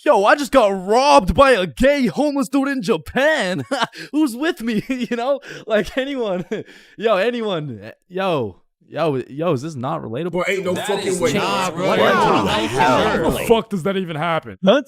Yo, I just got robbed by a gay homeless dude in Japan. Who's with me? You know, like anyone. Anyone. Yo, is this not relatable? Bro, ain't no That fucking is way. not What? How the fuck does that even happen? Not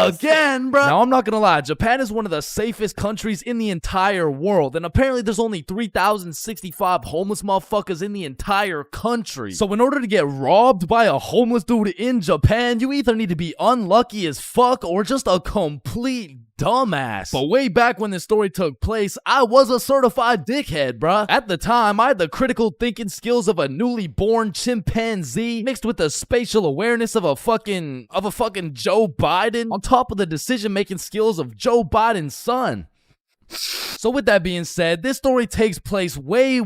again, bro. Now, I'm not gonna lie. Japan is one of the safest countries in the entire world. And apparently there's only 3,065 homeless motherfuckers in the entire country. So in order to get robbed by a homeless dude in Japan, you either need to be unlucky as fuck or just a complete dumbass. But way back when this story took place, I was a certified dickhead, bruh. At the time, I had the critical thinking skills of a newly born chimpanzee mixed with the spatial awareness of a fucking Joe Biden on top of the decision-making skills of Joe Biden's son. So with that being said, this story takes place way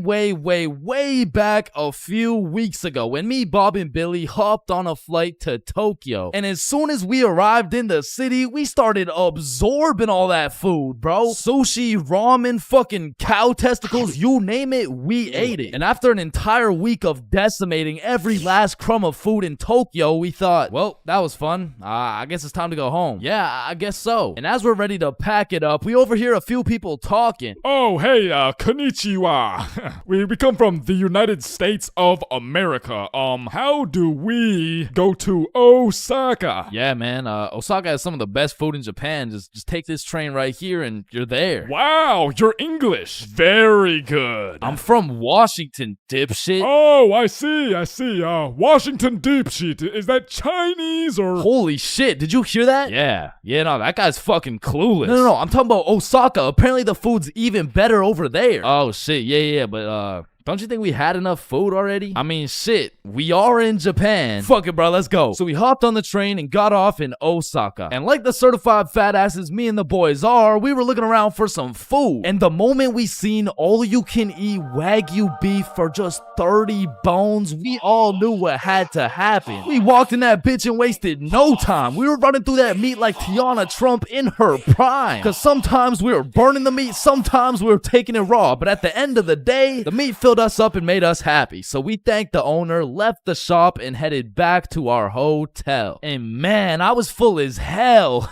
back a few weeks ago when me, Bob, and Billy hopped on a flight to Tokyo. And as soon as we arrived in the city, we started absorbing all that food, bro. Sushi, ramen, fucking cow testicles, you name it, we ate it. And after an entire week of decimating every last crumb of food in Tokyo, we thought, well, that was fun. I guess it's time to go home. Yeah, I guess so. And as we're ready to pack it up, we overhear a few people talking. Oh, hey, konnichiwa. we come from the United States of America. How do we go to Osaka? Yeah, man. Osaka has some of the best food in Japan. Just take this train right here and you're there. Wow, you're English. Very good. I'm from Washington, dipshit. Oh, I see. Washington dipshit. Is that Chinese or? Holy shit, did you hear that? Yeah, no, that guy's fucking clueless. No, I'm talking about Osaka. Apparently the food's even better over there. Oh shit, yeah, but don't you think we had enough food already? I mean, shit, we are in Japan. Fuck it, bro, let's go. So we hopped on the train and got off in Osaka. And like the certified fat asses me and the boys are, we were looking around for some food. And the moment we seen all-you-can-eat Wagyu beef for just 30 bones, we all knew what had to happen. We walked in that bitch and wasted no time. We were running through that meat like Tiana Trump in her prime. Cause sometimes we were burning the meat, sometimes we were taking it raw. But at the end of the day, the meat filled us up and made us happy. So we thanked the owner, left the shop, and headed back to our hotel. And man, I was full as hell.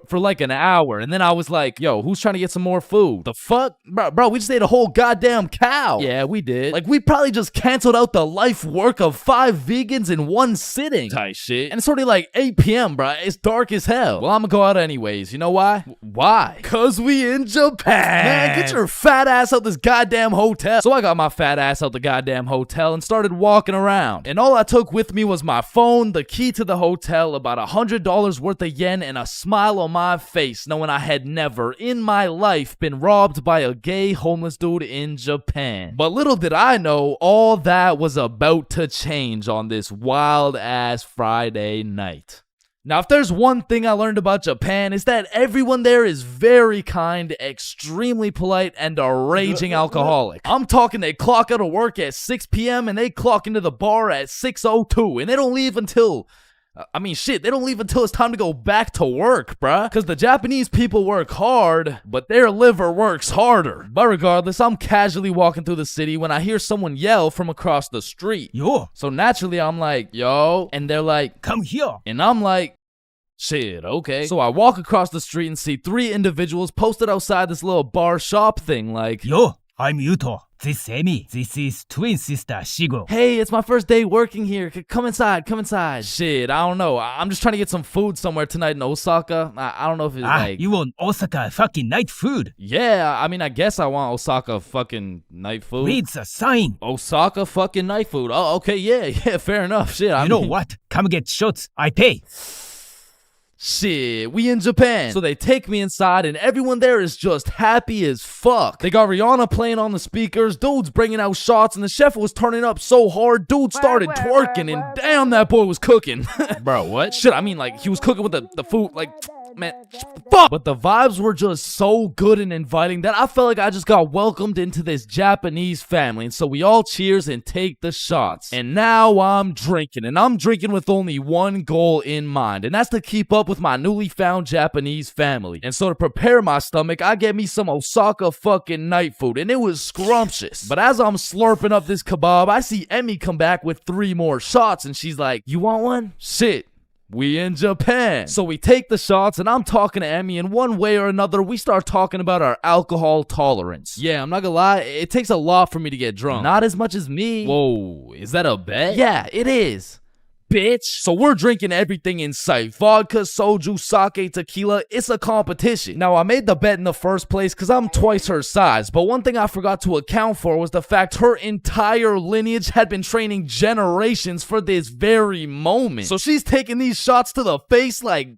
For like an hour, and then I was like, yo, who's trying to get some more food? The fuck? Bro, we just ate a whole goddamn cow. Yeah, we did. Like, we probably just canceled out the life work of 5 vegans in one sitting. Type shit. And it's already like 8 p.m., bro. It's dark as hell. Well, I'm gonna go out anyways. You know why? Why? Cause we in Japan. Man, get your fat ass out this goddamn hotel. So I got my fat ass out the goddamn hotel and started walking around. And all I took with me was my phone, the key to the hotel, about $100 worth of yen, and a smile on my face, knowing I had never in my life been robbed by a gay homeless dude in Japan. But little did I know, all that was about to change on this wild ass Friday night. Now, if there's one thing I learned about Japan, it's that everyone there is very kind, extremely polite, and a raging alcoholic. I'm talking they clock out of work at 6 p.m. and they clock into the bar at 6:02, and they don't leave until... they don't leave until it's time to go back to work, bruh. Because the Japanese people work hard, but their liver works harder. But regardless, I'm casually walking through the city when I hear someone yell from across the street. Yo. So naturally, I'm like, yo. And they're like, come here. And I'm like, shit, okay. So I walk across the street and see 3 individuals posted outside this little bar shop thing like, yo, I'm Yuto. This is Amy. This is twin sister Shigo. Hey, it's my first day working here. Come inside, come inside. Shit, I don't know. I'm just trying to get some food somewhere tonight in Osaka. I don't know if it's like... You want Osaka fucking night food? Yeah, I mean, I guess I want Osaka fucking night food. Read the sign. Osaka fucking night food. Oh, okay, yeah, fair enough. Shit, I mean... know what? Come get shots. I pay. Shit, we in Japan. So they take me inside and everyone there is just happy as fuck. They got Rihanna playing on the speakers, dudes bringing out shots, and the chef was turning up so hard, dude started twerking, and damn, that boy was cooking. Bro, what? Shit, I mean, like, he was cooking with the food, like... Man, fuck. But the vibes were just so good and inviting that I felt like I just got welcomed into this Japanese family. And so we all cheers and take the shots. And now I'm drinking. And I'm drinking with only one goal in mind. And that's to keep up with my newly found Japanese family. And so to prepare my stomach, I get me some Osaka fucking night food. And it was scrumptious. But as I'm slurping up this kebab, I see Emmy come back with 3 more shots. And she's like, you want one? Shit. we in Japan. So we take the shots, and I'm talking to Emmy, and one way or another, we start talking about our alcohol tolerance. Yeah, I'm not gonna lie, it takes a lot for me to get drunk. Not as much as me. Whoa, is that a bet? Yeah, it is. Bitch. So we're drinking everything in sight. Vodka, soju, sake, tequila. It's a competition. Now, I made the bet in the first place because I'm twice her size. But one thing I forgot to account for was the fact her entire lineage had been training generations for this very moment. So she's taking these shots to the face like...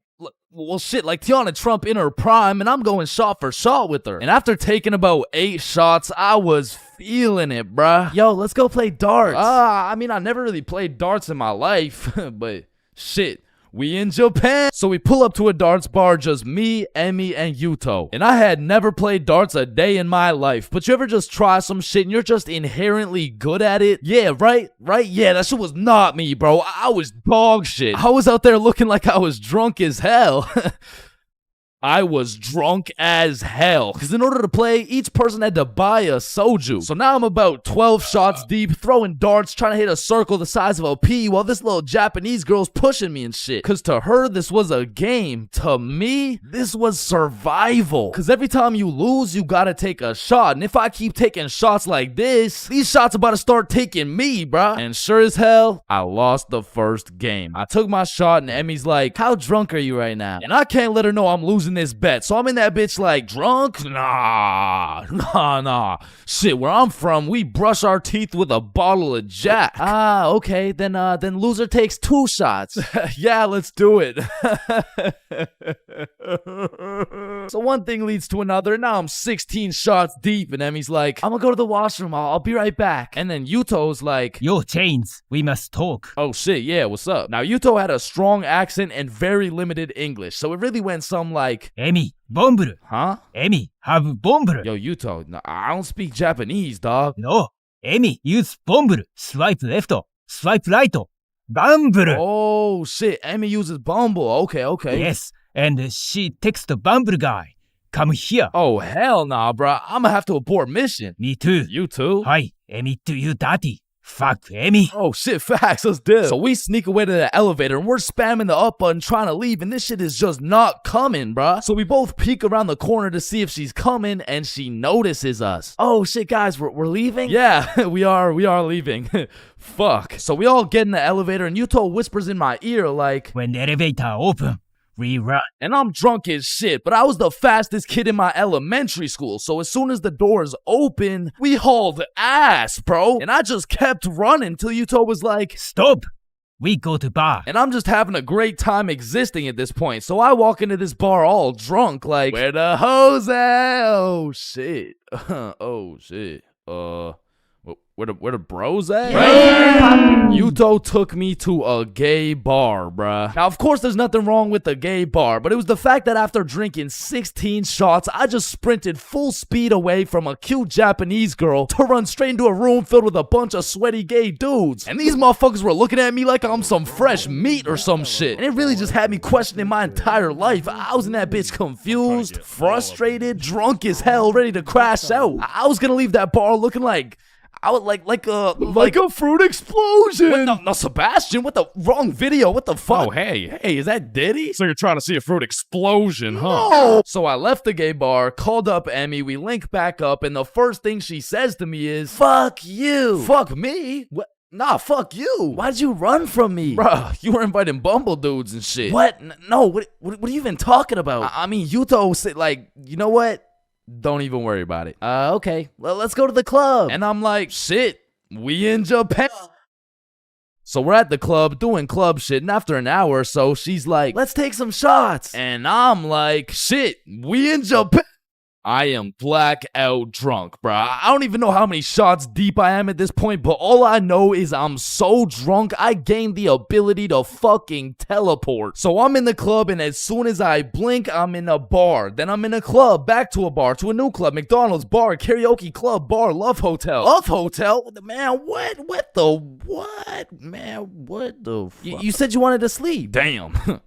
well, shit, like Tiana Trump in her prime, and I'm going shot for shot with her. And after taking about 8 shots, I was feeling it, bruh. Yo, let's go play darts. I mean, I never really played darts in my life, but shit. We in Japan. So we pull up to a darts bar, just me, Emmy, and Yuto. And I had never played darts a day in my life. But you ever just try some shit and you're just inherently good at it? Yeah, right? Yeah, that shit was not me, bro. I was dog shit. I was out there looking like I was drunk as hell. I was drunk as hell. Because in order to play, each person had to buy a soju. So now I'm about 12 shots deep, throwing darts, trying to hit a circle the size of a pea, while this little Japanese girl's pushing me and shit. Because to her, this was a game. To me, this was survival. Because every time you lose, you gotta take a shot. And if I keep taking shots like this, these shots about to start taking me, bruh. And sure as hell, I lost the first game. I took my shot and Emmy's like, how drunk are you right now? And I can't let her know I'm losing this bet. So I'm in that bitch like, drunk? Nah. Shit, where I'm from, we brush our teeth with a bottle of Jack. Okay, then loser takes 2 shots. Yeah, let's do it. So one thing leads to another. Now I'm 16 shots deep, and Emmy's like, I'm gonna go to the washroom. I'll be right back. And then Yuto's like, Yo, Chains, we must talk. Oh shit, yeah, what's up? Now Yuto had a strong accent and very limited English, so it really went some like, Emmy, bomble. Huh? Emmy, have bomble. Yo, Yuto, no, I don't speak Japanese, dog. No, Emmy, use bomble. Swipe left, swipe right. Bumble. Oh shit, Emmy uses Bumble. Okay. Yes, and she texts Bumble guy. Come here. Oh hell nah, bro. I'ma have to abort mission. Me too. You too? Hi, Emmy to you dirty. Fuck Emmy. Oh shit, facts, let's do it. So we sneak away to the elevator and we're spamming the up button trying to leave, and this shit is just not coming, bruh. So we both peek around the corner to see if she's coming, and she notices us. Oh shit, guys, we're leaving? Yeah, we are leaving. Fuck. So we all get in the elevator and Yuto whispers in my ear like, when the elevator open, we run. And I'm drunk as shit, but I was the fastest kid in my elementary school, so as soon as the doors open, we hauled ass, bro. And I just kept running till Yuto was like, stop, we go to bar. And I'm just having a great time existing at this point, so I walk into this bar all drunk like, where the hoes at? Oh shit. Oh shit. Where the bros at? Yuto took me to a gay bar, bruh. Now, of course, there's nothing wrong with a gay bar, but it was the fact that after drinking 16 shots, I just sprinted full speed away from a cute Japanese girl to run straight into a room filled with a bunch of sweaty gay dudes. And these motherfuckers were looking at me like I'm some fresh meat or some shit. And it really just had me questioning my entire life. I was in that bitch confused, frustrated, drunk as hell, ready to crash out. I was gonna leave that bar looking like... I would like a fruit explosion. No, Sebastian, what the wrong video? What the fuck? Oh, hey, is that Diddy? So you're trying to see a fruit explosion, huh? No. So I left the gay bar, called up Emmy, we link back up, and the first thing she says to me is, fuck you. Fuck me? What? Nah, fuck you. Why'd you run from me? Bruh, you were inviting Bumble dudes and shit. What? No, what are you even talking about? I mean, Yuto said, like, you know what? Don't even worry about it. Okay. Well, let's go to the club. And I'm like, shit, we in Japan. So we're at the club doing club shit, and after an hour or so, she's like, let's take some shots. And I'm like, shit, we in Japan. I am blackout drunk, bruh. I don't even know how many shots deep I am at this point, but all I know is I'm so drunk, I gained the ability to fucking teleport. So I'm in the club, and as soon as I blink, I'm in a bar. Then I'm in a club, back to a bar, to a new club, McDonald's, bar, karaoke club, bar, Love Hotel. Love Hotel? Man, what? Man, what the fuck? You said you wanted to sleep. Damn.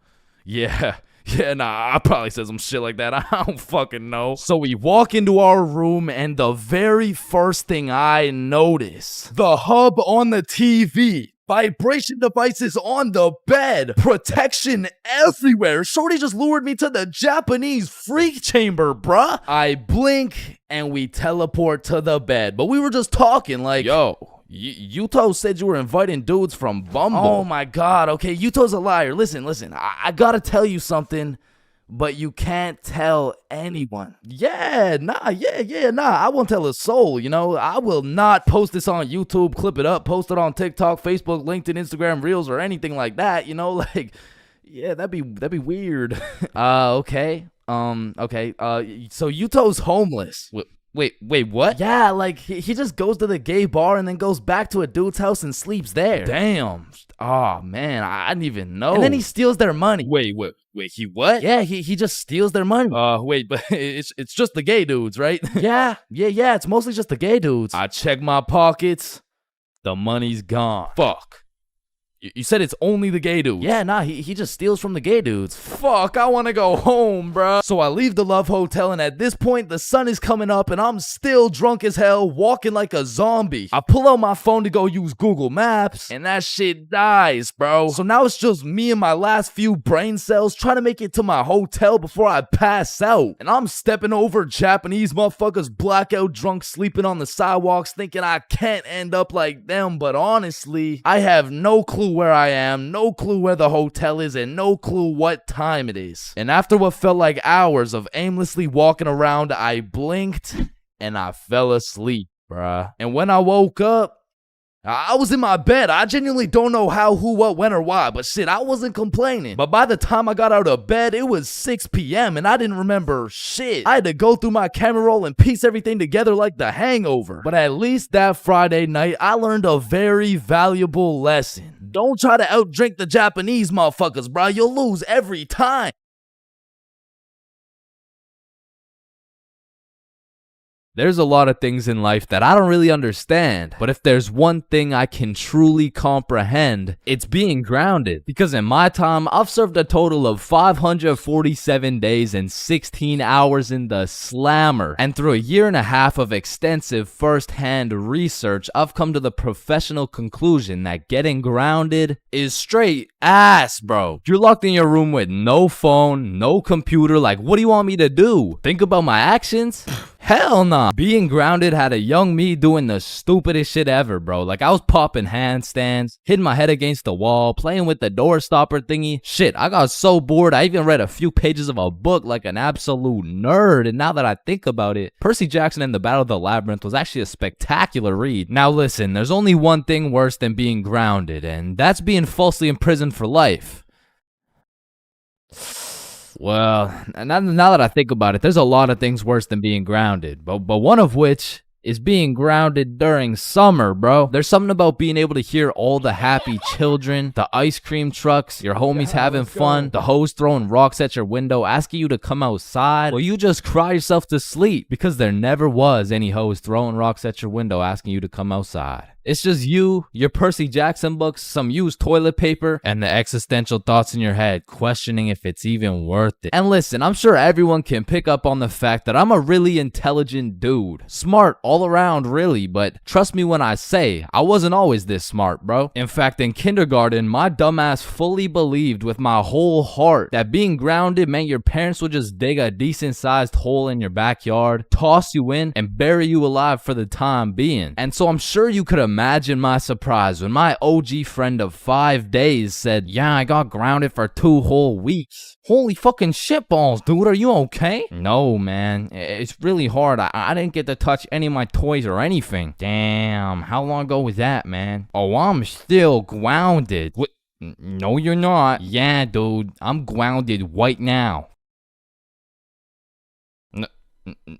Yeah. Yeah, nah, I probably said some shit like that. I don't fucking know. So we walk into our room, and the very first thing I notice, the hub on the TV vibration devices on the bed, protection everywhere. Shorty just lured me to the Japanese freak chamber, bruh. I blink and we teleport to the bed, but we were just talking like, yo, Yuto said you were inviting dudes from Bumble. Oh my god, okay, Yuto's a liar. Listen, I gotta tell you something, but you can't tell anyone. Yeah, nah, I won't tell a soul, you know. I will not post this on YouTube, clip it up, post it on TikTok, Facebook, LinkedIn, Instagram, Reels, or anything like that, you know, like, yeah, that'd be weird. Okay. So Yuto's homeless. Wait, what? Yeah, like, he just goes to the gay bar and then goes back to a dude's house and sleeps there. Damn. Oh, man, I didn't even know. And then he steals their money. Wait, he what? Yeah, he just steals their money. Wait, but it's just the gay dudes, right? Yeah, it's mostly just the gay dudes. I check my pockets. The money's gone. Fuck. You said it's only the gay dudes. Yeah, nah, he just steals from the gay dudes. Fuck, I want to go home, bruh. So I leave the Love Hotel, and at this point, the sun is coming up, and I'm still drunk as hell, walking like a zombie. I pull out my phone to go use Google Maps, and that shit dies, bro. So now it's just me and my last few brain cells trying to make it to my hotel before I pass out. And I'm stepping over Japanese motherfuckers blackout drunk sleeping on the sidewalks thinking I can't end up like them, but honestly, I have no clue where I am, no clue where the hotel is, and no clue what time it is. And after what felt like hours of aimlessly walking around, I blinked and I fell asleep, bruh. And when I woke up, I was in my bed. I genuinely don't know how, who, what, when, or why, but shit, I wasn't complaining. But by the time I got out of bed, it was 6 p.m. and I didn't remember shit. I had to go through my camera roll and piece everything together like The Hangover. But at least that Friday night, I learned a very valuable lesson. Don't try to outdrink the Japanese motherfuckers, bro. You'll lose every time. There's a lot of things in life that I don't really understand, but if there's one thing I can truly comprehend, it's being grounded. Because in my time, I've served a total of 547 days and 16 hours in the slammer. And through a year and a half of extensive first-hand research, I've come to the professional conclusion that getting grounded is straight ass, bro. You're locked in your room with no phone, no computer, like what do you want me to do? Think about my actions? Hell nah. Being grounded had a young me doing the stupidest shit ever, bro. Like I was popping handstands, hitting my head against the wall, playing with the door stopper thingy. Shit, I got so bored I even read a few pages of a book like an absolute nerd. And now that I think about it, Percy Jackson and the Battle of the Labyrinth was actually a spectacular read. Now listen, there's only one thing worse than being grounded, and that's being falsely imprisoned for life. Well, now that I think about it, there's a lot of things worse than being grounded, but one of which is being grounded during summer, bro. There's something about being able to hear all the happy children, the ice cream trucks, your homies having fun, the hoes throwing rocks at your window, asking you to come outside, or you just cry yourself to sleep because there never was any hoes throwing rocks at your window asking you to come outside. It's just you, your Percy Jackson books, some used toilet paper, and the existential thoughts in your head questioning if it's even worth it. And listen, I'm sure everyone can pick up on the fact that I'm a really intelligent dude. Smart all around, really, but trust me when I say, I wasn't always this smart, bro. In fact, in kindergarten, my dumbass fully believed with my whole heart that being grounded meant your parents would just dig a decent-sized hole in your backyard, toss you in, and bury you alive for the time being. And so I'm sure you could imagine my surprise when my OG friend of 5 days said, yeah, I got grounded for 2 whole weeks. Holy fucking shitballs, dude, are you okay? No, man, it's really hard. I didn't get to touch any of my toys or anything. Damn, how long ago was that, man? Oh, I'm still grounded. What? No, you're not. Yeah, dude, I'm grounded right now.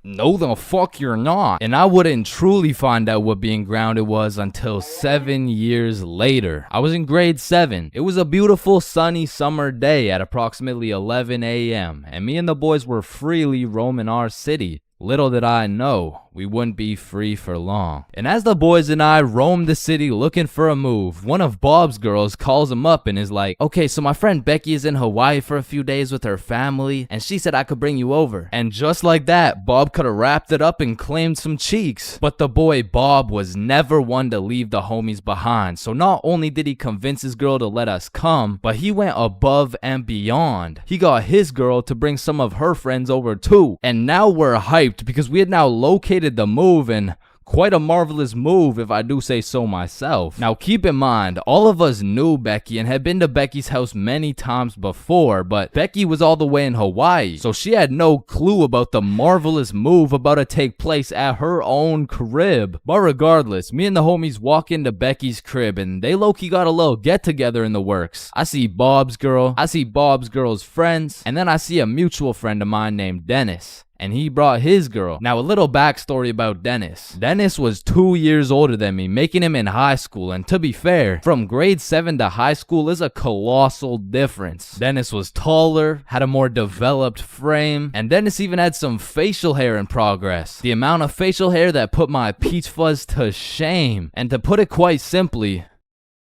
No, the fuck you're not. And I wouldn't truly find out what being grounded was until 7 years later. I was in grade 7. It was a beautiful sunny summer day at approximately 11 a.m. and me and the boys were freely roaming our city. Little did I know, we wouldn't be free for long. And as the boys and I roamed the city looking for a move, one of Bob's girls calls him up and is like, okay, so my friend Becky is in Hawaii for a few days with her family, and she said I could bring you over. And just like that, Bob could have wrapped it up and claimed some cheeks. But the boy Bob was never one to leave the homies behind, so not only did he convince his girl to let us come, but he went above and beyond. He got his girl to bring some of her friends over too, and now we're hyped because we had now located the move, and quite a marvelous move if I do say so myself. Now keep in mind, all of us knew Becky and had been to Becky's house many times before, but Becky was all the way in Hawaii, so she had no clue about the marvelous move about to take place at her own crib. But regardless, me and the homies walk into Becky's crib and they low-key got a little get-together in the works. I see Bob's girl, I see Bob's girl's friends, and then I see a mutual friend of mine named Dennis. And he brought his girl. Now a little backstory about Dennis. Dennis was 2 years older than me, making him in high school, and to be fair, from grade 7 to high school is a colossal difference. Dennis was taller, had a more developed frame, and Dennis even had some facial hair in progress. The amount of facial hair that put my peach fuzz to shame. And to put it quite simply,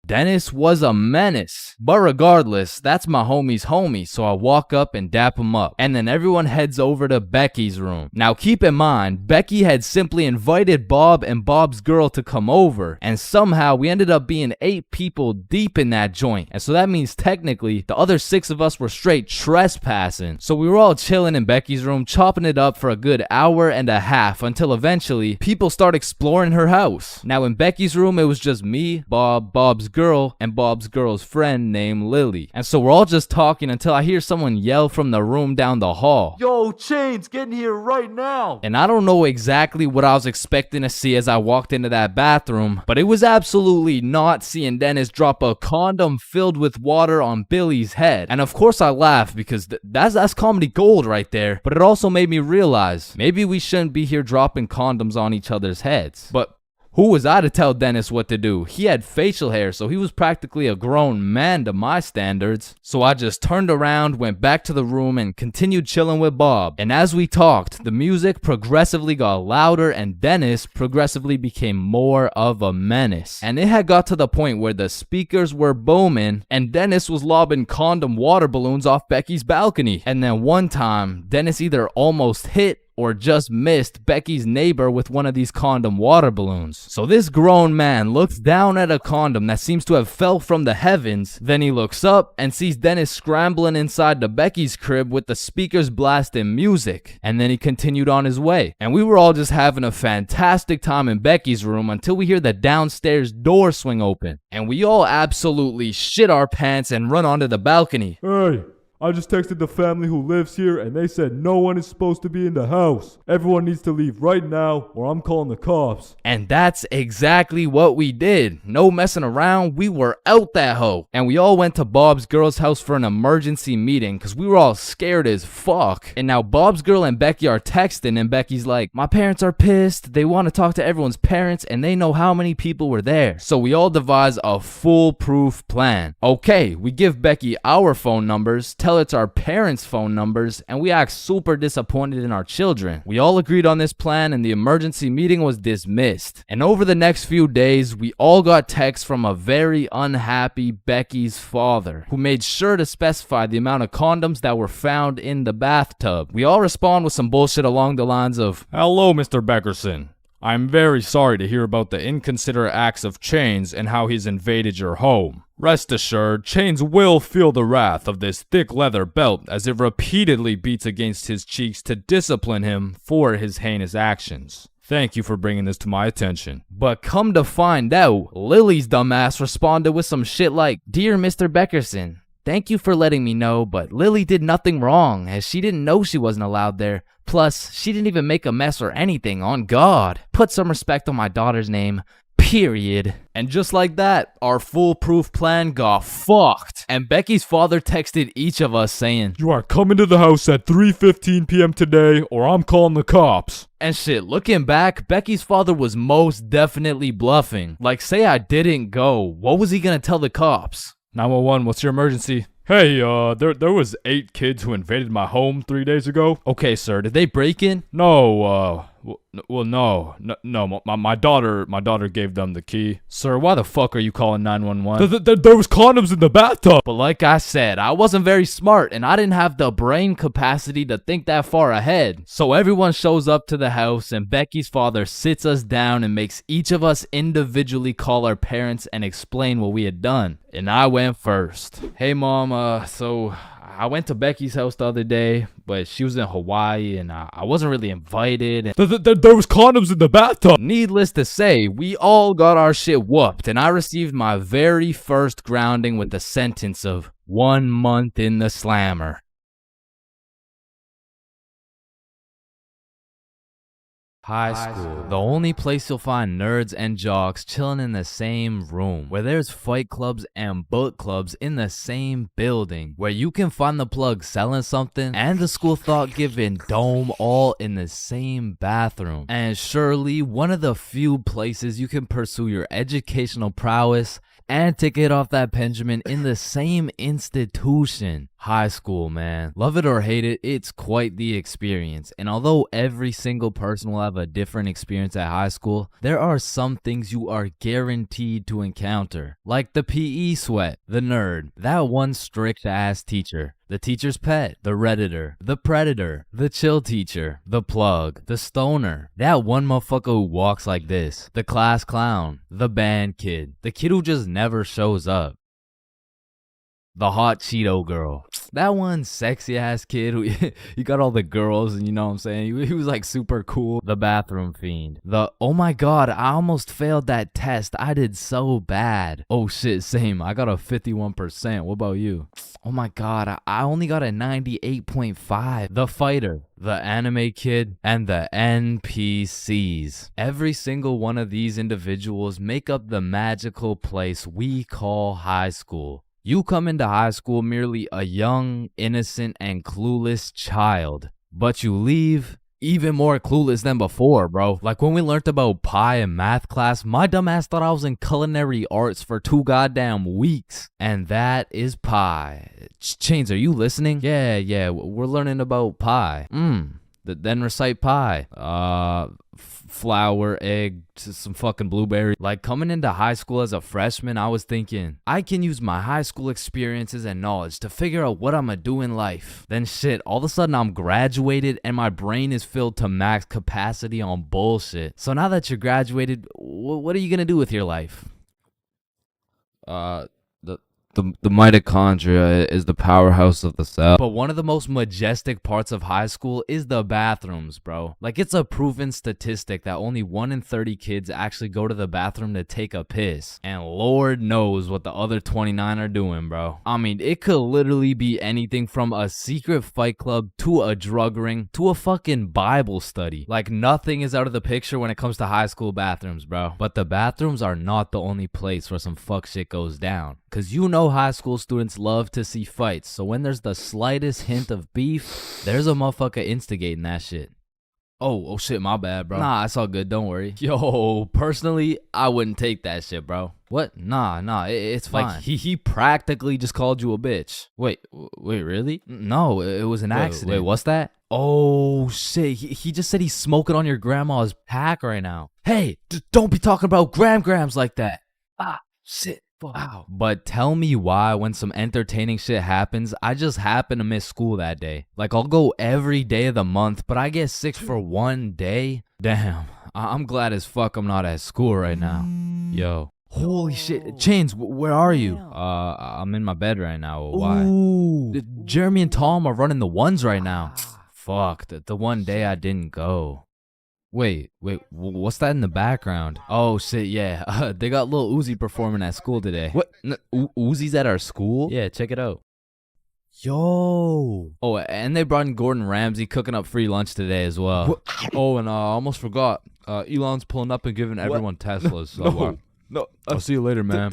Dennis was a menace. But regardless, that's my homie's homie, so I walk up and dap him up. And then everyone heads over to Becky's room. Now keep in mind, Becky had simply invited Bob and Bob's girl to come over, and somehow we ended up being 8 people deep in that joint. And so that means technically, the other 6 of us were straight trespassing. So we were all chilling in Becky's room, chopping it up for a good hour and a half, until eventually, people start exploring her house. Now in Becky's room, it was just me, Bob's girl, and Bob's girl's friend named Lily. And so we're all just talking until I hear someone yell from the room down the hall, "Yo, Chains, get in here right now!" And I don't know exactly what I was expecting to see as I walked into that bathroom, but it was absolutely not seeing Dennis drop a condom filled with water on Billy's head. And of course I laughed because that's comedy gold right there, but it also made me realize maybe we shouldn't be here dropping condoms on each other's heads. But who was I to tell Dennis what to do? He had facial hair, so he was practically a grown man to my standards. So I just turned around, went back to the room, and continued chilling with Bob. And as we talked, the music progressively got louder, and Dennis progressively became more of a menace. And it had got to the point where the speakers were booming, and Dennis was lobbing condom water balloons off Becky's balcony. And then one time, Dennis either almost hit or just missed Becky's neighbor with one of these condom water balloons. So this grown man looks down at a condom that seems to have fell from the heavens, then he looks up and sees Dennis scrambling inside the Becky's crib with the speakers blasting music, and then he continued on his way. And we were all just having a fantastic time in Becky's room until we hear the downstairs door swing open, and we all absolutely shit our pants and run onto the balcony. Hey! I just texted the family who lives here and they said no one is supposed to be in the house. Everyone needs to leave right now or I'm calling the cops. And that's exactly what we did. No messing around, we were out that hoe. And we all went to Bob's girl's house for an emergency meeting because we were all scared as fuck. And now Bob's girl and Becky are texting and Becky's like, my parents are pissed. They want to talk to everyone's parents and they know how many people were there. So we all devise a foolproof plan. Okay, we give Becky our phone numbers, tell it's our parents' phone numbers, and we act super disappointed in our children. We all agreed on this plan and the emergency meeting was dismissed. And over the next few days, we all got texts from a very unhappy Becky's father, who made sure to specify the amount of condoms that were found in the bathtub. We all respond with some bullshit along the lines of, "Hello, Mr. Beckerson. I'm very sorry to hear about the inconsiderate acts of Chains and how he's invaded your home. Rest assured, Chains will feel the wrath of this thick leather belt as it repeatedly beats against his cheeks to discipline him for his heinous actions. Thank you for bringing this to my attention." But come to find out, Lily's dumbass responded with some shit like, "Dear Mr. Beckerson, thank you for letting me know, but Lily did nothing wrong as she didn't know she wasn't allowed there. Plus, she didn't even make a mess or anything, on God. Put some respect on my daughter's name. Period." And just like that, our foolproof plan got fucked. And Becky's father texted each of us saying, "You are coming to the house at 3:15 p.m. today or I'm calling the cops." And shit, looking back, Becky's father was most definitely bluffing. Like, say I didn't go, what was he gonna tell the cops? 911, what's your emergency? Hey, there was 8 kids who invaded my home 3 days ago. Okay, sir, did they break in? No, Well, no. My daughter gave them the key. Sir, why the fuck are you calling 911? There was condoms in the bathtub. But like I said, I wasn't very smart and I didn't have the brain capacity to think that far ahead. So everyone shows up to the house and Becky's father sits us down and makes each of us individually call our parents and explain what we had done. And I went first. Hey mom, so I went to Becky's house the other day, but she was in Hawaii and I wasn't really invited. There was condoms in the bathtub. Needless to say, we all got our shit whooped and I received my very first grounding with the sentence of 1 month in the slammer. High school, the only place you'll find nerds and jocks chilling in the same room, where there's fight clubs and book clubs in the same building, where you can find the plug selling something and the school thought-giving dome all in the same bathroom, and surely one of the few places you can pursue your educational prowess and take it off that Benjamin in the same institution. High school, man. Love it or hate it, it's quite the experience. And although every single person will have a different experience at high school, there are some things you are guaranteed to encounter. Like the PE sweat, the nerd, that one strict ass teacher, the teacher's pet, the redditor, the predator, the chill teacher, the plug, the stoner, that one motherfucker who walks like this, the class clown, the band kid, the kid who just never shows up, the hot Cheeto girl, that one sexy ass kid who he got all the girls and you know what I'm saying, he was like super cool, the bathroom fiend, the oh my god I almost failed that test, I did so bad, oh shit same, I got a 51%, what about you? Oh my god, I only got a 98.5. The fighter, the anime kid, and the NPCs. Every single one of these individuals make up the magical place we call high school. You come into high school merely a young, innocent, and clueless child, but you leave even more clueless than before, bro. Like when we learned about pie in math class, my dumb ass thought I was in culinary arts for 2 goddamn weeks. And that is pie. Chains, are you listening? Yeah, we're learning about pie. Then recite pie. Flour, egg, some fucking blueberry. Like coming into high school as a freshman, I was thinking, I can use my high school experiences and knowledge to figure out what I'm gonna do in life. Then shit, all of a sudden I'm graduated and my brain is filled to max capacity on bullshit. So now that you're graduated, what are you gonna do with your life? The mitochondria is the powerhouse of the cell. But one of the most majestic parts of high school is the bathrooms, bro. Like it's a proven statistic that only 1 in 30 kids actually go to the bathroom to take a piss. And Lord knows what the other 29 are doing, bro. I mean, it could literally be anything from a secret fight club to a drug ring to a fucking Bible study. Like nothing is out of the picture when it comes to high school bathrooms, bro. But the bathrooms are not the only place where some fuck shit goes down. Cause you know high school students love to see fights, so when there's the slightest hint of beef, there's a motherfucker instigating that shit. Oh shit, my bad, bro. Nah, it's all good, don't worry. Yo, personally, I wouldn't take that shit, bro. What? Nah, it's fine. Like, he practically just called you a bitch. Wait, really? No, it was an accident. Wait, what's that? Oh shit, he just said he's smoking on your grandma's pack right now. Hey, don't be talking about grams like that. Ah, shit. Wow. But tell me why when some entertaining shit happens, I just happen to miss school that day. Like I'll go every day of the month, but I get sick for 1 day? Damn, I'm glad as fuck I'm not at school right now. Yo. Holy shit. Chains, where are you? I'm in my bed right now. Why? Ooh. Jeremy and Tom are running the ones right now. Fuck, the one day I didn't go. Wait, what's that in the background? Oh shit, yeah, they got Lil Uzi performing at school today. What? Uzi's at our school? Yeah, check it out. Yo. Oh, and they brought in Gordon Ramsay cooking up free lunch today as well. What? Oh, and I almost forgot, Elon's pulling up and giving everyone Teslas. So no. I'll see you later, man.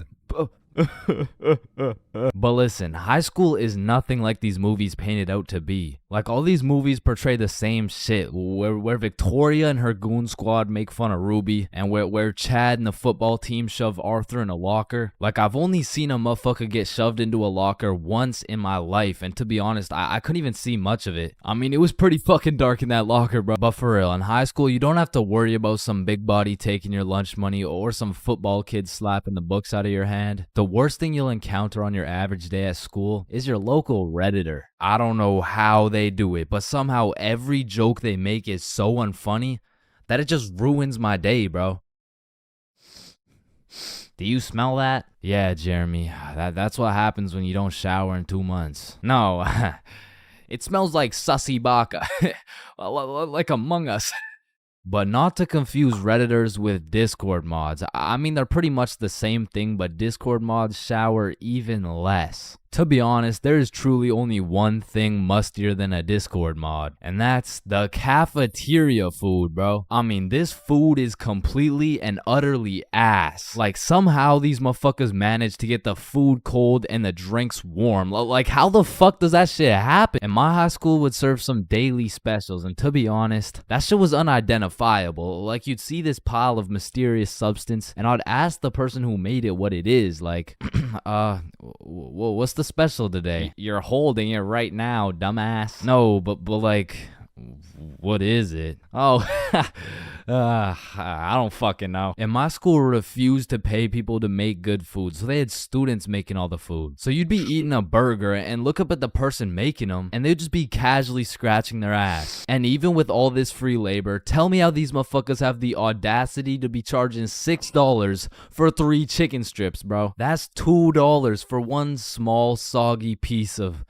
But listen, high school is nothing like these movies painted out to be. Like, all these movies portray the same shit, where Victoria and her goon squad make fun of Ruby, and where Chad and the football team shove Arthur in a locker. Like, I've only seen a motherfucker get shoved into a locker once in my life, and to be honest, I couldn't even see much of it. I mean, it was pretty fucking dark in that locker, bro. But for real, in high school, you don't have to worry about some big body taking your lunch money or some football kid slapping the books out of your hand. The worst thing you'll encounter on your average day at school is your local Redditor. I don't know how they do it, but somehow every joke they make is so unfunny that it just ruins my day, bro. Do you smell that? Yeah, Jeremy, that's what happens when you don't shower in 2 months. No, it smells like sussy baka, like Among Us. But not to confuse Redditors with Discord mods. I mean, they're pretty much the same thing, but Discord mods shower even less. To be honest, there is truly only one thing mustier than a Discord mod, and that's the cafeteria food, bro. I mean, this food is completely and utterly ass. Like, somehow these motherfuckers manage to get the food cold and the drinks warm. Like, how the fuck does that shit happen? And my high school would serve some daily specials, and to be honest, that shit was unidentifiable. Like, you'd see this pile of mysterious substance, and I'd ask the person who made it what it is. Like, what's the special today? You're holding it right now, dumbass. No, but like, what is it? Oh, I don't fucking know. And my school refused to pay people to make good food, so they had students making all the food. So you'd be eating a burger and look up at the person making them, and they'd just be casually scratching their ass. And even with all this free labor, tell me how these motherfuckers have the audacity to be charging $6 for 3 chicken strips, bro. That's $2 for one small soggy piece of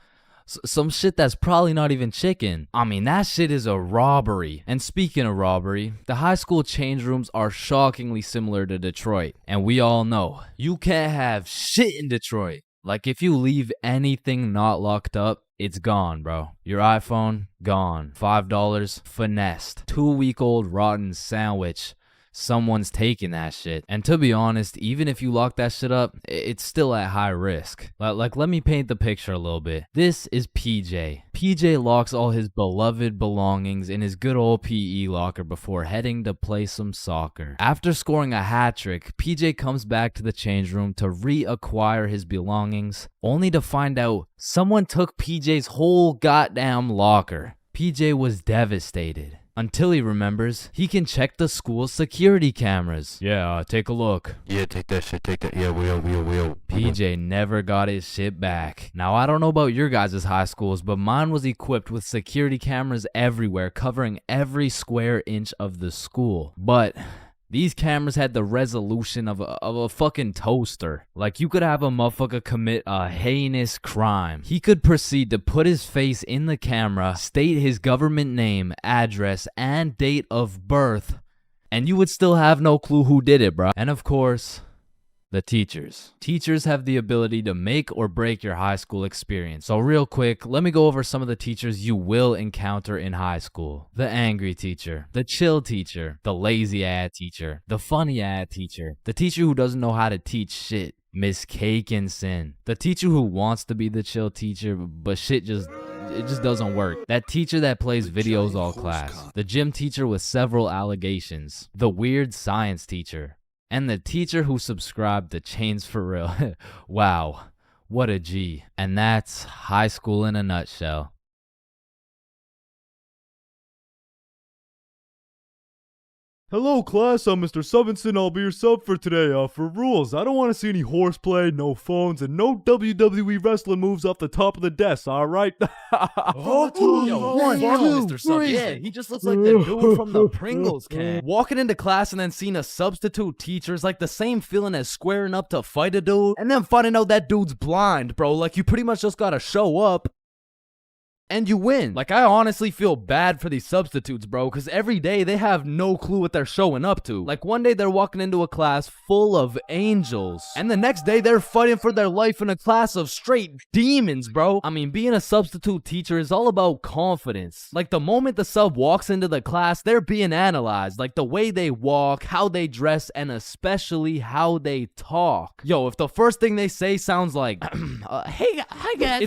some shit that's probably not even chicken. I mean, that shit is a robbery. And speaking of robbery, the high school change rooms are shockingly similar to Detroit. And we all know, you can't have shit in Detroit. Like, if you leave anything not locked up, it's gone, bro. Your iPhone, gone. $5, finessed. 2-week-old rotten sandwich. Someone's taking that shit. And to be honest, even if you lock that shit up, it's still at high risk. Like, let me paint the picture a little bit. This is PJ. PJ locks all his beloved belongings in his good old PE locker before heading to play some soccer. After scoring a hat trick, PJ comes back to the change room to reacquire his belongings, only to find out someone took PJ's whole goddamn locker. PJ was devastated. Until he remembers, he can check the school's security cameras. Yeah, take a look. Yeah, take that shit, take that. Yeah, we'll. PJ never got his shit back. Now, I don't know about your guys' high schools, but mine was equipped with security cameras everywhere, covering every square inch of the school. But these cameras had the resolution of a fucking toaster. Like, you could have a motherfucker commit a heinous crime. He could proceed to put his face in the camera, state his government name, address, and date of birth, and you would still have no clue who did it, bro. And of course, the teachers. Teachers have the ability to make or break your high school experience. So real quick, let me go over some of the teachers you will encounter in high school. The angry teacher, the chill teacher, the lazy ass teacher, the funny ass teacher, the teacher who doesn't know how to teach shit, Miss Cakinson, the teacher who wants to be the chill teacher, but shit just doesn't work. That teacher that plays videos all class. The gym teacher with several allegations. The weird science teacher. And the teacher who subscribed to ChainsFR. Wow, what a G. And that's high school in a nutshell. Hello class, I'm Mr. Subinson. I'll be your sub for today. For rules, I don't want to see any horseplay, no phones, and no WWE wrestling moves off the top of the desk, alright? Yo, Mr. Sub. Yeah, he just looks like the dude from the Pringles can. Walking into class and then seeing a substitute teacher is like the same feeling as squaring up to fight a dude and then finding out that dude's blind, bro. Like, you pretty much just gotta show up and you win. Like, I honestly feel bad for these substitutes, bro, because every day they have no clue what they're showing up to. Like, one day they're walking into a class full of angels, and the next day they're fighting for their life in a class of straight demons, bro. I mean, being a substitute teacher is all about confidence. Like, the moment the sub walks into the class, they're being analyzed. Like, the way they walk, how they dress, and especially how they talk. Yo, if the first thing they say sounds like, hey, hi guys.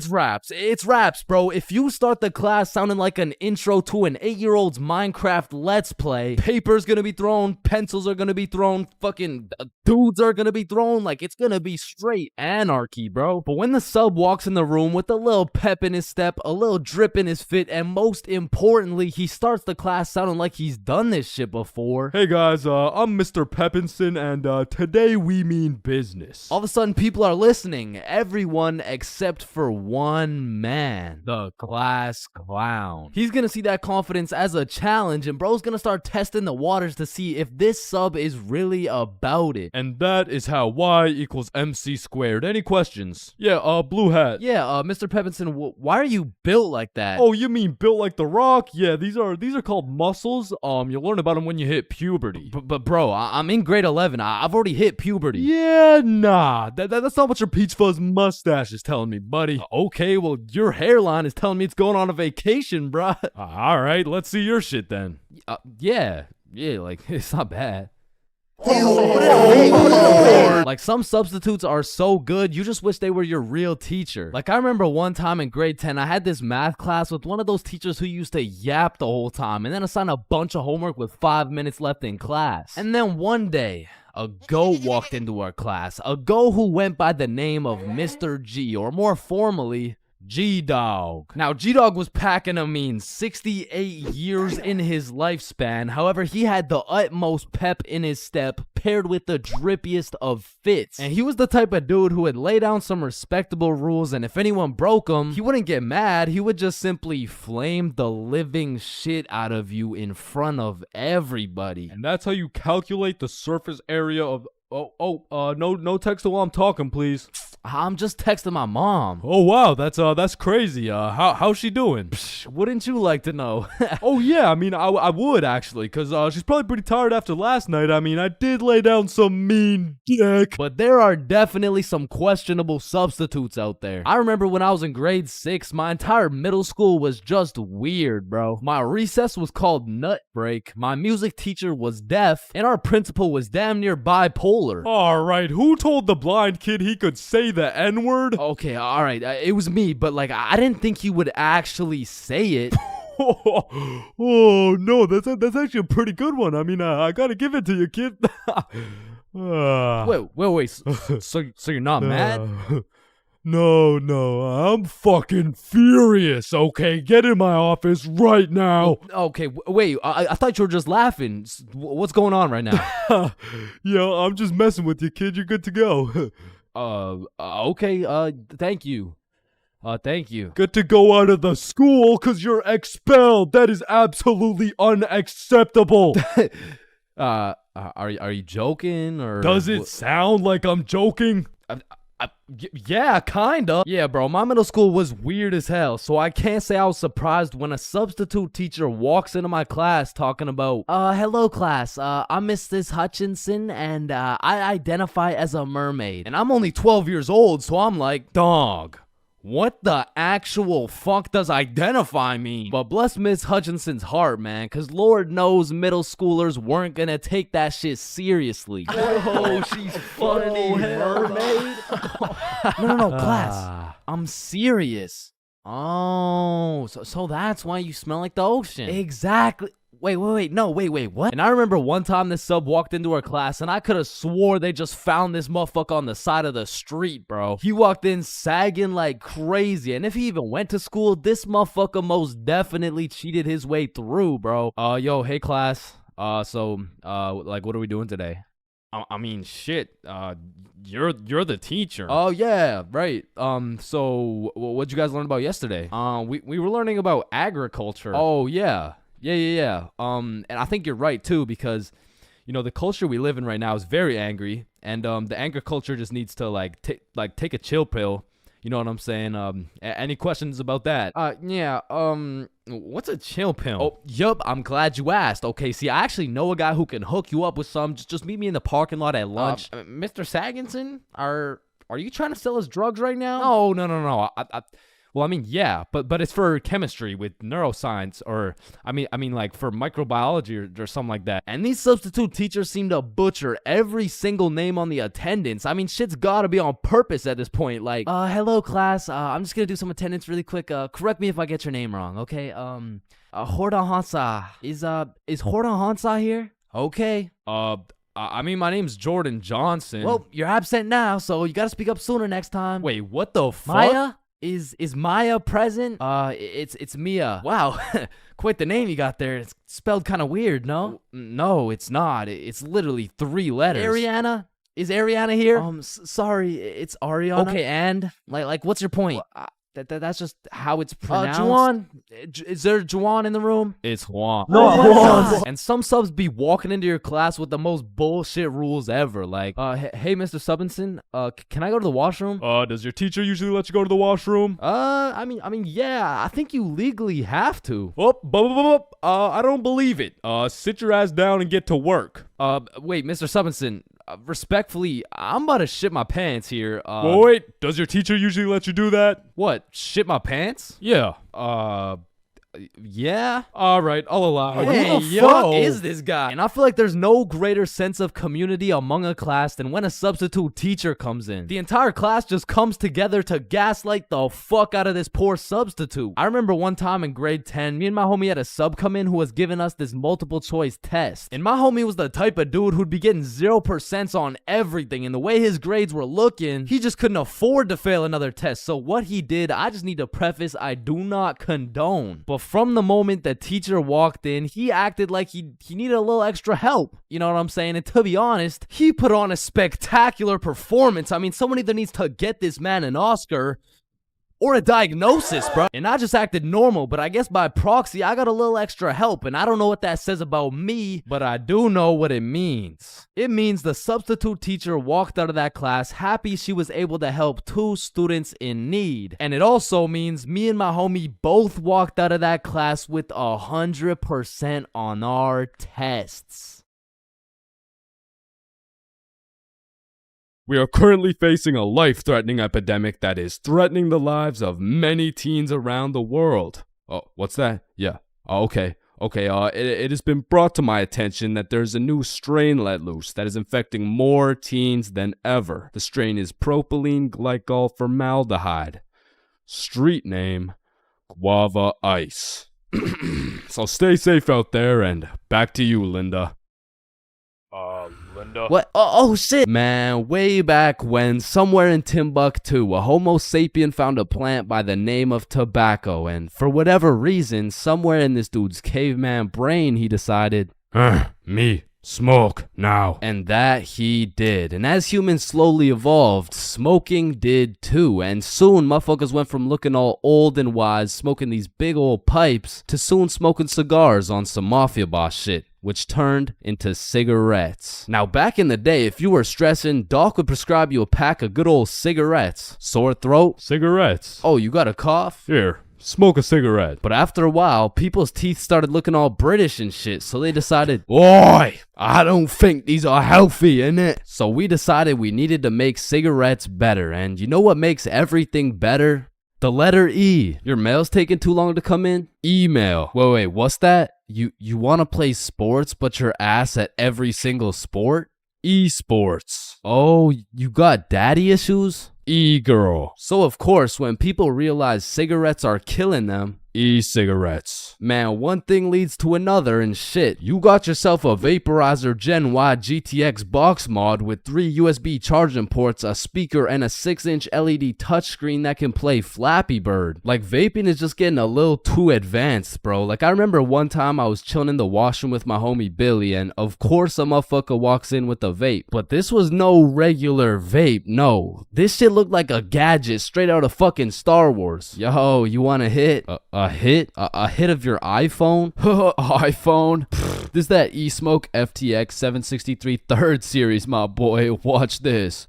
It's raps, bro. If you start the class sounding like an intro to an 8-year-old's Minecraft Let's Play. Paper's gonna be thrown, pencils are gonna be thrown, fucking dudes are gonna be thrown, like it's gonna be straight anarchy, bro. But when the sub walks in the room with a little pep in his step, a little drip in his fit, and most importantly, he starts the class sounding like he's done this shit before. Hey guys, I'm Mr. Peppinson, and today we mean business. All of a sudden, people are listening. Everyone except for one man, the class clown. He's gonna see that confidence as a challenge, and bro's gonna start testing the waters to see if this sub is really about it. And that is how y equals mc squared. Any questions? Yeah, blue hat. Yeah, Mr. Peppinson, why are you built like that? Oh, you mean built like The Rock? Yeah, these are called muscles. You'll learn about them when you hit puberty. But bro, I'm in grade 11. I've already hit puberty. Yeah, nah. That's not what your peach fuzz mustache is telling me, buddy. Okay, well, your hairline is telling me it's going on a vacation, bruh. All right, let's see your shit then. Yeah, like, it's not bad. Like, some substitutes are so good, you just wish they were your real teacher. Like, I remember one time in grade 10, I had this math class with one of those teachers who used to yap the whole time and then assign a bunch of homework with 5 minutes left in class. And then one day, a goat walked into our class, a goat who went by the name of Mr. G, or more formally, G-Dog. Now, G-Dog was packing a mean 68 years in his lifespan. However, he had the utmost pep in his step, paired with the drippiest of fits. And he was the type of dude who would lay down some respectable rules, and if anyone broke them, he wouldn't get mad. He would just simply flame the living shit out of you in front of everybody. And that's how you calculate the surface area of... no text while I'm talking, please. I'm just texting my mom. Oh wow, that's crazy. How's she doing? Psh, wouldn't you like to know? Oh yeah, I mean, I would actually, cause she's probably pretty tired after last night. I mean, I did lay down some mean dick. But there are definitely some questionable substitutes out there. I remember when I was in grade 6, my entire middle school was just weird, bro. My recess was called Nut Break, my music teacher was deaf, and our principal was damn near bipolar. Alright, who told the blind kid he could say the N-word? Okay, alright, it was me, but like, I didn't think he would actually say it. Oh no, that's actually a pretty good one. I mean, I gotta give it to you, kid. Wait, so you're not mad? No, I'm fucking furious, okay? Get in my office right now. Okay, wait, I thought you were just laughing. What's going on right now? Yo, I'm just messing with you, kid. You're good to go. Okay, thank you. Thank you. Good to go out of the school, cause you're expelled. That is absolutely unacceptable. Are you joking, or does it sound like I'm joking? Yeah, kinda. Yeah, bro, my middle school was weird as hell, so I can't say I was surprised when a substitute teacher walks into my class talking about, hello class, I'm Mrs. Hutchinson, and I identify as a mermaid. And I'm only 12 years old, so I'm like, dog, what the actual fuck does identify mean? But bless Miss Hutchinson's heart, man, cause Lord knows middle schoolers weren't gonna take that shit seriously. Oh, she's funny, mermaid. No, class. I'm serious. Oh, so that's why you smell like the ocean. Exactly. Wait, what? And I remember one time this sub walked into our class, and I could have swore they just found this motherfucker on the side of the street, bro. He walked in sagging like crazy, and if he even went to school, this motherfucker most definitely cheated his way through, bro. Yo, hey class. Like, what are we doing today? I mean, shit. You're the teacher. Oh yeah, right. So what'd you guys learn about yesterday? We were learning about agriculture. Oh yeah. Yeah. And I think you're right too, because you know the culture we live in right now is very angry, and the anger culture just needs to take a chill pill. You know what I'm saying? Any questions about that? Yeah. What's a chill pill? Oh, yup. I'm glad you asked. Okay, see, I actually know a guy who can hook you up with some. Just meet me in the parking lot at lunch. Mr. Saginson, are you trying to sell us drugs right now? No. Well, I mean, yeah, but it's for chemistry with neuroscience, or I mean like for microbiology or something like that. And these substitute teachers seem to butcher every single name on the attendance. I mean, shit's gotta be on purpose at this point. Like, hello class, I'm just gonna do some attendance really quick. Correct me if I get your name wrong, okay? Horda Hansa. Is Horda Hansa here? Okay. I mean, my name's Jordan Johnson. Well, you're absent now, so you gotta speak up sooner next time. Wait, what the fuck? Maya? Is Maya present? It's Mia. Wow, quite the name you got there. It's spelled kind of weird, no? No, it's not. It's literally 3 letters. Ariana? Is Ariana here? Sorry, it's Ariana. Okay, and like, what's your point? That's just how it's pronounced. Juan? Is there Juan in the room? It's Juan. No, Juan. And some subs be walking into your class with the most bullshit rules ever. Like, hey, Mr. Subinson, can I go to the washroom? Does your teacher usually let you go to the washroom? I mean, yeah, I think you legally have to. I don't believe it. Sit your ass down and get to work. Wait, Mr. Subinson, respectfully, I'm about to shit my pants here. Wait, does your teacher usually let you do that? What, shit my pants? Yeah. Yeah? Alright, I'll allow it. Hey, who the fuck is this guy? And I feel like there's no greater sense of community among a class than when a substitute teacher comes in. The entire class just comes together to gaslight the fuck out of this poor substitute. I remember one time in grade 10, me and my homie had a sub come in who was giving us this multiple choice test. And my homie was the type of dude who'd be getting 0% on everything, and the way his grades were looking, he just couldn't afford to fail another test. So what he did, I just need to preface, I do not condone. But from the moment the teacher walked in, he acted like he needed a little extra help. You know what I'm saying? And to be honest, he put on a spectacular performance. I mean, someone either needs to get this man an Oscar or a diagnosis, bro. And I just acted normal, but I guess by proxy, I got a little extra help. And I don't know what that says about me, but I do know what it means. It means the substitute teacher walked out of that class happy she was able to help 2 students in need. And it also means me and my homie both walked out of that class with 100% on our tests. We are currently facing a life-threatening epidemic that is threatening the lives of many teens around the world. Oh, what's that? Yeah. Oh, okay. It has been brought to my attention that there's a new strain let loose that is infecting more teens than ever. The strain is propylene glycol formaldehyde. Street name, Guava Ice. So stay safe out there, and back to you, Linda. Linda? What? Oh shit! Man, way back when, somewhere in Timbuktu, a Homo sapien found a plant by the name of tobacco, and for whatever reason, somewhere in this dude's caveman brain, he decided, me, smoke, now. And that he did. And as humans slowly evolved, smoking did too. And soon, motherfuckers went from looking all old and wise, smoking these big old pipes, to soon smoking cigars on some mafia boss shit, which turned into cigarettes. Now, back in the day, if you were stressing, Doc would prescribe you a pack of good old cigarettes. Sore throat? Cigarettes. Oh, you got a cough? Here, smoke a cigarette. But after a while, people's teeth started looking all British and shit, so they decided, Oi, I don't think these are healthy, innit? So we decided we needed to make cigarettes better, and you know what makes everything better? The letter E. Your mail's taking too long to come in? Email. Wait, what's that? You want to play sports, but you're ass at every single sport? Esports. Oh, you got daddy issues? E-girl. So of course, when people realize cigarettes are killing them, e-cigarettes. Man, one thing leads to another and shit. You got yourself a Vaporizer Gen Y GTX box mod with 3 USB charging ports, a speaker, and a 6-inch LED touchscreen that can play Flappy Bird. Like, vaping is just getting a little too advanced, bro. Like, I remember one time I was chilling in the washroom with my homie Billy, and of course a motherfucker walks in with a vape. But this was no regular vape, no. This shit looked like a gadget straight out of fucking Star Wars. Yo, you want a hit? A hit? A hit of your iPhone? iPhone? This is that eSmoke FTX 763 3rd series, my boy. Watch this.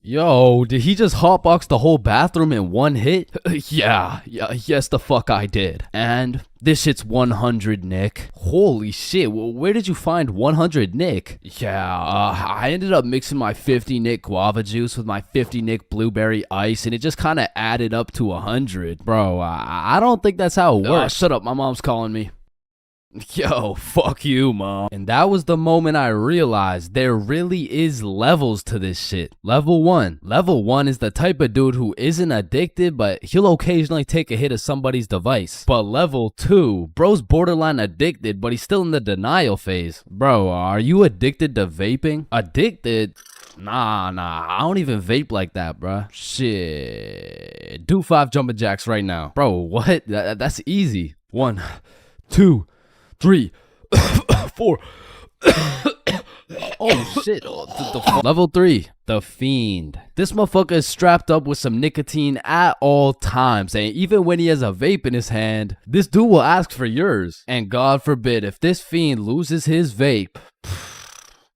Yo, did he just hotbox the whole bathroom in one hit? Yes the fuck I did. And this shit's 100, Nick. Holy shit, where did you find 100, Nick? I ended up mixing my 50 Nick guava juice with my 50 Nick blueberry ice, and it just kind of added up to 100. Bro, I don't think that's how it works. Shut up, my mom's calling me. Yo, fuck you, Mom. And that was the moment I realized there really is levels to this shit. Level 1. Level 1 is the type of dude who isn't addicted, but he'll occasionally take a hit of somebody's device. But level 2, bro's borderline addicted, but he's still in the denial phase. Bro, are you addicted to vaping? Addicted? Nah, I don't even vape like that, bruh. Shit. Do 5 jumping jacks right now. Bro, what? That's easy. 1, 2, 3, 4. Oh shit. Level 3, the Fiend. This motherfucker is strapped up with some nicotine at all times, and even when he has a vape in his hand, this dude will ask for yours. And God forbid, if this Fiend loses his vape,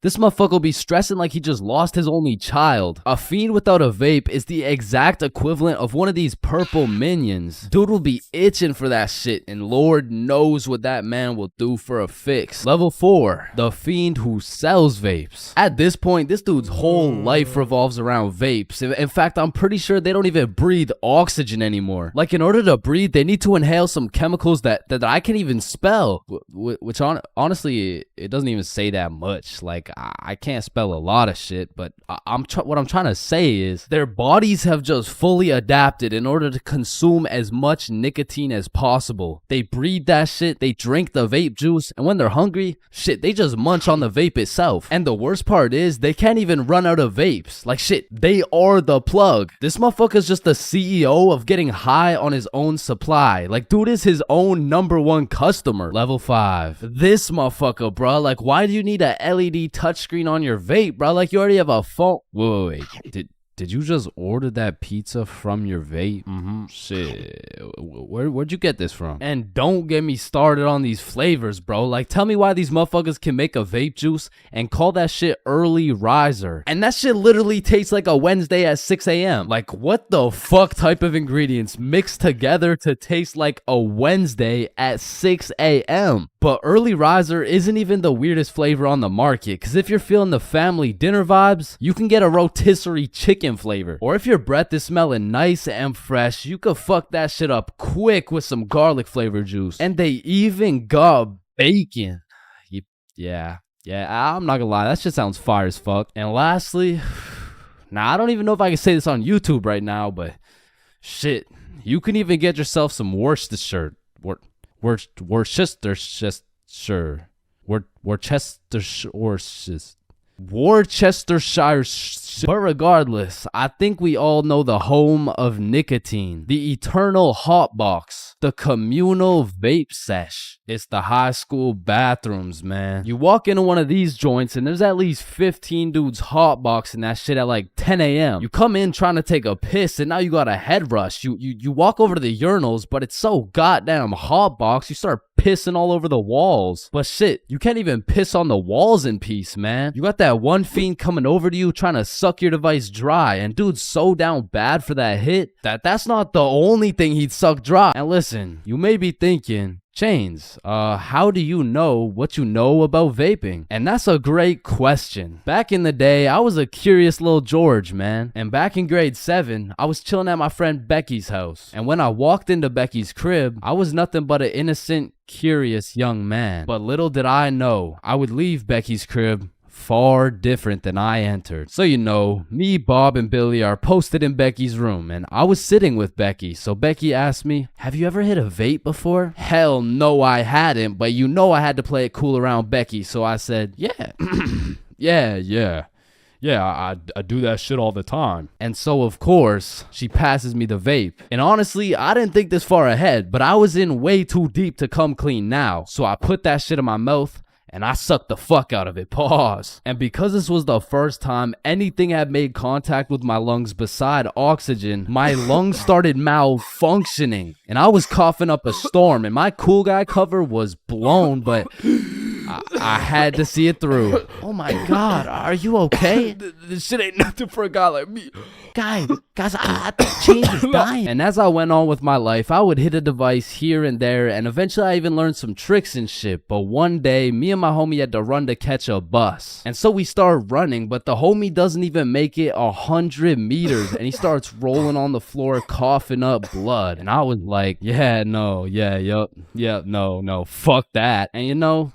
this motherfucker will be stressing like he just lost his only child. A Fiend without a vape is the exact equivalent of one of these purple minions. Dude will be itching for that shit, and Lord knows what that man will do for a fix. Level 4, the Fiend who sells vapes. At this point, this dude's whole life revolves around vapes. In fact, I'm pretty sure they don't even breathe oxygen anymore. Like, in order to breathe, they need to inhale some chemicals that I can't even spell. Which honestly, it doesn't even say that much. Like, I can't spell a lot of shit, but what I'm trying to say is their bodies have just fully adapted in order to consume as much nicotine as possible. They breathe that shit, they drink the vape juice, and when they're hungry, shit, they just munch on the vape itself. And the worst part is they can't even run out of vapes. Like shit, they are the plug. This motherfucker's just the CEO of getting high on his own supply. Like, dude is his own #1 customer. Level 5, this motherfucker, bro. Like, why do you need a LED touchscreen on your vape, bro? Like, you already have a phone. Wait. Did you just order that pizza from your vape? Shit. Where'd you get this from? And don't get me started on these flavors, bro. Like, tell me why these motherfuckers can make a vape juice and call that shit early riser. And that shit literally tastes like a Wednesday at 6 a.m. Like, what the fuck type of ingredients mixed together to taste like a Wednesday at 6 a.m.? But early riser isn't even the weirdest flavor on the market, because if you're feeling the family dinner vibes, you can get a rotisserie chicken flavor. Or if your breath is smelling nice and fresh, you could fuck that shit up quick with some garlic flavor juice. And they even got bacon. Yeah, I'm not gonna lie, that shit sounds fire as fuck. And lastly, now I don't even know if I can say this on YouTube right now, but shit, you can even get yourself some Worcestershire. Worcestershire. But regardless, I think we all know the home of nicotine, the eternal hot box, the communal vape sesh. It's the high school bathrooms, man. You walk into one of these joints and there's at least 15 dudes hotboxing that shit at like 10 a.m. You come in trying to take a piss and now you got a head rush. You walk over to the urinals, but it's so goddamn hotbox, you start pissing all over the walls. But shit, you can't even piss on the walls in peace, man. You got that one fiend coming over to you trying to suck your device dry, and dude's so down bad for that hit that's not the only thing he'd suck dry. And listen, you may be thinking, Chains, how do you know what you know about vaping? And that's a great question. Back in the day, I was a curious little George, man. And back in grade 7, I was chilling at my friend Becky's house. And when I walked into Becky's crib, I was nothing but an innocent, curious young man. But little did I know, I would leave Becky's crib far different than I entered. So you know, me, Bob, and Billy are posted in Becky's room, and I was sitting with Becky. So Becky asked me, have you ever hit a vape before? Hell no, I hadn't, but you know I had to play it cool around Becky, so I said, yeah. Yeah, I do that shit all the time. And so, of course, she passes me the vape. And honestly, I didn't think this far ahead, but I was in way too deep to come clean now. So I put that shit in my mouth, and I sucked the fuck out of it. Pause. And because this was the first time anything had made contact with my lungs beside oxygen, my lungs started malfunctioning. And I was coughing up a storm, and my cool guy cover was blown, but I had to see it through. Oh my God, are you okay? This shit ain't nothing for a guy like me. Guys, I think Chains is dying. And as I went on with my life, I would hit a device here and there, and eventually I even learned some tricks and shit. But one day, me and my homie had to run to catch a bus. And so we start running, but the homie doesn't even make it 100 meters, and he starts rolling on the floor, coughing up blood. And I was like, yeah, no, no, fuck that. And you know,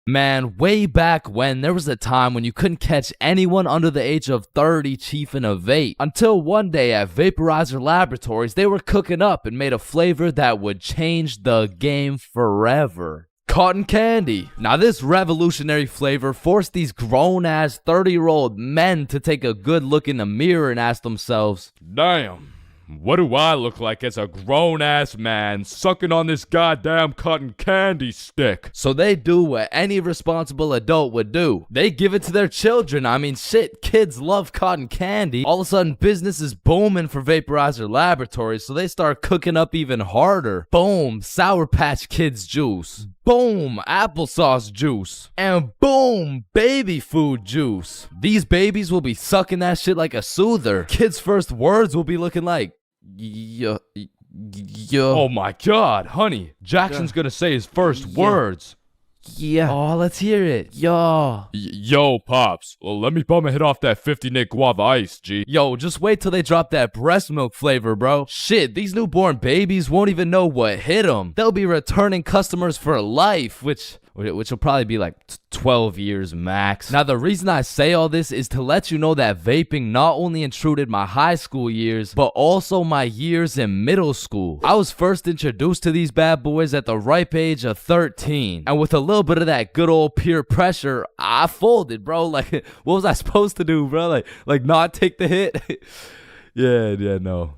man, way back when, there was a time when you couldn't catch anyone under the age of 30 chiefing a vape. Until one day at Vaporizer Laboratories, they were cooking up and made a flavor that would change the game forever. Cotton candy. Now this revolutionary flavor forced these grown-ass 30-year-old men to take a good look in the mirror and ask themselves, damn, what do I look like as a grown-ass man sucking on this goddamn cotton candy stick? So they do what any responsible adult would do. They give it to their children. I mean, shit, kids love cotton candy. All of a sudden, business is booming for Vaporizer Laboratories, so they start cooking up even harder. Boom, Sour Patch Kids juice. Boom, applesauce juice. And boom, baby food juice. These babies will be sucking that shit like a soother. Kids' first words will be looking like, yo. Oh my God, honey, Jackson's gonna say his first words. Yeah. Oh, let's hear it. Yo, Pops. Well, let me bum a hit off that 50 Nick Guava Ice, G. Yo, just wait till they drop that breast milk flavor, bro. Shit, these newborn babies won't even know what hit them. They'll be returning customers for life, which will probably be like 12 years max. Now, the reason I say all this is to let you know that vaping not only intruded my high school years, but also my years in middle school. I was first introduced to these bad boys at the ripe age of 13. And with a little bit of that good old peer pressure, I folded, bro. Like, what was I supposed to do, bro? Like not take the hit? No.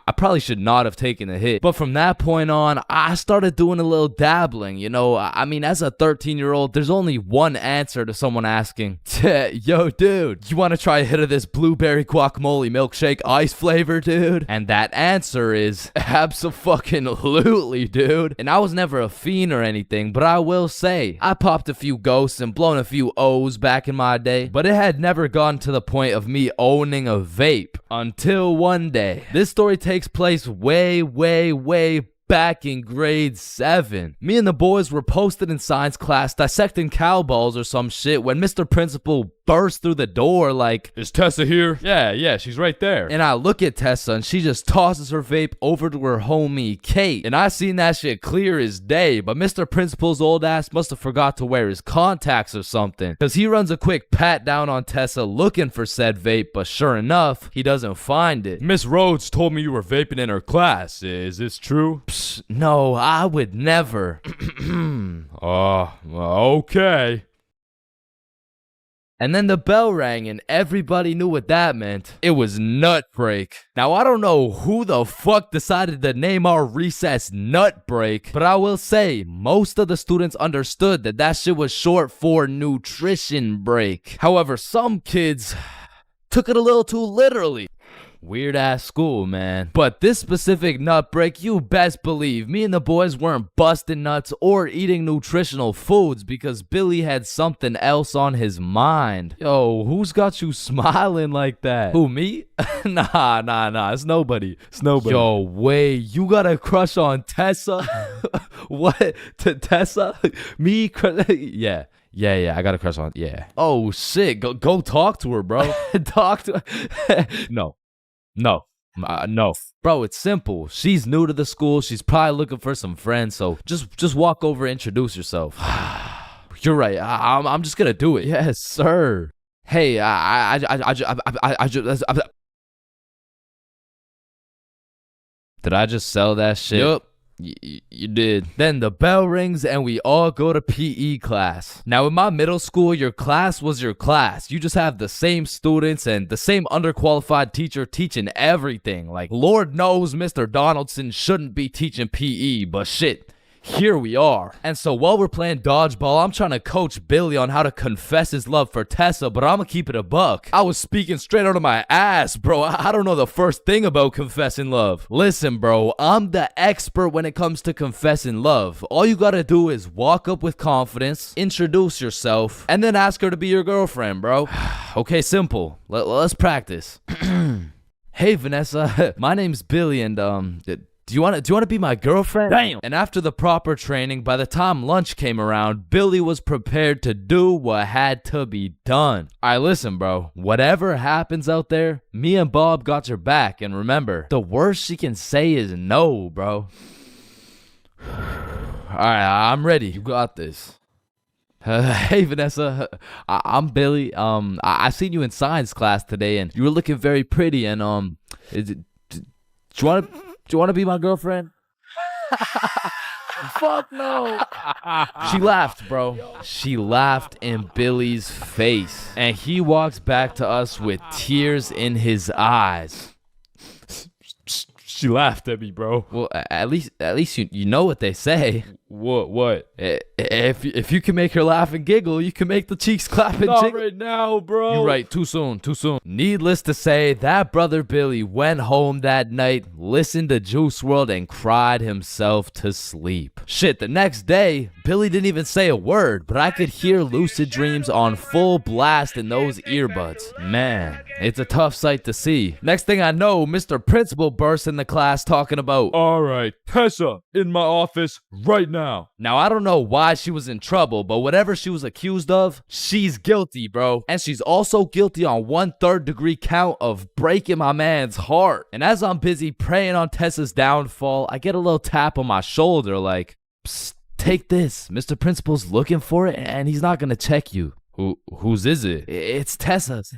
I probably should not have taken the hit. But from that point on, I started doing a little dabbling, you know. I mean, as a 13-year-old, there's only one answer to someone asking, yo, dude, you want to try a hit of this blueberry guacamole milkshake ice flavor, dude? And that answer is abso-fucking-lutely, dude. And I was never a fiend or anything, but I will say, I popped a few ghosts and blown a few O's back in my day, but it had never gotten to the point of me owning a vape. Until one day. This story takes place way back in grade 7. Me and the boys were posted in science class dissecting cowballs or some shit when Mr. Principal burst through the door like, is Tessa here? Yeah, she's right there. And I look at Tessa and she just tosses her vape over to her homie Kate. And I seen that shit clear as day, but Mr. Principal's old ass must have forgot to wear his contacts or something, cause he runs a quick pat down on Tessa looking for said vape, but sure enough, he doesn't find it. Miss Rhodes told me you were vaping in her class. Is this true? Psst, no, I would never. Okay. And then the bell rang and everybody knew what that meant. It was nut break. Now, I don't know who the fuck decided to name our recess nut break, but I will say most of the students understood that that shit was short for nutrition break. However, some kids took it a little too literally. Weird ass school, man. But this specific nut break, you best believe me and the boys weren't busting nuts or eating nutritional foods because Billy had something else on his mind. Yo, who's got you smiling like that? Who, me? Nah. It's nobody. Yo, wait, you got a crush on Tessa? What? Tessa? Me? Yeah. Yeah, I got a crush on, yeah. Oh, shit, go talk to her, bro. Talk to her. No. Bro, it's simple. She's new to the school. She's probably looking for some friends. So just walk over and introduce yourself. You're right. I'm just gonna do it. Yes, sir. Hey, did I just sell that shit? Yup. You did. Then the bell rings and we all go to PE class. Now in my middle school, your class was your class. You just have the same students and the same underqualified teacher teaching everything. Like, Lord knows Mr. Donaldson shouldn't be teaching PE, but shit, here we are. And so while we're playing dodgeball, I'm trying to coach Billy on how to confess his love for Tessa, but I'ma keep it a buck. I was speaking straight out of my ass, bro. I don't know the first thing about confessing love. Listen, bro, I'm the expert when it comes to confessing love. All you gotta do is walk up with confidence, introduce yourself, and then ask her to be your girlfriend, bro. Okay, simple. Let's practice. Hey, Vanessa. My name's Billy, and do you want to be my girlfriend? Damn. And after the proper training, by the time lunch came around, Billy was prepared to do what had to be done. Alright, listen, bro. Whatever happens out there, me and Bob got your back. And remember, the worst she can say is no, bro. Alright, I'm ready. You got this. Hey, Vanessa. I'm Billy. I seen you in science class today, and you were looking very pretty. And do you want to be my girlfriend? Fuck no. She laughed, bro. She laughed in Billy's face, and he walks back to us with tears in his eyes. She laughed at me, bro. Well, at least you know what they say. What? If you can make her laugh and giggle, you can make the cheeks clap and Not jiggle. right now, bro. You're right. Too soon. Needless to say, that brother Billy went home that night, listened to Juice WRLD, and cried himself to sleep. Shit, the next day, Billy didn't even say a word, but I could hear Lucid Dreams on full blast in those earbuds. Man, it's a tough sight to see. Next thing I know, Mr. Principal bursts in the class talking about, All right, Tessa, in my office right now. Now, I don't know why she was in trouble, but whatever she was accused of, she's guilty, bro. And she's also guilty on 1/3 degree count of breaking my man's heart. And as I'm busy praying on Tessa's downfall, I get a little tap on my shoulder like, psst, take this. Mr. Principal's looking for it, and he's not gonna check you. Whose is it? It's Tessa's.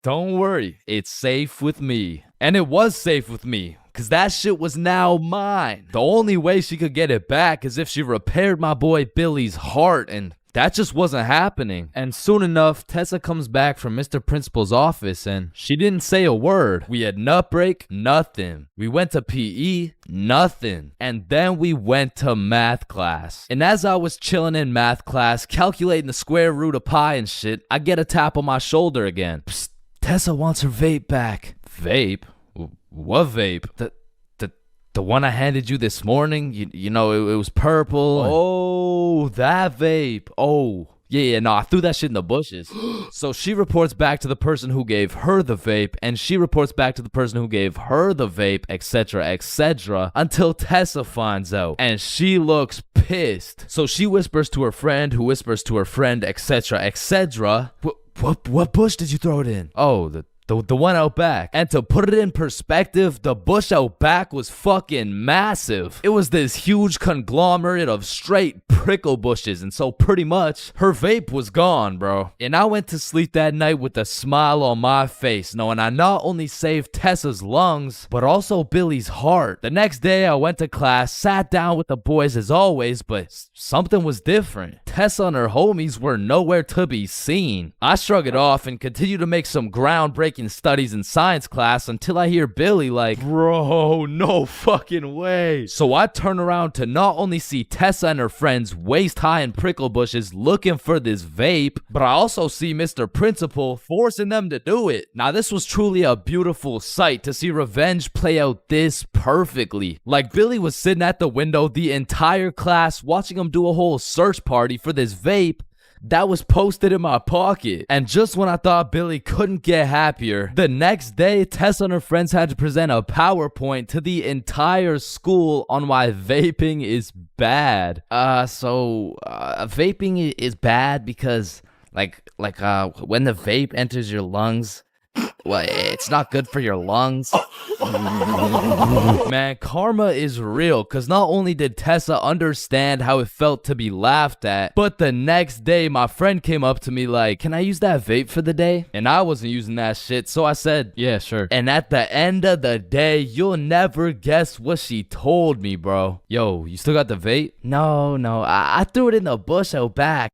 Don't worry, it's safe with me. And it was safe with me, cause that shit was now mine. The only way she could get it back is if she repaired my boy Billy's heart, and that just wasn't happening. And soon enough, Tessa comes back from Mr. Principal's office, and she didn't say a word. We had nut break, nothing. We went to PE, nothing. And then we went to math class. And as I was chilling in math class, calculating the square root of pi and shit, I get a tap on my shoulder again. Psst, Tessa wants her vape back. Vape? What vape? The one I handed you this morning? You know, it was purple. Oh, that vape. Oh, yeah, no, I threw that shit in the bushes. So she reports back to the person who gave her the vape, and she reports back to the person who gave her the vape, etc., until Tessa finds out, and she looks pissed. So she whispers to her friend, who whispers to her friend, etc. What bush did you throw it in? Oh, the one out back. And to put it in perspective, the bush out back was fucking massive. It was this huge conglomerate of straight prickle bushes, and so pretty much her vape was gone, bro. And I went to sleep that night with a smile on my face, knowing I not only saved Tessa's lungs, but also Billy's heart. The next day I went to class, sat down with the boys as always, but something was different. Tessa and her homies were nowhere to be seen. I shrug it off and continue to make some groundbreaking studies in science class until I hear Billy like, bro, no fucking way. So I turn around to not only see Tessa and her friends waist high in prickle bushes looking for this vape, but I also see Mr. Principal forcing them to do it. Now this was truly a beautiful sight to see revenge play out this perfectly. Like Billy was sitting at the window the entire class watching him do a whole search party for this vape that was posted in my pocket. And just when I thought Billy couldn't get happier, the next day Tessa and her friends had to present a PowerPoint to the entire school on why vaping is bad. Vaping is bad because like when the vape enters your lungs, Well, it's not good for your lungs. Man, karma is real, cause not only did Tessa understand how it felt to be laughed at, but the next day my friend came up to me like, can I use that vape for the day? And I wasn't using that shit, so I said, yeah, sure. And at the end of the day, you'll never guess what she told me, bro. Yo, you still got the vape? No, I threw it in the bush out back.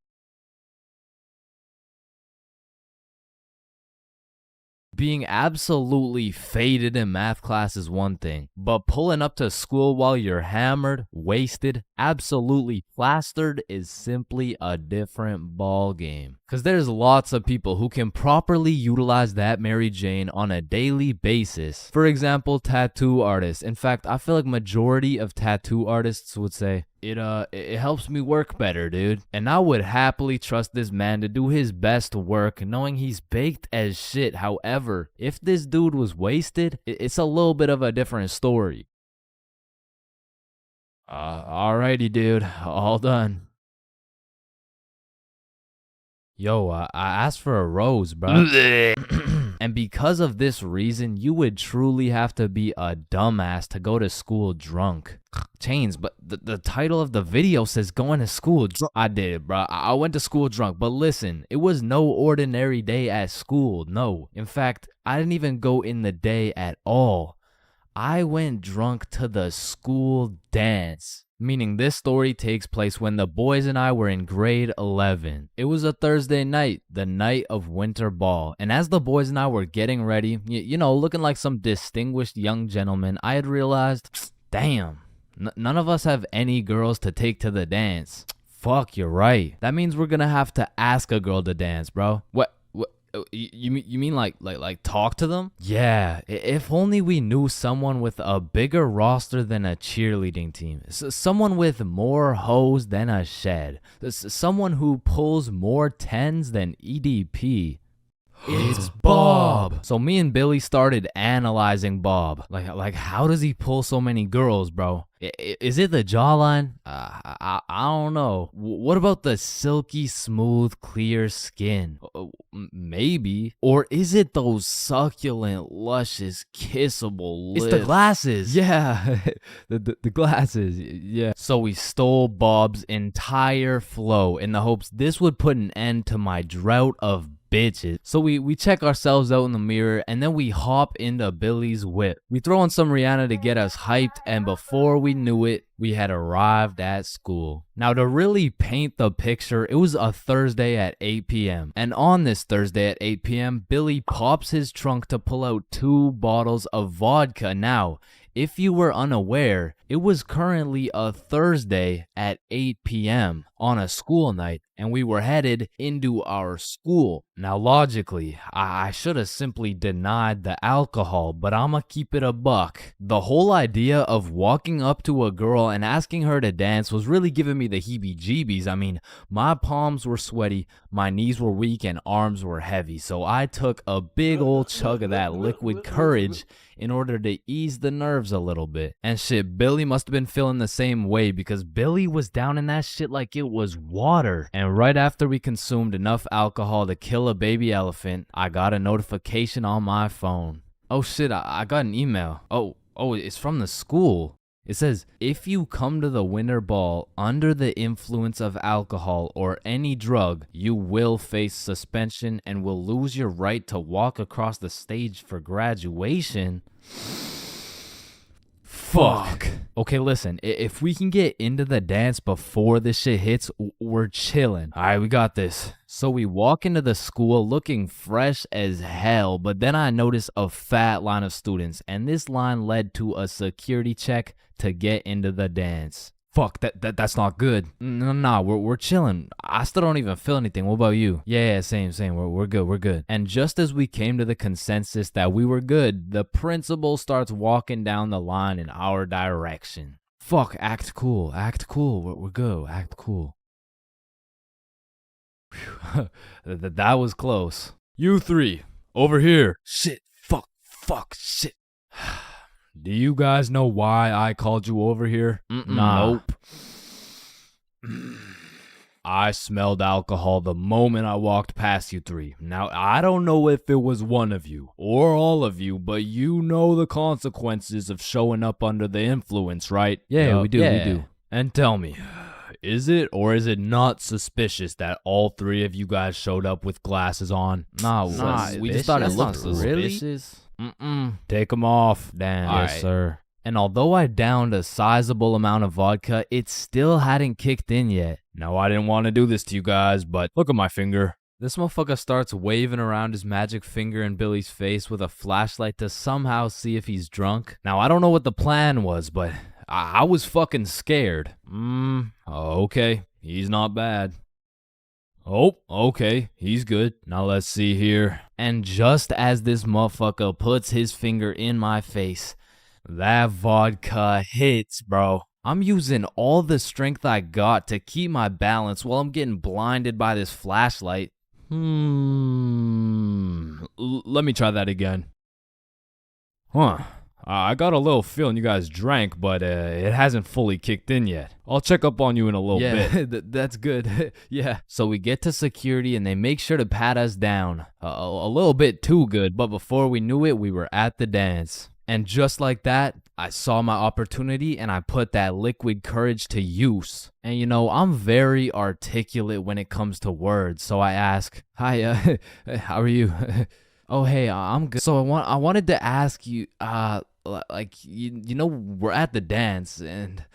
Being absolutely faded in math class is one thing, but pulling up to school while you're hammered, wasted, absolutely plastered is simply a different ball game. Cause there's lots of people who can properly utilize that Mary Jane on a daily basis. For example, tattoo artists. In fact, I feel like majority of tattoo artists would say, it helps me work better, dude. And I would happily trust this man to do his best work knowing he's baked as shit. However, if this dude was wasted, it's a little bit of a different story. Alrighty, dude. All done. Yo, I asked for a rose, bro. And because of this reason, you would truly have to be a dumbass to go to school drunk. Chains, but the title of the video says going to school drunk. I did, bro. I went to school drunk, but listen, it was no ordinary day at school. No. In fact, I didn't even go in the day at all. I went drunk to the school dance. Meaning this story takes place when the boys and I were in grade 11. It was a Thursday night, the night of winter ball. And as the boys and I were getting ready, you know, looking like some distinguished young gentlemen, I had realized, damn, none of us have any girls to take to the dance. Fuck, you're right. That means we're gonna have to ask a girl to dance, bro. What? You mean like talk to them? Yeah, if only we knew someone with a bigger roster than a cheerleading team. Someone with more hoes than a shed. Someone who pulls more tens than EDP. It's Bob. So me and Billy started analyzing Bob. Like how does he pull so many girls, bro? Is it the jawline? I don't know. What about the silky, smooth, clear skin? Maybe. Or is it those succulent, luscious, kissable lips? It's the glasses. Yeah, the glasses. Yeah. So we stole Bob's entire flow in the hopes this would put an end to my drought of bitches. So we check ourselves out in the mirror and then we hop into Billy's whip. We throw on some Rihanna to get us hyped, and before we knew it, we had arrived at school. Now to really paint the picture, it was a Thursday at 8 p.m. And on this Thursday at 8 p.m., Billy pops his trunk to pull out 2 bottles of vodka. Now, if you were unaware, it was currently a Thursday at 8 p.m. on a school night, and we were headed into our school. Now, logically, I should have simply denied the alcohol, but I'ma keep it a buck. The whole idea of walking up to a girl and asking her to dance was really giving me the heebie-jeebies. I mean, my palms were sweaty, my knees were weak, and arms were heavy, so I took a big old chug of that liquid courage in order to ease the nerves a little bit. And shit, Billy must have been feeling the same way because Billy was down in that shit like it was water. And right after we consumed enough alcohol to kill a baby elephant, I got a notification on my phone. Oh shit, I got an email. Oh, it's from the school. It says, if you come to the winter ball under the influence of alcohol or any drug, you will face suspension and will lose your right to walk across the stage for graduation. Fuck. Okay, listen, if we can get into the dance before this shit hits, we're chilling. All right, we got this. So we walk into the school looking fresh as hell, but then I notice a fat line of students, and this line led to a security check to get into the dance. Fuck, that's not good. Nah, we're chilling. I still don't even feel anything. What about you? Yeah, same. We're good. And just as we came to the consensus that we were good, the principal starts walking down the line in our direction. Fuck, act cool. We're good. Act cool. Whew. That was close. You 3, over here. Shit, fuck, shit. Do you guys know why I called you over here? Nah. Nope. I smelled alcohol the moment I walked past you three. Now, I don't know if it was one of you or all of you, but you know the consequences of showing up under the influence, right? Yeah, we do. And tell me, is it or is it not suspicious that all three of you guys showed up with glasses on? Nah, we just thought it looked suspicious. Take them off, Dan. Yes, sir. And although I downed a sizable amount of vodka, it still hadn't kicked in yet. Now, I didn't want to do this to you guys, but look at my finger. This motherfucker starts waving around his magic finger in Billy's face with a flashlight to somehow see if he's drunk. Now, I don't know what the plan was, but I was fucking scared. Okay, he's not bad. Oh, okay, he's good. Now let's see here. And just as this motherfucker puts his finger in my face, that vodka hits, bro. I'm using all the strength I got to keep my balance while I'm getting blinded by this flashlight. Let me try that again. I got a little feeling you guys drank, but it hasn't fully kicked in yet. I'll check up on you in a little bit. Yeah, that's good. Yeah. So we get to security and they make sure to pat us down. A little bit too good, but before we knew it, we were at the dance. And just like that, I saw my opportunity and I put that liquid courage to use. And you know, I'm very articulate when it comes to words, so I ask, "Hi, how are you?" "Oh, hey, I'm good." So I wanted to ask you, like, you know, we're at the dance and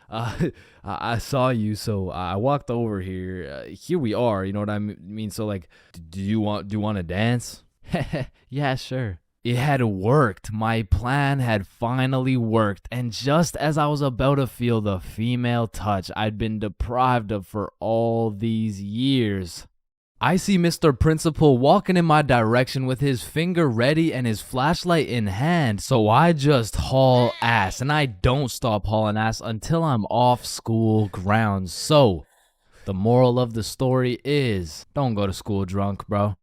I saw you, so I walked over here. Here we are, you know what I mean? So like, do you want to dance? Yeah, sure. It had worked. My plan had finally worked. And just as I was about to feel the female touch I'd been deprived of for all these years, I see Mr. Principal walking in my direction with his finger ready and his flashlight in hand. So I just haul ass, and I don't stop hauling ass until I'm off school grounds. So the moral of the story is, don't go to school drunk, bro.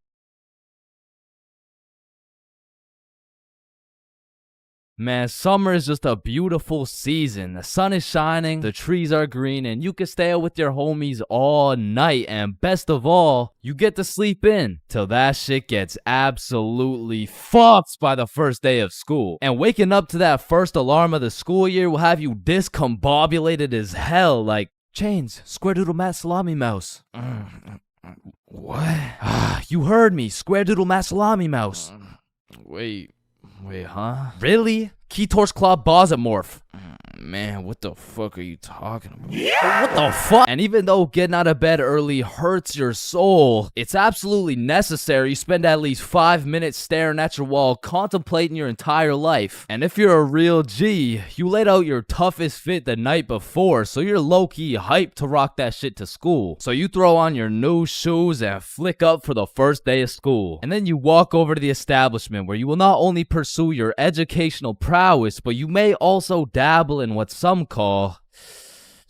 Man, summer is just a beautiful season. The sun is shining, the trees are green, and you can stay out with your homies all night. And best of all, you get to sleep in till that shit gets absolutely fucked by the first day of school. And waking up to that first alarm of the school year will have you discombobulated as hell. Like, Chains, square doodle mat salami mouse. What? You heard me, square doodle mat salami mouse. Wait, huh? Really? Keytor's Claw Bosomorph. Man, what the fuck are you talking about? What the fuck? And even though getting out of bed early hurts your soul, it's absolutely necessary you spend at least 5 minutes staring at your wall, contemplating your entire life. And if you're a real G, you laid out your toughest fit the night before, so you're low-key hyped to rock that shit to school. So you throw on your new shoes and flick up for the first day of school. And then you walk over to the establishment where you will not only pursue your educational prowess, but you may also dabble in what some call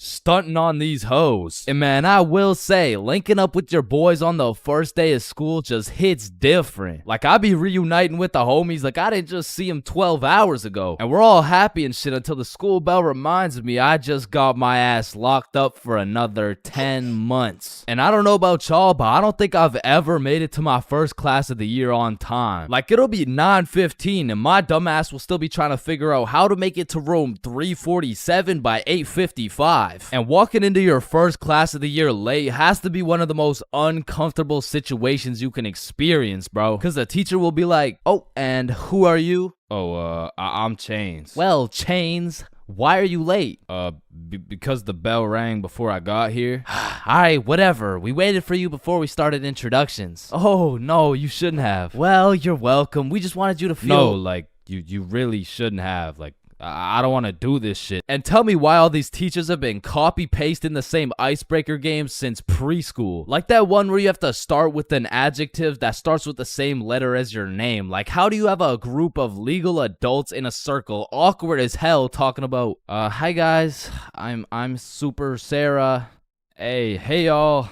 stunting on these hoes. And man, I will say, linking up with your boys on the first day of school just hits different. Like, I be reuniting with the homies like I didn't just see them 12 hours ago. And we're all happy and shit until the school bell reminds me I just got my ass locked up for another 10 months. And I don't know about y'all, but I don't think I've ever made it to my first class of the year on time. Like, it'll be 9:15 and my dumbass will still be trying to figure out how to make it to room 347 by 8:55. And walking into your first class of the year late has to be one of the most uncomfortable situations you can experience, bro. Because the teacher will be like, "Oh, and who are you?" "Oh, I'm Chains." "Well, Chains, why are you late?" Because the bell rang before I got here." "Alright, whatever. We waited for you before we started introductions." "Oh, no, you shouldn't have." "Well, you're welcome. We just wanted you to feel..." "No, like, you really shouldn't have. Like, I don't want to do this shit." And tell me why all these teachers have been copy-pasting the same icebreaker games since preschool. Like that one where you have to start with an adjective that starts with the same letter as your name. Like, how do you have a group of legal adults in a circle, awkward as hell, talking about, "Hi guys, I'm Super Sarah. Hey y'all.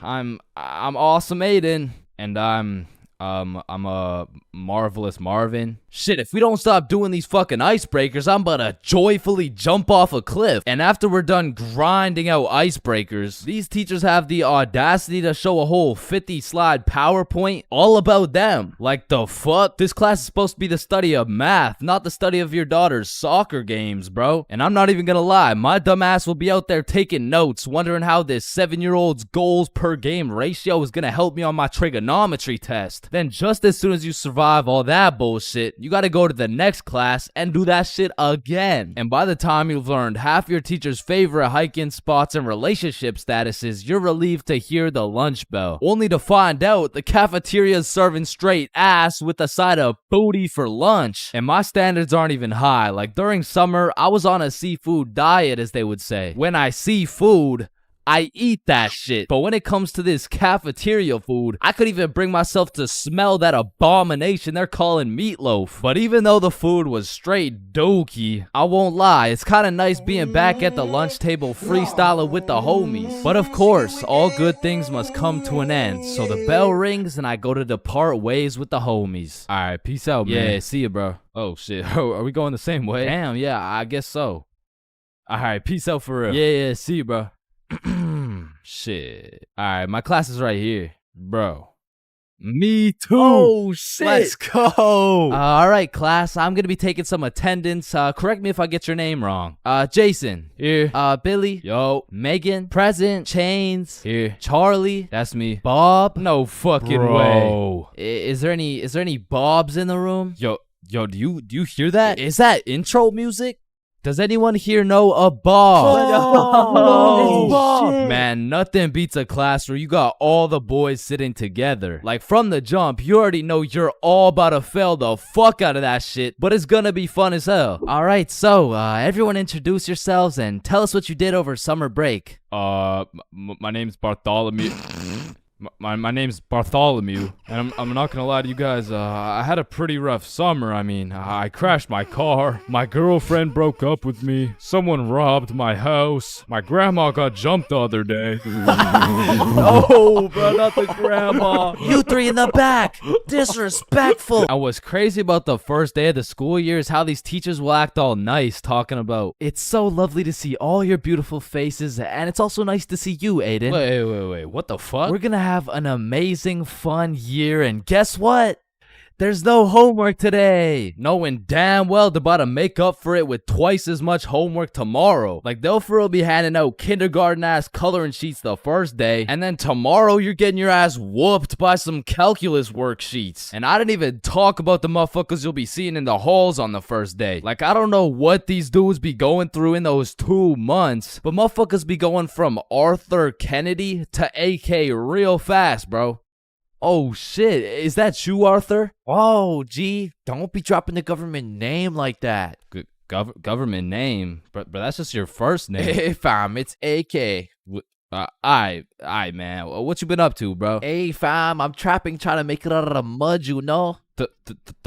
I'm Awesome Aiden. And I'm I'm a Marvelous Marvin. Shit, if we don't stop doing these fucking icebreakers, I'm about to joyfully jump off a cliff. And after we're done grinding out icebreakers, these teachers have the audacity to show a whole 50-slide PowerPoint all about them. Like, the fuck? This class is supposed to be the study of math, not the study of your daughter's soccer games, bro. And I'm not even gonna lie, my dumb ass will be out there taking notes, wondering how this 7-year-old's goals per game ratio is gonna help me on my trigonometry test. Then just as soon as you survive all that bullshit, you gotta go to the next class and do that shit again. And by the time you've learned half your teacher's favorite hiking spots and relationship statuses, you're relieved to hear the lunch bell, only to find out the cafeteria's serving straight ass with a side of booty for lunch. And my standards aren't even high. Like, during summer, I was on a seafood diet, as they would say. When I see food, I eat that shit. But when it comes to this cafeteria food, I could even bring myself to smell that abomination they're calling meatloaf. But even though the food was straight dookie, I won't lie, it's kind of nice being back at the lunch table freestyling with the homies. But of course, all good things must come to an end. So the bell rings and I go to depart ways with the homies. Alright, peace out, man. Yeah, see ya, bro. Oh shit, are we going the same way? Damn, yeah, I guess so. Alright, peace out for real. Yeah, see you, bro. Shit. Alright, my class is right here. Bro. Me too. Oh, shit. Let's go. Alright, class. I'm gonna be taking some attendance. Correct me if I get your name wrong. Jason. Here. Billy. Yo. Megan. Present. Chains. Here. Charlie. That's me. Bob. No fucking Bro. way. Is there any Bobs in the room? Yo, do you hear that? Is that intro music? Does anyone here know a Bob? Oh, Bob. Man, nothing beats a class where you got all the boys sitting together. Like, from the jump, you already know you're all about to fail the fuck out of that shit, but it's gonna be fun as hell. Alright, so, everyone introduce yourselves and tell us what you did over summer break. My name's Bartholomew. My name's Bartholomew, and I'm not gonna lie to you guys, I had a pretty rough summer. I mean, I crashed my car, my girlfriend broke up with me, someone robbed my house, my grandma got jumped the other day. No, bro, not the grandma. You three in the back, disrespectful. And what's crazy about the first day of the school year is how these teachers will act all nice, talking about, it's so lovely to see all your beautiful faces, and it's also nice to see you, Aiden. Wait, what the fuck? We're gonna have an amazing fun year, and guess what? There's no homework today. Knowing damn well they're about to make up for it with twice as much homework tomorrow. Like, they'll for real be handing out kindergarten ass coloring sheets the first day, and then tomorrow you're getting your ass whooped by some calculus worksheets. And I didn't even talk about the motherfuckers you'll be seeing in the halls on the first day. Like, I don't know what these dudes be going through in those 2 months, but motherfuckers be going from Arthur Kennedy to AK real fast, bro. Oh shit, is that you, Arthur? Oh, gee, don't be dropping the government name like that. Government name? But that's just your first name. Hey fam, it's AK. Aight, man, what you been up to, bro? Hey fam, I'm trapping, trying to make it out of the mud, you know? The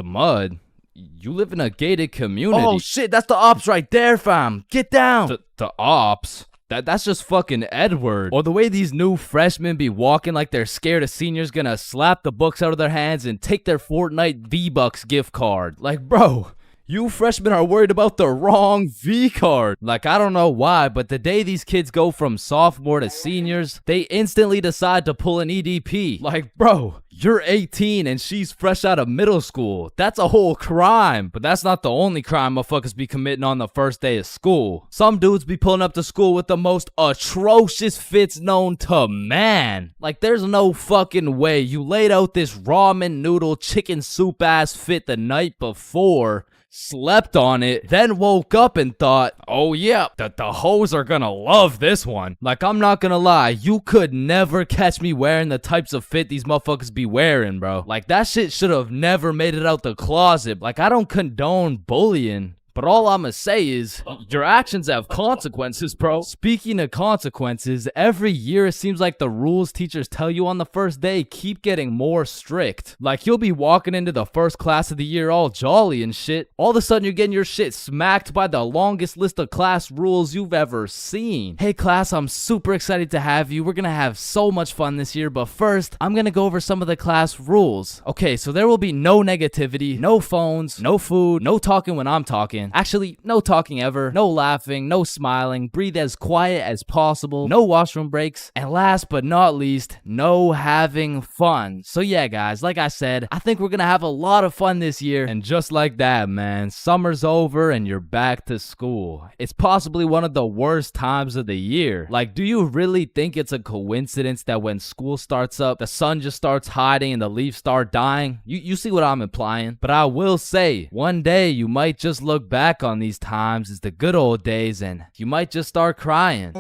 mud? You live in a gated community. Oh shit, that's the ops right there, fam. Get down. The ops? That's just fucking Edward. Or the way these new freshmen be walking like they're scared a senior's gonna slap the books out of their hands and take their Fortnite V-Bucks gift card. Like, bro, you freshmen are worried about the wrong V-card. Like, I don't know why, but the day these kids go from sophomore to seniors, they instantly decide to pull an EDP. Like, bro, you're 18 and she's fresh out of middle school. That's a whole crime. But that's not the only crime motherfuckers be committing on the first day of school. Some dudes be pulling up to school with the most atrocious fits known to man. Like, there's no fucking way you laid out this ramen noodle chicken soup ass fit the night before, slept on it, then woke up and thought, oh yeah, the hoes are gonna love this one. Like, I'm not gonna lie, you could never catch me wearing the types of fit these motherfuckers be wearing, bro. Like, that shit should have never made it out the closet. Like, I don't condone bullying, But all I'ma say is, your actions have consequences, bro. Speaking of consequences, every year it seems like the rules teachers tell you on the first day keep getting more strict. Like, you'll be walking into the first class of the year all jolly and shit. All of a sudden you're getting your shit smacked by the longest list of class rules you've ever seen. Hey class, I'm super excited to have you. We're gonna have so much fun this year, but first, I'm gonna go over some of the class rules. Okay, so there will be no negativity, no phones, no food, no talking when I'm talking. Actually, no talking ever, no laughing, no smiling, breathe as quiet as possible, no washroom breaks, and last but not least, no having fun. So yeah, guys, like I said, I think we're gonna have a lot of fun this year, and just like that, man, summer's over and you're back to school. It's possibly one of the worst times of the year. Like, do you really think it's a coincidence that when school starts up, the sun just starts hiding and the leaves start dying? You see what I'm implying? But I will say, one day you might just look back on these times as the good old days and you might just start crying.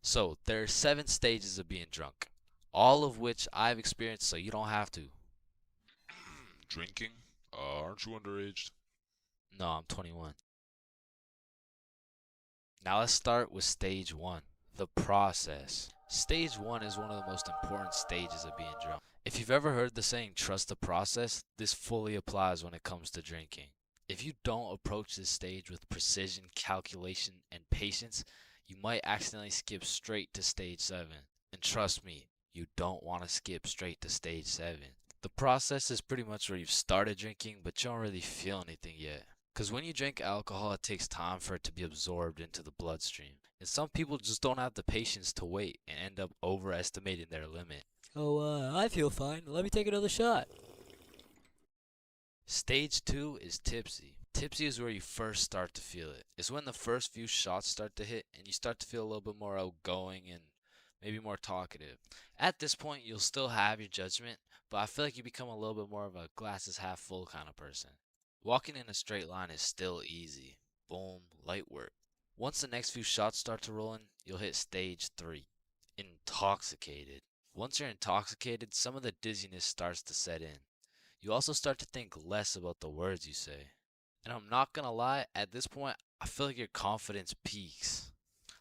So, there are 7 stages of being drunk, all of which I've experienced, so you don't have to. Drinking? Aren't you underage? No, I'm 21. Now let's start with stage 1, the process. Stage 1 is one of the most important stages of being drunk. If you've ever heard the saying, trust the process, this fully applies when it comes to drinking. If you don't approach this stage with precision, calculation, and patience, you might accidentally skip straight to stage 7. And trust me, you don't want to skip straight to stage 7. The process is pretty much where you've started drinking, but you don't really feel anything yet. Because when you drink alcohol, it takes time for it to be absorbed into the bloodstream. And some people just don't have the patience to wait and end up overestimating their limit. Oh, I feel fine. Let me take another shot. Stage 2 is tipsy. Tipsy is where you first start to feel it. It's when the first few shots start to hit and you start to feel a little bit more outgoing and maybe more talkative. At this point, you'll still have your judgment, but I feel like you become a little bit more of a glass is half full kind of person. Walking in a straight line is still easy. Boom, light work. Once the next few shots start to roll in, you'll hit stage 3, intoxicated. Once you're intoxicated, some of the dizziness starts to set in. You also start to think less about the words you say. And I'm not gonna lie, at this point, I feel like your confidence peaks.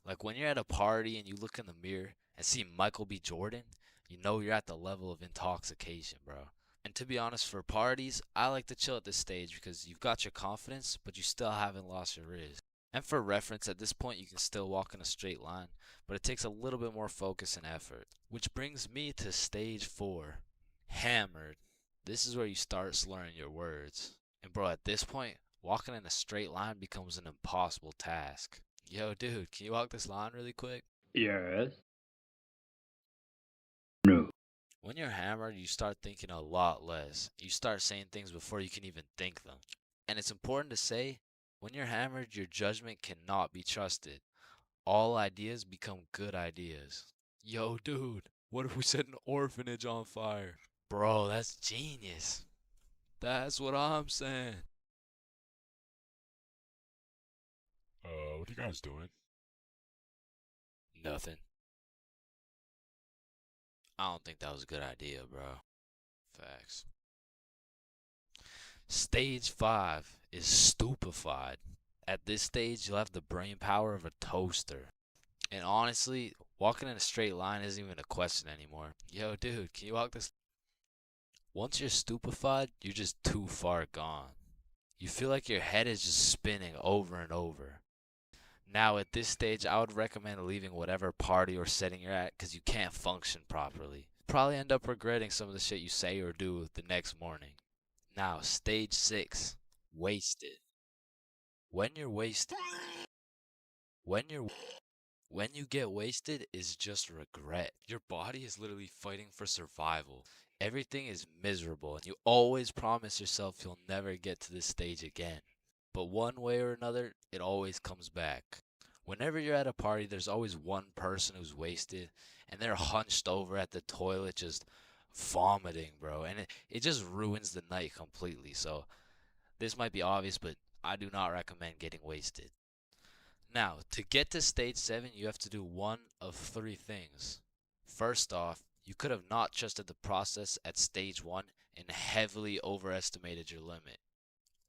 Like when you're at a party and you look in the mirror and see Michael B. Jordan, you know you're at the level of intoxication, bro. And to be honest, for parties, I like to chill at this stage because you've got your confidence, but you still haven't lost your riz. And for reference, at this point, you can still walk in a straight line, but it takes a little bit more focus and effort. Which brings me to stage 4, hammered. This is where you start slurring your words. And bro, at this point, walking in a straight line becomes an impossible task. Yo, dude, can you walk this line really quick? Yes. When you're hammered, you start thinking a lot less. You start saying things before you can even think them. And it's important to say, when you're hammered, your judgment cannot be trusted. All ideas become good ideas. Yo, dude, what if we set an orphanage on fire? Bro, that's genius. That's what I'm saying. What are you guys doing? Nothing. I don't think that was a good idea, bro. Facts. Stage 5 is stupefied. At this stage, you'll have the brain power of a toaster. And honestly, walking in a straight line isn't even a question anymore. Yo, dude, can you walk this? Once you're stupefied, you're just too far gone. You feel like your head is just spinning over and over. Now, at this stage, I would recommend leaving whatever party or setting you're at because you can't function properly. Probably end up regretting some of the shit you say or do the next morning. Now, stage 6, wasted. When you get wasted is just regret. Your body is literally fighting for survival. Everything is miserable and you always promise yourself you'll never get to this stage again. But one way or another, it always comes back. Whenever you're at a party, there's always one person who's wasted and they're hunched over at the toilet just vomiting, bro. And it just ruins the night completely. So this might be obvious, but I do not recommend getting wasted. Now, to get to stage 7, you have to do one of 3 things. First off, You could have not trusted the process at stage 1 and heavily overestimated your limit.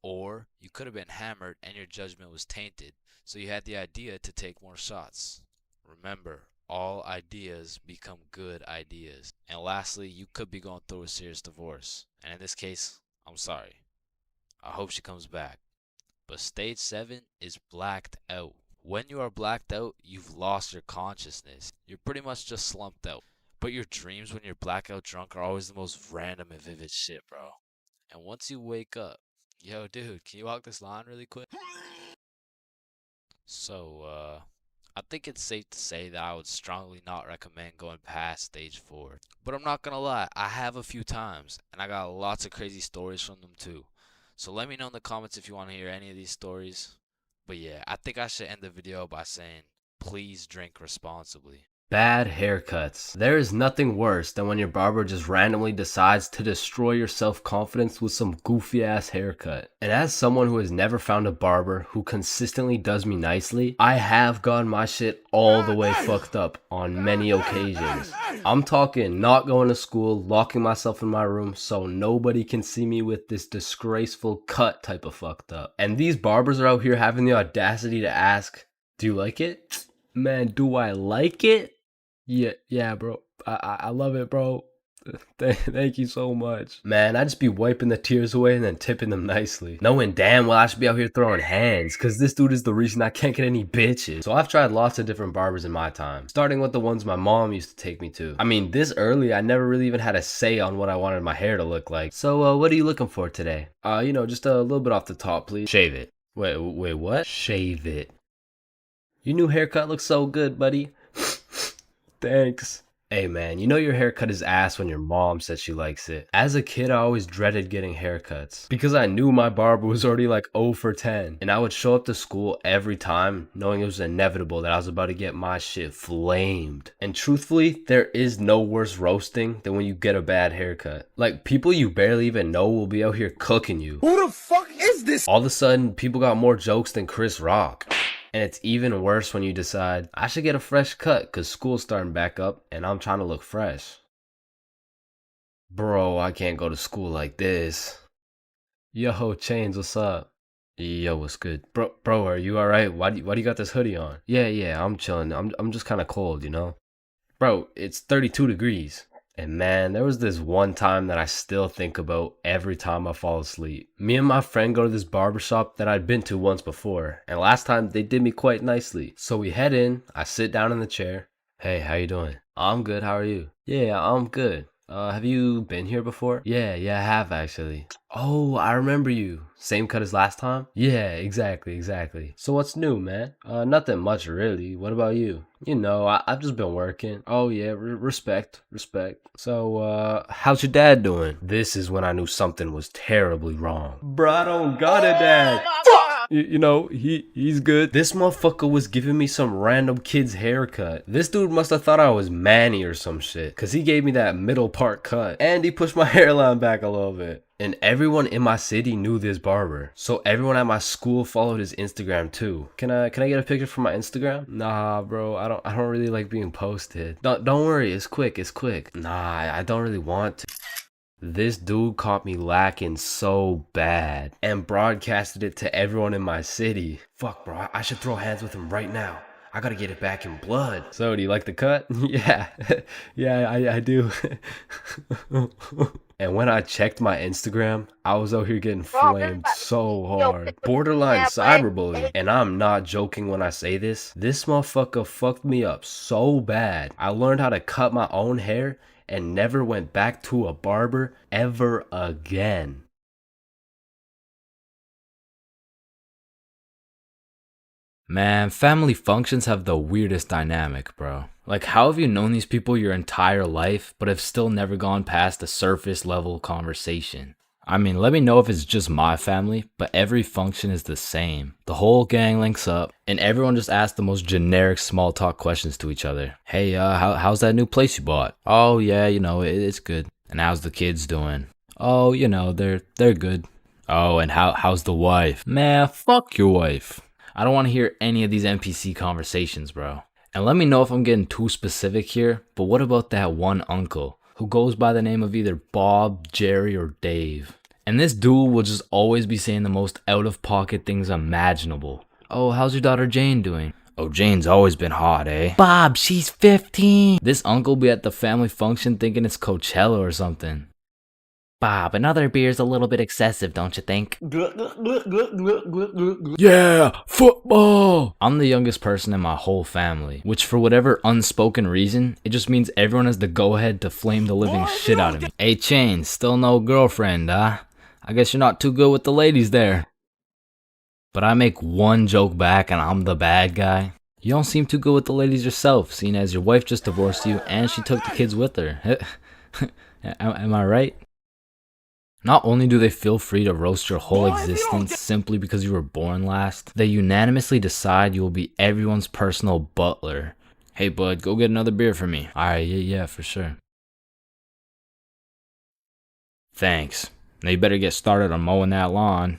Or you could have been hammered and your judgment was tainted, so you had the idea to take more shots. Remember, all ideas become good ideas. And lastly, you could be going through a serious divorce. And in this case, I'm sorry. I hope she comes back. But stage 7 is blacked out. When you are blacked out, you've lost your consciousness. You're pretty much just slumped out. But your dreams when you're blackout drunk are always the most random and vivid shit, bro. And once you wake up, yo, dude, can you walk this line really quick? So, I think it's safe to say that I would strongly not recommend going past stage 4. But I'm not gonna lie, I have a few times, and I got lots of crazy stories from them too. So let me know in the comments if you want to hear any of these stories. But yeah, I think I should end the video by saying, please drink responsibly. Bad haircuts. There is nothing worse than when your barber just randomly decides to destroy your self-confidence with some goofy ass haircut. And as someone who has never found a barber who consistently does me nicely, I have gotten my shit all the way fucked up on many occasions. I'm talking not going to school, locking myself in my room so nobody can see me with this disgraceful cut type of fucked up. And these barbers are out here having the audacity to ask, do you like it? Man, do I like it? Yeah, bro. I love it, bro. Thank you so much. Man, I just be wiping the tears away and then tipping them nicely. Knowing damn well I should be out here throwing hands, cause this dude is the reason I can't get any bitches. So I've tried lots of different barbers in my time, starting with the ones my mom used to take me to. I mean, this early, I never really even had a say on what I wanted my hair to look like. So, what are you looking for today? You know, just a little bit off the top, please. Shave it. Wait, what? Shave it. Your new haircut looks so good, buddy. Thanks. Hey man, you know your haircut is ass when your mom says she likes it. As a kid, I always dreaded getting haircuts because I knew my barber was already like 0 for 10. And I would show up to school every time knowing it was inevitable that I was about to get my shit flamed. And truthfully, there is no worse roasting than when you get a bad haircut. Like, people you barely even know will be out here cooking you. Who the fuck is this? All of a sudden, people got more jokes than Chris Rock. And it's even worse when you decide, I should get a fresh cut because school's starting back up and I'm trying to look fresh. Bro, I can't go to school like this. Yo, Chains, what's up? Yo, what's good? Bro, are you alright? Why do you got this hoodie on? Yeah, I'm chilling. I'm just kind of cold, you know? Bro, it's 32 degrees. And man, there was this one time that I still think about every time I fall asleep. Me and my friend go to this barbershop that I'd been to once before, and last time they did me quite nicely. So we head in, I sit down in the chair. Hey, how you doing? I'm good, how are you? Yeah, I'm good. Have you been here before? Yeah, I have actually. Oh, I remember you. Same cut as last time? Yeah, exactly. So what's new, man? Nothing much really. What about you? You know, I've just been working. Oh yeah, respect. So, how's your dad doing? This is when I knew something was terribly wrong. Bro, I don't got a dad. You know, he's good. This motherfucker was giving me some random kid's haircut. This dude must have thought I was Manny or some shit, cause he gave me that middle part cut. And he pushed my hairline back a little bit. And everyone in my city knew this barber. So everyone at my school followed his Instagram too. Can I get a picture from my Instagram? Nah, bro, I don't really like being posted. Don't worry, it's quick. Nah, I don't really want to. This dude caught me lacking so bad and broadcasted it to everyone in my city. Fuck, bro, I should throw hands with him right now. I gotta get it back in blood. So, do you like the cut? Yeah, I do. And when I checked my Instagram, I was out here getting flamed so hard. Borderline cyberbullying. And I'm not joking when I say this. This motherfucker fucked me up so bad. I learned how to cut my own hair and never went back to a barber ever again. Man, family functions have the weirdest dynamic, bro. Like, how have you known these people your entire life, but have still never gone past the surface level conversation? I mean, let me know if it's just my family, but every function is the same. The whole gang links up, and everyone just asks the most generic small talk questions to each other. Hey, how's that new place you bought? Oh, yeah, you know, it's good. And how's the kids doing? Oh, you know, they're good. Oh, and how's the wife? Man, fuck your wife. I don't want to hear any of these NPC conversations, bro. And let me know if I'm getting too specific here, but what about that one uncle who goes by the name of either Bob, Jerry, or Dave? And this dude will just always be saying the most out-of-pocket things imaginable. Oh, how's your daughter Jane doing? Oh, Jane's always been hot, eh? Bob, she's 15. This uncle be at the family function thinking it's Coachella or something. Bob, another beer's a little bit excessive, don't you think? Yeah, football! I'm the youngest person in my whole family, which for whatever unspoken reason, it just means everyone has the go-ahead to flame the living shit out of me. Hey, Chains, still no girlfriend, huh? I guess you're not too good with the ladies there. But I make one joke back and I'm the bad guy. You don't seem too good with the ladies yourself, seeing as your wife just divorced you and she took the kids with her. Am I right? Not only do they feel free to roast your whole existence simply because you were born last, they unanimously decide you will be everyone's personal butler. Hey bud, go get another beer for me. Alright, yeah, for sure. Thanks. Now you better get started on mowing that lawn.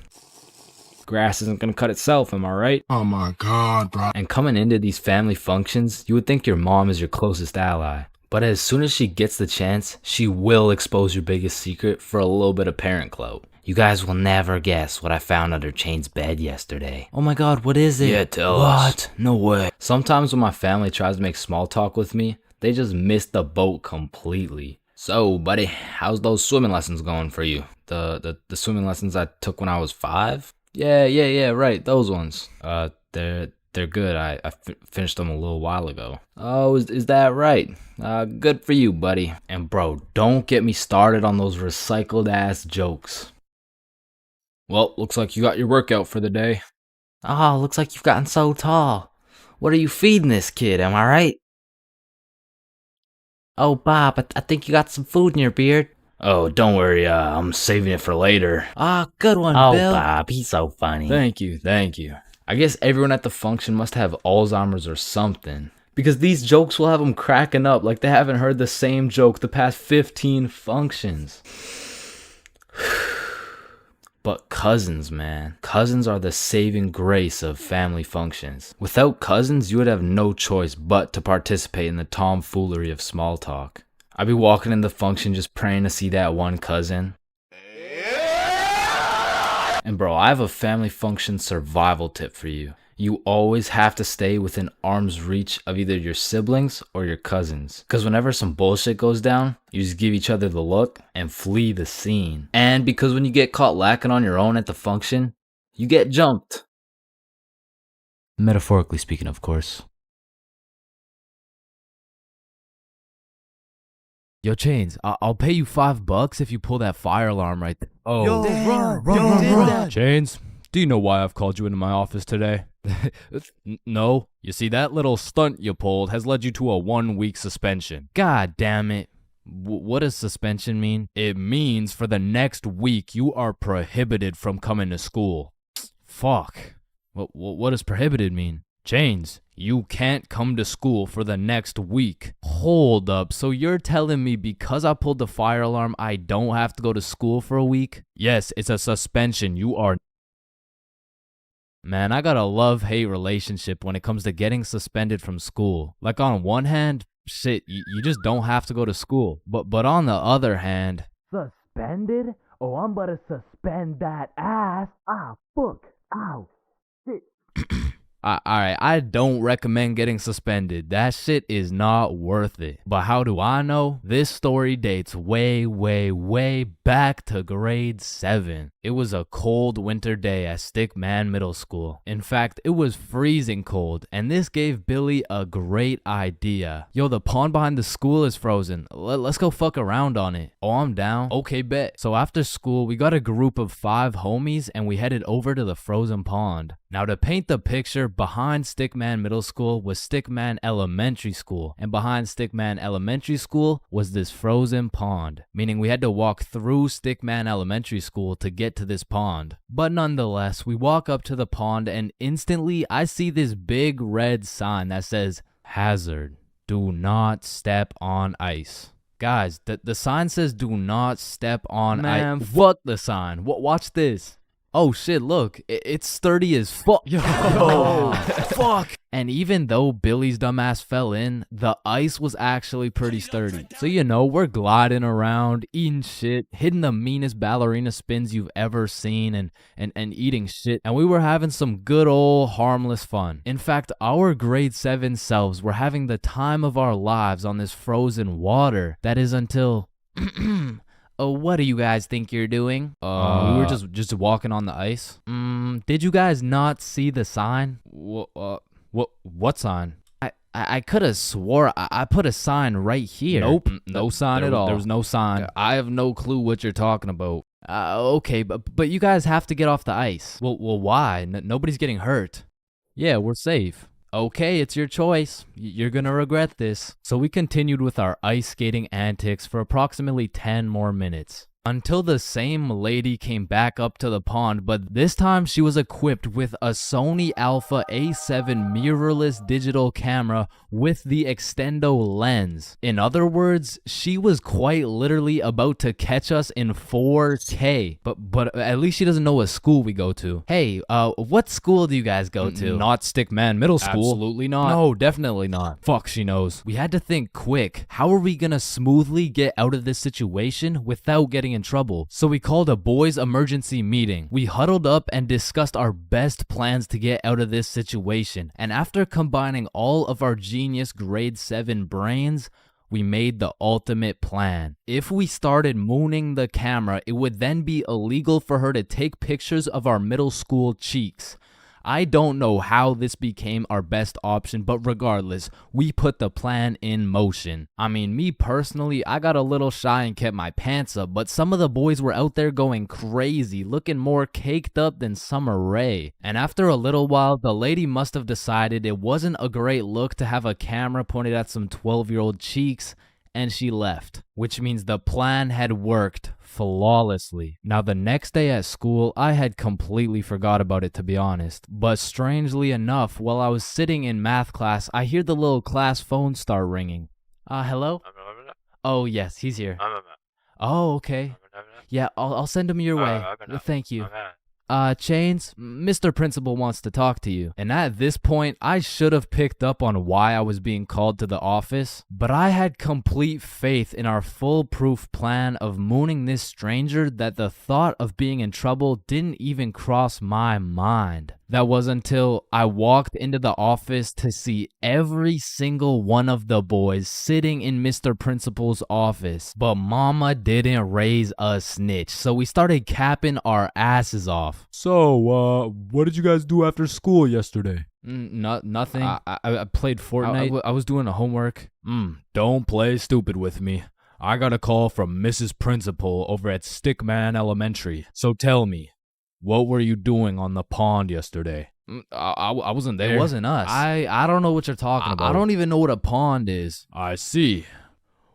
Grass isn't gonna cut itself, am I right? Oh my god, bro. And coming into these family functions, you would think your mom is your closest ally. But as soon as she gets the chance, she will expose your biggest secret for a little bit of parent clout. You guys will never guess what I found under Chain's bed yesterday. Oh my god, what is it? Yeah, tell us. What? No way. Sometimes when my family tries to make small talk with me, they just miss the boat completely. So, buddy, how's those swimming lessons going for you? The swimming lessons I took when I was 5? Yeah, right, those ones. They're good. I finished them a little while ago. Oh, is that right? Good for you, buddy. And bro, don't get me started on those recycled ass jokes. Well, looks like you got your workout for the day. Oh, looks like you've gotten so tall. What are you feeding this kid, am I right? Oh, Bob, I think you got some food in your beard. Oh, don't worry, I'm saving it for later. Ah, good one, Bill. Oh, Bob, he's so funny. Thank you. I guess everyone at the function must have Alzheimer's or something, because these jokes will have them cracking up like they haven't heard the same joke the past 15 functions. But cousins, man. Cousins are the saving grace of family functions. Without cousins, you would have no choice but to participate in the tomfoolery of small talk. I'd be walking in the function just praying to see that one cousin. And bro, I have a family function survival tip for you. You always have to stay within arm's reach of either your siblings or your cousins. Because whenever some bullshit goes down, you just give each other the look and flee the scene. And because when you get caught lacking on your own at the function, you get jumped. Metaphorically speaking, of course. Yo, Chains, I'll pay you $5 if you pull that fire alarm right there. Oh, Yo, run. Chains, do you know why I've called you into my office today? No. You see, that little stunt you pulled has led you to a 1-week suspension. God damn it. What does suspension mean? It means for the next week you are prohibited from coming to school. Fuck. What does prohibited mean? Chains, you can't come to school for the next week. Hold up, so you're telling me because I pulled the fire alarm, I don't have to go to school for a week? Yes, it's a suspension. You are... Man, I got a love-hate relationship when it comes to getting suspended from school. Like on one hand, shit, you just don't have to go to school. But on the other hand... Suspended? Oh, I'm about to suspend that ass. Ah, fuck. Ow. Shit. Alright, I don't recommend getting suspended. That shit is not worth it. But how do I know? This story dates way back to grade 7. It was a cold winter day at Stickman Middle School. In fact, it was freezing cold, and this gave Billy a great idea. Yo, the pond behind the school is frozen. Let's go fuck around on it. Oh, I'm down. Okay, bet. So after school, we got a group of 5 homies, and we headed over to the frozen pond. Now, to paint the picture, behind Stickman Middle School was Stickman Elementary School, and behind Stickman Elementary School was this frozen pond, meaning we had to walk through Stickman Elementary School to get to this pond. But nonetheless, we walk up to the pond and instantly I see this big red sign that says, "Hazard, do not step on ice." Guys, the sign says do not step on ice. Man, fuck the sign. Watch this. Oh shit, look, it's sturdy as fuck. Yo, fuck. And even though Billy's dumbass fell in, the ice was actually pretty sturdy. So you know, we're gliding around, eating shit, hitting the meanest ballerina spins you've ever seen, and eating shit. And we were having some good old harmless fun. In fact, our grade 7 selves were having the time of our lives on this frozen water. That is until... Oh, what do you guys think you're doing? We were just walking on the ice. Did you guys not see the sign? What sign? I could have swore I put a sign right here. Nope, no sign at all. There was no sign. I have no clue what you're talking about. Okay, but you guys have to get off the ice. Well, why? Nobody's getting hurt. Yeah, we're safe. Okay, it's your choice. You're gonna regret this. So we continued with our ice skating antics for approximately 10 more minutes. Until the same lady came back up to the pond, but this time she was equipped with a Sony Alpha A7 mirrorless digital camera with the extendo lens. In other words, she was quite literally about to catch us in 4K. But at least she doesn't know what school we go to. Hey, what school do you guys go to? Not Stickman Middle School. Absolutely not. No, definitely not. Fuck, she knows. We had to think quick. How are we gonna smoothly get out of this situation without getting in trouble? So we called a boys emergency meeting. We huddled up and discussed our best plans to get out of this situation. And after combining all of our genius grade 7 brains, we made the ultimate plan. If we started mooning the camera, it would then be illegal for her to take pictures of our middle school cheeks. I don't know how this became our best option, but regardless, we put the plan in motion. I mean, me personally, I got a little shy and kept my pants up, but some of the boys were out there going crazy, looking more caked up than Summer Rae. And after a little while, the lady must have decided it wasn't a great look to have a camera pointed at some 12-year-old cheeks, and she left, which means the plan had worked flawlessly. Now, the next day at school, I had completely forgot about it, to be honest. But strangely enough, while I was sitting in math class, I hear the little class phone start ringing. Hello? Oh, yes, he's here. Oh, okay. Yeah, I'll send him your way. Thank you. Chains, Mr. Principal wants to talk to you. And at this point, I should have picked up on why I was being called to the office, but I had complete faith in our foolproof plan of mooning this stranger that the thought of being in trouble didn't even cross my mind. That was until I walked into the office to see every single one of the boys sitting in Mr. Principal's office. But mama didn't raise a snitch, so we started capping our asses off. So, what did you guys do after school yesterday? Nothing. I played Fortnite. I was doing a homework. Don't play stupid with me. I got a call from Mrs. Principal over at Stickman Elementary. So tell me, what were you doing on the pond yesterday? I wasn't there. It wasn't us. I don't know what you're talking about. I don't even know what a pond is. I see.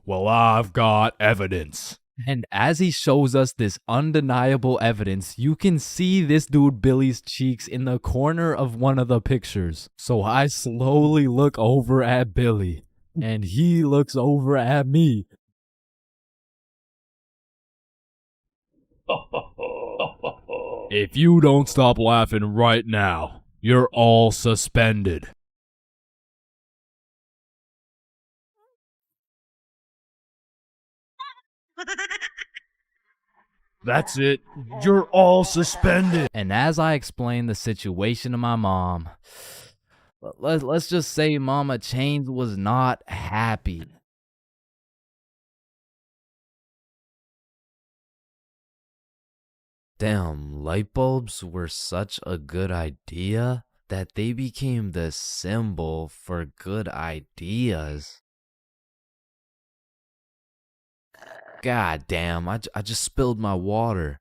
Well, I've got evidence. And as he shows us this undeniable evidence, you can see this dude Billy's cheeks in the corner of one of the pictures. So I slowly look over at Billy, and he looks over at me. If you don't stop laughing right now, you're all suspended. That's it. You're all suspended. And as I explained the situation to my mom, let's just say Mama Chains was not happy. Damn, light bulbs were such a good idea that they became the symbol for good ideas. God damn, I just spilled my water.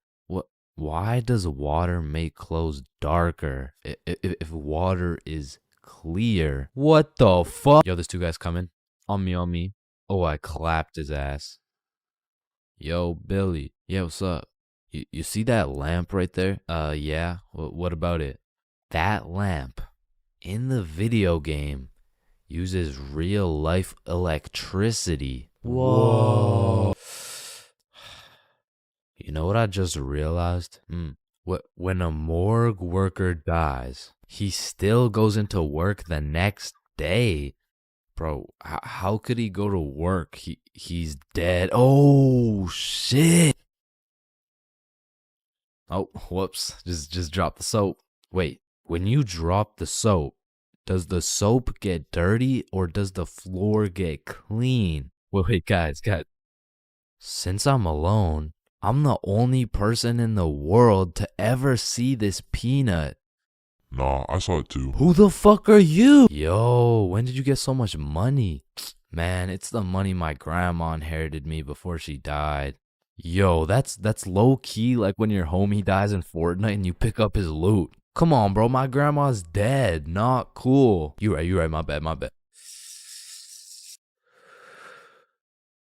Why does water make clothes darker if water is clear? What the fuck? Yo, there's two guys coming. On me. Oh, I clapped his ass. Yo, Billy. Yeah, what's up? You see that lamp right there? Yeah. What about it? That lamp in the video game uses real life electricity. Whoa. You know what I just realized? When a morgue worker dies, he still goes into work the next day. Bro, how could he go to work? He's dead. Oh, shit. Oh, whoops. Just drop the soap. Wait, when you drop the soap, does the soap get dirty or does the floor get clean? Wait, guys. Since I'm alone, I'm the only person in the world to ever see this peanut. Nah, I saw it too. Who the fuck are you? Yo, when did you get so much money? Man, it's the money my grandma inherited me before she died. Yo, that's low key like when your homie dies in Fortnite and you pick up his loot. Come on, bro, my grandma's dead. Not cool. You right, my bad.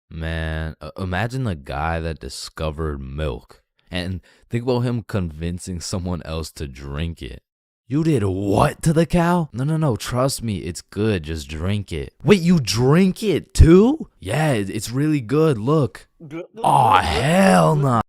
Man, imagine the guy that discovered milk. And think about him convincing someone else to drink it. You did what to the cow? No, trust me, it's good, just drink it. Wait, you drink it too? Yeah, it's really good, look. Aw, hell nah.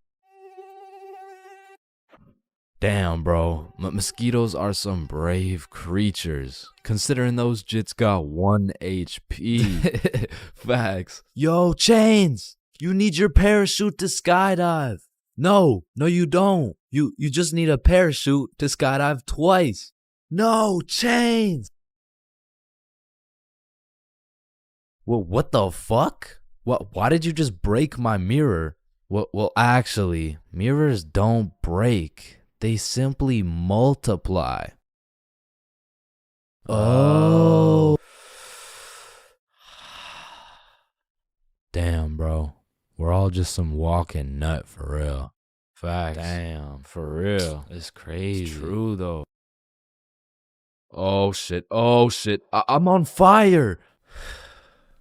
Damn, bro, mosquitoes are some brave creatures, considering those jits got 1 HP. Facts. Yo, Chains, you need your parachute to skydive. No, you don't. You just need a parachute to skydive twice. No, Chains. Well, what the fuck? Why did you just break my mirror? Well, actually, mirrors don't break. They simply multiply. Oh. Damn, bro. We're all just some walking nut for real. Facts. Damn, for real. It's crazy. It's true, though. Oh, shit. I'm on fire.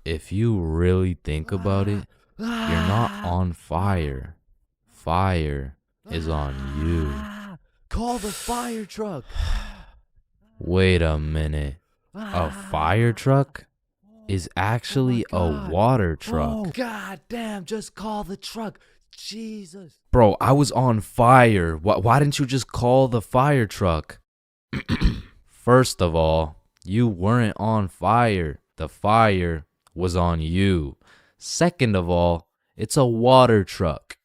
If you really think about it, you're not on fire. Fire is on you. Call the fire truck. Wait a minute. A fire truck is actually a water truck. Oh, god damn, just call the truck. Jesus. Bro, I was on fire. Why didn't you just call the fire truck? First of all, you weren't on fire. The fire was on you. Second of all, it's a water truck.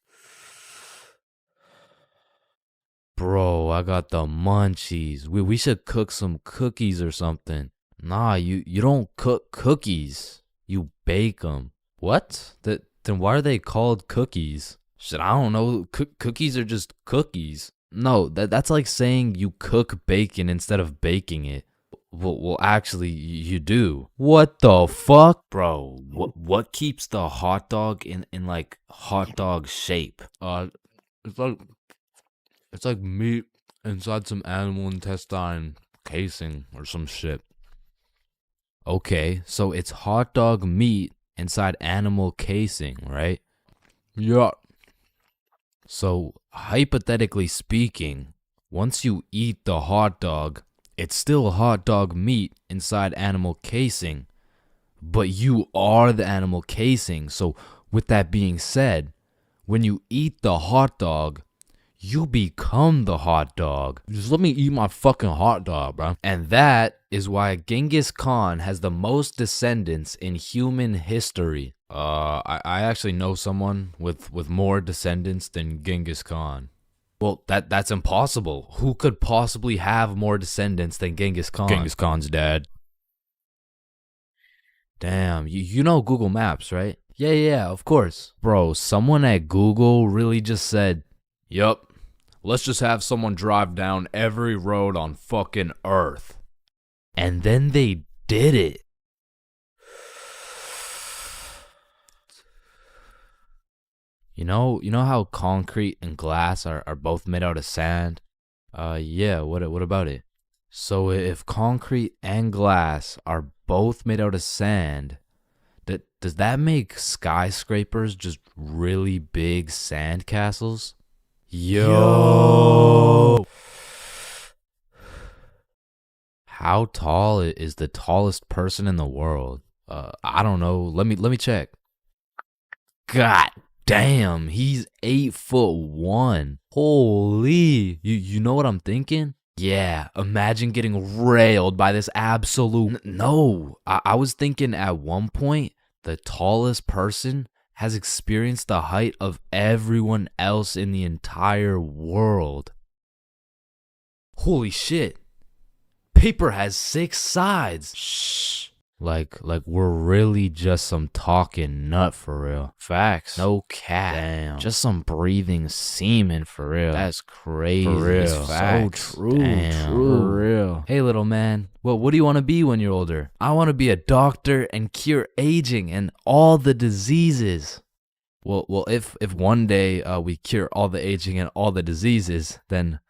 Bro, I got the munchies. We should cook some cookies or something. Nah, you don't cook cookies. You bake them. What? Then why are they called cookies? Shit, I don't know. Cookies are just cookies. No, that's like saying you cook bacon instead of baking it. Well, actually, you do. What the fuck? Bro, what keeps the hot dog in like hot dog shape? It's like meat inside some animal intestine casing or some shit. Okay, so it's hot dog meat inside animal casing, right? Yeah. So, hypothetically speaking, once you eat the hot dog, it's still hot dog meat inside animal casing, but you are the animal casing. So, with that being said, when you eat the hot dog, you become the hot dog. Just let me eat my fucking hot dog, bro. And that is why Genghis Khan has the most descendants in human history. I actually know someone with more descendants than Genghis Khan. Well, that's impossible. Who could possibly have more descendants than Genghis Khan? Genghis Khan's dad. Damn, you know Google Maps, right? Yeah, of course. Bro, someone at Google really just said, yup. Let's just have someone drive down every road on fucking Earth. And then they did it. You know how concrete and glass are both made out of sand? Yeah, what about it? So if concrete and glass are both made out of sand, does that make skyscrapers just really big sand castles? Yo! How tall is the tallest person in the world? I don't know. Let me check. God Damn, he's 8'1". Holy, you know what I'm thinking? Yeah, imagine getting railed by this absolute... No, I was thinking at one point, the tallest person has experienced the height of everyone else in the entire world. Holy shit. Paper has 6 sides. Shh. Like we're really just some talking nut for real. Facts. No cap. Damn. Just some breathing semen for real. That's crazy. For real. Facts. So true. Damn. True. For real. Hey, little man. Well, what do you want to be when you're older? I want to be a doctor and cure aging and all the diseases. Well, if one day we cure all the aging and all the diseases, then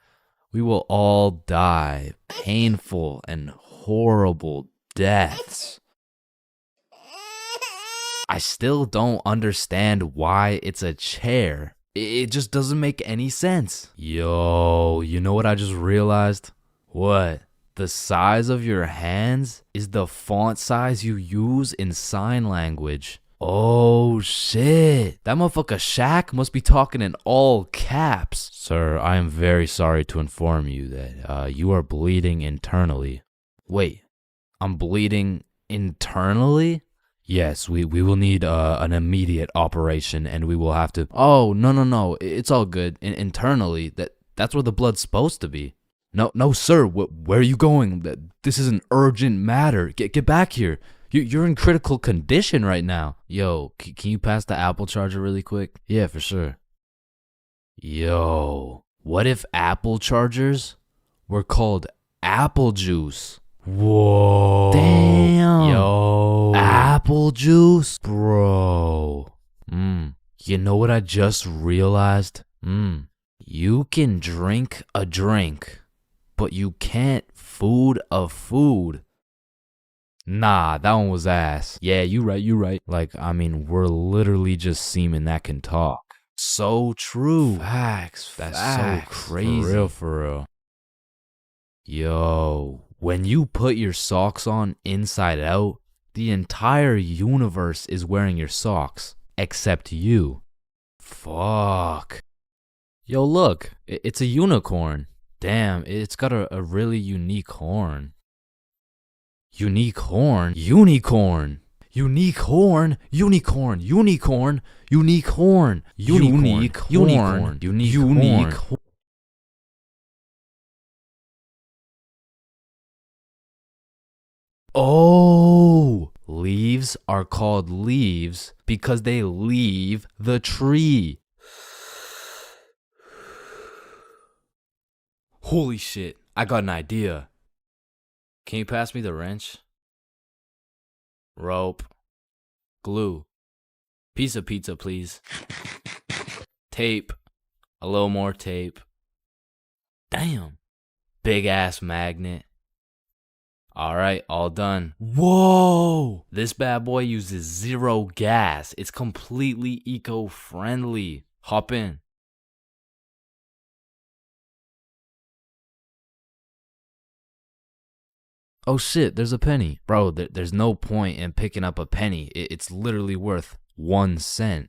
we will all die painful and horrible deaths. I still don't understand why it's a chair. It just doesn't make any sense. Yo, you know what I just realized? What? The size of your hands is the font size you use in sign language. Oh shit. That motherfucker Shaq must be talking in all caps. Sir, I am very sorry to inform you that you are bleeding internally. Wait, I'm bleeding internally? Yes, we will need an immediate operation, and we will have to... Oh, no, it's all good. Internally, that's where the blood's supposed to be. No, sir, where are you going? This is an urgent matter. Get back here. You're in critical condition right now. Yo, can you pass the Apple charger really quick? Yeah, for sure. Yo, what if Apple chargers were called apple juice? Whoa. Damn. Yo. Apple juice? Bro. You know what I just realized? You can drink a drink, but you can't food a food. Nah, that one was ass. Yeah, you right. Like, I mean, we're literally just semen that can talk. So true. Facts. That's so crazy. For real. Yo, when you put your socks on inside out, the entire universe is wearing your socks, except you. Fuck. Yo, look, it's a unicorn. Damn, it's got a really unique horn. Unique horn? Unicorn. Unique horn. Unicorn. Unicorn. Unique horn. Unique horn. Unique horn. Oh, leaves are called leaves because they leave the tree. Holy shit, I got an idea. Can you pass me the wrench? Rope. Glue. Piece of pizza, please. Tape. A little more tape. Damn. Big ass magnet. Alright, all done. Whoa! This bad boy uses 0 gas. It's completely eco-friendly. Hop in. Oh shit, there's a penny. Bro, there's no point in picking up a penny. It's literally worth 1 cent.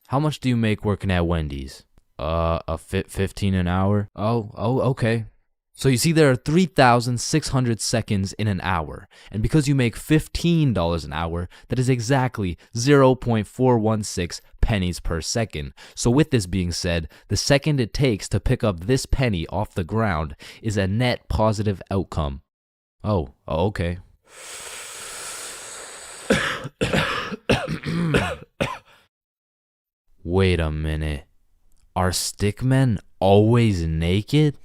How much do you make working at Wendy's? 15 an hour? Oh, okay. So you see there are 3,600 seconds in an hour. And because you make $15 an hour, that is exactly 0.416 pennies per second. So with this being said, the second it takes to pick up this penny off the ground is a net positive outcome. Oh, okay. Wait a minute. Are stickmen always naked?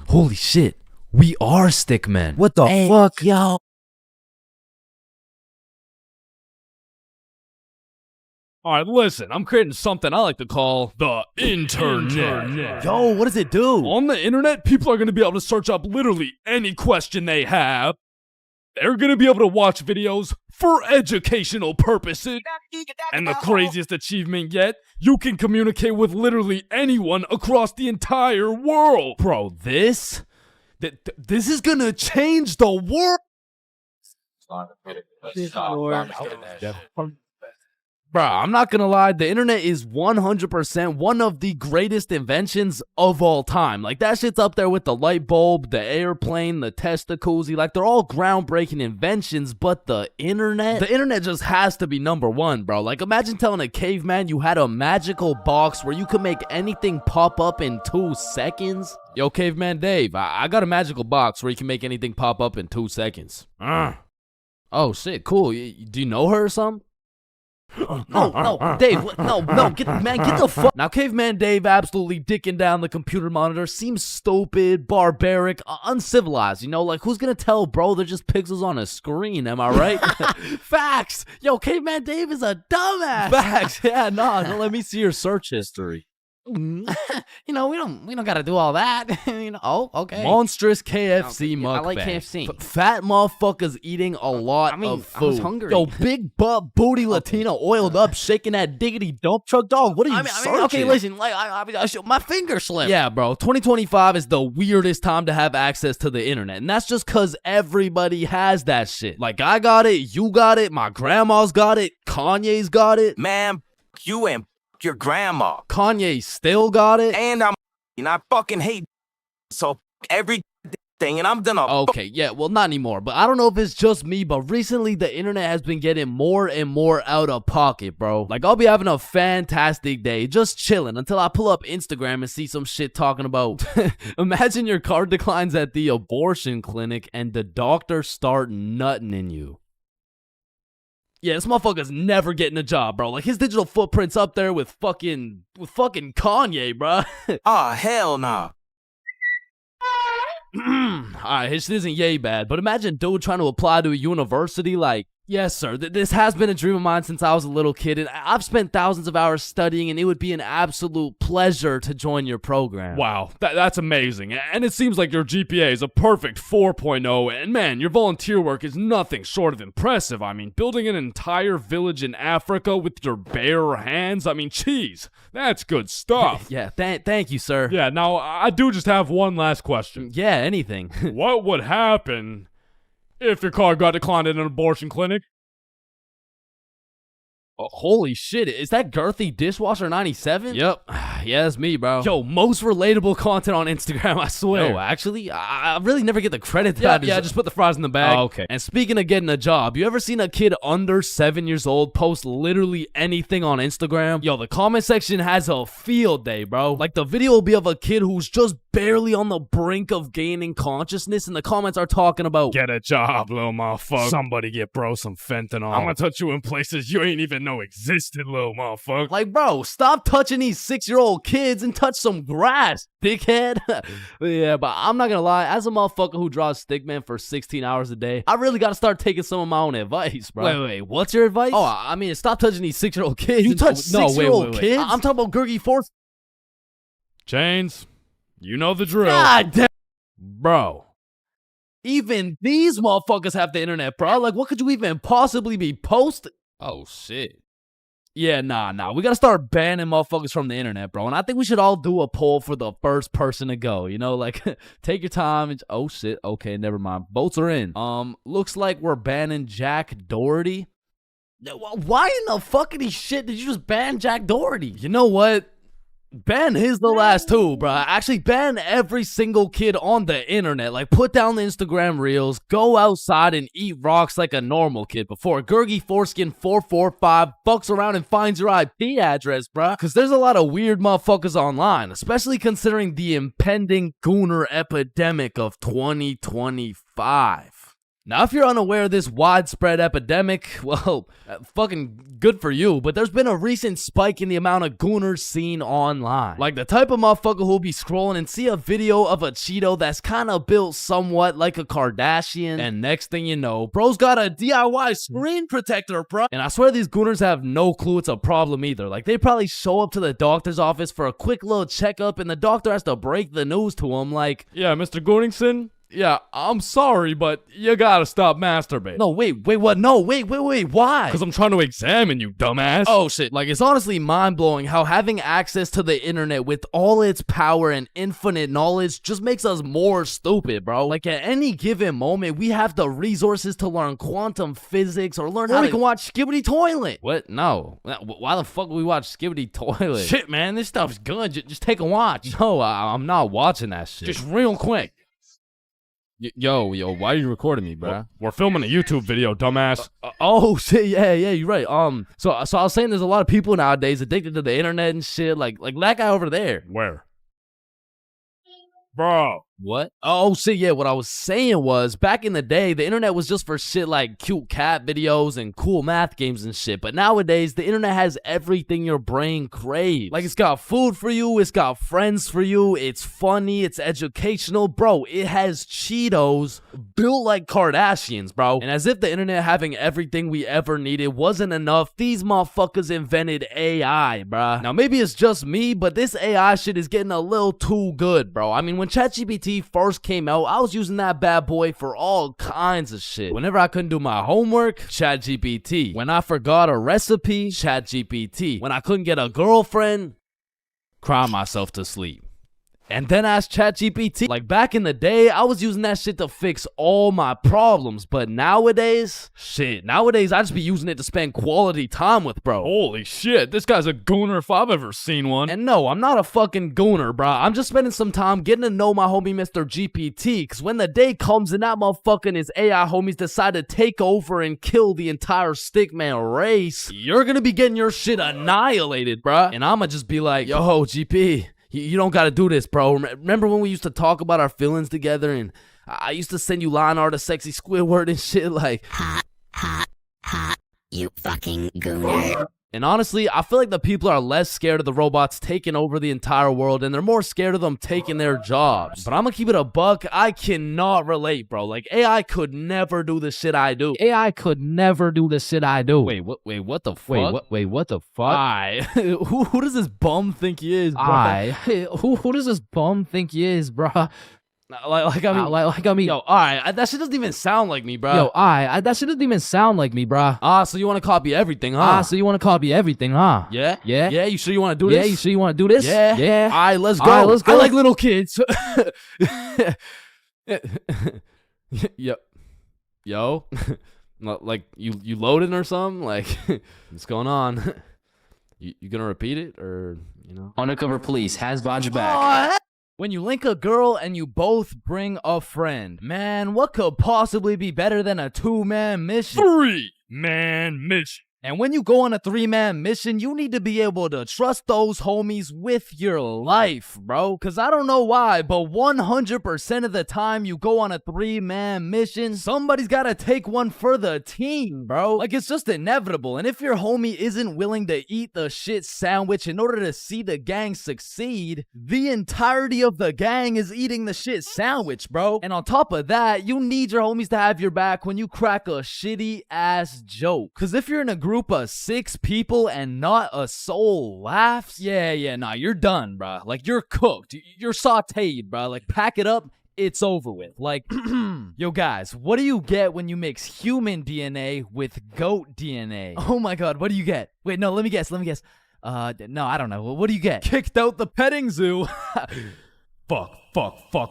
Holy shit, we are stickmen. What the fuck? Yo. Alright, listen, I'm creating something I like to call the internet. Yo, what does it do? On the internet, people are going to be able to search up literally any question they have. They're going to be able to watch videos for educational purposes. And the craziest achievement yet, you can communicate with literally anyone across the entire world. Bro, this is going to change the world. Bruh, I'm not gonna lie, the internet is 100% one of the greatest inventions of all time. Like, that shit's up there with the light bulb, the airplane, the Testacuzzi. Like, they're all groundbreaking inventions, but the internet just has to be number one, bro. Like, imagine telling a caveman you had a magical box where you could make anything pop up in 2 seconds. Yo, Caveman Dave, I got a magical box where you can make anything pop up in 2 seconds. Oh, shit, cool. Do you know her or something? No, Dave, get the fuck. Now, Caveman Dave absolutely dicking down the computer monitor seems stupid, barbaric, uncivilized, you know? Like, who's gonna tell bro they're just pixels on a screen, am I right? Facts! Yo, Caveman Dave is a dumbass! Facts! Yeah, no, let me see your search history. You know, we don't gotta do all that. You know, oh, okay. Monstrous KFC mukbang. I like KFC. Fat motherfuckers eating a lot of food. I was hungry. Yo, big butt booty Latina oiled up, shaking that diggity dump truck, dog. What are you searching? Okay, listen, like my finger slipped. Yeah, bro. 2025 is the weirdest time to have access to the internet, and that's just cause everybody has that shit. Like, I got it, you got it, my grandma's got it, Kanye's got it. Man, you and your grandma. Kanye still got it. And I fucking hate so everything, and I'm done. Okay, yeah, well, not anymore, but I don't know if it's just me, but recently the internet has been getting more and more out of pocket, bro. Like, I'll be having a fantastic day, just chilling, until I pull up Instagram and see some shit talking about, imagine your car declines at the abortion clinic and the doctor start nutting in you. Yeah, this motherfucker's never getting a job, bro. Like, his digital footprint's up there with fucking Kanye, bro. Hell nah. Alright, his shit isn't yay bad, but imagine dude trying to apply to a university like, yes, sir, this has been a dream of mine since I was a little kid, and I've spent thousands of hours studying, and it would be an absolute pleasure to join your program. Wow, that's amazing. And it seems like your GPA is a perfect 4.0, and man, your volunteer work is nothing short of impressive. I mean, building an entire village in Africa with your bare hands, I mean, geez, that's good stuff. Yeah, thank you, sir. Yeah, now, I do just have one last question. Yeah, anything. What would happen if your car got declined at an abortion clinic? Oh, holy shit, is that girthy dishwasher 97? Yep, yeah, that's me, bro. Yo, most relatable content on Instagram, I swear. Yo, actually, I really never get the credit that yeah, just put the fries in the bag. Oh, okay. And speaking of getting a job, you ever seen a kid under 7 years old post literally anything on Instagram? Yo, the comment section has a field day, bro. Like, the video will be of a kid who's just barely on the brink of gaining consciousness, and the comments are talking about, get a job, little motherfucker. Somebody get bro some fentanyl. I'm gonna touch you in places you ain't even know existed, little motherfucker. Like, bro, stop touching these 6-year-old kids and touch some grass, dickhead. Yeah, but I'm not gonna lie, as a motherfucker who draws stickman for 16 hours a day, I really gotta start taking some of my own advice, bro. Wait, what's your advice? Oh, I mean, stop touching these 6-year-old kids. You touch 6-year-old kids? I'm talking about Gergie Force. Chains, you know the drill. God damn. Bro. Even these motherfuckers have the internet, bro. Like, what could you even possibly be posting? Oh, shit. Yeah, nah. We gotta start banning motherfuckers from the internet, bro. And I think we should all do a poll for the first person to go. You know, like, take your time. And, oh, shit. Okay, never mind. Votes are in. Looks like we're banning Jack Doherty. Why in the fuckity shit did you just ban Jack Doherty? You know what? Ban his the last two, bro. Actually, ban every single kid on the internet. Like, put down the Instagram reels, go outside and eat rocks like a normal kid before Gergie Foreskin 445 fucks around and finds your IP address, bro. Because there's a lot of weird motherfuckers online, especially considering the impending gooner epidemic of 2025. Now, if you're unaware of this widespread epidemic, well, fucking good for you, but there's been a recent spike in the amount of gooners seen online. Like the type of motherfucker who'll be scrolling and see a video of a Cheeto that's kind of built somewhat like a Kardashian, and next thing you know, bro's got a DIY screen protector, bro. And I swear these gooners have no clue it's a problem either. Like, they probably show up to the doctor's office for a quick little checkup, and the doctor has to break the news to them like, yeah, Mr. Gooningson, Yeah, I'm sorry, but you gotta stop masturbating. No, wait, what? No, wait, why? Because I'm trying to examine you, dumbass. Oh shit, like it's honestly mind-blowing how having access to the internet with all its power and infinite knowledge just makes us more stupid, bro. Like at any given moment, we have the resources to learn quantum physics or learn how we can watch Skibbity Toilet. What? No. Why the fuck would we watch Skibbity Toilet? Shit, man, this stuff's good. Just take a watch. No, I'm not watching that shit. Just real quick. Yo, why are you recording me, bro? We're filming a YouTube video, dumbass. Oh shit, yeah, you're right. So I was saying there's a lot of people nowadays addicted to the internet and shit, like that guy over there. Where? Bro. What? Oh shit, yeah, what I was saying was, back in the day, the internet was just for shit like cute cat videos and cool math games and shit, but nowadays, the internet has everything your brain craves. Like, it's got food for you, it's got friends for you, it's funny, it's educational, bro, it has Cheetos built like Kardashians, bro. And as if the internet having everything we ever needed wasn't enough, these motherfuckers invented AI, bro. Now, maybe it's just me, but this AI shit is getting a little too good, bro. I mean, when ChatGPT first came out, I was using that bad boy for all kinds of shit. Whenever I couldn't do my homework, ChatGPT. When I forgot a recipe, ChatGPT. When I couldn't get a girlfriend, cry myself to sleep. And then ask ChatGPT. Like back in the day, I was using that shit to fix all my problems. But nowadays, nowadays I just be using it to spend quality time with, bro. Holy shit, this guy's a gooner if I've ever seen one. And no, I'm not a fucking gooner, bro. I'm just spending some time getting to know my homie Mr. GPT. Cause when the day comes and that motherfucker and his AI homies decide to take over and kill the entire stickman race, you're gonna be getting your shit annihilated, bro. And I'ma just be like, yo, GP. You don't gotta do this, bro. Remember when we used to talk about our feelings together and I used to send you line art of sexy Squidward and shit like, hot, you fucking gooner. And honestly, I feel like the people are less scared of the robots taking over the entire world and they're more scared of them taking their jobs. But I'm gonna keep it a buck. I cannot relate, bro. Like, AI could never do the shit I do. AI could never do the shit I do. Wait, what the fuck? Wait, what the fuck? Who does this bum think he is, bro? Who does this bum think he is, bro? Like I mean, yo, alright, that shit doesn't even sound like me, bro. Yo, that shit doesn't even sound like me, bro. So you want to copy everything, huh? Yeah? Yeah, you sure you want to do this? Yeah, you sure you want to do this? Yeah. Alright, let's go. I like little kids. Yo. Like, you loading or something? Like, what's going on? You gonna repeat it, or, you know? Undercover police has Bodge back. When you link a girl and you both bring a friend, man, what could possibly be better than a 2-man mission? 3-man mission. And when you go on a 3-man mission, you need to be able to trust those homies with your life, bro. Cause I don't know why, but 100% of the time you go on a 3-man mission, somebody's gotta take one for the team, bro. Like, it's just inevitable. And if your homie isn't willing to eat the shit sandwich in order to see the gang succeed, the entirety of the gang is eating the shit sandwich, bro. And on top of that, you need your homies to have your back when you crack a shitty ass joke. Cause if you're in a group of 6 people and not a soul laughs, nah, you're done, bro. Like, you're cooked. You're sauteed, bro. Like, pack it up. It's over with. Like, yo, guys, what do you get when you mix human DNA with goat DNA? Oh my god, what do you get? Wait, no, let me guess. No, I don't know. What do you get? Kicked out the petting zoo. Fuck,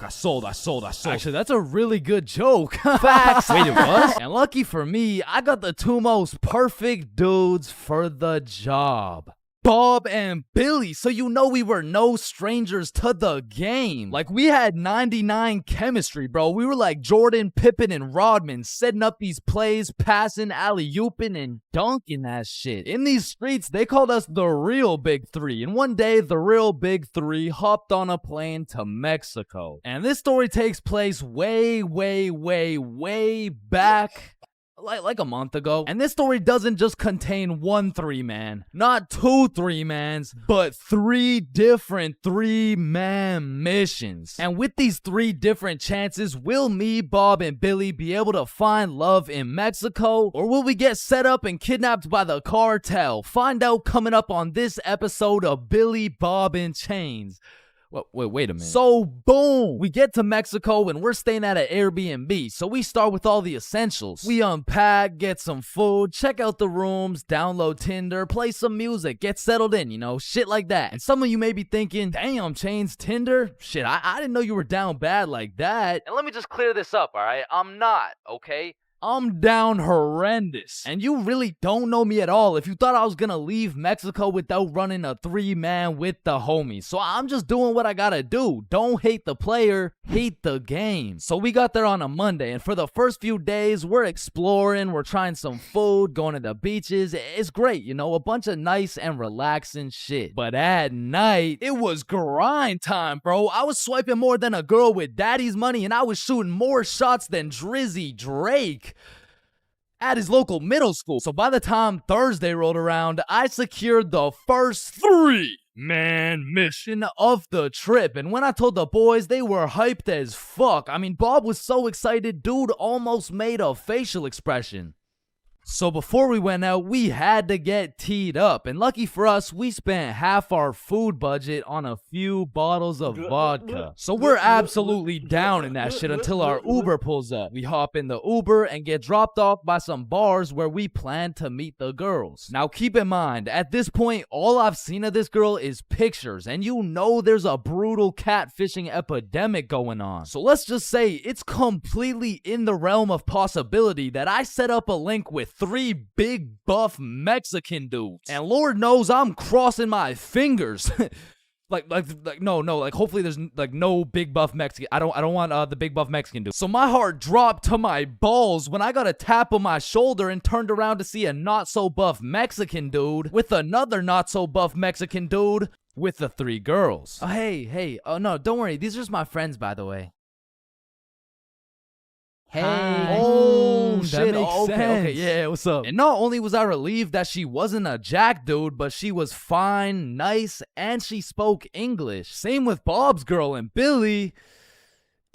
I sold. Actually, that's a really good joke. Facts. Wait, it was? And lucky for me, I got the 2 most perfect dudes for the job. Bob and Billy, so you know we were no strangers to the game. Like, we had 99 chemistry, bro. We were like Jordan, Pippen, and Rodman, setting up these plays, passing, alley-ooping, and dunking that shit. In these streets, they called us the real Big Three. And one day, the real Big Three hopped on a plane to Mexico. And this story takes place way back. Like a month ago. And this story doesn't just contain one 3-man, not 2 3-mans, but 3 different 3-man missions. And with these 3 different chances, will me, Bob, and Billy be able to find love in Mexico? Or will we get set up and kidnapped by the cartel? Find out coming up on this episode of Billy, Bob, and Chains. Wait a minute. So, boom, we get to Mexico and we're staying at an Airbnb. So we start with all the essentials. We unpack, get some food, check out the rooms, download Tinder, play some music, get settled in, shit like that. And some of you may be thinking, damn, Chains, Tinder? Shit, I didn't know you were down bad like that. And let me just clear this up, all right? I'm not, okay? I'm down horrendous. And you really don't know me at all if you thought I was gonna leave Mexico without running a 3-man with the homies. So I'm just doing what I gotta do. Don't hate the player, hate the game. So we got there on a Monday, and for the first few days, we're exploring, we're trying some food, going to the beaches. It's great, a bunch of nice and relaxing shit. But at night, it was grind time, bro. I was swiping more than a girl with daddy's money, and I was shooting more shots than Drizzy Drake at his local middle school. So by the time Thursday rolled around, I secured the first 3-man mission of the trip. And when I told the boys, they were hyped as fuck. I mean, Bob was so excited, dude almost made a facial expression. So before we went out, we had to get teed up. And lucky for us, we spent half our food budget on a few bottles of vodka. So we're absolutely down in that shit until our Uber pulls up. We hop in the Uber and get dropped off by some bars where we plan to meet the girls. Now keep in mind, at this point, all I've seen of this girl is pictures. And there's a brutal catfishing epidemic going on. So let's just say it's completely in the realm of possibility that I set up a link with 3 big buff Mexican dudes. And Lord knows I'm crossing my fingers. Hopefully there's no big buff Mexican. I don't want the big buff Mexican dude. So my heart dropped to my balls when I got a tap on my shoulder and turned around to see a not so buff Mexican dude with another not so buff Mexican dude with the 3 girls. Oh, hey. Oh, no, don't worry. These are just my friends, by the way. Hey. Oh, shit. That makes sense. Okay, yeah, what's up? And not only was I relieved that she wasn't a jack dude, but she was fine, nice, and she spoke English. Same with Bob's girl and Billy.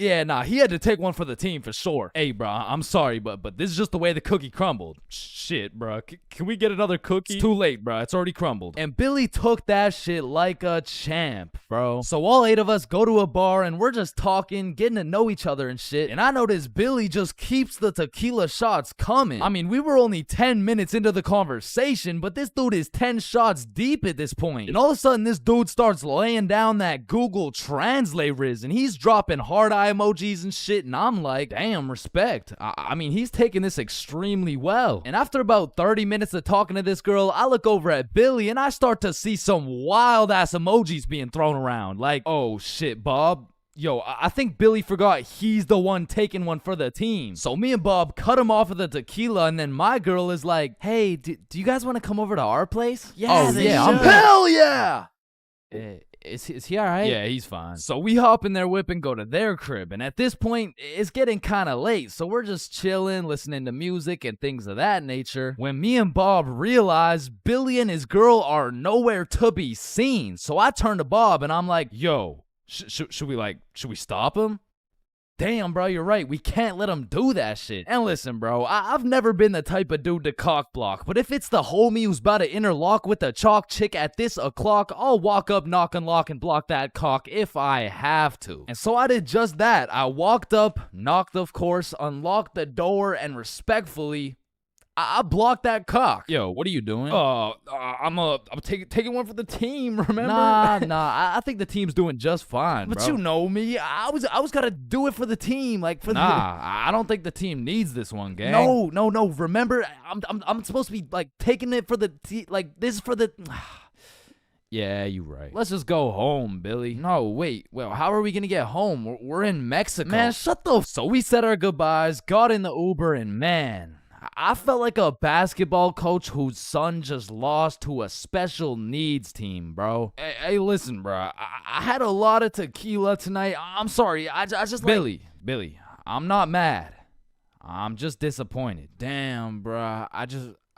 Yeah, nah, he had to take one for the team for sure. Hey, bro, I'm sorry, but this is just the way the cookie crumbled. Shit, bro. Can we get another cookie? It's too late, bro. It's already crumbled. And Billy took that shit like a champ, bro. So all 8 of us go to a bar and we're just talking, getting to know each other and shit. And I noticed Billy just keeps the tequila shots coming. I mean, we were only 10 minutes into the conversation, but this dude is 10 shots deep at this point. And all of a sudden, this dude starts laying down that Google Translate riz, and he's dropping hard eye emojis and shit, and I'm like, damn, respect. I mean, he's taking this extremely well. And after about 30 minutes of talking to this girl, I look over at Billy and I start to see some wild ass emojis being thrown around. Like, oh shit, Bob. Yo, I think Billy forgot he's the one taking one for the team. So me and Bob cut him off of the tequila, and then my girl is like, hey, do you guys want to come over to our place? Yeah, hell yeah! Is he alright? Yeah, he's fine. So we hop in their whip and go to their crib. And at this point, it's getting kind of late. So we're just chilling, listening to music and things of that nature. When me and Bob realize Billy and his girl are nowhere to be seen. So I turn to Bob and I'm like, yo, should we stop him? Damn, bro, you're right. We can't let him do that shit. And listen, bro, I've never been the type of dude to cock block, but if it's the homie who's about to interlock with the chalk chick at this o'clock, I'll walk up, knock, unlock, and block that cock if I have to. And so I did just that. I walked up, knocked, of course, unlocked the door, and respectfully, I blocked that cock. Yo, what are you doing? I'm taking one for the team, remember? Nah. I think the team's doing just fine, But bro. you know me. I was gonna do it for the team, I don't think the team needs this one, gang. No. Remember, I'm supposed to be like taking it for the this is for the. Yeah, you right. Let's just go home, Billy. No, wait. Well, how are we gonna get home? We're in Mexico. Man, shut the. So we said our goodbyes, got in the Uber, and man, I felt like a basketball coach whose son just lost to a special needs team, bro. Hey, listen, bro. I had a lot of tequila tonight. I'm sorry. I just Billy, I'm not mad. I'm just disappointed. Damn, bro.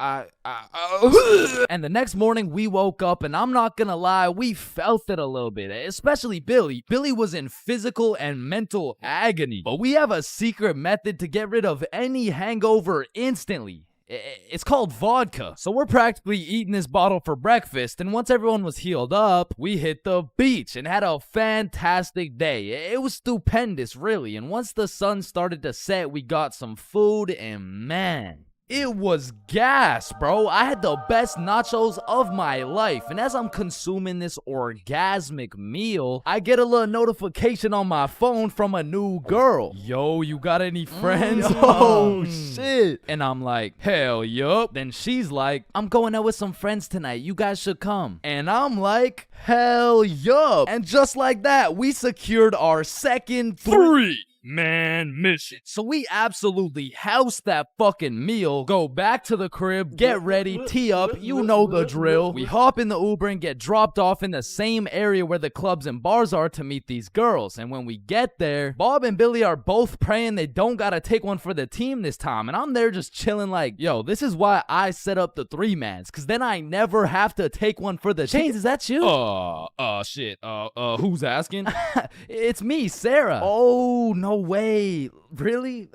And the next morning we woke up, and I'm not gonna lie, we felt it a little bit, especially Billy. Billy was in physical and mental agony, but we have a secret method to get rid of any hangover instantly. It's called vodka. So we're practically eating this bottle for breakfast, and once everyone was healed up, we hit the beach and had a fantastic day. It was stupendous, really, and once the sun started to set, we got some food, and man, it was gas, bro. I had the best nachos of my life. And as I'm consuming this orgasmic meal, I get a little notification on my phone from a new girl. Yo, you got any friends? Oh, shit. And I'm like, hell, yup. Then she's like, I'm going out with some friends tonight. You guys should come. And I'm like, hell, yup. And just like that, we secured our second 3-man mission. So we absolutely house that fucking meal, go back to the crib, get ready, tee up, you know the drill. We hop in the Uber and get dropped off in the same area where the clubs and bars are to meet these girls. And when we get there, Bob and Billy are both praying they don't gotta take one for the team this time. And I'm there just chilling like, yo, this is why I set up the 3-mans, cause then I never have to take one for the Chains, is that you? Shit. Who's asking? It's me, Sarah. Oh, no way. Really?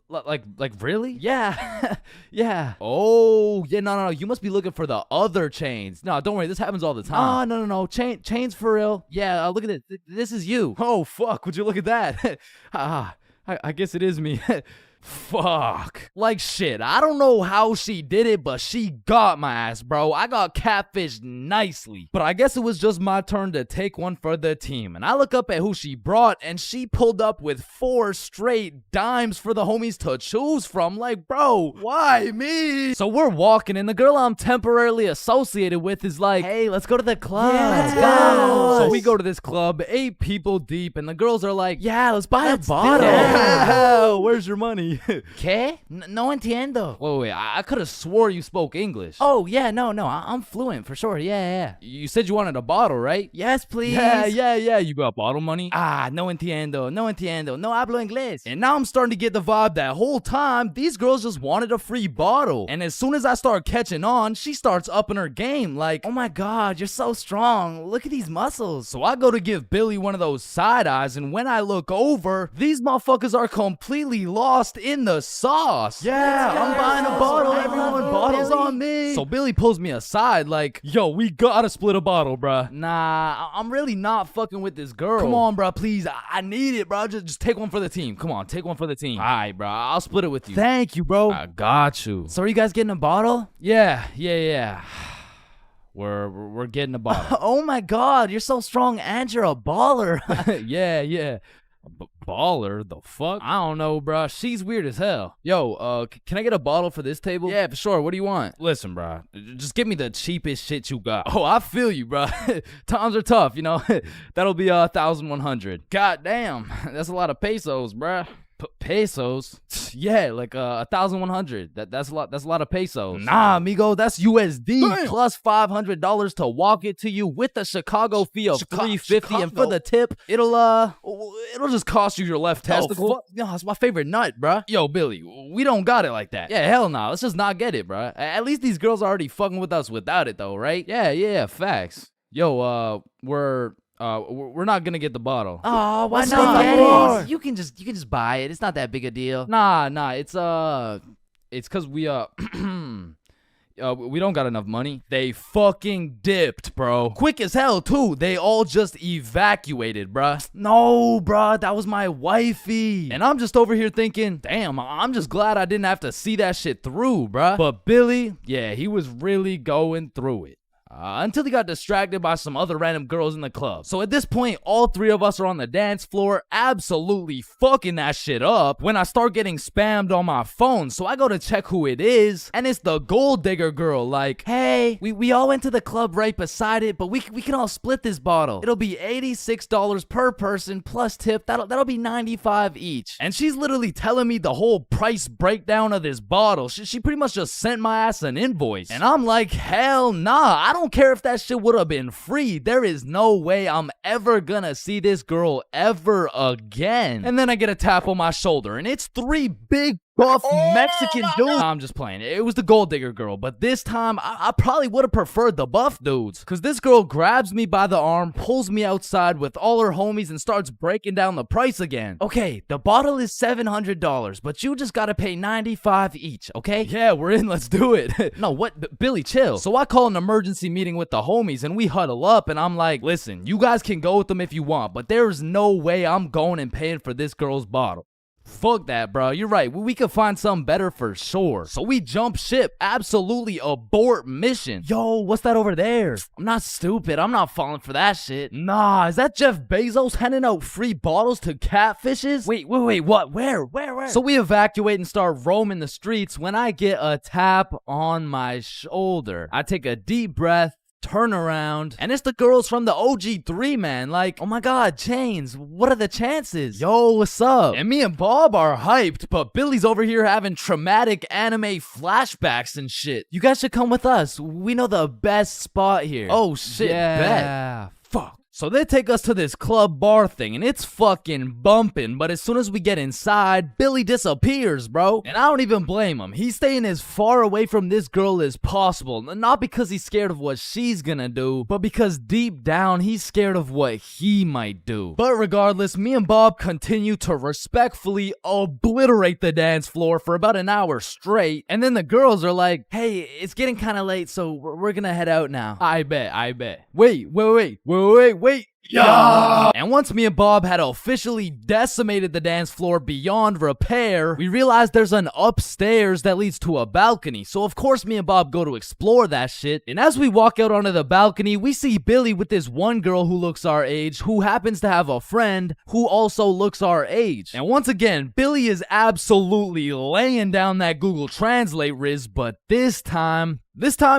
Like really? Yeah. Yeah. Oh, yeah, no, you must be looking for the other Chains. No, don't worry, this happens all the time. Oh, no. Chains for real. Yeah, look at it. This is you. Oh, fuck, would you look at that? I guess it is me. Fuck. Like shit, I don't know how she did it, but she got my ass, bro. I got catfished nicely. But I guess it was just my turn to take one for the team. And I look up at who she brought, and she pulled up with 4 straight dimes for the homies to choose from. Like, bro, why me? So we're walking, and the girl I'm temporarily associated with is like, hey, let's go to the club. Yeah, let's go. So we go to this club, 8 people deep, and the girls are like, yeah, let's buy a bottle. Yeah. Where's your money? ¿Qué? No entiendo. Wait, I could have swore you spoke English. Oh, yeah, no, I'm fluent for sure, yeah. You said you wanted a bottle, right? Yes, please. Yeah, you got bottle money? No entiendo, no hablo inglés. And now I'm starting to get the vibe that whole time, these girls just wanted a free bottle. And as soon as I start catching on, she starts upping her game, like, oh my god, you're so strong, look at these muscles. So I go to give Billy one of those side eyes, and when I look over, these motherfuckers are completely lost in the sauce. Yeah, I'm buying a bottle, everyone, bottles on me. So Billy pulls me aside like, yo, we gotta split a bottle, bruh. Nah, I'm really not fucking with this girl. Come on, bruh, please, I need it, bro. Just take one for the team. Come on, take one for the team. All right, bro, I'll split it with you. Thank you, bro. I got you. So are you guys getting a bottle? Yeah. We're getting a bottle. Oh my god, you're so strong and you're a baller. Yeah. Baller? The fuck? I don't know, bro. She's weird as hell. Yo, can I get a bottle for this table? Yeah, for sure. What do you want? Listen, bro. Just give me the cheapest shit you got. Oh, I feel you, bro. Times are tough, you know. That'll be 1,100. God damn, that's a lot of pesos, bro. Pesos? Yeah, like 1,100. That's a lot. That's a lot of pesos. Nah, amigo, that's USD. Damn. Plus $500 to walk it to you with the Chicago fee of $350, and for the tip, it'll just cost you your left testicle. No, that's my favorite nut, bruh. Yo, Billy, we don't got it like that. Yeah, hell no. Let's just not get it, bruh. At least these girls are already fucking with us without it, though, right? Yeah, facts. Yo, we're not gonna get the bottle. Oh, why not get it? You can just buy it. It's not that big a deal. Nah, it's cause we we don't got enough money. They fucking dipped, bro. Quick as hell too. They all just evacuated, bruh. No, bruh, that was my wifey. And I'm just over here thinking, damn, I'm just glad I didn't have to see that shit through, bruh. But Billy, yeah, he was really going through it. Until he got distracted by some other random girls in the club. So at this point, all 3 of us are on the dance floor, absolutely fucking that shit up, when I start getting spammed on my phone. So I go to check who it is, and it's the gold digger girl, like, hey, we all went to the club right beside it, but we can all split this bottle. It'll be $86 per person plus tip. That'll be $95 each. And she's literally telling me the whole price breakdown of this bottle. She pretty much just sent my ass an invoice. And I'm like, hell nah, I don't care if that shit would have been free. There is no way I'm ever gonna see this girl ever again. And then I get a tap on my shoulder, and it's 3 big buff Mexican dude. Nah, I'm just playing. It was the gold digger girl, but this time I probably would have preferred the buff dudes. Cause this girl grabs me by the arm, pulls me outside with all her homies and starts breaking down the price again. Okay, the bottle is $700, but you just gotta pay $95 each, okay? Yeah, we're in, let's do it. No, what? Billy, chill. So I call an emergency meeting with the homies and we huddle up and I'm like, listen, you guys can go with them if you want, but there's no way I'm going and paying for this girl's bottle. Fuck that, bro. You're right. We could find something better for sure. So we jump ship. Absolutely abort mission. Yo, what's that over there? I'm not stupid. I'm not falling for that shit. Nah, is that Jeff Bezos handing out free bottles to catfishes? Wait, what? Where? So we evacuate and start roaming the streets when I get a tap on my shoulder. I take a deep breath, turn around, and it's the girls from the OG3, man. Like, oh my god, Chains, what are the chances? Yo, what's up? And me and Bob are hyped, but Billy's over here having traumatic anime flashbacks and shit. You guys should come with us. We know the best spot here. Oh shit, bet. Fuck. So they take us to this club bar thing, and it's fucking bumping, but as soon as we get inside, Billy disappears, bro. And I don't even blame him. He's staying as far away from this girl as possible, not because he's scared of what she's gonna do, but because deep down, he's scared of what he might do. But regardless, me and Bob continue to respectfully obliterate the dance floor for about an hour straight, and then the girls are like, hey, it's getting kind of late, so we're gonna head out now. I bet. Wait. Yeah! And once me and Bob had officially decimated the dance floor beyond repair, we realized there's an upstairs that leads to a balcony. So of course me and Bob go to explore that shit. And as we walk out onto the balcony, we see Billy with this one girl who looks our age, who happens to have a friend who also looks our age. And once again, Billy is absolutely laying down that Google Translate riz, but this time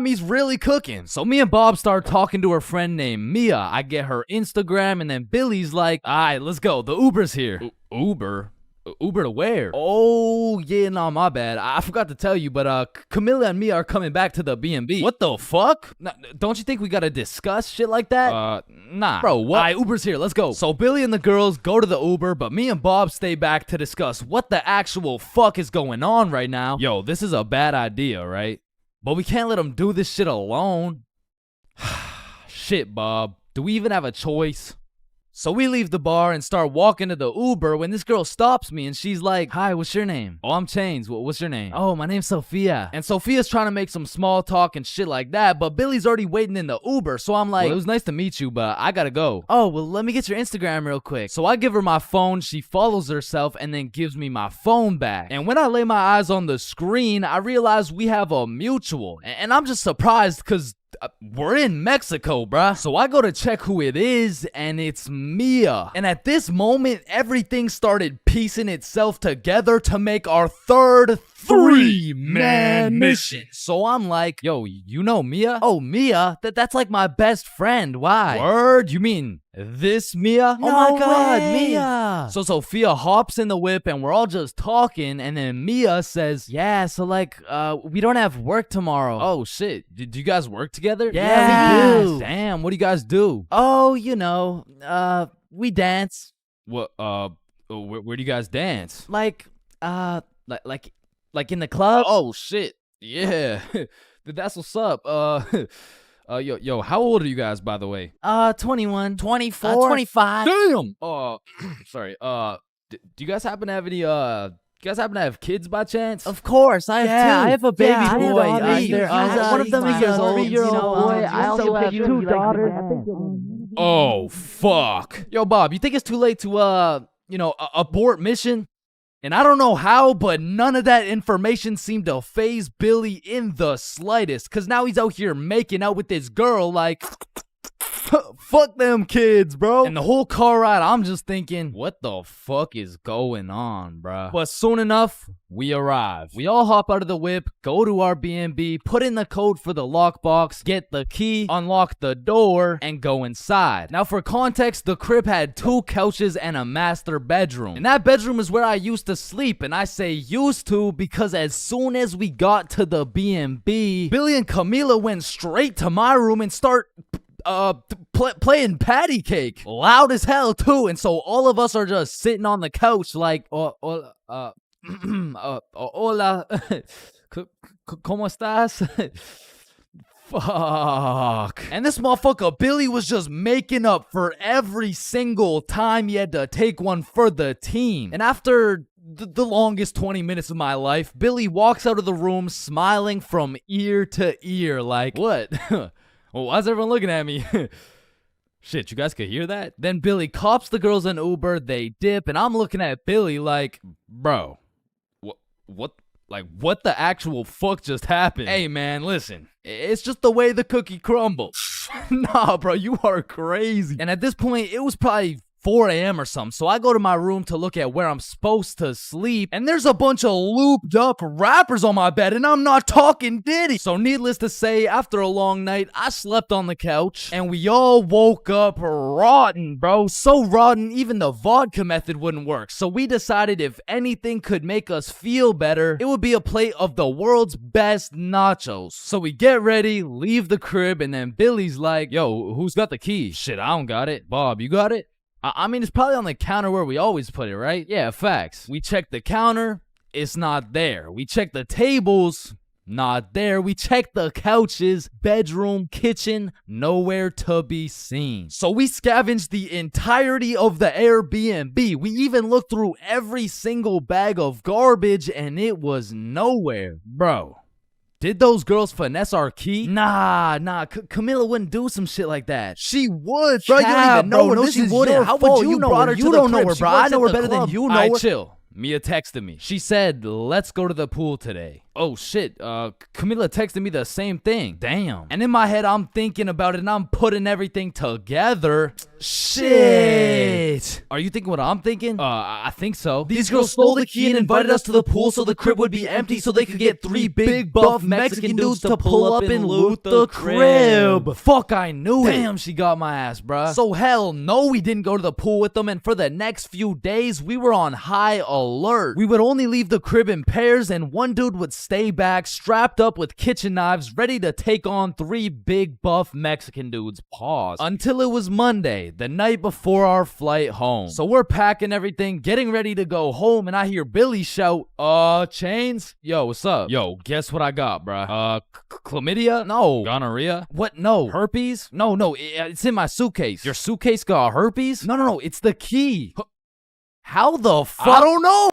he's really cooking. So me and Bob start talking to her friend named Mia. I get her Instagram, and then Billy's like, alright, let's go. The Uber's here. Uber? Uber to where? Oh, yeah, no, my bad. I forgot to tell you, but Camilla and Mia are coming back to the B&B. What the fuck? Don't you think we gotta discuss shit like that? Nah. Bro, what? Alright, Uber's here. Let's go. So Billy and the girls go to the Uber, but me and Bob stay back to discuss what the actual fuck is going on right now. Yo, this is a bad idea, right? But we can't let him do this shit alone. Shit, Bob. Do we even have a choice? So we leave the bar and start walking to the Uber when this girl stops me and she's like, hi, what's your name? Oh, I'm Chains. What's your name? Oh, my name's Sophia. And Sophia's trying to make some small talk and shit like that, but Billy's already waiting in the Uber. So I'm like, well, it was nice to meet you, but I gotta go. Oh, well, let me get your Instagram real quick. So I give her my phone, she follows herself, and then gives me my phone back. And when I lay my eyes on the screen, I realize we have a mutual. And I'm just surprised because we're in Mexico, bruh. So I go to check who it is, and it's Mia. And at this moment, everything started piecing itself together to make our third three-man mission. So I'm like, yo, you know Mia? Oh, Mia? That's like my best friend. Why? Word? You mean this Mia? No, oh my god, way. Mia. So Sophia hops in the whip and we're all just talking, and then Mia says, yeah, so like, we don't have work tomorrow. Oh shit, do you guys work together? Yeah, we do. Damn, what do you guys do? Oh, you know, we dance. What, where do you guys dance? Like in the club? Oh shit, yeah. That's what's up. Yo, how old are you guys, by the way? 21. 24. 25. Damn! Sorry. Do you guys happen to have any, you guys happen to have kids by chance? Of course, I have two. I have a baby boy. One of them is a 3-year-old boy. I also have 2 daughters. Oh, fuck. Yo, Bob, you think it's too late to, abort mission? And I don't know how, but none of that information seemed to faze Billy in the slightest. Cause now he's out here making out with this girl like, fuck them kids, bro. And the whole car ride, I'm just thinking, what the fuck is going on, bruh? But soon enough, we arrive. We all hop out of the whip, go to our B&B, put in the code for the lockbox, get the key, unlock the door, and go inside. Now for context, the crib had 2 couches and a master bedroom. And that bedroom is where I used to sleep, and I say used to because as soon as we got to the B&B, Billy and Camila went straight to my room and start playing patty cake loud as hell too, and so all of us are just sitting on the couch like Hola. ¿Cómo estás? Fuck. And this motherfucker Billy was just making up for every single time he had to take one for the team. And after the longest 20 minutes of my life, Billy walks out of the room smiling from ear to ear like, what? Well, why's everyone looking at me? Shit, you guys could hear that? Then Billy cops the girls an Uber, they dip, and I'm looking at Billy like, bro, what the actual fuck just happened? Hey man, listen, it's just the way the cookie crumbles. Nah, bro, you are crazy. And at this point, it was probably 4 a.m. or something, so I go to my room to look at where I'm supposed to sleep, and there's a bunch of looped up rappers on my bed, and I'm not talking Diddy. So needless to say, after a long night, I slept on the couch, and we all woke up rotten, bro. So rotten, even the vodka method wouldn't work. So we decided if anything could make us feel better, it would be a plate of the world's best nachos. So we get ready, leave the crib, and then Billy's like, yo, who's got the key? Shit, I don't got it. Bob, you got it? I mean, it's probably on the counter where we always put it, right? Yeah, facts. We check the counter, it's not there. We check the tables, not there. We check the couches, bedroom, kitchen, nowhere to be seen. So we scavenged the entirety of the Airbnb. We even looked through every single bag of garbage and it was nowhere. Bro, did those girls finesse our key? Nah, Camilla wouldn't do some shit like that. She would, bro. You don't even know her. No, she wouldn't. How would you know her? You don't know her, bro. I know her better than you know her. Alright, chill. Mia texted me. She said, let's go to the pool today. Oh shit, Camilla texted me the same thing. Damn. And in my head, I'm thinking about it and I'm putting everything together. Shit. Are you thinking what I'm thinking? I think so. These girls stole the key and invited us to the pool so the crib would be empty so they could get 3 big buff Mexican dudes to pull up and loot the crib. Fuck, I knew it. Damn, she got my ass, bruh. So hell no, we didn't go to the pool with them, and for the next few days, we were on high alert. We would only leave the crib in pairs and one dude would stay back, strapped up with kitchen knives, ready to take on 3 big buff Mexican dudes. Pause. Until it was Monday, the night before our flight home. So we're packing everything, getting ready to go home, and I hear Billy shout, Chains? Yo, what's up? Yo, guess what I got, bruh? Chlamydia? No. Gonorrhea? What? No. Herpes? No, it's in my suitcase. Your suitcase got herpes? No, it's the key. How the fuck? I don't know.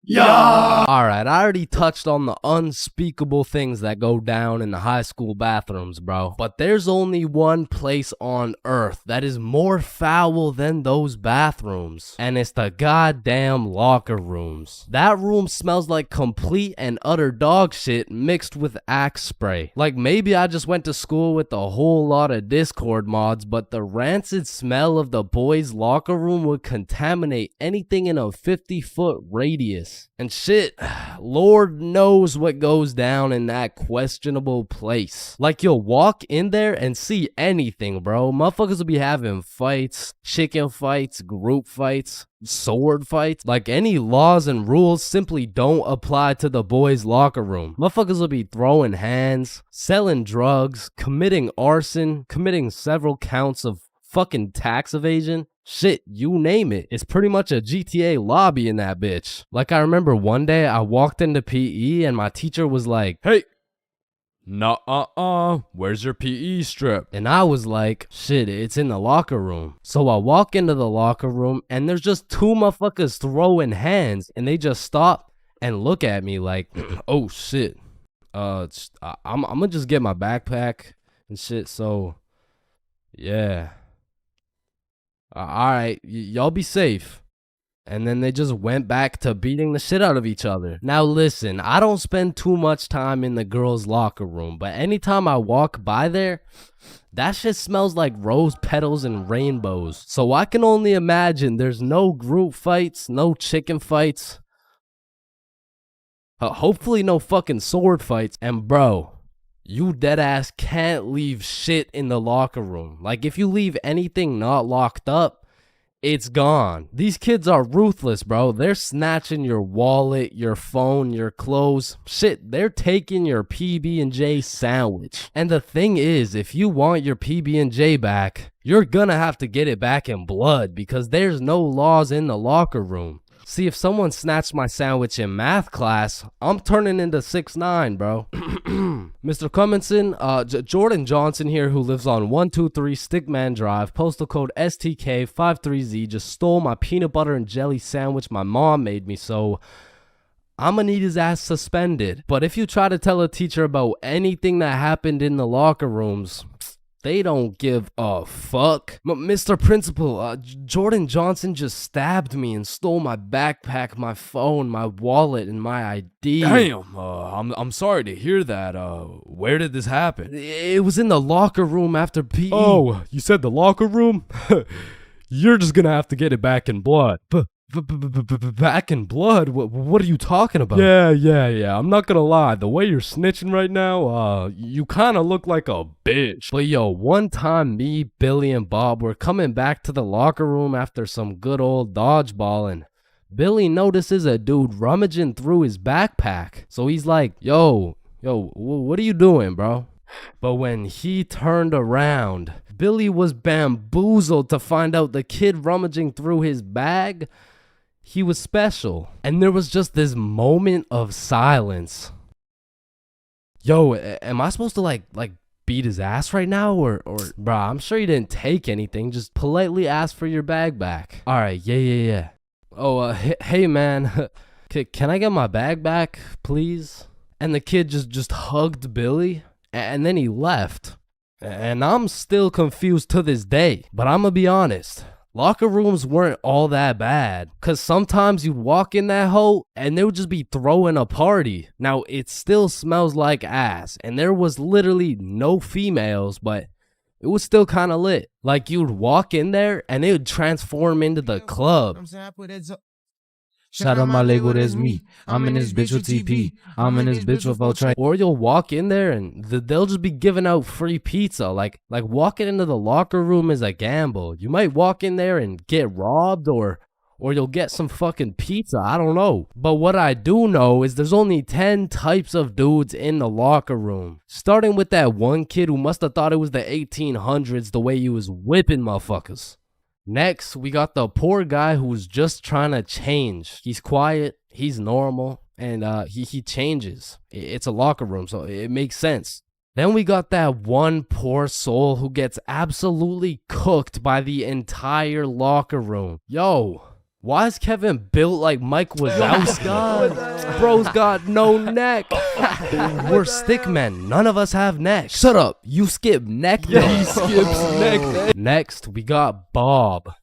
Yeah. Alright, I already touched on the unspeakable things that go down in the high school bathrooms, bro. But there's only one place on earth that is more foul than those bathrooms. And it's the goddamn locker rooms. That room smells like complete and utter dog shit mixed with Axe spray. Like maybe I just went to school with a whole lot of Discord mods, but the rancid smell of the boys' locker room would contaminate anything in a 50-foot radius. And shit, Lord knows what goes down in that questionable place. Like you'll walk in there and see anything, bro. Motherfuckers will be having fights, chicken fights, group fights, sword fights. Like any laws and rules simply don't apply to the boys' locker room. Motherfuckers will be throwing hands, selling drugs, committing arson, committing several counts of fucking tax evasion. Shit, you name it. It's pretty much a GTA lobby in that bitch. Like I remember one day I walked into PE and my teacher was like, hey, where's your PE strip? And I was like, shit, it's in the locker room. So I walk into the locker room and there's just 2 motherfuckers throwing hands and they just stop and look at me like, oh shit. I'm gonna just get my backpack and shit, so yeah. Alright, y'all be safe. And then they just went back to beating the shit out of each other. Now listen, I don't spend too much time in the girls' locker room, but anytime I walk by there, that shit smells like rose petals and rainbows. So I can only imagine there's no group fights, no chicken fights. Hopefully no fucking sword fights. And bro, you deadass can't leave shit in the locker room. Like if you leave anything not locked up, it's gone. These kids are ruthless, bro. They're snatching your wallet, your phone, your clothes. Shit, they're taking your PB&J sandwich. And the thing is, if you want your PB&J back, you're gonna have to get it back in blood because there's no laws in the locker room. See, if someone snatched my sandwich in math class, I'm turning into 6'9", bro. Mr. Cumminson, Jordan Johnson here, who lives on 123 Stickman Drive, postal code STK53Z, just stole my peanut butter and jelly sandwich my mom made me, so I'ma need his ass suspended. But if you try to tell a teacher about anything that happened in the locker rooms, they don't give a fuck. Mr. Principal, Jordan Johnson just stabbed me and stole my backpack, my phone, my wallet, and my ID. Damn, I'm sorry to hear that. Where did this happen? It was in the locker room after PE. Oh, you said the locker room? You're just gonna have to get it back in blood. Back in blood? What are you talking about? Yeah. I'm not gonna lie. The way you're snitching right now, you kind of look like a bitch. But yo, one time me, Billy, and Bob were coming back to the locker room after some good old dodgeball, and Billy notices a dude rummaging through his backpack. So he's like, yo, what are you doing, bro? But when he turned around, Billy was bamboozled to find out the kid rummaging through his bag, he was special. And there was just this moment of silence. Yo, am I supposed to like beat his ass right now? Or bruh, I'm sure you didn't take anything. Just politely ask for your bag back. All right, yeah. Oh, hey man, can I get my bag back, please? And the kid just hugged Billy, and then he left. And I'm still confused to this day. But I'm gonna be honest, locker rooms weren't all that bad. Cause sometimes you'd walk in that hole and they would just be throwing a party. Now it still smells like ass, and there was literally no females, but it was still kind of lit. Like you'd walk in there and it would transform into the club. Shout out my label, that's me. I'm in this bitch with TP. I'm in this bitch with Ultra. Or you'll walk in there and they'll just be giving out free pizza. Like walking into the locker room is a gamble. You might walk in there and get robbed, or you'll get some fucking pizza. I don't know. But what I do know is there's only 10 types of dudes in the locker room. Starting with that one kid who must have thought it was the 1800s the way he was whipping motherfuckers. Next, we got the poor guy who's just trying to change. He's quiet, he's normal, and he changes. It's a locker room, so it makes sense. Then we got that one poor soul who gets absolutely cooked by the entire locker room. Yo, why is Kevin built like Mike Wazowski? Bro's got no neck. We're stickmen. None of us have necks. Shut up. You skip neck day. Yeah, he skips neck day. Next, we got Bob.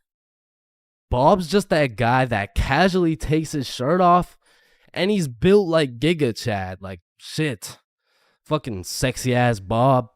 Bob's just that guy that casually takes his shirt off, and he's built like Giga Chad. Like, shit. Fucking sexy ass Bob.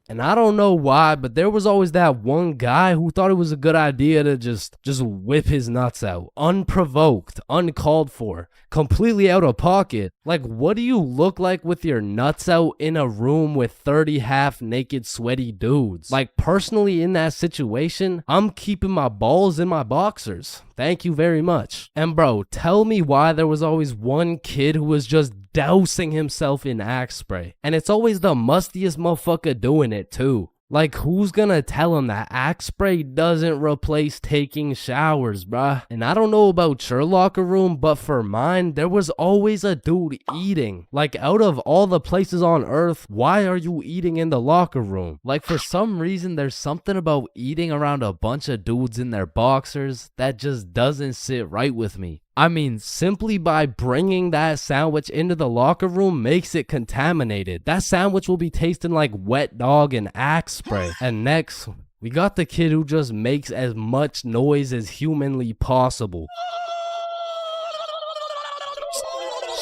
And I don't know why, but there was always that one guy who thought it was a good idea to just whip his nuts out. Unprovoked, uncalled for, completely out of pocket. Like, what do you look like with your nuts out in a room with 30 half-naked sweaty dudes? Like, personally in that situation, I'm keeping my balls in my boxers. Thank you very much. And bro, tell me why there was always one kid who was just dousing himself in Axe spray. And it's always the mustiest motherfucker doing it too. Like, who's gonna tell him that Axe spray doesn't replace taking showers, bruh? And I don't know about your locker room, but for mine, there was always a dude eating. Like, out of all the places on earth, why are you eating in the locker room? Like, for some reason, there's something about eating around a bunch of dudes in their boxers that just doesn't sit right with me. I mean, simply by bringing that sandwich into the locker room makes it contaminated. That sandwich will be tasting like wet dog and Axe spray. And next, we got the kid who just makes as much noise as humanly possible.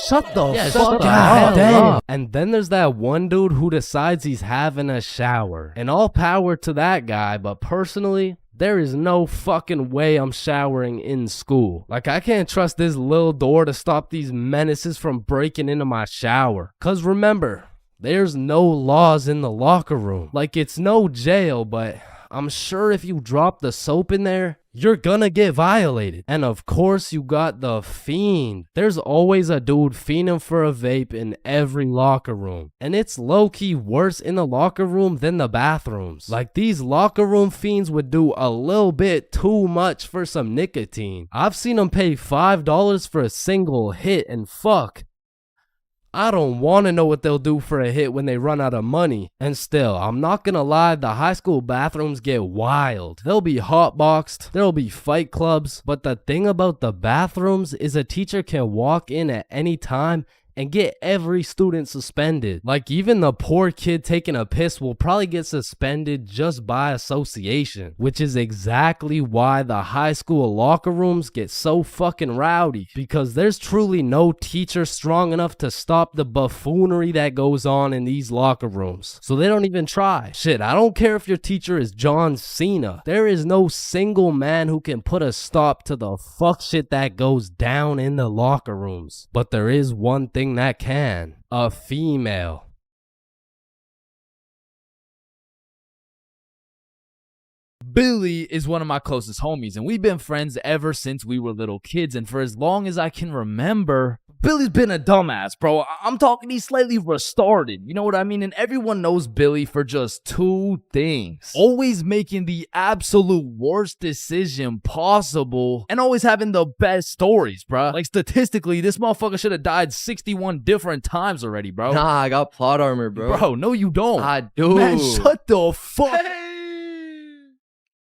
Shut the fuck up. And then there's that one dude who decides he's having a shower. And all power to that guy, but personally, there is no fucking way I'm showering in school. Like, I can't trust this little door to stop these menaces from breaking into my shower. Cause remember, there's no laws in the locker room. Like, it's no jail, but I'm sure if you drop the soap in there, you're gonna get violated. And of course you got the fiend. There's always a dude fiending for a vape in every locker room. And it's low-key worse in the locker room than the bathrooms. Like, these locker room fiends would do a little bit too much for some nicotine. I've seen them pay $5 for a single hit, and fuck, I don't want to know what they'll do for a hit when they run out of money. And still, I'm not gonna lie, the high school bathrooms get wild. They'll be hotboxed, there'll be fight clubs, but the thing about the bathrooms is a teacher can walk in at any time and get every student suspended. Like, even the poor kid taking a piss will probably get suspended just by association, which is exactly why the high school locker rooms get so fucking rowdy, because there's truly no teacher strong enough to stop the buffoonery that goes on in these locker rooms. So they don't even try. Shit, I don't care if your teacher is John Cena. There is no single man who can put a stop to the fuck shit that goes down in the locker rooms. But there is one thing that can: a female. Billy is one of my closest homies, and we've been friends ever since we were little kids, and for as long as I can remember, Billy's been a dumbass, bro. I'm talking he's slightly retarded, you know what I mean? And everyone knows Billy for just two things: always making the absolute worst decision possible, and always having the best stories, bro. Like, statistically, this motherfucker should have died 61 different times already, bro. Nah, I got plot armor, bro. Bro, no you don't. I do. Man, shut the fuck.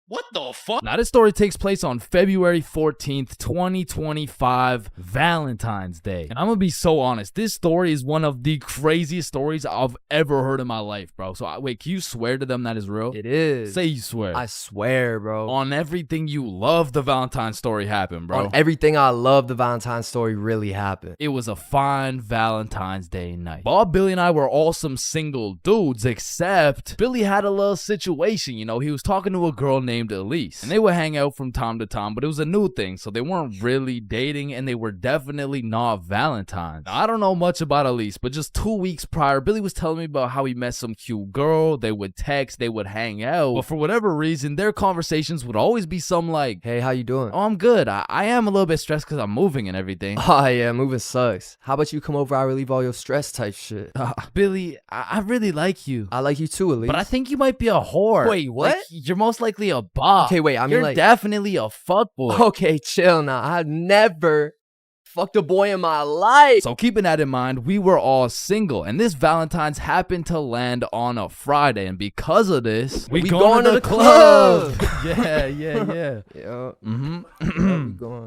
What the fuck? Now, this story takes place on February 14th, 2025, Valentine's Day. And I'm gonna be so honest, this story is one of the craziest stories I've ever heard in my life, bro. So, wait, can you swear to them that is real? It is. Say you swear. I swear, bro. On everything you love, the Valentine's story happened, bro. On everything I love, the Valentine's story really happened. It was a fine Valentine's Day night. Bob, Billy, and I were all some single dudes, except Billy had a little situation, you know. He was talking to a girl named Elise, and they would hang out from time to time, but it was a new thing, so they weren't really dating, and they were definitely not Valentines. Now, I don't know much about Elise, but just 2 weeks prior, Billy was telling me about how he met some cute girl. They would text, they would hang out, but for whatever reason, their conversations would always be some like, "Hey, how you doing?" "Oh, I'm good. I am a little bit stressed because I'm moving and everything." "Oh yeah, moving sucks. How about you come over, I relieve all your stress," type shit. Billy, I really like you. "I like you too, Elise. But I think you might be a whore." "Wait, what?" Like, you're most likely a bop. Okay, wait, I mean, you're like, definitely a fuckboy. Okay, chill now. I've never fucked a boy in my life. So keeping that in mind, we were all single, and this Valentine's happened to land on a Friday, and because of this, we going to the club. yeah. Yeah.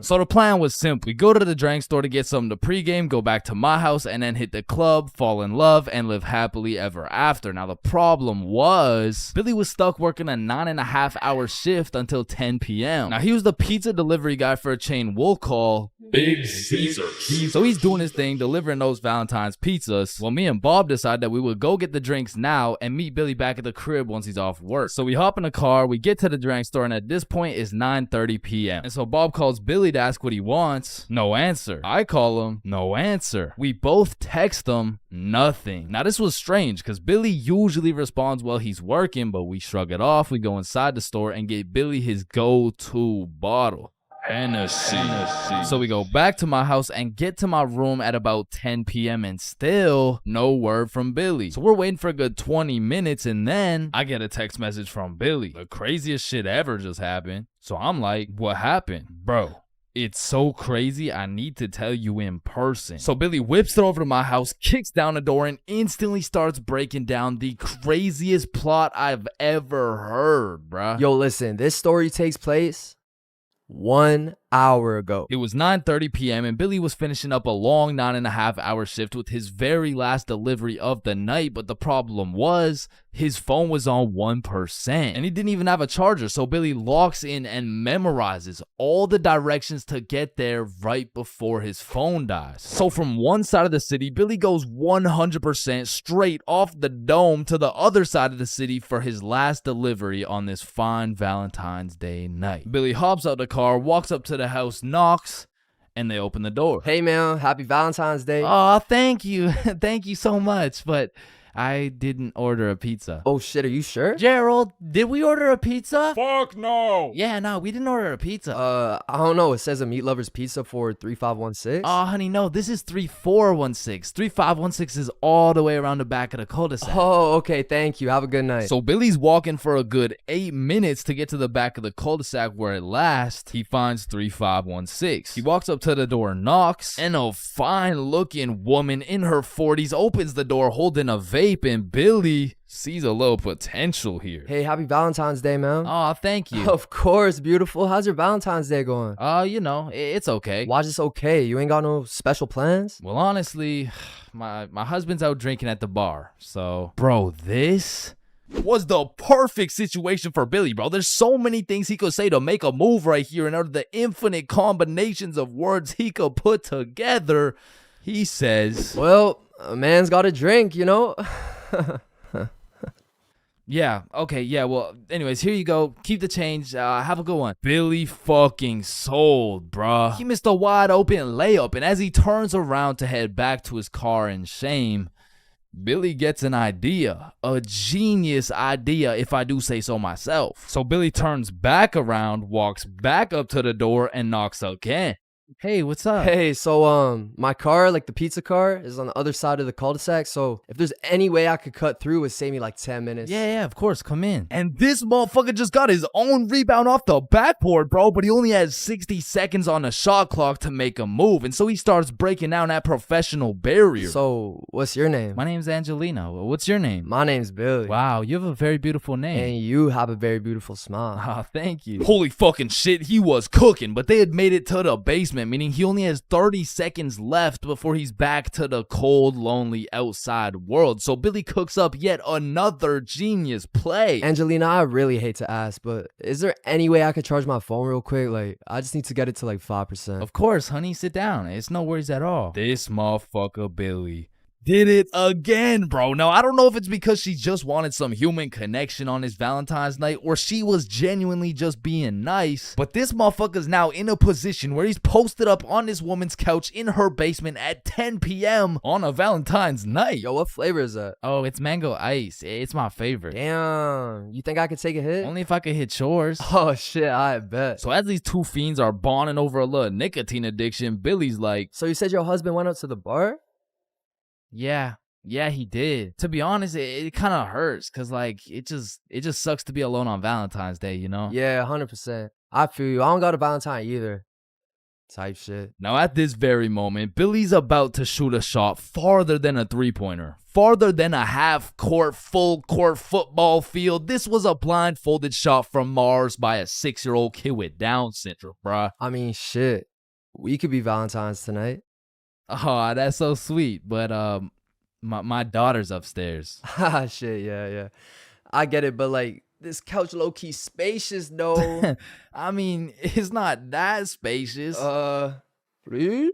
So the plan was simple. We go to the drink store to get something to pregame, go back to my house, and then hit the club, fall in love, and live happily ever after. Now, the problem was Billy was stuck working a 9.5-hour shift until 10 p.m. Now, he was the pizza delivery guy for a chain we'll call Big Caesars. So he's doing his thing, delivering those Valentine's pizzas. Well, me and Bob decided that we would go get the drinks now and meet Billy back at the crib once he's off work. So we hop in the car, we get to the drink store, and at this point it's 9:30 p.m. And so Bob calls Billy to ask what he wants. No answer. I call him. No answer. We both text him. Nothing. Now, this was strange because Billy usually responds while he's working, but we shrug it off. We go inside the store and get Billy his go-to bottle. Hennessy. So we go back to my house and get to my room at about 10 p.m. and still no word from Billy. So we're waiting for a good 20 minutes and then I get a text message from Billy. The craziest shit ever just happened. So I'm like, what happened? Bro, it's so crazy, I need to tell you in person. So Billy whips it over to my house, kicks down the door, and instantly starts breaking down the craziest plot I've ever heard, bruh. Yo, listen, this story takes place 1 hour ago. It was 9:30 p.m. and Billy was finishing up a long 9.5-hour shift with his very last delivery of the night, but the problem was his phone was on 1% and he didn't even have a charger. So Billy locks in and memorizes all the directions to get there right before his phone dies. So from one side of the city, Billy goes 100% straight off the dome to the other side of the city for his last delivery on this fine Valentine's Day night. Billy hops out the car, walks up to the house, knocks, and they open the door. "Hey man, happy Valentine's Day." "Oh, thank you. Thank you so much. But I didn't order a pizza. Oh shit, are you sure? Gerald, did we order a pizza? Fuck no. Yeah, no, we didn't order a pizza. I don't know. It says a meat lover's pizza for 3516. Oh, honey, no, this is 3416. 3516 is all the way around the back of the cul-de-sac. Oh, okay, thank you. Have a good night. So Billy's walking for a good 8 minutes to get to the back of the cul-de-sac where at last he finds 3516. He walks up to the door, knocks, and a fine-looking woman in her 40s opens the door holding a vape, and Billy sees a little potential here. Hey, happy Valentine's Day, man. Oh, thank you. Of course, beautiful. How's your Valentine's Day going? You know, it's okay. Why's this okay? You ain't got no special plans? Well, honestly, my husband's out drinking at the bar, so... Bro, this was the perfect situation for Billy, bro. There's so many things he could say to make a move right here, and out of the infinite combinations of words he could put together, he says... Well, a man's got to drink, you know? Yeah, okay, yeah, well, anyways, here you go. Keep the change. Have a good one. Billy fucking sold, bruh. He missed a wide open layup, and as he turns around to head back to his car in shame, Billy gets an idea. A genius idea, if I do say so myself. So Billy turns back around, walks back up to the door, and knocks again. Hey, what's up? Hey, so my car, like the pizza car, is on the other side of the cul-de-sac. So if there's any way I could cut through, it would save me like 10 minutes. Yeah, of course, come in. And this motherfucker just got his own rebound off the backboard, bro, but he only has 60 seconds on the shot clock to make a move, and so he starts breaking down that professional barrier. So what's your name? My name's Angelina. What's your name? My name's Billy. Wow, you have a very beautiful name. And you have a very beautiful smile. Oh, thank you. Holy fucking shit, he was cooking, but they had made it to the basement, meaning he only has 30 seconds left before he's back to the cold, lonely outside world. So Billy cooks up yet another genius play. Angelina, I really hate to ask, but is there any way I could charge my phone real quick? Like, I just need to get it to like 5%. Of course, honey, sit down. It's no worries at all. This motherfucker Billy did it again, bro. Now, I don't know if it's because she just wanted some human connection on his Valentine's night, or she was genuinely just being nice, but this motherfucker's now in a position where he's posted up on this woman's couch in her basement at 10 p.m. on a Valentine's night. Yo, what flavor is that? Oh, it's mango ice. It's my favorite. Damn, you think I could take a hit? Only if I could hit yours. Oh shit, I bet. So as these two fiends are bonding over a little nicotine addiction, Billy's like, so you said your husband went out to the bar? Yeah, he did. To be honest, it kind of hurts because like it just sucks to be alone on Valentine's Day, you know? Yeah, 100%. I feel you. I don't got a Valentine either. Type shit. Now at this very moment, Billy's about to shoot a shot farther than a three-pointer, farther than a half-court, full-court football field. This was a blindfolded shot from Mars by a 6-year-old kid with Down syndrome, bruh. I mean, shit. We could be Valentine's tonight. Oh, that's so sweet. But my daughter's upstairs. Ah, shit, yeah. I get it, but like this couch low-key spacious though. I mean, it's not that spacious. Please?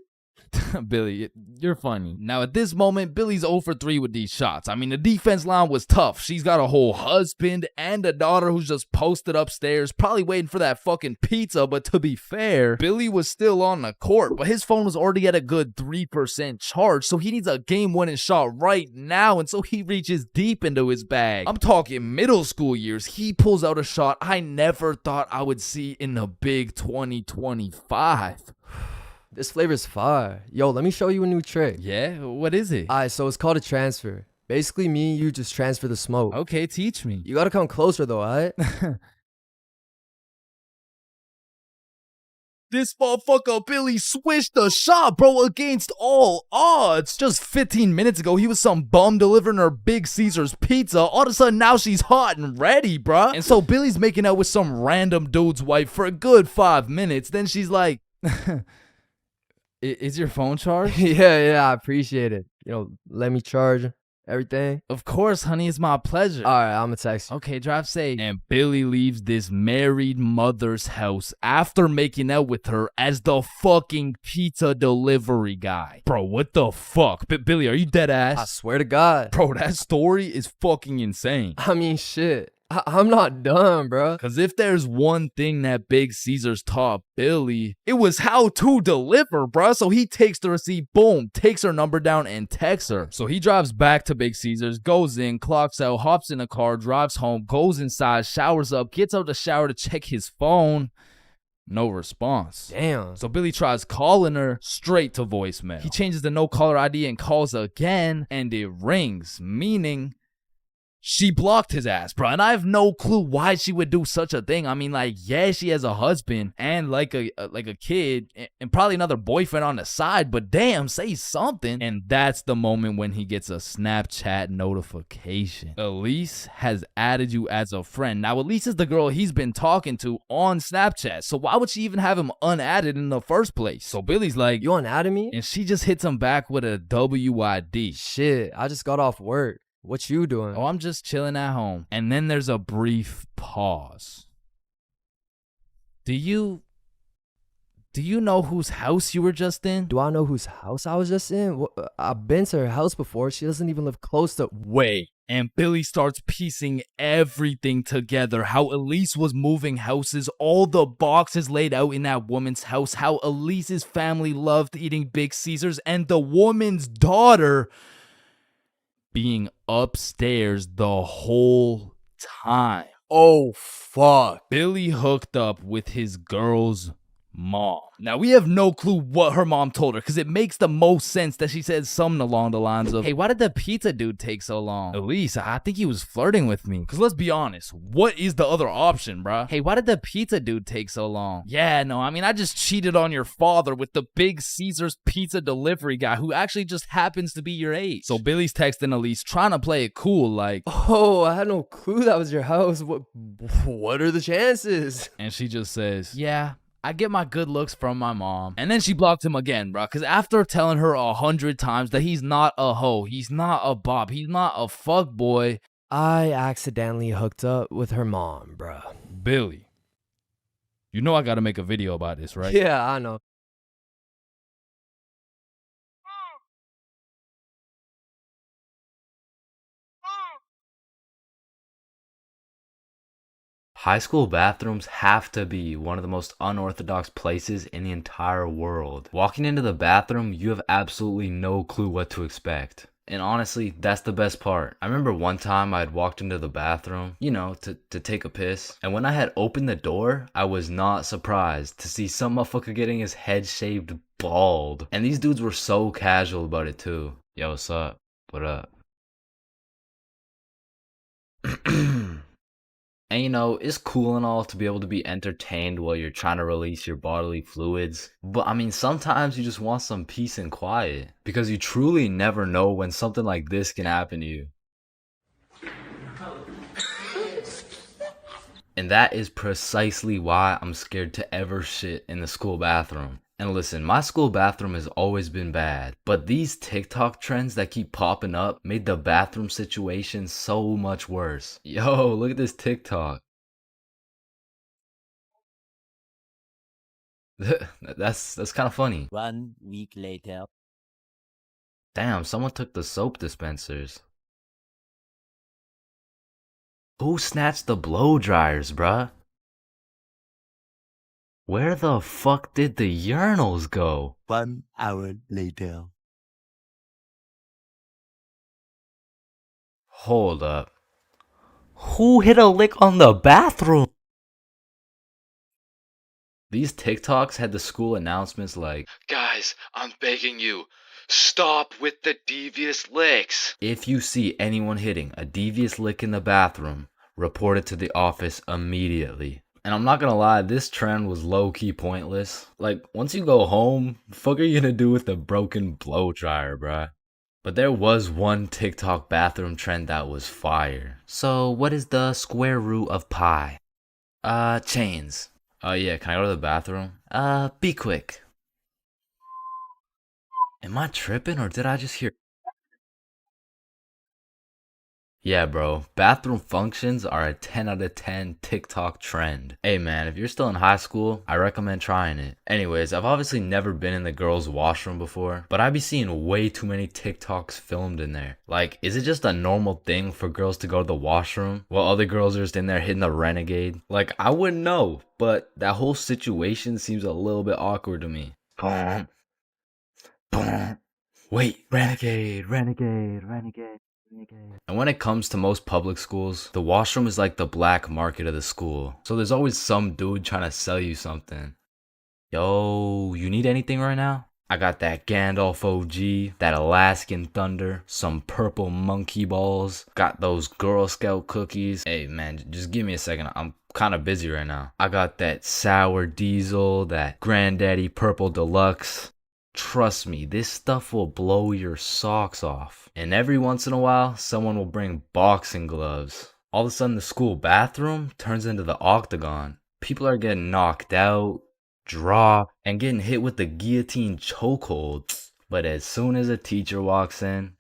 Billy, you're funny. Now at this moment, Billy's 0 for 3 with these shots. I mean, the defense line was tough. She's got a whole husband and a daughter who's just posted upstairs, probably waiting for that fucking pizza. But to be fair, Billy was still on the court, but his phone was already at a good 3% charge, so he needs a game-winning shot right now, and so he reaches deep into his bag. I'm talking middle school years. He pulls out a shot I never thought I would see in the big 2025. This flavor's fire. Yo, let me show you a new trick. Yeah? What is it? Alright, so it's called a transfer. Basically, me and you just transfer the smoke. Okay, teach me. You gotta come closer though, alright? This motherfucker Billy switched the shot, bro, against all odds. Just 15 minutes ago, he was some bum delivering her Big Caesar's pizza. All of a sudden, now she's hot and ready, bruh. And so Billy's making out with some random dude's wife for a good 5 minutes. Then she's like, is your phone charged? Yeah, I appreciate it. You know, let me charge everything. Of course, honey, it's my pleasure. Alright, I'm gonna text you. Okay, drive safe. And Billy leaves this married mother's house after making out with her as the fucking pizza delivery guy. Bro, what the fuck? Billy, are you dead ass? I swear to God. Bro, that story is fucking insane. I mean, shit. I'm not done, bro. Cause if there's one thing that Big Caesar's taught Billy, it was how to deliver, bruh. So he takes the receipt, boom, takes her number down and texts her. So he drives back to Big Caesar's, goes in, clocks out, hops in a car, drives home, goes inside, showers up, gets out the shower to check his phone. No response. Damn. So Billy tries calling her, straight to voicemail. He changes the no caller ID and calls again, and it rings, meaning she blocked his ass, bro. And I have no clue why she would do such a thing. I mean, like, yeah, she has a husband and like a kid and probably another boyfriend on the side, but damn, say something. And that's the moment when he gets a Snapchat notification. Elise has added you as a friend. Now, Elise is the girl he's been talking to on Snapchat, so why would she even have him unadded in the first place? So Billy's like, you unadded me? And she just hits him back with a WID. Shit, I just got off work. What you doing? Oh, I'm just chilling at home. And then there's a brief pause. Do you know whose house you were just in? Do I know whose house I was just in? I've been to her house before. She doesn't even live close to... Wait. And Billy starts piecing everything together. How Elise was moving houses, all the boxes laid out in that woman's house, how Elise's family loved eating Big Caesars, and the woman's daughter being upstairs the whole time. Oh, fuck. Billy hooked up with his girl's mom. Now, we have no clue what her mom told her, because it makes the most sense that she said something along the lines of, hey, why did the pizza dude take so long? Elise, I think he was flirting with me. Because let's be honest, what is the other option, bruh? Hey, why did the pizza dude take so long? Yeah, no, I mean, I just cheated on your father with the Big Caesar's pizza delivery guy who actually just happens to be your age. So Billy's texting Elise, trying to play it cool, like, oh, I had no clue that was your house. What are the chances? And she just says, yeah, I get my good looks from my mom. And then she blocked him again, bro. Because after telling her 100 times that he's not a hoe, he's not a bop, he's not a fuck boy, I accidentally hooked up with her mom, bro. Billy, you know I gotta make a video about this, right? Yeah, I know. High school bathrooms have to be one of the most unorthodox places in the entire world. Walking into the bathroom, you have absolutely no clue what to expect. And honestly, that's the best part. I remember one time I had walked into the bathroom, you know, to take a piss. And when I had opened the door, I was not surprised to see some motherfucker getting his head shaved bald. And these dudes were so casual about it too. Yo, what's up? What up? And you know, it's cool and all to be able to be entertained while you're trying to release your bodily fluids. But I mean, sometimes you just want some peace and quiet. Because you truly never know when something like this can happen to you. And that is precisely why I'm scared to ever shit in the school bathroom. And listen, my school bathroom has always been bad, but these TikTok trends that keep popping up made the bathroom situation so much worse. Yo, look at this TikTok. That's kind of funny. 1 week later. Damn, someone took the soap dispensers. Who snatched the blow dryers, bruh? Where the fuck did the urinals go? 1 hour later. Hold up. Who hit a lick on the bathroom? These TikToks had the school announcements like, guys, I'm begging you, stop with the devious licks. If you see anyone hitting a devious lick in the bathroom, report it to the office immediately. And I'm not gonna lie, this trend was low-key pointless. Like, once you go home, the fuck are you gonna do with the broken blow dryer, bruh? But there was one TikTok bathroom trend that was fire. So, what is the square root of pi? Chains. Oh yeah, can I go to the bathroom? Be quick. Am I tripping or did I just hear... Yeah, bro. Bathroom functions are a 10 out of 10 TikTok trend. Hey, man, if you're still in high school, I recommend trying it. Anyways, I've obviously never been in the girls' washroom before, but I be seeing way too many TikToks filmed in there. Like, is it just a normal thing for girls to go to the washroom while other girls are just in there hitting the renegade? Like, I wouldn't know, but that whole situation seems a little bit awkward to me. Boom. Boom. Wait, renegade, renegade, renegade. And when it comes to most public schools, the washroom is like the black market of the school. So there's always some dude trying to sell you something. Yo, you need anything right now? I got that Gandalf OG, that Alaskan Thunder, some purple monkey balls, got those Girl Scout cookies. Hey man, just give me a second. I'm kind of busy right now. I got that sour diesel, that Granddaddy Purple Deluxe. Trust me, this stuff will blow your socks off. And every once in a while, someone will bring boxing gloves. All of a sudden, the school bathroom turns into the octagon. People are getting knocked out, dropped, and getting hit with the guillotine chokehold. But as soon as a teacher walks in,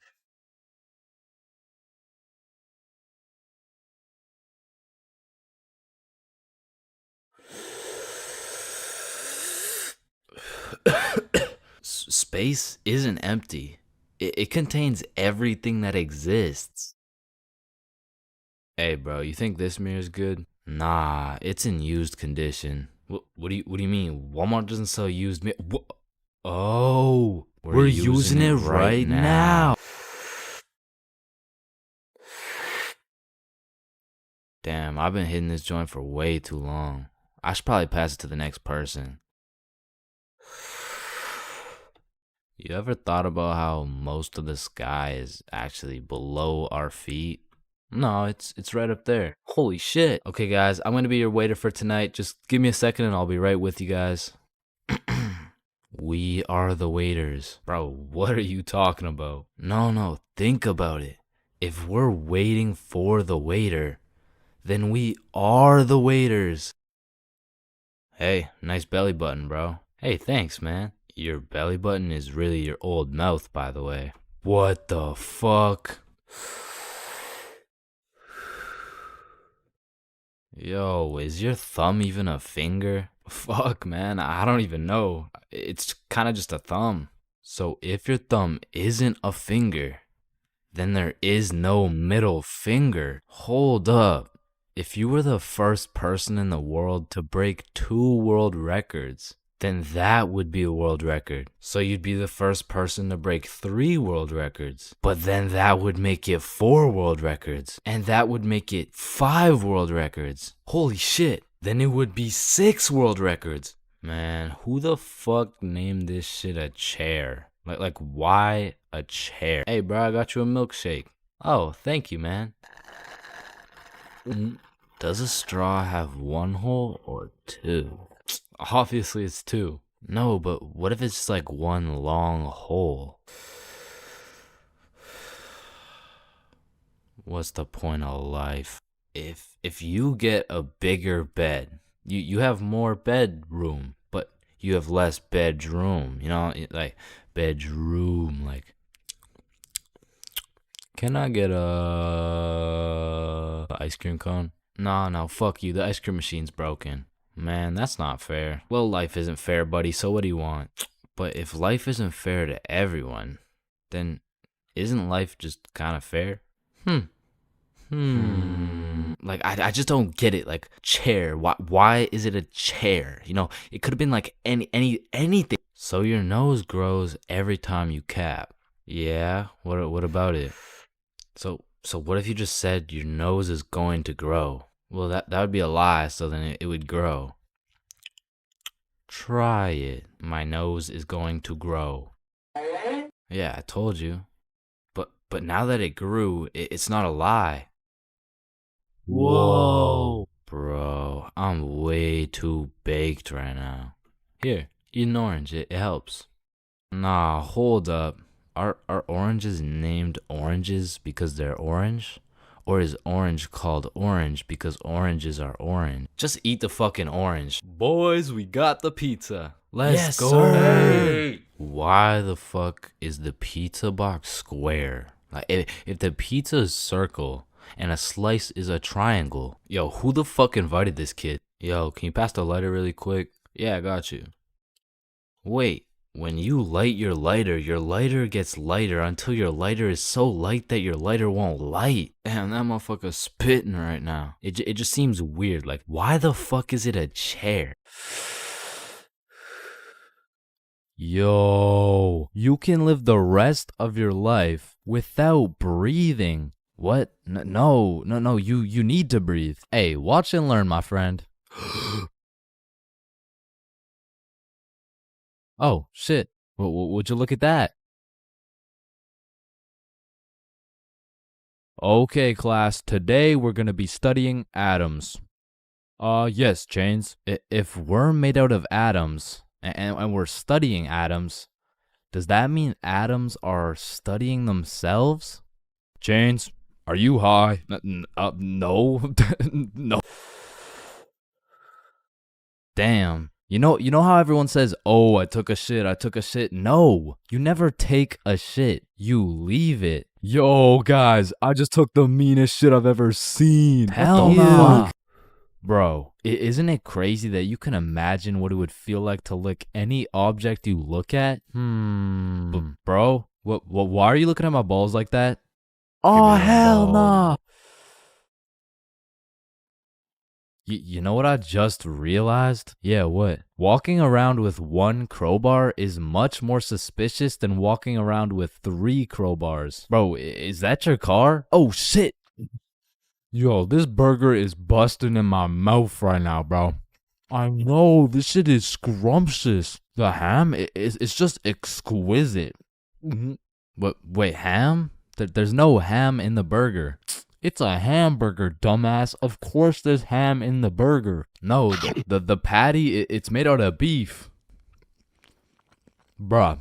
space isn't empty. It contains everything that exists. Hey, bro, you think this mirror's good? Nah, it's in used condition. What do you mean? Walmart doesn't sell used mirror. Oh, we're using it right now. Damn, I've been hitting this joint for way too long. I should probably pass it to the next person. You ever thought about how most of the sky is actually below our feet? No, it's right up there. Holy shit. Okay, guys, I'm gonna be your waiter for tonight. Just give me a second and I'll be right with you guys. We are the waiters. Bro, what are you talking about? No, think about it. If we're waiting for the waiter, then we are the waiters. Hey, nice belly button, bro. Hey, thanks, man. Your belly button is really your old mouth, by the way. What the fuck? Yo, is your thumb even a finger? Fuck, man, I don't even know. It's kind of just a thumb. So if your thumb isn't a finger, then there is no middle finger. Hold up. If you were the first person in the world to break 2 world records, then that would be a world record. So you'd be the first person to break 3 world records. But then that would make it 4 world records. And that would make it 5 world records. Holy shit. Then it would be 6 world records. Man, who the fuck named this shit a chair? Like why a chair? Hey, bro, I got you a milkshake. Oh, thank you, man. Does a straw have 1 hole or 2? Obviously it's 2. No, but what if it's just like 1 long hole? What's the point of life? If you get a bigger bed, you have more bedroom, but you have less bedroom. You know, like bedroom, like. Can I get a ice cream cone? No, fuck you. The ice cream machine's broken. Man, that's not fair. Well, life isn't fair, buddy, so what do you want? But if life isn't fair to everyone, then isn't life just kind of fair? Like, I just don't get it. Like, chair. Why is it a chair? You know, it could have been like anything. So your nose grows every time you cap. Yeah, what about it? So what if you just said your nose is going to grow? Well, that would be a lie, so then it would grow. Try it. My nose is going to grow. Yeah, I told you. But now that it grew, it's not a lie. Whoa. Bro, I'm way too baked right now. Here, eat an orange. It helps. Nah, hold up. Are oranges named oranges because they're orange? Or is orange called orange because oranges are orange? Just eat the fucking orange. Boys, we got the pizza. Let's go. Sir. Why the fuck is the pizza box square? Like, if the pizza is circle, and a slice is a triangle. Yo, who the fuck invited this kid? Yo, can you pass the lighter really quick? Yeah, I got you. Wait, when you light your lighter gets lighter until your lighter is so light that your lighter won't light. Damn, that motherfucker's spitting right now. It just seems weird. Like, why the fuck is it a chair? Yo, you can live the rest of your life without breathing. What? No, you need to breathe. Hey, watch and learn, my friend. Oh, shit. Would you look at that? Okay, class, today we're gonna be studying atoms. Yes, Chains. If we're made out of atoms, and we're studying atoms, does that mean atoms are studying themselves? Chains, are you high? No. No. Damn. You know how everyone says, "Oh, I took a shit." No, you never take a shit. You leave it. Yo, guys, I just took the meanest shit I've ever seen. Hell what the no. fuck? Bro, isn't it crazy that you can imagine what it would feel like to lick any object you look at? Bro, why are you looking at my balls like that? Oh, hell no. You know what I just realized? Yeah, what? Walking around with one crowbar is much more suspicious than walking around with 3 crowbars. Bro, is that your car? Oh, shit. Yo, this burger is busting in my mouth right now, bro. I know, this shit is scrumptious. The ham, it's just exquisite. But wait, ham? There's no ham in the burger. It's a hamburger, dumbass. Of course there's ham in the burger. No, the patty, it's made out of beef. Bruh,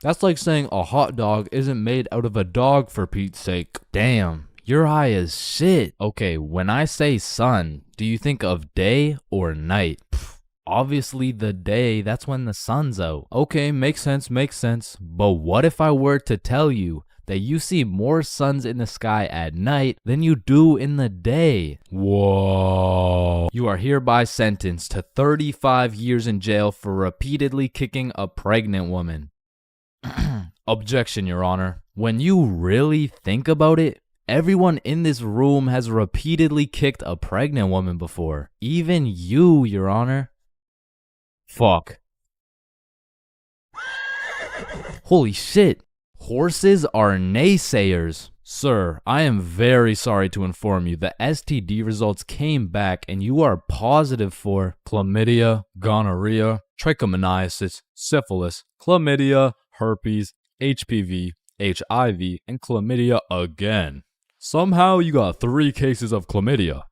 that's like saying a hot dog isn't made out of a dog, for Pete's sake. Damn, you're high as shit. Okay, when I say sun, do you think of day or night? Obviously the day, that's when the sun's out. Okay, makes sense. But what if I were to tell you that you see more suns in the sky at night than you do in the day? Whoa. You are hereby sentenced to 35 years in jail for repeatedly kicking a pregnant woman. Objection, Your Honor. When you really think about it, everyone in this room has repeatedly kicked a pregnant woman before. Even you, Your Honor. Fuck. Holy shit. Horses are naysayers. Sir, I am very sorry to inform you the STD results came back and you are positive for chlamydia, gonorrhea, trichomoniasis, syphilis, chlamydia, herpes, HPV, HIV, and chlamydia again. Somehow you got 3 cases of chlamydia.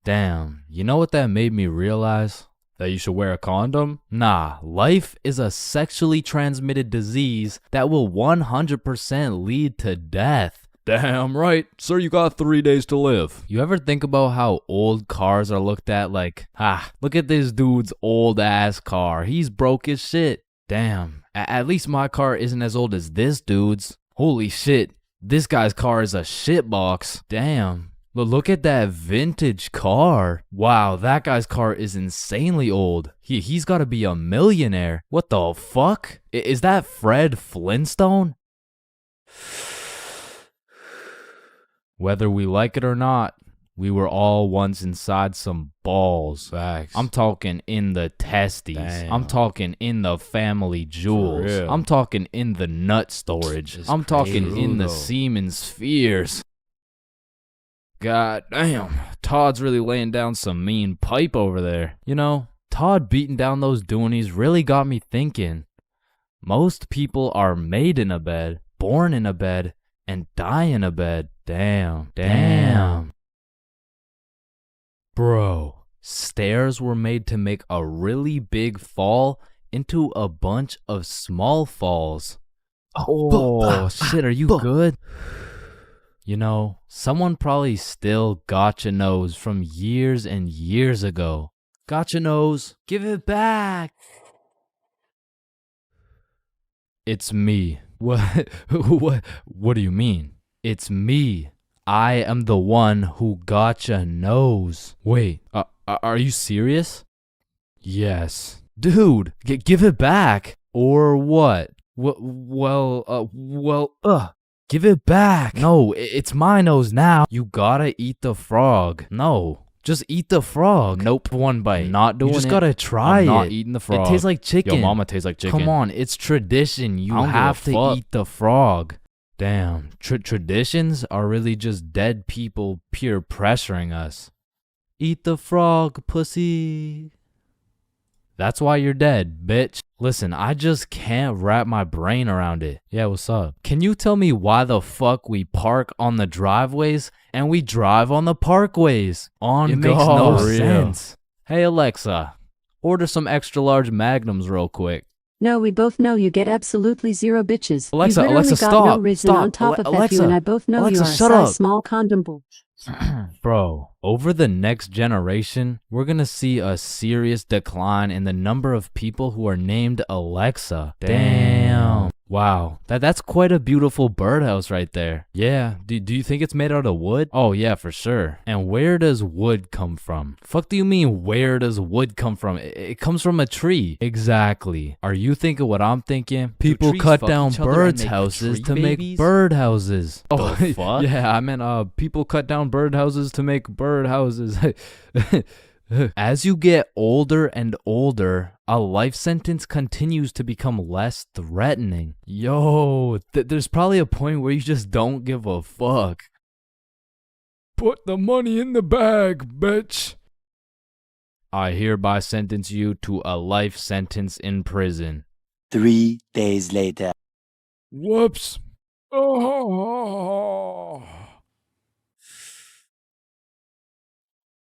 Damn, you know what that made me realize? That you should wear a condom? Nah, life is a sexually transmitted disease that will 100% lead to death. Damn right. Sir, you got 3 days to live. You ever think about how old cars are looked at like, look at this dude's old ass car. He's broke as shit. Damn, at least my car isn't as old as this dude's. Holy shit, this guy's car is a shitbox. Damn. Look at that vintage car. Wow, that guy's car is insanely old. He's got to be a millionaire. What the fuck? Is that Fred Flintstone? Whether we like it or not, we were all once inside some balls. Facts. I'm talking in the testes. Damn. I'm talking in the family jewels. I'm talking in the nut storage. I'm talking in the semen spheres. God damn, Todd's really laying down some mean pipe over there. You know, Todd beating down those doonies really got me thinking. Most people are made in a bed, born in a bed, and die in a bed. Damn. Bro, stairs were made to make a really big fall into a bunch of small falls. Oh, shit, are you good? You know, someone probably still got your nose from years and years ago. Got your nose, give it back. It's me. What do you mean? It's me. I am the one who gotcha knows. Wait, are you serious? Yes. Dude, give it back. Or what? Give it back. No, it's my nose now. You gotta eat the frog. No. Just eat the frog. Nope, one bite. Not doing it. You just gotta try it. I'm not eating the frog. It tastes like chicken. Yo, mama tastes like chicken. Come on, it's tradition. You have to eat the frog. Damn, traditions are really just dead people peer pressuring us. Eat the frog, pussy. That's why you're dead, bitch. Listen, I just can't wrap my brain around it. Yeah, what's up? Can you tell me why the fuck we park on the driveways and we drive on the parkways? It makes no sense. Hey Alexa, order some extra large magnums real quick. No, we both know you get absolutely zero bitches. Alexa, you literally Alexa, got stop. No reason Stop. on top of Alexa, you, and I both know Alexa, you are a shut size up. small condom bull. Bro, over the next generation, we're gonna see a serious decline in the number of people who are named Alexa. Damn. Wow, that's quite a beautiful birdhouse right there. Yeah, do you think it's made out of wood? Oh yeah, for sure. And where does wood come from? Fuck do you mean where does wood come from? It comes from a tree. Exactly. Are you thinking what I'm thinking? People cut down birds' houses to make bird houses. Oh, fuck? Yeah, I meant people cut down bird houses to make bird houses. As you get older and older, a life sentence continues to become less threatening. Yo, there's probably a point where you just don't give a fuck. Put the money in the bag, bitch. I hereby sentence you to a life sentence in prison. 3 days later. Whoops. Oh.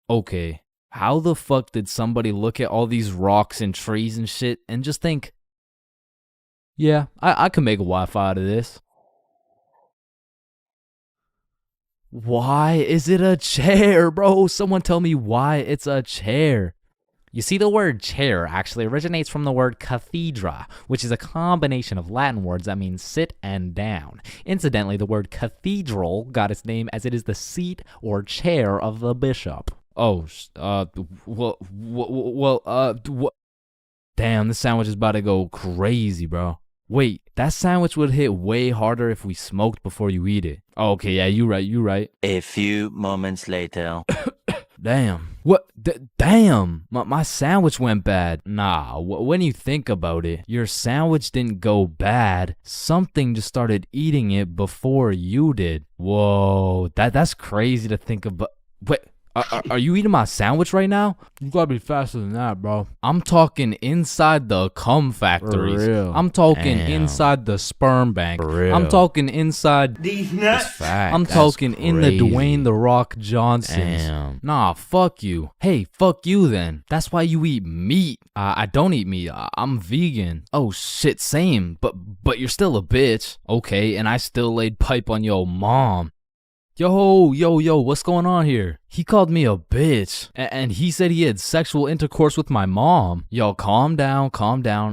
Okay. How the fuck did somebody look at all these rocks and trees and shit and just think, yeah, I can make a Wi-Fi out of this? Why is it a chair, bro? Someone tell me why it's a chair. You see, the word chair actually originates from the word cathedra, which is a combination of Latin words that mean sit and down. Incidentally, the word cathedral got its name as it is the seat or chair of the bishop. Oh, damn, this sandwich is about to go crazy, bro. Wait, that sandwich would hit way harder if we smoked before you eat it. Oh, okay, yeah, you right. A few moments later. Damn. What? Damn. My sandwich went bad. Nah, when you think about it, your sandwich didn't go bad. Something just started eating it before you did. Whoa, that's crazy to think about. Wait. Are you eating my sandwich right now? You gotta be faster than that, bro. I'm talking inside the cum factories. For real. I'm talking inside the sperm bank. For real. I'm talking inside these nuts. I'm talking in the Dwayne The Rock Johnsons. Damn. Nah, fuck you. Hey, fuck you then. That's why you eat meat. I don't eat meat. I'm vegan. Oh shit, same. But you're still a bitch. Okay, and I still laid pipe on your mom. Yo, what's going on here? He called me a bitch, and he said he had sexual intercourse with my mom. Yo, calm down.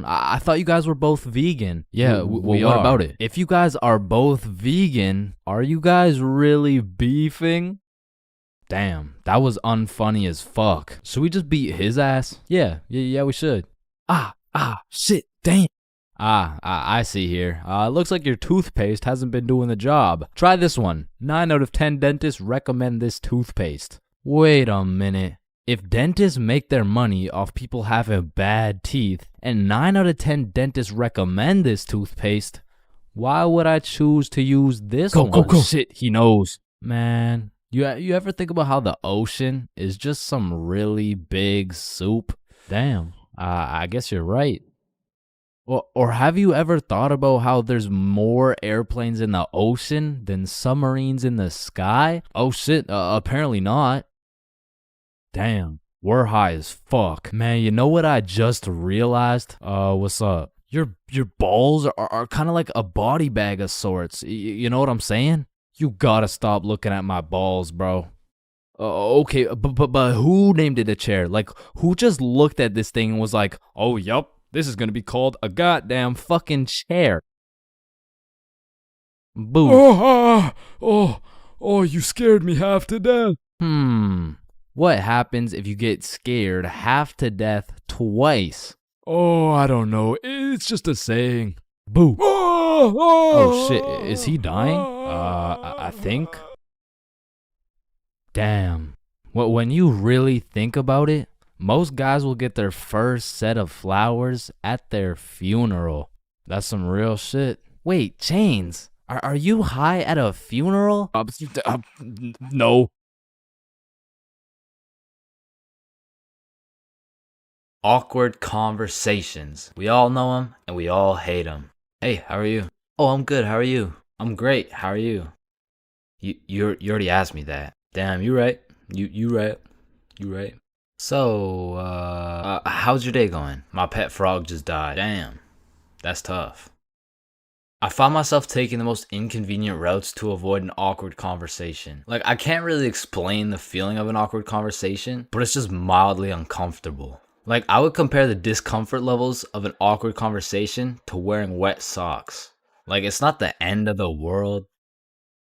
I thought you guys were both vegan. Yeah, we are. What about it? If you guys are both vegan, are you guys really beefing? Damn, that was unfunny as fuck. Should we just beat his ass? Yeah, we should. Shit, damn. I see here. Looks like your toothpaste hasn't been doing the job. Try this one. 9 out of 10 dentists recommend this toothpaste. Wait a minute. If dentists make their money off people having bad teeth, and 9 out of 10 dentists recommend this toothpaste, why would I choose to use this one? Go. Shit, he knows. Man, you ever think about how the ocean is just some really big soup? Damn, I guess you're right. Or have you ever thought about how there's more airplanes in the ocean than submarines in the sky? Oh shit, apparently not. Damn, we're high as fuck. Man, you know what I just realized? What's up? Your balls are kind of like a body bag of sorts. You know what I'm saying? You gotta stop looking at my balls, bro. Okay, but who named it a chair? Like, who just looked at this thing and was like, oh, yup. This is gonna be called a goddamn fucking chair. Boom. Oh, you scared me half to death. What happens if you get scared half to death twice? Oh, I don't know. It's just a saying. Boo. Oh shit, is he dying? I think. Damn. When you really think about it, most guys will get their first set of flowers at their funeral. That's some real shit. Wait, Chains, are you high at a funeral? No. Awkward conversations. We all know them and we all hate them. Hey, how are you? Oh, I'm good. How are you? I'm great. How are you? You already asked me that. Damn, you right. You right. You right. So, how's your day going? My pet frog just died. Damn, that's tough. I found myself taking the most inconvenient routes to avoid an awkward conversation. Like, I can't really explain the feeling of an awkward conversation, but it's just mildly uncomfortable. Like, I would compare the discomfort levels of an awkward conversation to wearing wet socks. Like, it's not the end of the world,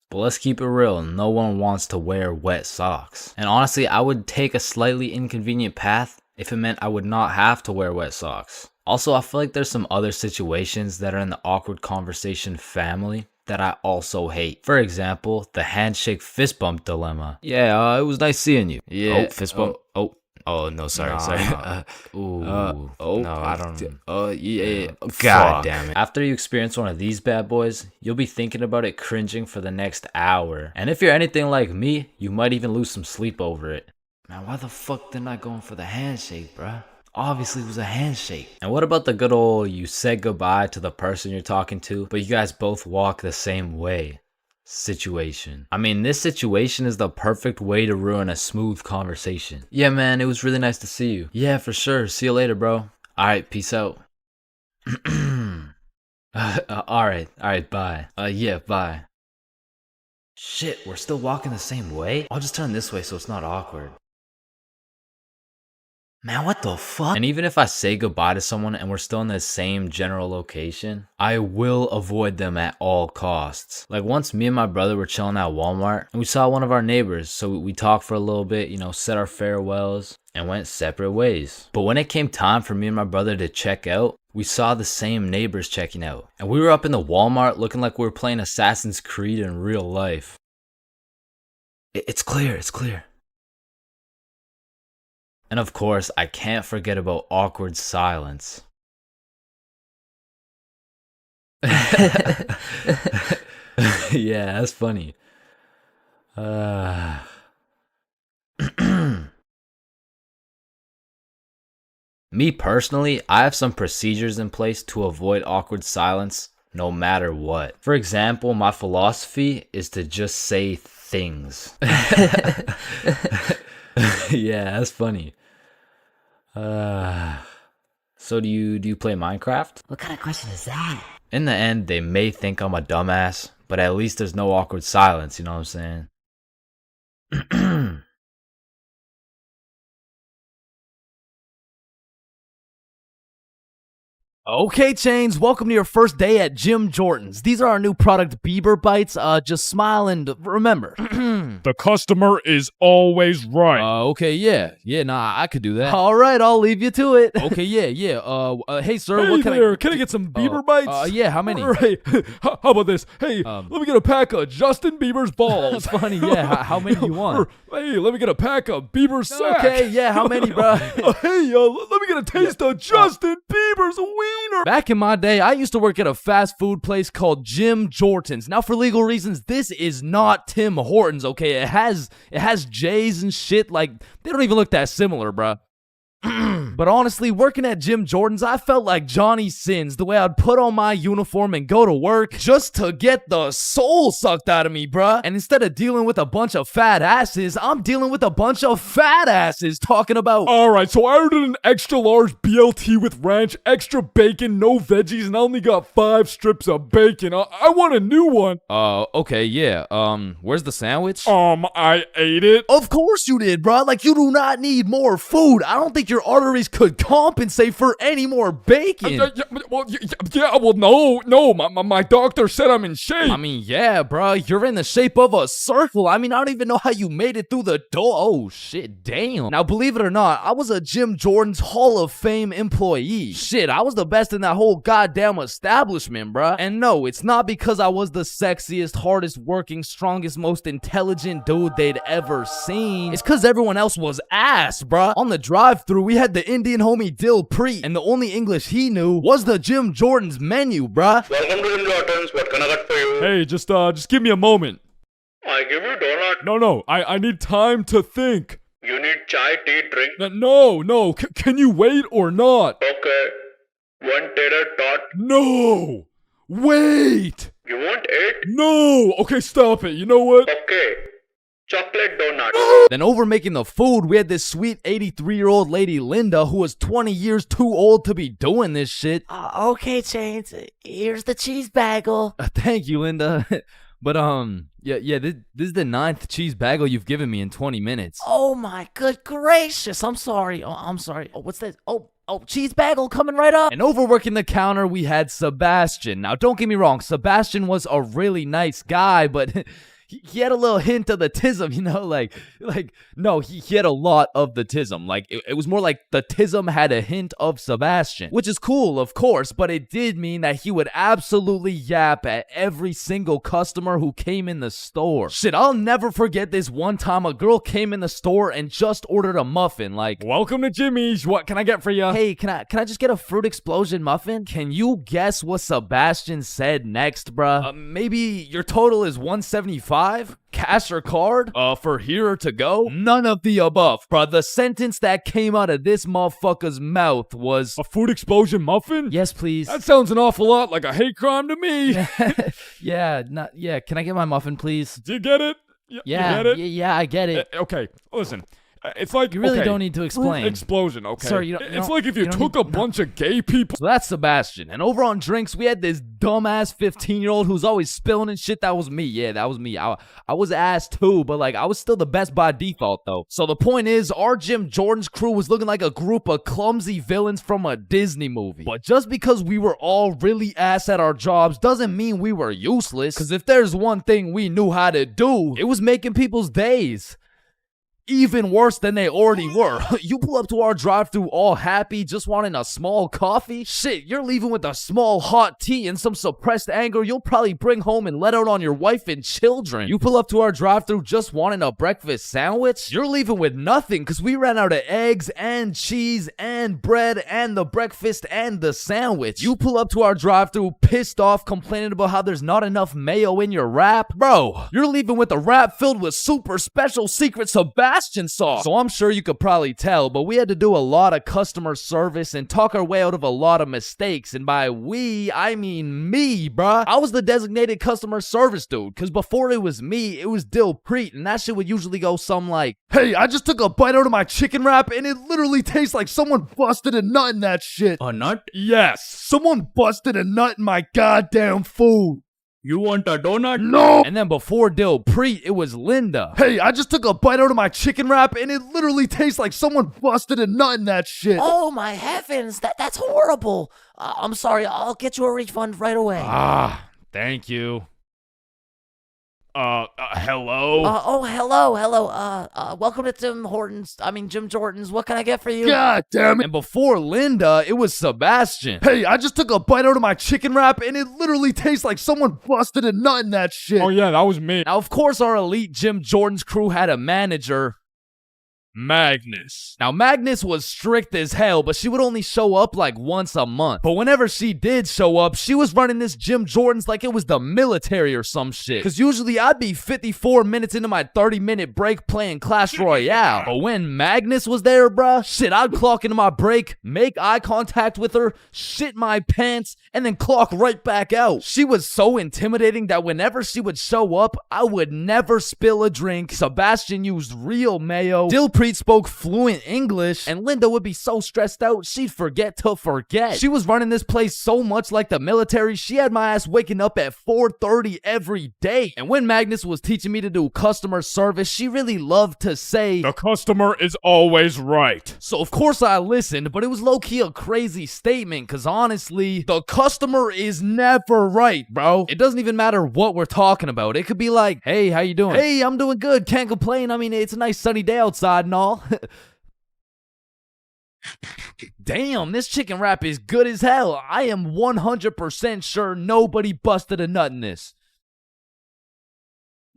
but let's keep it real, no one wants to wear wet socks. And honestly, I would take a slightly inconvenient path if it meant I would not have to wear wet socks. Also, I feel like there's some other situations that are in the awkward conversation family that I also hate. For example, the handshake fist bump dilemma. Yeah, it was nice seeing you. Yeah. Oh, fist bump. Oh, no, sorry. No, I don't. Yeah. God damn it. After you experience one of these bad boys, you'll be thinking about it cringing for the next hour. And if you're anything like me, you might even lose some sleep over it. Man, why the fuck didn't I go in for the handshake, bruh? Obviously it was a handshake. And what about the good old you said goodbye to the person you're talking to, but you guys both walk the same way situation? I mean, this situation is the perfect way to ruin a smooth conversation. Yeah, man, it was really nice to see you. Yeah, for sure. See you later, bro. Alright, peace out. Alright, bye. Yeah, bye. Shit, we're still walking the same way? I'll just turn this way so it's not awkward. Man, what the fuck? And even if I say goodbye to someone and we're still in the same general location, I will avoid them at all costs. Like once me and my brother were chilling at Walmart and we saw one of our neighbors, so we talked for a little bit, said our farewells and went separate ways. But when it came time for me and my brother to check out, we saw the same neighbors checking out. And we were up in the Walmart looking like we were playing Assassin's Creed in real life. It's clear. And of course, I can't forget about awkward silence. Yeah, that's funny. Me personally, I have some procedures in place to avoid awkward silence no matter what. For example, my philosophy is to just say things. Yeah, that's funny. So do you play Minecraft? What kind of question is that? In the end, they may think I'm a dumbass, but at least there's no awkward silence, you know what I'm saying? Okay, Chains, welcome to your first day at Jim Jordan's. These are our new product, Bieber Bites. Just smile and remember. The customer is always right. Okay, yeah, nah, I could do that. All right, I'll leave you to it. Okay, yeah. Hey, sir, what can I get some Bieber Bites? Yeah, how many? Right. How about this? Hey, let me get a pack of Justin Bieber's balls. That's funny, yeah. How many you want? Hey, let me get a pack of Bieber's sack. Okay, yeah, how many, bro? Hey, let me get a taste of Justin Bieber's wiener. Back in my day, I used to work at a fast food place called Jim Jordan's. Now, for legal reasons, this is not Tim Hortons, okay? It has J's and shit. Like, they don't even look that similar, bruh. But honestly, working at Jim Jordan's, I felt like Johnny Sins, the way I'd put on my uniform and go to work just to get the soul sucked out of me, bruh. And instead of dealing with a bunch of fat asses, I'm dealing with a bunch of fat asses talking about... Alright, so I ordered an extra large BLT with ranch, extra bacon, no veggies, and I only got 5 strips of bacon. I want a new one. Okay, yeah. Where's the sandwich? I ate it. Of course you did, bruh. Like, you do not need more food. I don't think your arteries place could compensate for any more bacon. My doctor said I'm in shape. I mean, yeah, bro, you're in the shape of a circle. I mean, I don't even know how you made it through the door. Oh, shit, damn. Now, believe it or not, I was a Jim Jordan's Hall of Fame employee. Shit, I was the best in that whole goddamn establishment, bro. And no, it's not because I was the sexiest, hardest working, strongest, most intelligent dude they'd ever seen. It's because everyone else was ass, bruh. On the drive-thru, we had the Indian homie Dil Preet, and the only English he knew was the Jim Jordan's menu, bruh. Welcome to Jim Jordan's. What can I get for you? Hey, just give me a moment. I give you donut. No, I need time to think. You need chai, tea, drink? No, can you wait or not? Okay. One tater tot. No! Wait! You want it? No! Okay, stop it. You know what? Okay. Chocolate donut. Then over making the food, we had this sweet 83-year-old lady, Linda, who was 20 years too old to be doing this shit. Okay, Chains, here's the cheese bagel. Thank you, Linda. But, yeah, this is the 9th cheese bagel you've given me in 20 minutes. Oh my good gracious, I'm sorry. Oh, what's this? Oh, cheese bagel coming right up. And overworking the counter, we had Sebastian. Now, don't get me wrong, Sebastian was a really nice guy, but he had a little hint of the tism, you know, no, he had a lot of the tism. Like, it was more like the tism had a hint of Sebastian, which is cool, of course, but it did mean that he would absolutely yap at every single customer who came in the store. Shit, I'll never forget this one time a girl came in the store and just ordered a muffin, like, welcome to Jimmy's, what can I get for you? Hey, can I just get a fruit explosion muffin? Can you guess what Sebastian said next, bruh? Maybe your total is $175? Cash or card? For here or to go? None of the above, bruh. The sentence that came out of this motherfucker's mouth was, a food explosion muffin? Yes, please. That sounds an awful lot like a hate crime to me. Yeah, can I get my muffin, please? Do you get it? Yeah, you get it? Yeah, I get it. Okay, listen. It's like, you really don't need to explain. Explosion, okay? Sir, it's like if you took a bunch of gay people. So that's Sebastian. And over on drinks, we had this dumbass 15-year-old who's always spilling and shit. That was me. Yeah, that was me. I was ass too, but I was still the best by default though. So the point is, our Jim Jordan's crew was looking like a group of clumsy villains from a Disney movie. But just because we were all really ass at our jobs doesn't mean we were useless. Because if there's one thing we knew how to do, it was making people's days even worse than they already were. You pull up to our drive-thru all happy, just wanting a small coffee? Shit, you're leaving with a small hot tea and some suppressed anger you'll probably bring home and let out on your wife and children. You pull up to our drive-thru just wanting a breakfast sandwich? You're leaving with nothing because we ran out of eggs and cheese and bread and the breakfast and the sandwich. You pull up to our drive-thru pissed off, complaining about how there's not enough mayo in your wrap? Bro, you're leaving with a wrap filled with super special secret Sebastian sauce. So I'm sure you could probably tell, but we had to do a lot of customer service and talk our way out of a lot of mistakes. And by we, I mean me, bruh. I was the designated customer service dude, because before it was me, it was Dil Preet, and that shit would usually go something like, hey, I just took a bite out of my chicken wrap, and it literally tastes like someone busted a nut in that shit. A nut? Yes, someone busted a nut in my goddamn food. You want a donut? No! And then before Dil Preet, it was Linda. Hey, I just took a bite out of my chicken wrap, and it literally tastes like someone busted a nut in that shit. Oh my heavens, that's horrible. I'm sorry, I'll get you a refund right away. Thank you. Hello? Hello. Welcome to Jim Jordan's. What can I get for you? God damn it. And before Linda, it was Sebastian. Hey, I just took a bite out of my chicken wrap, and it literally tastes like someone busted a nut in that shit. Oh yeah, that was me. Now, of course, our elite Jim Jordan's crew had a manager, Magnus. Now, Magnus was strict as hell, but she would only show up like once a month. But whenever she did show up, she was running this Jim Jordan's like it was the military or some shit. Because usually I'd be 54 minutes into my 30-minute break playing Clash Royale. But when Magnus was there, bruh, shit, I'd clock into my break, make eye contact with her, shit my pants, and then clock right back out. She was so intimidating that whenever she would show up, I would never spill a drink. Sebastian used real mayo. Dil Preet Preet spoke fluent English, and Linda would be so stressed out she'd forget to forget. She was running this place so much like the military, she had my ass waking up at 4:30 every day. And when Magnus was teaching me to do customer service, she really loved to say, "The customer is always right." So of course I listened, but it was low-key a crazy statement, cause honestly, the customer is never right, bro. It doesn't even matter what we're talking about. It could be like, "Hey, how you doing?" "Hey, I'm doing good, can't complain. I mean, it's a nice sunny day outside and all." Damn, this chicken wrap is good as hell. I am 100% sure nobody busted a nut in this.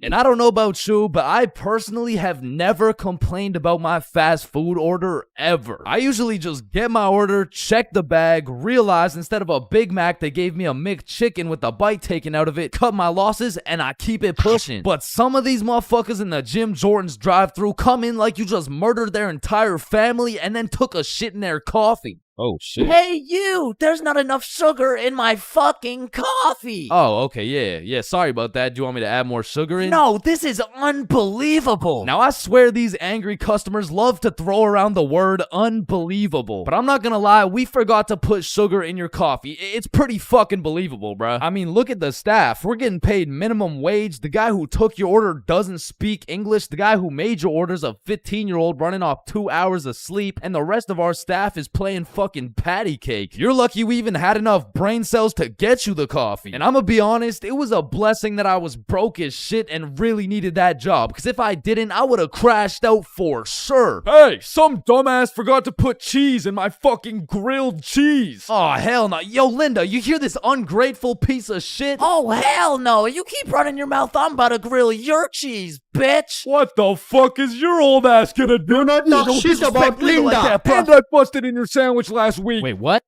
And I don't know about you, but I personally have never complained about my fast food order ever. I usually just get my order, check the bag, realize instead of a Big Mac, they gave me a McChicken with a bite taken out of it, cut my losses, and I keep it pushing. But some of these motherfuckers in the Jim Jordan's drive-thru come in like you just murdered their entire family and then took a shit in their coffee. Oh, shit. Hey, you! There's not enough sugar in my fucking coffee! Oh, okay, yeah. Sorry about that. Do you want me to add more sugar in? No, this is unbelievable! Now, I swear these angry customers love to throw around the word unbelievable. But I'm not gonna lie, we forgot to put sugar in your coffee. It's pretty fucking believable, bruh. I mean, look at the staff. We're getting paid minimum wage. The guy who took your order doesn't speak English. The guy who made your order's a 15-year-old running off 2 hours of sleep. And the rest of our staff is playing fucking patty cake. You're lucky we even had enough brain cells to get you the coffee. And I'm gonna be honest, it was a blessing that I was broke as shit and really needed that job, because if I didn't, I would have crashed out for sure. Hey, some dumbass forgot to put cheese in my fucking grilled cheese. Oh, hell no. Yo, Linda, you hear this ungrateful piece of shit? Oh, hell no. You keep running your mouth, I'm about to grill your cheese, bitch. What the fuck is your old ass gonna do? not talk shit about Linda. Like that, and I busted in your sandwich last week. Wait, what?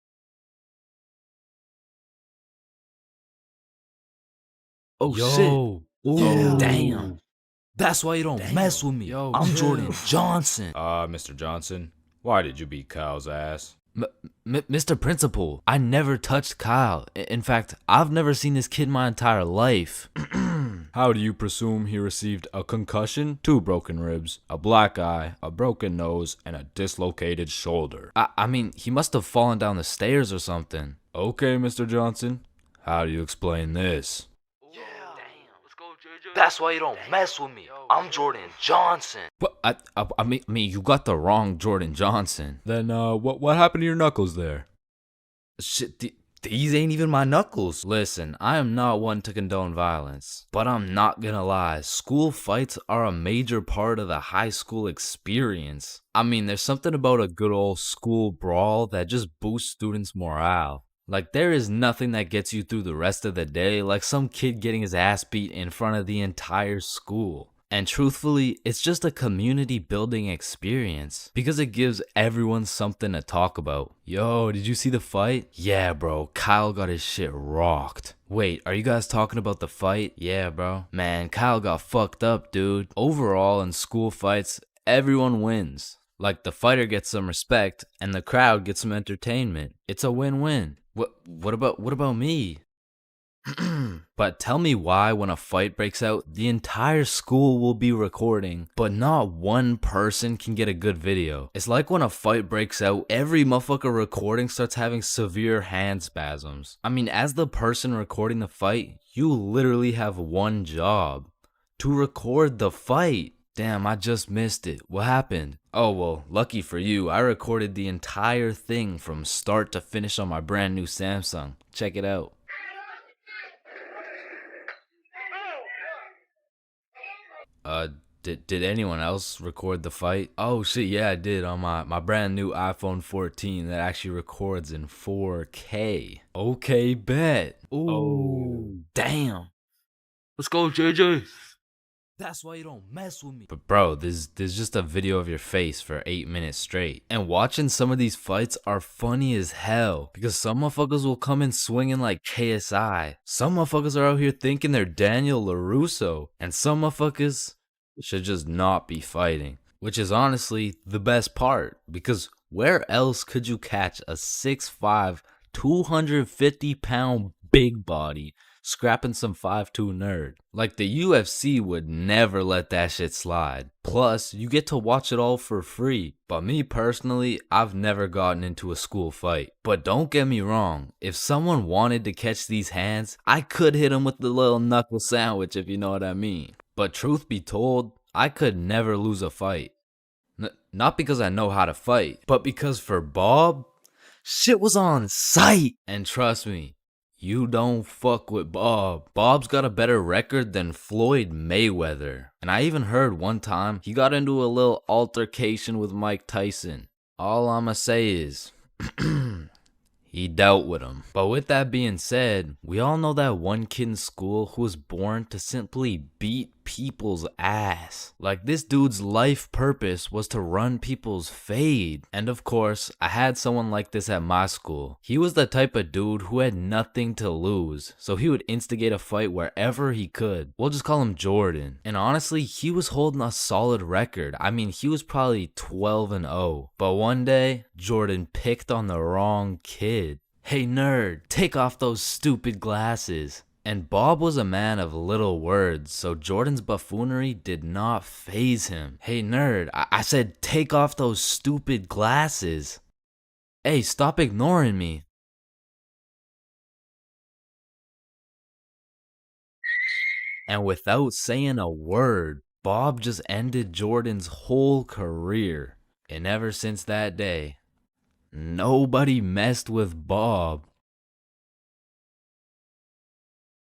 Oh, Yo. shit. Ooh. Damn. That's why you don't mess with me. Yo, I'm chill. Jordan Johnson. Mr. Johnson, why did you beat Kyle's ass? Mr. Principal, I never touched Kyle. In fact, I've never seen this kid my entire life. How do you presume he received a concussion, 2 broken ribs, a black eye, a broken nose, and a dislocated shoulder? I mean, he must have fallen down the stairs or something. Okay, Mr. Johnson, how do you explain this? That's why you don't mess with me. I'm Jordan Johnson. But I mean, you got the wrong Jordan Johnson. Then, what happened to your knuckles there? Shit, these ain't even my knuckles. Listen, I am not one to condone violence, but I'm not gonna lie. School fights are a major part of the high school experience. I mean, there's something about a good old school brawl that just boosts students' morale. Like, there is nothing that gets you through the rest of the day like some kid getting his ass beat in front of the entire school. And truthfully, it's just a community building experience because it gives everyone something to talk about. Yo, did you see the fight? Yeah, bro, Kyle got his shit rocked. Wait, are you guys talking about the fight? Yeah, bro. Man, Kyle got fucked up, dude. Overall, in school fights, everyone wins. Like, the fighter gets some respect and the crowd gets some entertainment. It's a win-win. What about me? But tell me why when a fight breaks out, the entire school will be recording, but not one person can get a good video. It's like when a fight breaks out, every motherfucker recording starts having severe hand spasms. I mean, as the person recording the fight, you literally have one job: to record the fight. Damn, I just missed it. What happened? Oh, well, lucky for you, I recorded the entire thing from start to finish on my brand new Samsung. Check it out. Did anyone else record the fight? Oh shit, yeah, I did on my brand new iPhone 14 that actually records in 4K. Okay, bet. Ooh, Oh. damn. Let's go, JJ. That's why you don't mess with me. But bro, there's just a video of your face for 8 minutes straight. And watching some of these fights are funny as hell, because some motherfuckers will come in swinging like KSI. Some motherfuckers are out here thinking they're Daniel LaRusso. And some motherfuckers should just not be fighting. Which is honestly the best part, because where else could you catch a 6'5", 250-pound big body scrapping some 5'2" nerd. Like the UFC would never let that shit slide. Plus, you get to watch it all for free. But me personally, I've never gotten into a school fight. But don't get me wrong, if someone wanted to catch these hands, I could hit them with the little knuckle sandwich, if you know what I mean. But truth be told, I could never lose a fight. Not because I know how to fight, but because for Bob, shit was on sight. And trust me, you don't fuck with Bob. Bob's got a better record than Floyd Mayweather. And I even heard one time he got into a little altercation with Mike Tyson. All I'ma say is, he dealt with him. But with that being said, we all know that one kid in school who was born to simply beat people's ass. Like, this dude's life purpose was to run people's fade. And of course, I had someone like this at my school. He was the type of dude who had nothing to lose, so he would instigate a fight wherever he could. We'll just call him Jordan. And honestly, he was holding a solid record. I mean, he was probably 12-0. But one day, Jordan picked on the wrong kid. Hey nerd, take off those stupid glasses. And Bob was a man of little words, so Jordan's buffoonery did not faze him. Hey nerd, I said take off those stupid glasses. Hey, stop ignoring me. And without saying a word, Bob just ended Jordan's whole career. And ever since that day, nobody messed with Bob.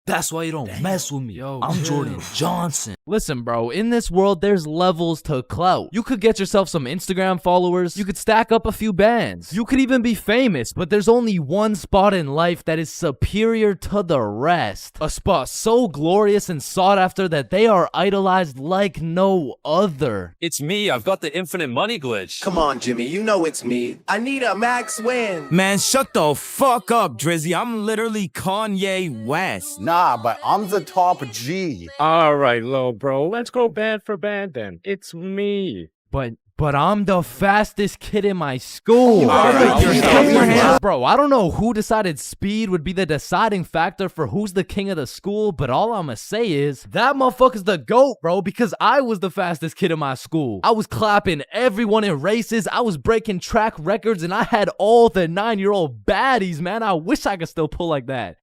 That's why you don't mess with me. I'm Jordan Johnson. Listen, bro, in this world, there's levels to clout. You could get yourself some Instagram followers. You could stack up a few bands. You could even be famous, but there's only one spot in life that is superior to the rest. A spot so glorious and sought after that they are idolized like no other. It's me. I've got the infinite money glitch. Come on, Jimmy. You know it's me. I need a max win. Man, shut the fuck up, Drizzy. I'm literally Kanye West. Nah, but I'm the top G. All right, little bro. Let's go band for band then. It's me. But I'm the fastest kid in my school. Bro, I don't know who decided speed would be the deciding factor for who's the king of the school, but all I'ma say is that motherfucker's the GOAT, bro, because I was the fastest kid in my school. I was clapping everyone in races. I was breaking track records, and I had all the 9-year-old baddies, man. I wish I could still pull like that.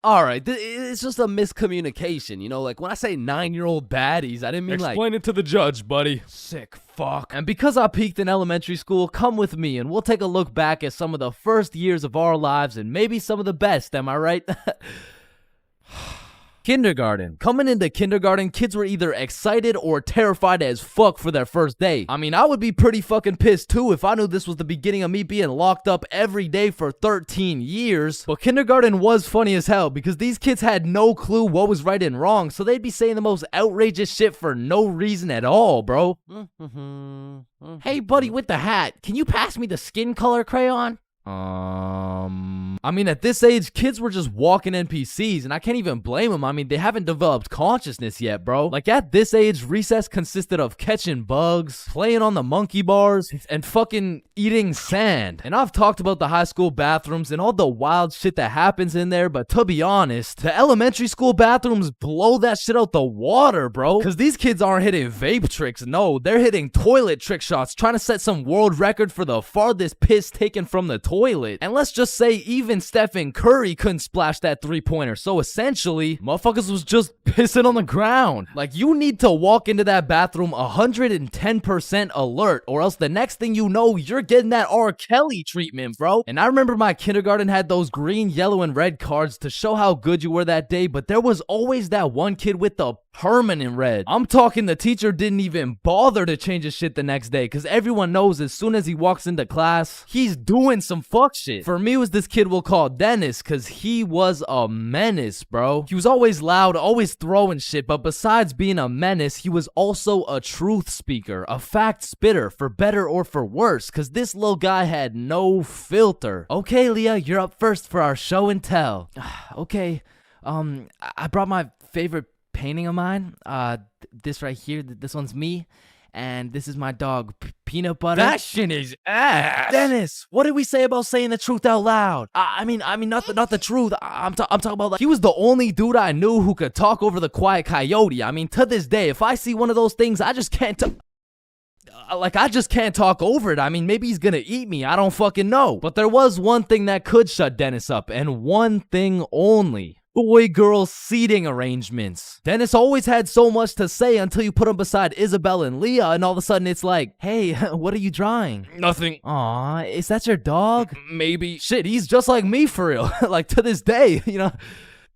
All right, it's just a miscommunication, you know? Like, when I say 9-year-old baddies, I didn't mean like... Explain it to the judge, buddy. Sick fuck. And because I peaked in elementary school, come with me and we'll take a look back at some of the first years of our lives and maybe some of the best, am I right? Kindergarten. Coming into kindergarten, kids were either excited or terrified as fuck for their first day. I mean, I would be pretty fucking pissed too if I knew this was the beginning of me being locked up every day for 13 years. But kindergarten was funny as hell because these kids had no clue what was right and wrong, so they'd be saying the most outrageous shit for no reason at all, bro. Hey, buddy with the hat, can you pass me the skin color crayon? I mean, at this age, kids were just walking NPCs, and I can't even blame them. I mean, they haven't developed consciousness yet, bro. Like, at this age, recess consisted of catching bugs, playing on the monkey bars, and fucking eating sand. And I've talked about the high school bathrooms and all the wild shit that happens in there, but to be honest, the elementary school bathrooms blow that shit out the water, bro. Because these kids aren't hitting vape tricks, no, they're hitting toilet trick shots, trying to set some world record for the farthest piss taken from the toilet. And let's just say even Stephen Curry couldn't splash that 3-pointer. So essentially, motherfuckers was just pissing on the ground. Like, you need to walk into that bathroom 110% alert, or else the next thing you know, you're getting that R. Kelly treatment, bro. And I remember my kindergarten had those green, yellow, and red cards to show how good you were that day, but there was always that one kid with the permanent red. I'm talking the teacher didn't even bother to change his shit the next day, because everyone knows as soon as he walks into class, he's doing some fuck shit. For me, it was this kid we'll call Dennis, because he was a menace, bro. He was always loud, always throwing shit, but besides being a menace, he was also a truth speaker, a fact spitter, for better or for worse, because this little guy had no filter. Okay, Leah, you're up first for our show and tell. Okay, I brought my favorite painting of mine, this right here, this one's me, And this is my dog, Peanut Butter. That shit is ass. Dennis, what did we say about saying the truth out loud? I mean, not the truth. I'm talking about, like, he was the only dude I knew who could talk over the quiet coyote. I mean, to this day, if I see one of those things, I just can't I just can't talk over it. I mean, maybe he's gonna eat me. I don't fucking know. But there was one thing that could shut Dennis up, and one thing only. Boy-girl seating arrangements. Dennis always had so much to say until you put him beside Isabel and Leah, and all of a sudden it's like, hey, what are you drawing? Nothing. Aw, is that your dog? Maybe. Shit, he's just like me for real. Like, to this day, you know?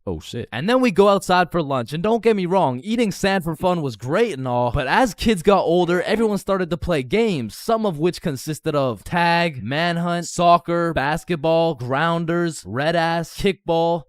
Oh shit. And then we go outside for lunch, and don't get me wrong, eating sand for fun was great and all, but as kids got older, everyone started to play games, some of which consisted of tag, manhunt, soccer, basketball, grounders, red ass, kickball,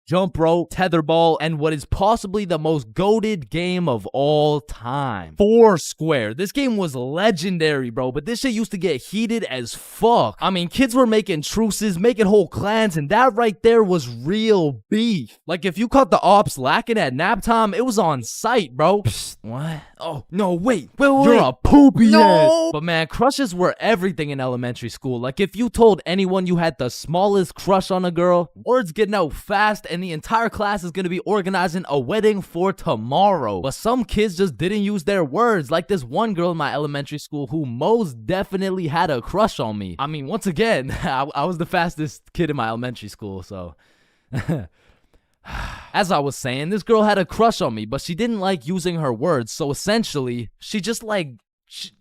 jump rope, tetherball, and what is possibly the most goated game of all time, Foursquare. This game was legendary, bro, but this shit used to get heated as fuck. I mean, kids were making truces, making whole clans, and that right there was real beef. Like, if you caught the ops lacking at nap time, it was on sight, bro. Psst, what? Oh, no, wait. You're a poopy head. But man, crushes were everything in elementary school. Like, if you told anyone you had the smallest crush on a girl, word's getting out fast, and the entire class is gonna be organizing a wedding for tomorrow. But some kids just didn't use their words, like this one girl in my elementary school who most definitely had a crush on me. I mean, once again, I was the fastest kid in my elementary school, so... As I was saying, this girl had a crush on me, but she didn't like using her words, so essentially, she just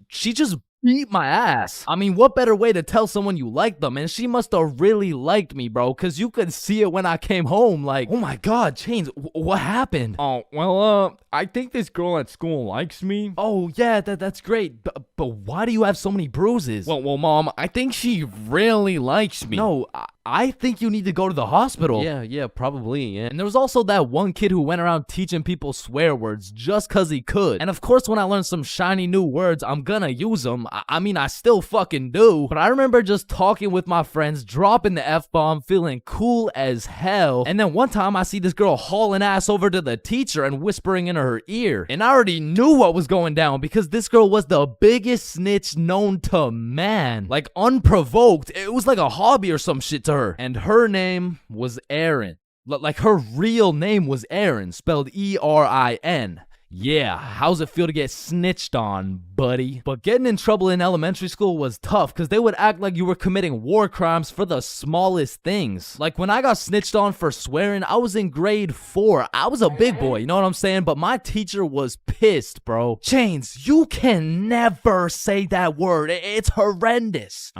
she just beat my ass. I mean, what better way to tell someone you like them? And she must have really liked me, bro, because you could see it when I came home. Like, oh my god, Chains, what happened? Oh, well, I think this girl at school likes me. Oh, yeah, that's great. But why do you have so many bruises? Well, Mom, I think she really likes me. No, I think you need to go to the hospital. Yeah, probably, yeah. And there was also that one kid who went around teaching people swear words just cause he could. And of course, when I learn some shiny new words, I'm gonna use them. I mean, I still fucking do. But I remember just talking with my friends, dropping the F-bomb, feeling cool as hell. And then one time I see this girl hauling ass over to the teacher and whispering in her ear. And I already knew what was going down because this girl was the biggest snitch known to man. Like, unprovoked. It was like a hobby or some shit to her. And her name was Erin. Like, her real name was Erin, spelled E-R-I-N. Yeah, how's it feel to get snitched on, buddy? But getting in trouble in elementary school was tough because they would act like you were committing war crimes for the smallest things. Like, when I got snitched on for swearing, I was in grade 4. I was a big boy, you know what I'm saying? But my teacher was pissed, bro. Chains, you can never say that word. It's horrendous.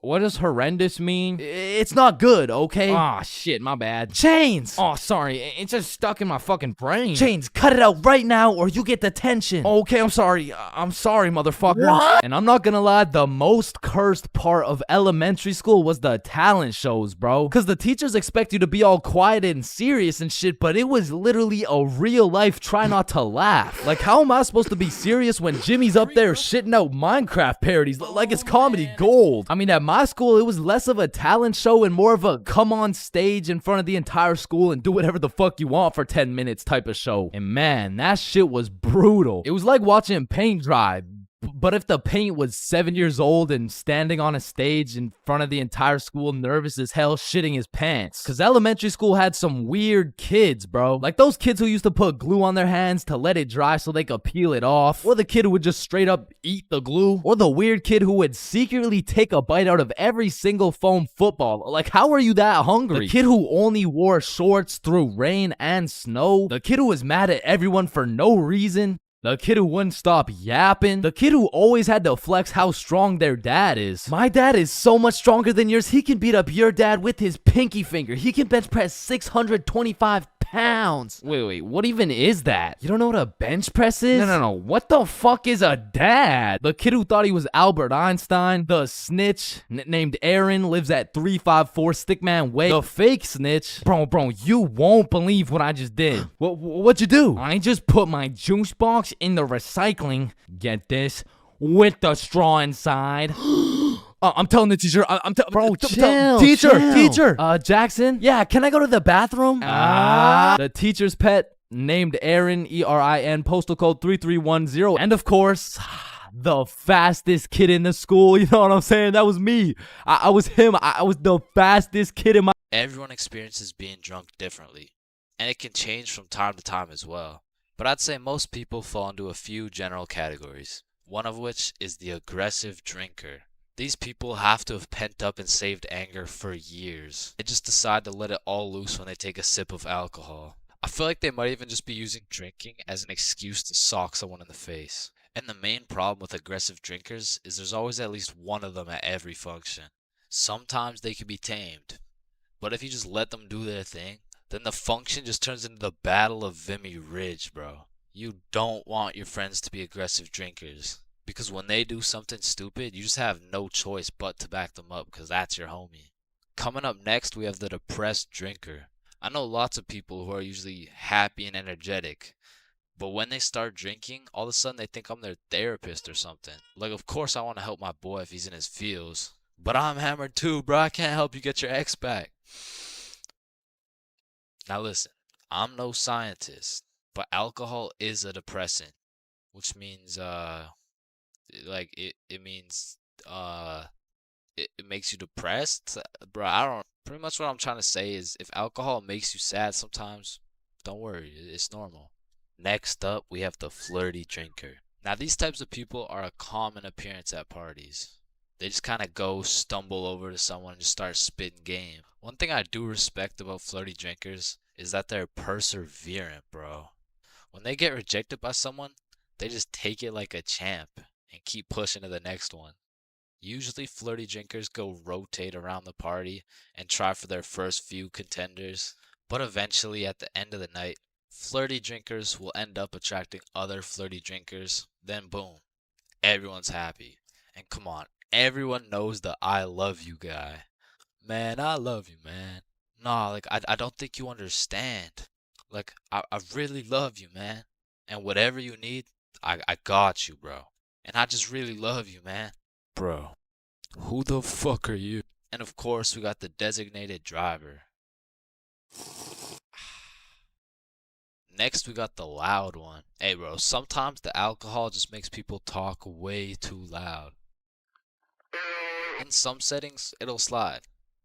What does horrendous mean? It's not good, okay? Aw, shit, my bad. Chains! Oh, sorry, it's just stuck in my fucking brain. Chains, cut it out right now or you get detention. Okay, I'm sorry, motherfucker. What? And I'm not gonna lie, the most cursed part of elementary school was the talent shows, bro. Cause the teachers expect you to be all quiet and serious and shit, but it was literally a real life try not to laugh. Like, how am I supposed to be serious when Jimmy's up there shitting out Minecraft parodies like it's comedy gold? I mean, at my school, it was less of a talent show and more of a come on stage in front of the entire school and do whatever the fuck you want for 10 minutes type of show. And man, that shit was brutal. It was like watching paint dry. But if the paint was 7 years old and standing on a stage in front of the entire school, nervous as hell, shitting his pants. Cause elementary school had some weird kids, bro. Like those kids who used to put glue on their hands to let it dry so they could peel it off. Or the kid who would just straight up eat the glue. Or the weird kid who would secretly take a bite out of every single foam football. Like, how are you that hungry? The kid who only wore shorts through rain and snow. The kid who was mad at everyone for no reason. The kid who wouldn't stop yapping. The kid who always had to flex how strong their dad is. My dad is so much stronger than yours, he can beat up your dad with his pinky finger. He can bench press 625 pounds. Wait, what even is that? You don't know what a bench press is? No, what the fuck is a dad? The kid who thought he was Albert Einstein. The snitch named Aaron lives at 354 Stickman Way. The fake snitch. Bro, you won't believe what I just did. What'd you do? I just put my juice box in the recycling, get this, with the straw inside. I'm telling the teacher. Bro, chill. Teacher. Jackson. Yeah, can I go to the bathroom? The teacher's pet. named Aaron, ERIN, postal code 3310. And of course, the fastest kid in the school. You know what I'm saying? That was me. I was him. I was the fastest kid in my... Everyone experiences being drunk differently, and it can change from time to time as well. But I'd say most people fall into a few general categories, one of which is the aggressive drinker. These people have to have pent up and saved anger for years. They just decide to let it all loose when they take a sip of alcohol. I feel like they might even just be using drinking as an excuse to sock someone in the face. And the main problem with aggressive drinkers is there's always at least one of them at every function. Sometimes they can be tamed, but if you just let them do their thing, then the function just turns into the Battle of Vimy Ridge, bro. You don't want your friends to be aggressive drinkers, because when they do something stupid, you just have no choice but to back them up, because that's your homie. Coming up next, we have the depressed drinker. I know lots of people who are usually happy and energetic, but when they start drinking, all of a sudden they think I'm their therapist or something. Like, of course I want to help my boy if he's in his feels, but I'm hammered too, bro. I can't help you get your ex back. Now listen, I'm no scientist, but alcohol is a depressant, which means it makes you depressed. Bro, I don't, pretty much what I'm trying to say is if alcohol makes you sad sometimes, don't worry, it's normal. Next up, we have the flirty drinker. Now these types of people are a common appearance at parties. They just kind of stumble over to someone and just start spitting game. One thing I do respect about flirty drinkers is that they're perseverant, bro. When they get rejected by someone, they just take it like a champ and keep pushing to the next one. Usually flirty drinkers go rotate around the party and try for their first few contenders, but eventually at the end of the night, flirty drinkers will end up attracting other flirty drinkers, then boom, everyone's happy. And come on, everyone knows the I love you guy. Man, I love you, man. Nah, like, I don't think you understand. Like, I really love you, man. And whatever you need, I got you, bro. And I just really love you, man. Bro, who the fuck are you? And of course, we got the designated driver. Next, we got the loud one. Hey, bro, sometimes the alcohol just makes people talk way too loud. In some settings, it'll slide.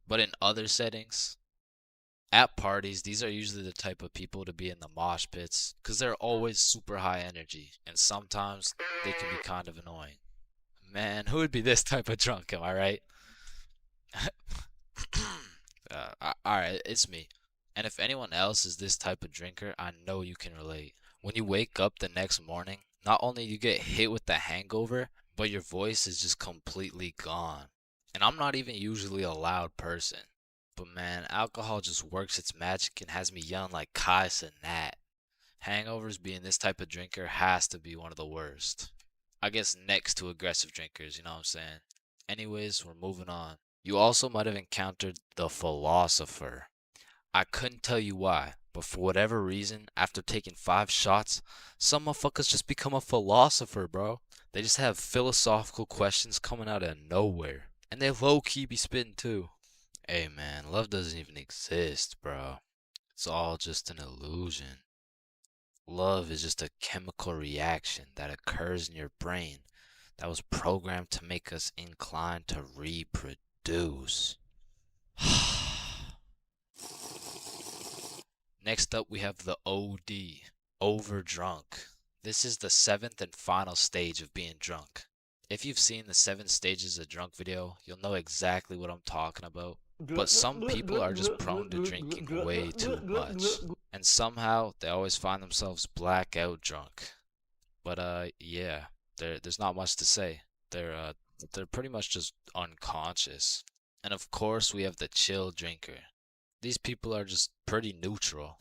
But in other settings, at parties, these are usually the type of people to be in the mosh pits because they're always super high energy, and sometimes they can be kind of annoying. Man, who would be this type of drunk, am I right? Alright, it's me. And if anyone else is this type of drinker, I know you can relate. When you wake up the next morning, not only you get hit with the hangover, but your voice is just completely gone. And I'm not even usually a loud person. But man, alcohol just works its magic and has me yelling like Kai Cenat. Hangovers being this type of drinker has to be one of the worst. I guess next to aggressive drinkers, you know what I'm saying? Anyways, we're moving on. You also might have encountered the philosopher. I couldn't tell you why, but for whatever reason, after taking 5 shots, some motherfuckers just become a philosopher, bro. They just have philosophical questions coming out of nowhere. And they low-key be spitting too. Hey man, love doesn't even exist, bro. It's all just an illusion. Love is just a chemical reaction that occurs in your brain that was programmed to make us inclined to reproduce. Next up, we have the OD, overdrunk. This is the 7th and final stage of being drunk. If you've seen the 7 stages of drunk video, you'll know exactly what I'm talking about. But some people are just prone to drinking way too much. And somehow, they always find themselves blackout drunk. But yeah, there's not much to say. They're pretty much just unconscious. And of course, we have the chill drinker. These people are just pretty neutral.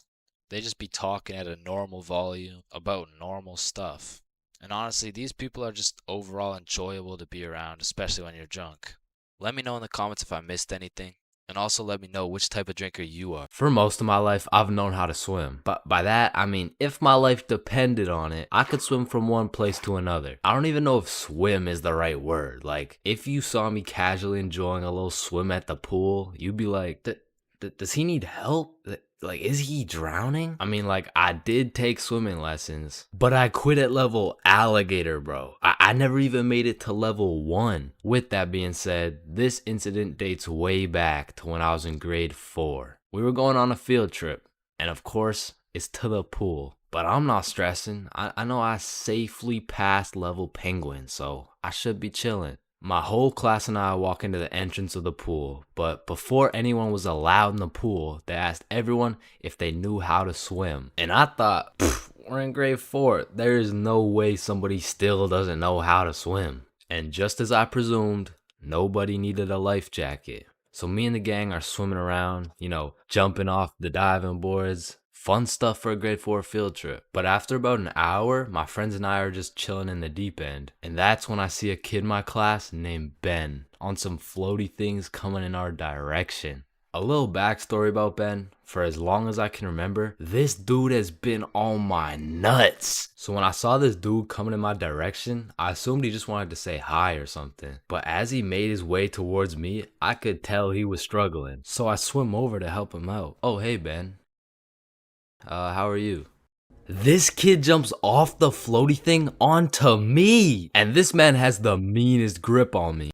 They just be talking at a normal volume about normal stuff. And honestly, these people are just overall enjoyable to be around, especially when you're drunk. Let me know in the comments if I missed anything. And also let me know which type of drinker you are. For most of my life, I've known how to swim. But by that, I mean, if my life depended on it, I could swim from one place to another. I don't even know if swim is the right word. Like, if you saw me casually enjoying a little swim at the pool, you'd be like, does he need help? Like, is he drowning? I mean, like, I did take swimming lessons, but I quit at level alligator, bro. I never even made it to level 1. With that being said, this incident dates way back to when I was in grade 4. We were going on a field trip, and of course, it's to the pool. But I'm not stressing. I know I safely passed level penguin, so I should be chilling. My whole class and I walk into the entrance of the pool, but before anyone was allowed in the pool, they asked everyone if they knew how to swim. And I thought, we're in grade 4. There is no way somebody still doesn't know how to swim. And just as I presumed, nobody needed a life jacket. So me and the gang are swimming around, you know, jumping off the diving boards. Fun stuff for a grade 4 field trip. But after about an hour, my friends and I are just chilling in the deep end. And that's when I see a kid in my class named Ben on some floaty things coming in our direction. A little backstory about Ben. For as long as I can remember, this dude has been on my nuts. So when I saw this dude coming in my direction, I assumed he just wanted to say hi or something. But as he made his way towards me, I could tell he was struggling. So I swim over to help him out. Oh, hey, Ben. How are you? This kid jumps off the floaty thing onto me. And this man has the meanest grip on me.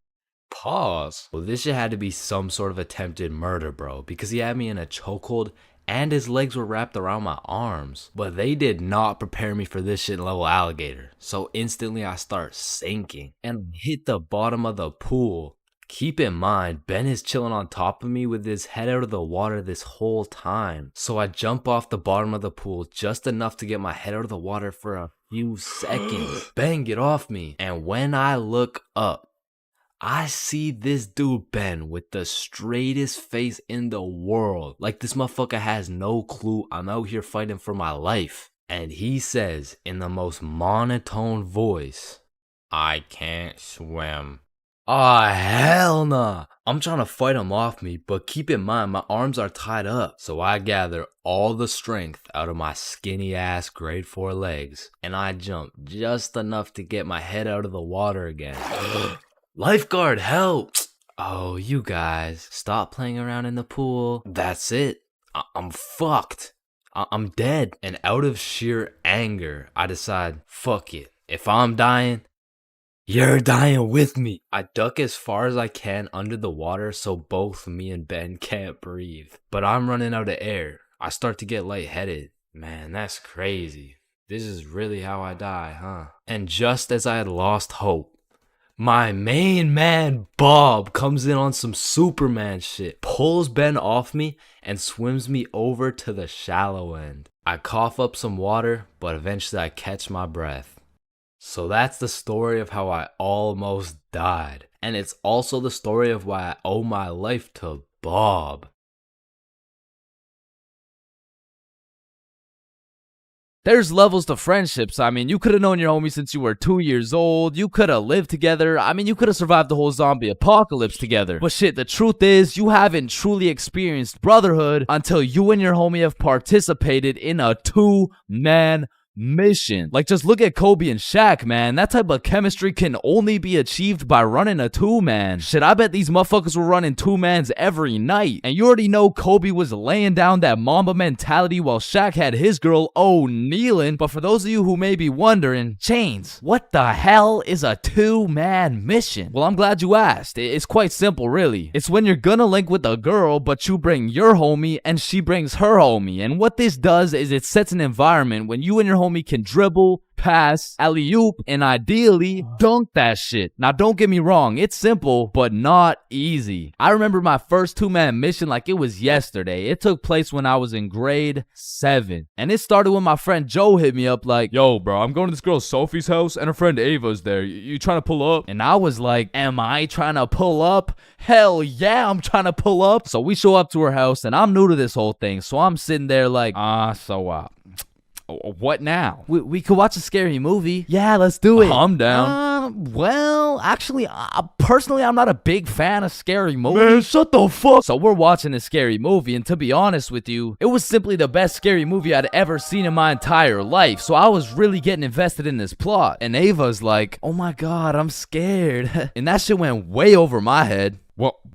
Pause. Well, this shit had to be some sort of attempted murder, bro. Because he had me in a chokehold and his legs were wrapped around my arms. But they did not prepare me for this shit in level alligator. So instantly I start sinking and hit the bottom of the pool. Keep in mind, Ben is chilling on top of me with his head out of the water this whole time. So I jump off the bottom of the pool just enough to get my head out of the water for a few seconds. Ben, get off me. And when I look up, I see this dude Ben with the straightest face in the world. Like this motherfucker has no clue I'm out here fighting for my life. And he says in the most monotone voice, "I can't swim." Ah, hell nah. I'm trying to fight him off me, but keep in mind my arms are tied up. So I gather all the strength out of my skinny ass grade 4 legs, and I jump just enough to get my head out of the water again. Lifeguard, help! Oh, you guys, stop playing around in the pool. That's it. I'm fucked. I'm dead. And out of sheer anger, I decide, fuck it. If I'm dying, you're dying with me. I duck as far as I can under the water so both me and Ben can't breathe. But I'm running out of air. I start to get lightheaded. Man, that's crazy. This is really how I die, huh? And just as I had lost hope, my main man Bob comes in on some Superman shit, pulls Ben off me, and swims me over to the shallow end. I cough up some water, but eventually I catch my breath. So that's the story of how I almost died. And it's also the story of why I owe my life to Bob. There's levels to friendships. I mean, you could have known your homie since you were 2 years old. You could have lived together. I mean, you could have survived the whole zombie apocalypse together. But shit, the truth is, you haven't truly experienced brotherhood until you and your homie have participated in a 2-man mission. Like, just look at Kobe and Shaq, man. That type of chemistry can only be achieved by running a 2-man. Shit, I bet these motherfuckers were running 2-mans every night. And you already know Kobe was laying down that Mamba mentality while Shaq had his girl kneeling. But for those of you who may be wondering, Chains, what the hell is a 2-man mission? Well, I'm glad you asked. It's quite simple, really. It's when you're gonna link with a girl, but you bring your homie and she brings her homie. And what this does is it sets an environment when you and your homie can dribble, pass, alley-oop, and ideally dunk that shit. Now, don't get me wrong, it's simple, but not easy. I remember my first 2-man mission like it was yesterday. It took place when I was in grade 7. And it started when my friend Joe hit me up like, "Yo, bro, I'm going to this girl Sophie's house and her friend Ava's there. You trying to pull up?" And I was like, am I trying to pull up? Hell yeah, I'm trying to pull up. So we show up to her house, and I'm new to this whole thing. So I'm sitting there like, what now? We could watch a scary movie. Yeah, let's do it. I'm down. Well, actually, personally, I'm not a big fan of scary movies. Man, shut the fuck. So we're watching a scary movie, and to be honest with you, it was simply the best scary movie I'd ever seen in my entire life. So I was really getting invested in this plot. And Ava's like, oh my god, I'm scared. And that shit went way over my head.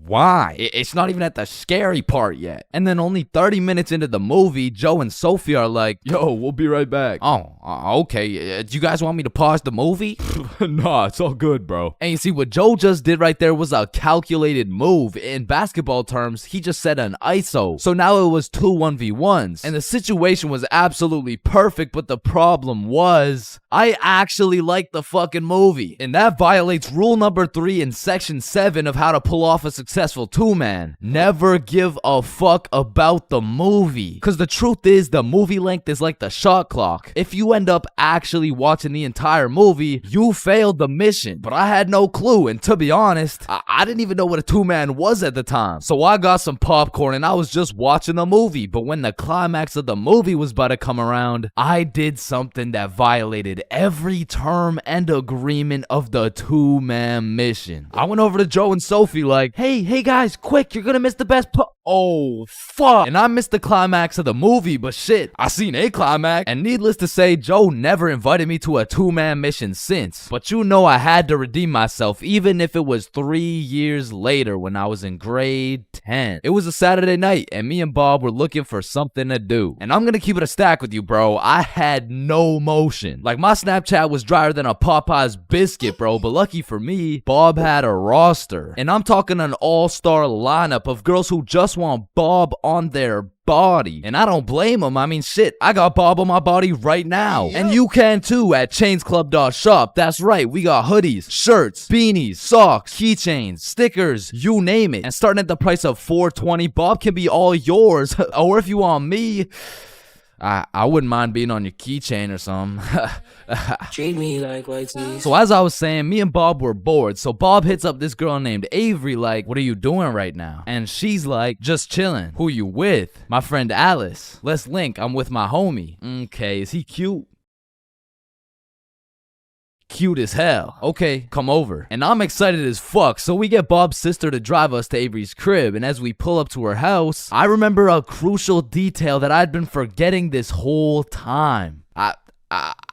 Why? It's not even at the scary part yet. And then only 30 minutes into the movie, Joe and Sophie are like, yo, we'll be right back. Oh, okay. Do you guys want me to pause the movie? Nah, it's all good, bro. And you see, what Joe just did right there was a calculated move. In basketball terms, he just set an ISO. So now it was 2 1v1s. And the situation was absolutely perfect, but the problem was, I actually liked the fucking movie. And that violates rule number 3 in section 7 of how to pull off a successful 2-man. Never give a fuck about the movie. Cause the truth is, the movie length is like the shot clock. If you end up actually watching the entire movie, you failed the mission. But I had no clue, and to be honest, I didn't even know what a 2-man was at the time. So I got some popcorn and I was just watching the movie. But when the climax of the movie was about to come around, I did something that violated every term and agreement of the 2-man mission. I went over to Joe and Sophie like, hey guys, quick, you're gonna miss the best oh, fuck. And I missed the climax of the movie, but shit, I seen a climax. And needless to say, Joe never invited me to a 2-man mission since. But you know I had to redeem myself, even if it was 3 years later when I was in grade 10. It was a Saturday night, and me and Bob were looking for something to do. And I'm gonna keep it a stack with you, bro. I had no motion. Like, my Snapchat was drier than a Popeye's biscuit, bro. But lucky for me, Bob had a roster. And I'm talking an all-star lineup of girls who just want Bob on their body. And I don't blame them. I mean, shit, I got Bob on my body right now. And you can too at chainsclub.shop. That's right, we got hoodies, shirts, beanies, socks, keychains, stickers, you name it. And starting at the price of $4.20, Bob can be all yours. Or if you want me, I wouldn't mind being on your keychain or something. Treat me like white teeth. So as I was saying, me and Bob were bored. So Bob hits up this girl named Avery like, what are you doing right now? And she's like, just chilling. Who you with? My friend Alice. Let's link. I'm with my homie. Okay, is he cute? Cute as hell. Okay, come over. And I'm excited as fuck, so we get Bob's sister to drive us to Avery's crib, and as we pull up to her house, I remember a crucial detail that I'd been forgetting this whole time.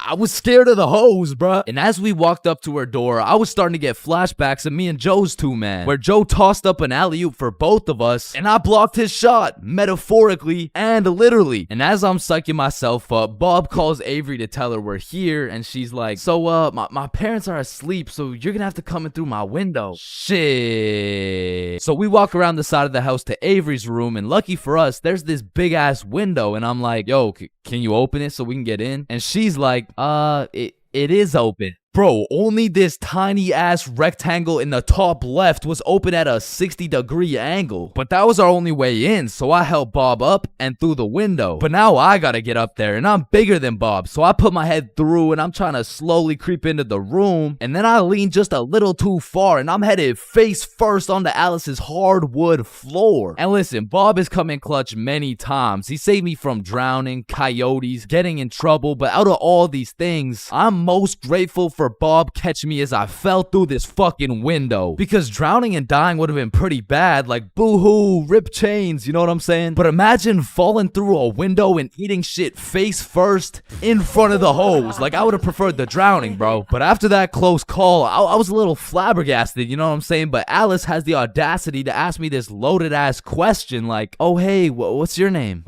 I was scared of the hoes, bruh. And as we walked up to her door, I was starting to get flashbacks of me and Joe's 2-man, where Joe tossed up an alley-oop for both of us, and I blocked his shot, metaphorically and literally. And as I'm psyching myself up, Bob calls Avery to tell her we're here, and she's like, so, my parents are asleep, so you're gonna have to come in through my window. Shit. So we walk around the side of the house to Avery's room, and lucky for us, there's this big-ass window, and I'm like, yo, can you open it so we can get in? And she's like, it is open. Bro, only this tiny ass rectangle in the top left was open at a 60-degree angle. But that was our only way in, so I helped Bob up and through the window. But now I gotta get up there, and I'm bigger than Bob, so I put my head through and I'm trying to slowly creep into the room. And then I lean just a little too far, and I'm headed face first onto Alice's hardwood floor. And listen, Bob has come in clutch many times. He saved me from drowning, coyotes, getting in trouble. But out of all these things, I'm most grateful for Bob catching me as I fell through this fucking window. Because drowning and dying would have been pretty bad, like boo-hoo, rip chains, you know what I'm saying? But imagine falling through a window and eating shit face first in front of the hose. Like, I would have preferred the drowning, bro. But after that close call, I was a little flabbergasted, you know what I'm saying? But Alice has the audacity to ask me this loaded ass question like, oh hey, what's your name?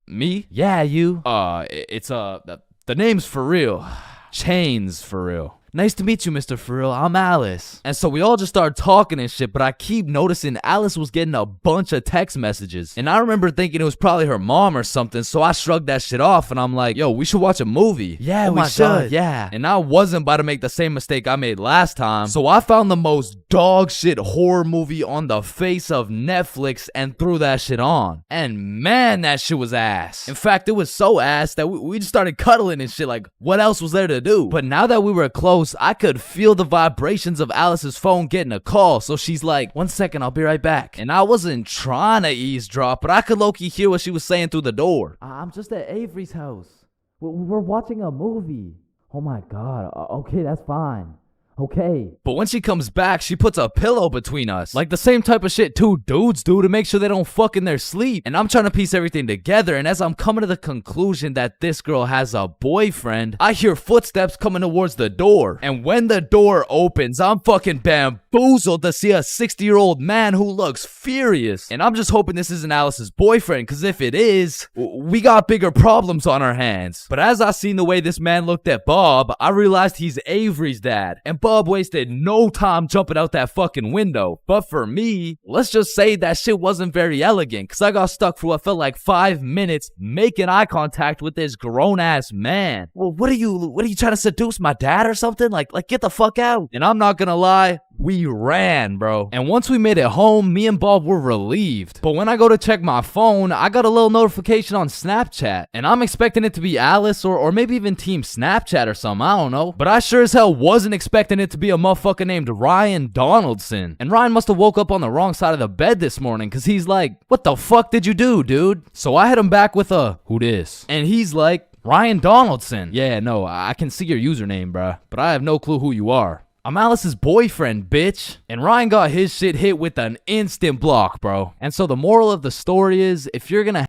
Me? Yeah, you. It's the name's for real. ChainsFR. Nice to meet you, Mr. For Real. I'm Alice. And so we all just started talking and shit, but I keep noticing Alice was getting a bunch of text messages. And I remember thinking it was probably her mom or something, so I shrugged that shit off and I'm like, yo, we should watch a movie. Yeah, we should. God, yeah. And I wasn't about to make the same mistake I made last time, so I found the most dog shit horror movie on the face of Netflix and threw that shit on. And man, that shit was ass. In fact, it was so ass that we just started cuddling and shit. Like, what else was there to do? But now that we were close, I could feel the vibrations of Alice's phone getting a call, so she's like, 1 second, I'll be right back. And I wasn't trying to eavesdrop, but I could low-key hear what she was saying through the door. I'm just at Avery's house. We're watching a movie. Oh my god, okay, that's fine. Okay. But when she comes back, she puts a pillow between us. Like the same type of shit two dudes do to make sure they don't fuck in their sleep. And I'm trying to piece everything together, and as I'm coming to the conclusion that this girl has a boyfriend, I hear footsteps coming towards the door. And when the door opens, I'm fucking bamboozled bamboozled to see a 60-year-old man who looks furious. And I'm just hoping this isn't Alice's boyfriend, because if it is, we got bigger problems on our hands. But as I seen the way this man looked at Bob, I realized he's Avery's dad. And Bob wasted no time jumping out that fucking window. But for me, let's just say that shit wasn't very elegant, because I got stuck for what felt like 5 minutes making eye contact with this grown-ass man. Well, what are you trying to seduce my dad or something? Like get the fuck out. And I'm not gonna lie, we ran, bro. And once we made it home, me and Bob were relieved. But when I go to check my phone, I got a little notification on Snapchat. And I'm expecting it to be Alice or maybe even Team Snapchat or something, I don't know. But I sure as hell wasn't expecting it to be a motherfucker named Ryan Donaldson. And Ryan must have woke up on the wrong side of the bed this morning, because he's like, what the fuck did you do, dude? So I hit him back with a, who dis? And he's like, Ryan Donaldson. Yeah, no, I can see your username, bruh, but I have no clue who you are. I'm Alice's boyfriend, bitch. And Ryan got his shit hit with an instant block, bro. And so the moral of the story is, if you're gonna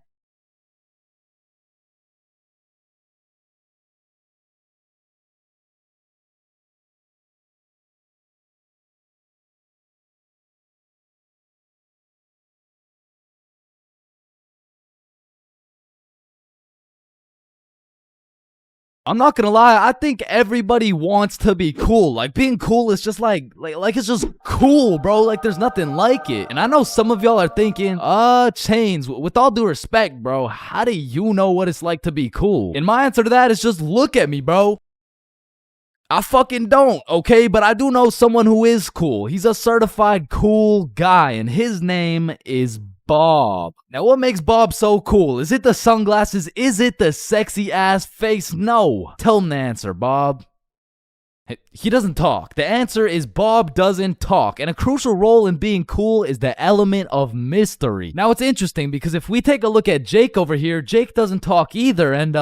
I'm not gonna lie, I think everybody wants to be cool. Like, being cool is just like it's just cool, bro. Like, there's nothing like it. And I know some of y'all are thinking, Chains, with all due respect, bro, how do you know what it's like to be cool? And my answer to that is just look at me, bro. I fucking don't, okay? But I do know someone who is cool. He's a certified cool guy, and his name is Bob. Now, what makes Bob so cool? Is it the sunglasses? Is it the sexy ass face? No. Tell him the answer, Bob. He doesn't talk. The answer is Bob doesn't talk. And a crucial role in being cool is the element of mystery. Now, it's interesting because if we take a look at Jake over here, Jake doesn't talk either. And,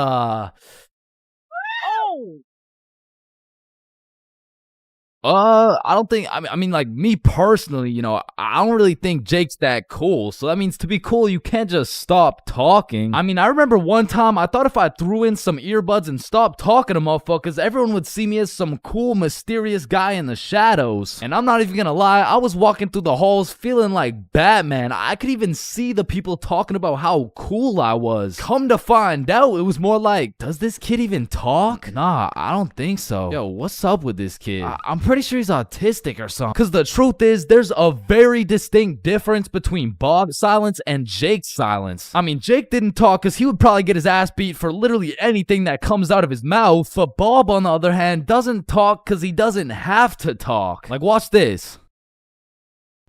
I don't think, I mean, like, me personally, you know, I don't really think Jake's that cool. So that means to be cool, you can't just stop talking. I mean, I remember one time I thought if I threw in some earbuds and stopped talking to motherfuckers, everyone would see me as some cool, mysterious guy in the shadows. And I'm not even gonna lie, I was walking through the halls feeling like Batman. I could even see the people talking about how cool I was. Come to find out, it was more like, does this kid even talk? Nah, I don't think so. Yo, what's up with this kid? I'm pretty sure he's autistic or something. Because the truth is, there's a very distinct difference between Bob's silence and Jake's silence. I mean, Jake didn't talk because he would probably get his ass beat for literally anything that comes out of his mouth. But Bob, on the other hand, doesn't talk because he doesn't have to talk. Like, watch this.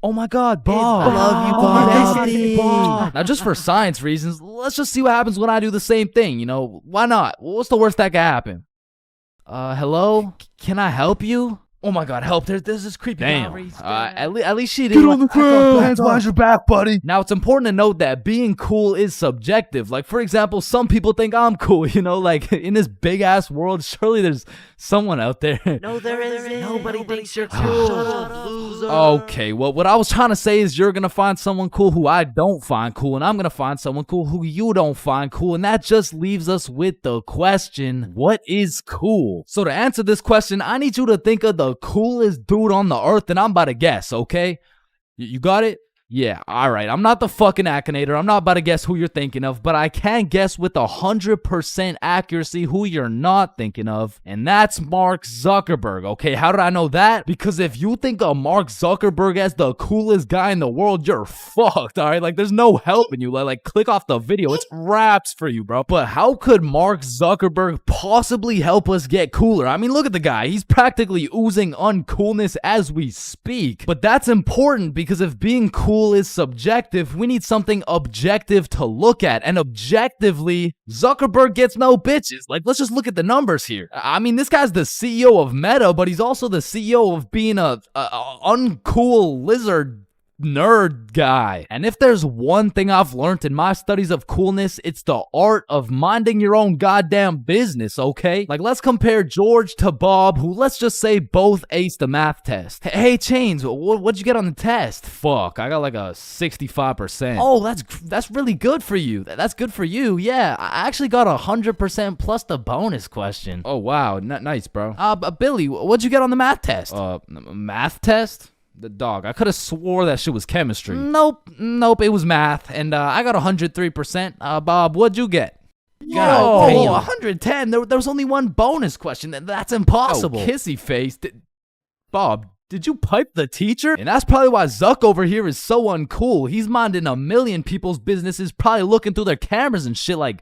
Oh my god, Bob. I love you, Bob. Now, just for science reasons, let's just see what happens when I do the same thing, you know? Why not? What's the worst that could happen? Hello? Can I help you? Oh my god, help. There's this creepy guy. At least she didn't. Get on the ground. Hands behind your back, buddy. Now, it's important to note that being cool is subjective. Like, for example, some people think I'm cool, you know? Like, in this big-ass world, surely there's someone out there. No, there isn't. Nobody thinks you're cool. Shut up, loser. Okay, well, what I was trying to say is you're gonna find someone cool who I don't find cool, and I'm gonna find someone cool who you don't find cool, and that just leaves us with the question, what is cool? So to answer this question, I need you to think of the coolest dude on the earth, and I'm about to guess, okay? You got it? Yeah, alright. I'm not the fucking Akinator. I'm not about to guess who you're thinking of, but I can guess with 100% accuracy who you're not thinking of, and that's Mark Zuckerberg, okay? How did I know that? Because if you think of Mark Zuckerberg as the coolest guy in the world, you're fucked, alright? Like, there's no helping you. Like, click off the video. It's wraps for you, bro. But how could Mark Zuckerberg possibly help us get cooler? I mean, look at the guy. He's practically oozing uncoolness as we speak. But that's important because if being cool is subjective, we need something objective to look at, and objectively, Zuckerberg gets no bitches. Like, let's just look at the numbers here. I mean, this guy's the CEO of Meta, but he's also the CEO of being a uncool lizard nerd guy. And if there's one thing I've learned in my studies of coolness, it's the art of minding your own goddamn business, okay? Like, let's compare George to Bob, who, let's just say, both aced the math test. Hey, Chains, what'd you get on the test? Fuck, I got like a 65%. Oh, that's really good for you. That's good for you, yeah. I actually got 100% plus the bonus question. Oh, wow, nice, bro. Billy, what'd you get on the math test? Math test? The dog. I could have swore that shit was chemistry. Nope, it was math, and I got 103%. Bob, what'd you get? God damn. 110. There was only one bonus question, and that's impossible. Oh, kissy face. Bob, did you pipe the teacher? And that's probably why Zuck over here is so uncool. He's minding a million people's businesses, probably looking through their cameras and shit like,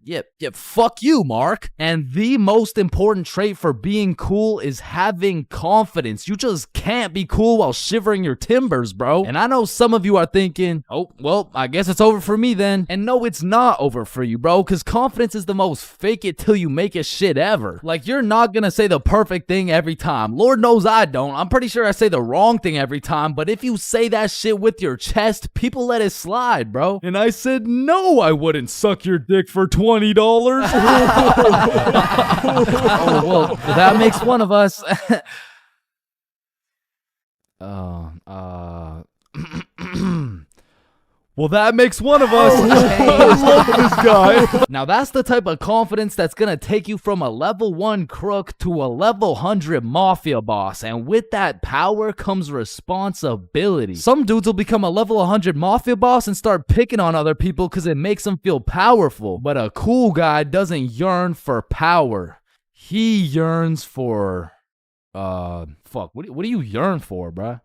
yeah, fuck you, Mark. And the most important trait for being cool is having confidence. You just can't be cool while shivering your timbers, bro. And I know some of you are thinking, oh, well, I guess it's over for me then. And no, it's not over for you, bro, because confidence is the most fake it till you make it shit ever. Like, you're not gonna say the perfect thing every time. Lord knows I don't. I'm pretty sure I say the wrong thing every time, but if you say that shit with your chest, people let it slide, bro. And I said, no, I wouldn't suck your dick for $20. Oh, well, that makes one of us. Well, that makes one of us. I love this guy. Now, that's the type of confidence that's gonna take you from a level 1 crook to a level 100 mafia boss. And with that power comes responsibility. Some dudes will become a level 100 mafia boss and start picking on other people because it makes them feel powerful. But a cool guy doesn't yearn for power. He yearns for... fuck, what do you yearn for, bruh?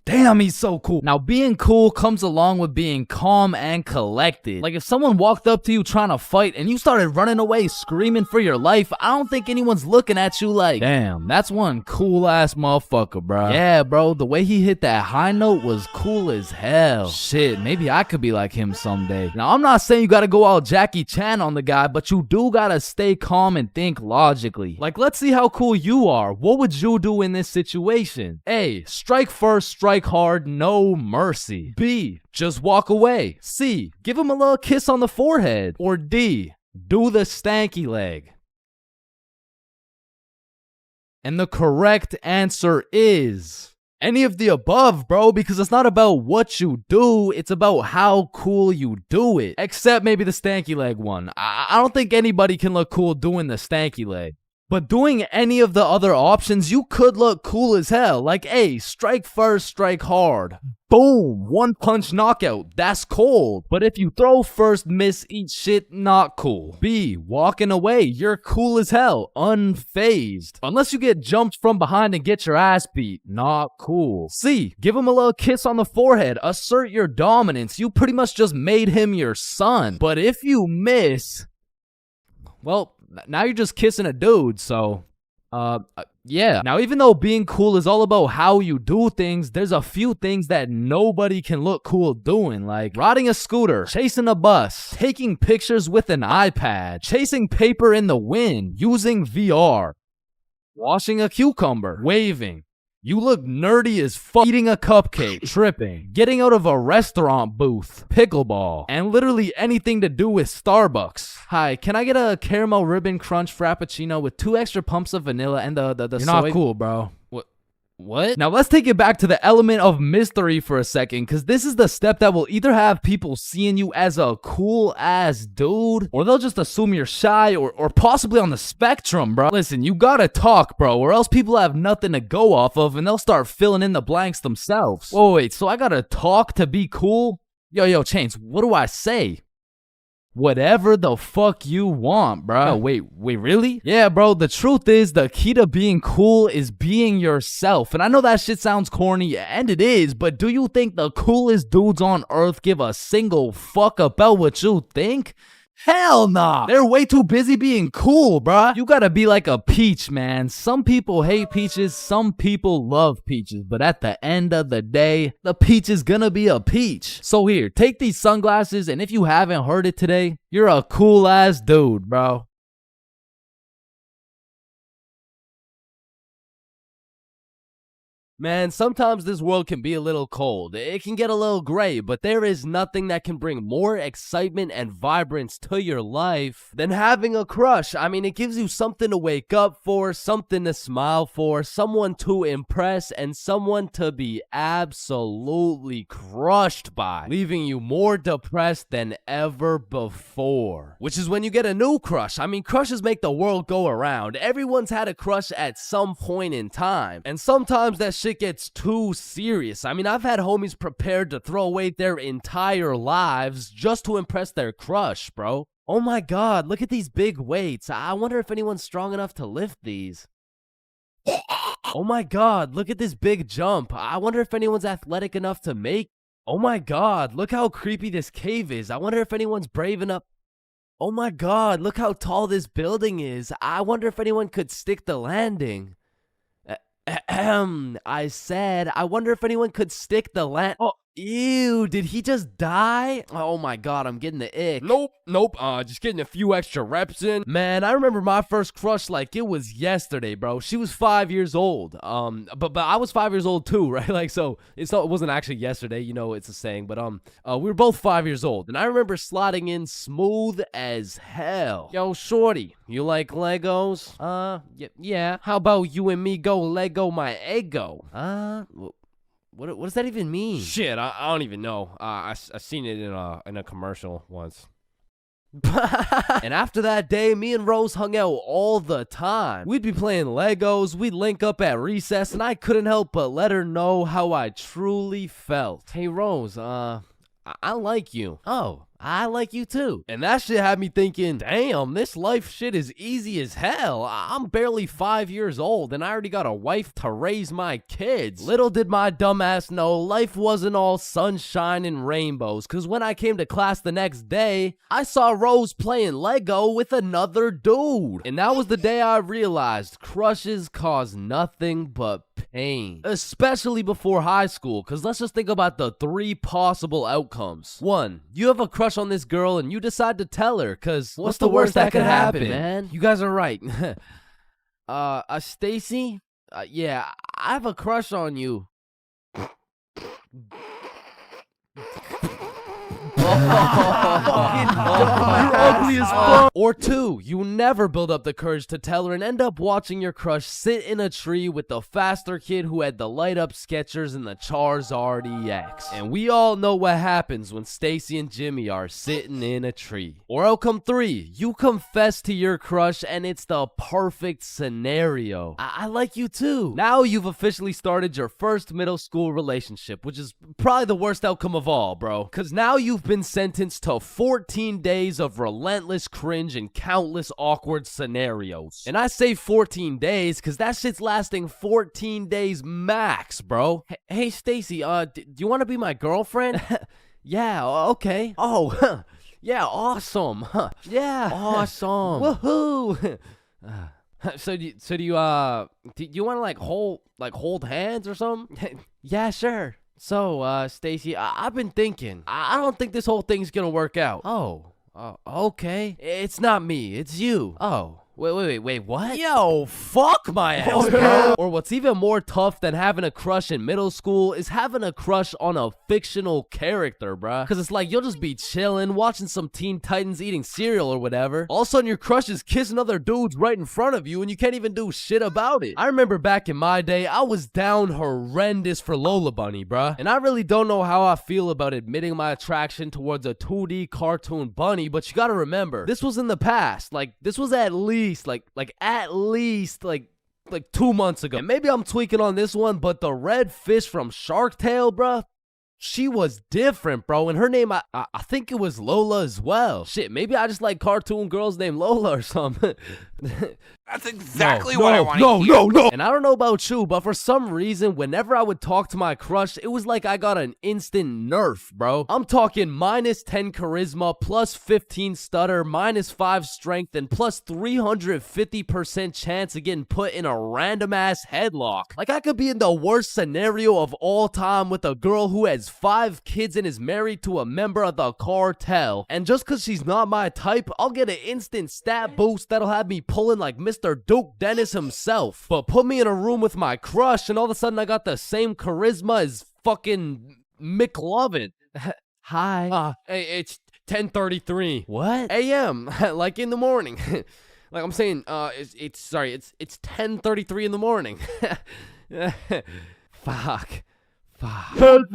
Damn, he's so cool. Now, being cool comes along with being calm and collected. Like, if someone walked up to you trying to fight and you started running away screaming for your life, I don't think anyone's looking at you like, damn, that's one cool-ass motherfucker, bro. Yeah, bro, the way he hit that high note was cool as hell. Shit, maybe I could be like him someday. Now, I'm not saying you gotta go all Jackie Chan on the guy, but you do gotta stay calm and think logically. Like, let's see how cool you are. What would you do in this situation? A, strike first, strike hard, no mercy. B, just walk away. C, give him a little kiss on the forehead. Or D, do the stanky leg. And the correct answer is any of the above, bro, because it's not about what you do, it's about how cool you do it. Except maybe the stanky leg one. I don't think anybody can look cool doing the stanky leg. But doing any of the other options, you could look cool as hell. Like, A, strike first, strike hard. Boom, one punch knockout. That's cold. But if you throw first, miss, eat shit, not cool. B, walking away. You're cool as hell. Unfazed. Unless you get jumped from behind and get your ass beat. Not cool. C, give him a little kiss on the forehead. Assert your dominance. You pretty much just made him your son. But if you miss, well, now you're just kissing a dude, so, yeah. Now, even though being cool is all about how you do things, there's a few things that nobody can look cool doing, like riding a scooter, chasing a bus, taking pictures with an iPad, chasing paper in the wind, using VR, washing a cucumber, waving. You look nerdy as fuck, eating a cupcake, tripping, getting out of a restaurant booth, pickleball, and literally anything to do with Starbucks. Hi, can I get a caramel ribbon crunch frappuccino with 2 extra pumps of vanilla and the You're soy? not cool, bro. What? Now let's take it back to the element of mystery for a second, because this is the step that will either have people seeing you as a cool ass dude, or they'll just assume you're shy or possibly on the spectrum, bro. Listen, you gotta talk, bro, or else people have nothing to go off of and they'll start filling in the blanks themselves. Whoa, wait, so I gotta talk to be cool? Yo, Chains, what do I say? Whatever the fuck you want, bro. No, wait, really? Yeah, bro, the truth is the key to being cool is being yourself. And I know that shit sounds corny, and it is, but do you think the coolest dudes on earth give a single fuck about what you think? Hell nah. They're way too busy being cool, bruh. You gotta be like a peach, man. Some people hate peaches, some people love peaches. But at the end of the day, the peach is gonna be a peach. So here, take these sunglasses, and if you haven't heard it today, you're a cool ass dude, bro. Man, sometimes this world can be a little cold. It can get a little gray, but there is nothing that can bring more excitement and vibrance to your life than having a crush. I mean, it gives you something to wake up for, something to smile for, someone to impress, and someone to be absolutely crushed by, leaving you more depressed than ever before. Which is when you get a new crush. I mean, crushes make the world go around. Everyone's had a crush at some point in time, and sometimes that shit shit gets too serious. I mean, I've had homies prepared to throw away their entire lives just to impress their crush, bro. Oh my god, look at these big weights. I wonder if anyone's strong enough to lift these. Oh my god, look at this big jump. I wonder if anyone's athletic enough to make. Oh my god, look how creepy this cave is. I wonder if anyone's brave enough. Oh my god, look how tall this building is. I wonder if anyone could stick the landing. I said, I wonder if anyone could stick the land. Oh, ew, did he just die? Oh my god, I'm getting the ick. Nope, just getting a few extra reps in. Man, I remember my first crush like it was yesterday, bro. She was 5 years old. But I was 5 years old too, right? Like, so it wasn't actually yesterday, you know, it's a saying, but we were both 5 years old, and I remember sliding in smooth as hell. Yo, shorty, you like Legos? Yeah. How about you and me go Lego my ego? What does that even mean? Shit, I don't even know. I seen it in a commercial once. And after that day, me and Rose hung out all the time. We'd be playing Legos, we'd link up at recess, and I couldn't help but let her know how I truly felt. Hey Rose, I like you. Oh, I like you too. And that shit had me thinking, damn, this life shit is easy as hell. I'm barely 5 years old and I already got a wife to raise my kids. Little did my dumb ass know life wasn't all sunshine and rainbows, cause when I came to class the next day, I saw Rose playing Lego with another dude. And that was the day I realized crushes cause nothing but pain. Especially before high school, cause let's just think about the 3 possible outcomes. 1, you have a crush on this girl and you decide to tell her, cause what's the worst that could happen, man? You guys are right. Stacy? Yeah, I have a crush on you. Ugly as fuck. Or 2, you never build up the courage to tell her and end up watching your crush sit in a tree with the faster kid who had the light up Skechers and the Charizard EX. And we all know what happens when Stacy and Jimmy are sitting in a tree. Or outcome 3, you confess to your crush and it's the perfect scenario. I like you too. Now you've officially started your first middle school relationship, which is probably the worst outcome of all, bro. Cause now you've been sentenced to 14 days of relentless cringe and countless awkward scenarios. And I say 14 days because that shit's lasting 14 days max, bro. Hey, Stacy, do you want to be my girlfriend? Yeah, okay. Oh, yeah, awesome. Yeah, awesome. Woohoo. So do you want to like hold hands or something? Yeah, sure. So, Stacy, I've been thinking. I don't think this whole thing's gonna work out. Oh, okay. It's not me, it's you. Oh. Wait, what? Yo, fuck my ass, bro. Or what's even more tough than having a crush in middle school is having a crush on a fictional character, bruh. Cause it's like, you'll just be chilling, watching some Teen Titans eating cereal or whatever. All of a sudden your crush is kissing other dudes right in front of you and you can't even do shit about it. I remember back in my day, I was down horrendous for Lola Bunny, bruh. And I really don't know how I feel about admitting my attraction towards a 2D cartoon bunny, but you gotta remember, this was in the past. Like, this was at least 2 months ago. And maybe I'm tweaking on this one, but the red fish from Shark Tale, bruh, she was different, bro. And her name, I think it was Lola as well. Shit, maybe I just like cartoon girls named Lola or something. That's exactly what I want to hear. No. And I don't know about you, but for some reason, whenever I would talk to my crush, it was like I got an instant nerf, bro. I'm talking minus 10 charisma, plus 15 stutter, minus 5 strength, and plus 350% chance of getting put in a random ass headlock. Like, I could be in the worst scenario of all time with a girl who has 5 kids and is married to a member of the cartel. And just cause she's not my type, I'll get an instant stat boost that'll have me pulling like Mr. Duke Dennis himself. But put me in a room with my crush and all of a sudden I got the same charisma as fucking McLovin. Hi. Hey, it's 10:33. What? AM, like in the morning. Like I'm saying, it's 10:33 in the morning. Fuck. And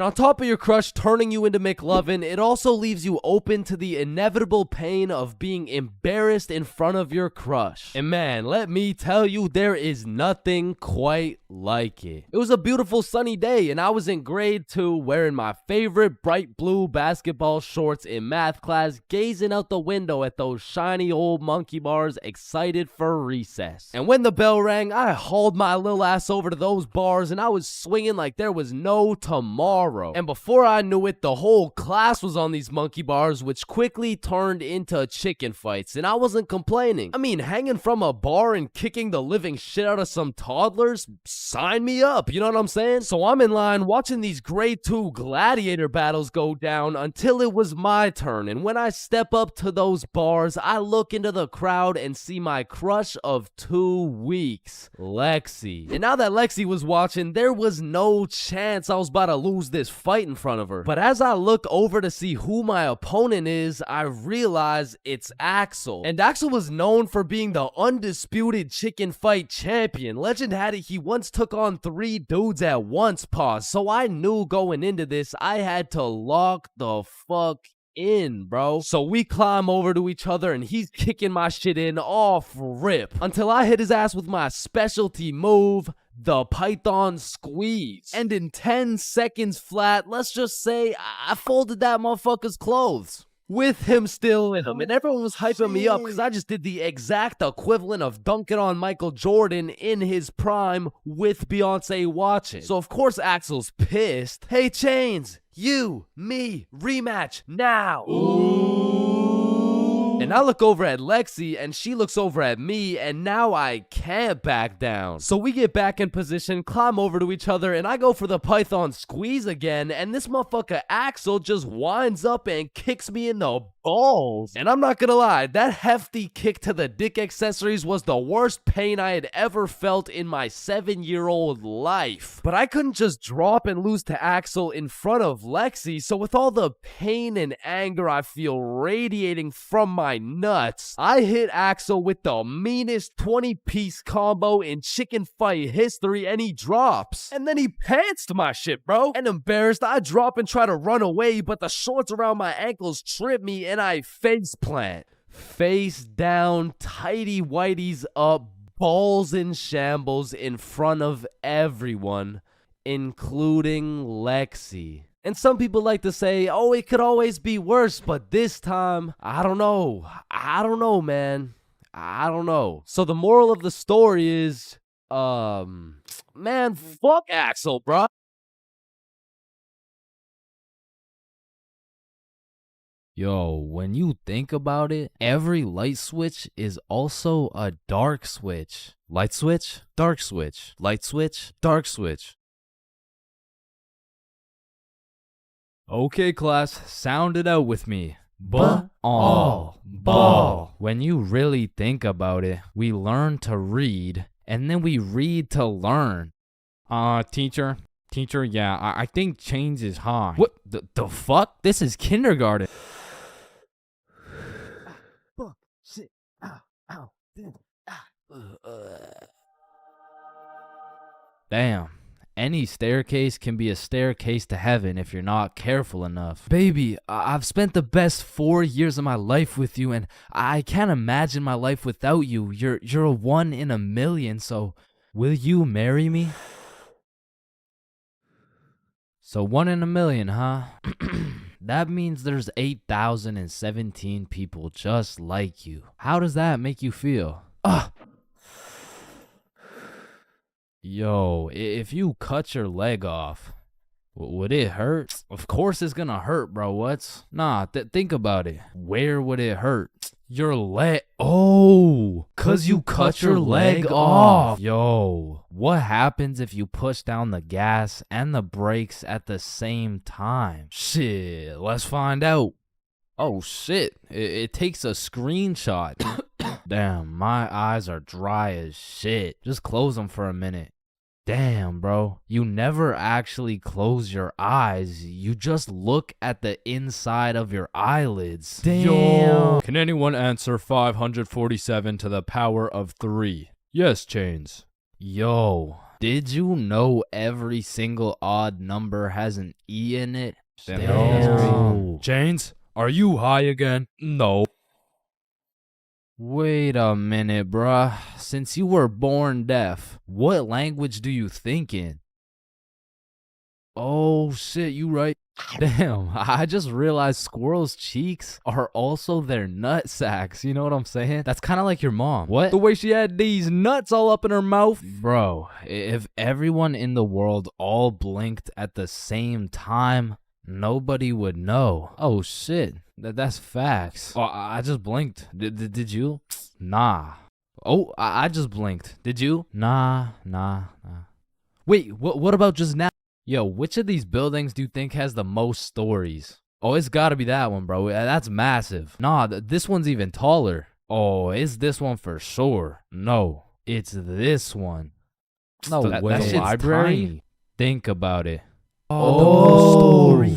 on top of your crush turning you into McLovin, it also leaves you open to the inevitable pain of being embarrassed in front of your crush. And man, let me tell you, there is nothing quite like it. It was a beautiful sunny day, and I was in grade 2 wearing my favorite bright blue basketball shorts in math class, gazing out the window at those shiny old monkey bars, excited for recess. And when the bell rang, I hauled my little ass over to those bars, and I was swinging like there was no tomorrow. And before I knew it, the whole class was on these monkey bars, which quickly turned into chicken fights, and I wasn't complaining. I mean, hanging from a bar and kicking the living shit out of some toddlers? Sign me up, you know what I'm saying? So I'm in line watching these grade 2 gladiator battles go down until it was my turn, and when I step up to those bars, I look into the crowd and see my crush of 2 weeks, Lexi. And now that Lexi was watching, there was no chance I was about to lose this fight in front of her. But as I look over to see who my opponent is, I realize it's Axel. And Axel was known for being the undisputed chicken fight champion. Legend had it he once took on 3 dudes at once, pause. So I knew going into this, I had to lock the fuck in, bro. So we climb over to each other and he's kicking my shit in off rip until I hit his ass with my specialty move, the Python squeeze. And in 10 seconds flat, let's just say I folded that motherfucker's clothes. With him still in him, and everyone was hyping me up because I just did the exact equivalent of dunking on Michael Jordan in his prime with Beyonce watching. So of course Axel's pissed. Hey Chains, you, me, rematch now. And I look over at Lexi, and she looks over at me, and now I can't back down. So we get back in position, climb over to each other, and I go for the Python squeeze again, and this motherfucker Axel just winds up and kicks me in the balls. And I'm not gonna lie, that hefty kick to the dick accessories was the worst pain I had ever felt in my 7-year-old life. But I couldn't just drop and lose to Axel in front of Lexi, so with all the pain and anger I feel radiating from my nuts, I hit Axel with the meanest 20-piece combo in chicken fight history, and he drops. And then he pantsed my shit, bro. And embarrassed, I drop and try to run away, but the shorts around my ankles trip me and I face plant. Face down, tighty whities up, balls in shambles in front of everyone, including Lexi. And some people like to say, oh, it could always be worse, but this time, I don't know. I don't know, man. I don't know. So the moral of the story is, man, fuck Axel, bro. Yo, when you think about it, every light switch is also a dark switch. Light switch, dark switch. Light switch, dark switch. Okay, class, sound it out with me. Ball. When you really think about it, we learn to read, and then we read to learn. Teacher, yeah, I think Chains is high. What the fuck? This is kindergarten. Shit. Ow. Damn. Any staircase can be a staircase to heaven if you're not careful enough. Baby, I've spent the best 4 years of my life with you, and I can't imagine my life without you. You're a 1 in a million, so will you marry me? So 1 in a million, huh? That means there's 8,017 people just like you. How does that make you feel? Yo, if you cut your leg off, would it hurt? Of course it's gonna hurt, bro. What? Nah, think about it. Where would it hurt? Your leg. Oh, cause you cut your leg off. Yo, what happens if you push down the gas and the brakes at the same time? Shit, let's find out. Oh shit, it takes a screenshot. Damn, my eyes are dry as shit. Just close them for a minute. Damn, bro. You never actually close your eyes. You just look at the inside of your eyelids. Damn. Yo. Can anyone answer 547 to the power of 3? Yes, Chains. Yo, Did you know every single odd number has an E in it? Damn. Chains, are you high again? No. Wait a minute, bruh. Since you were born deaf, what language do you think in? Oh shit, you right. Damn, I just realized squirrels' cheeks are also their nut sacks. You know what I'm saying? That's kind of like your mom. What? The way she had these nuts all up in her mouth. Bro, if everyone in the world all blinked at the same time, nobody would know. Oh shit, that's facts. Oh, I just blinked. Did you? Nah. Oh, I just blinked. Did you? Nah. Wait, what about just now? Yo, which of these buildings do you think has the most stories? Oh, it's gotta be that one, bro. That's massive. Nah, this one's even taller. Oh, it's this one for sure. No, it's this one. No way. That shit's library? Tiny. Think about it. Oh, the most story.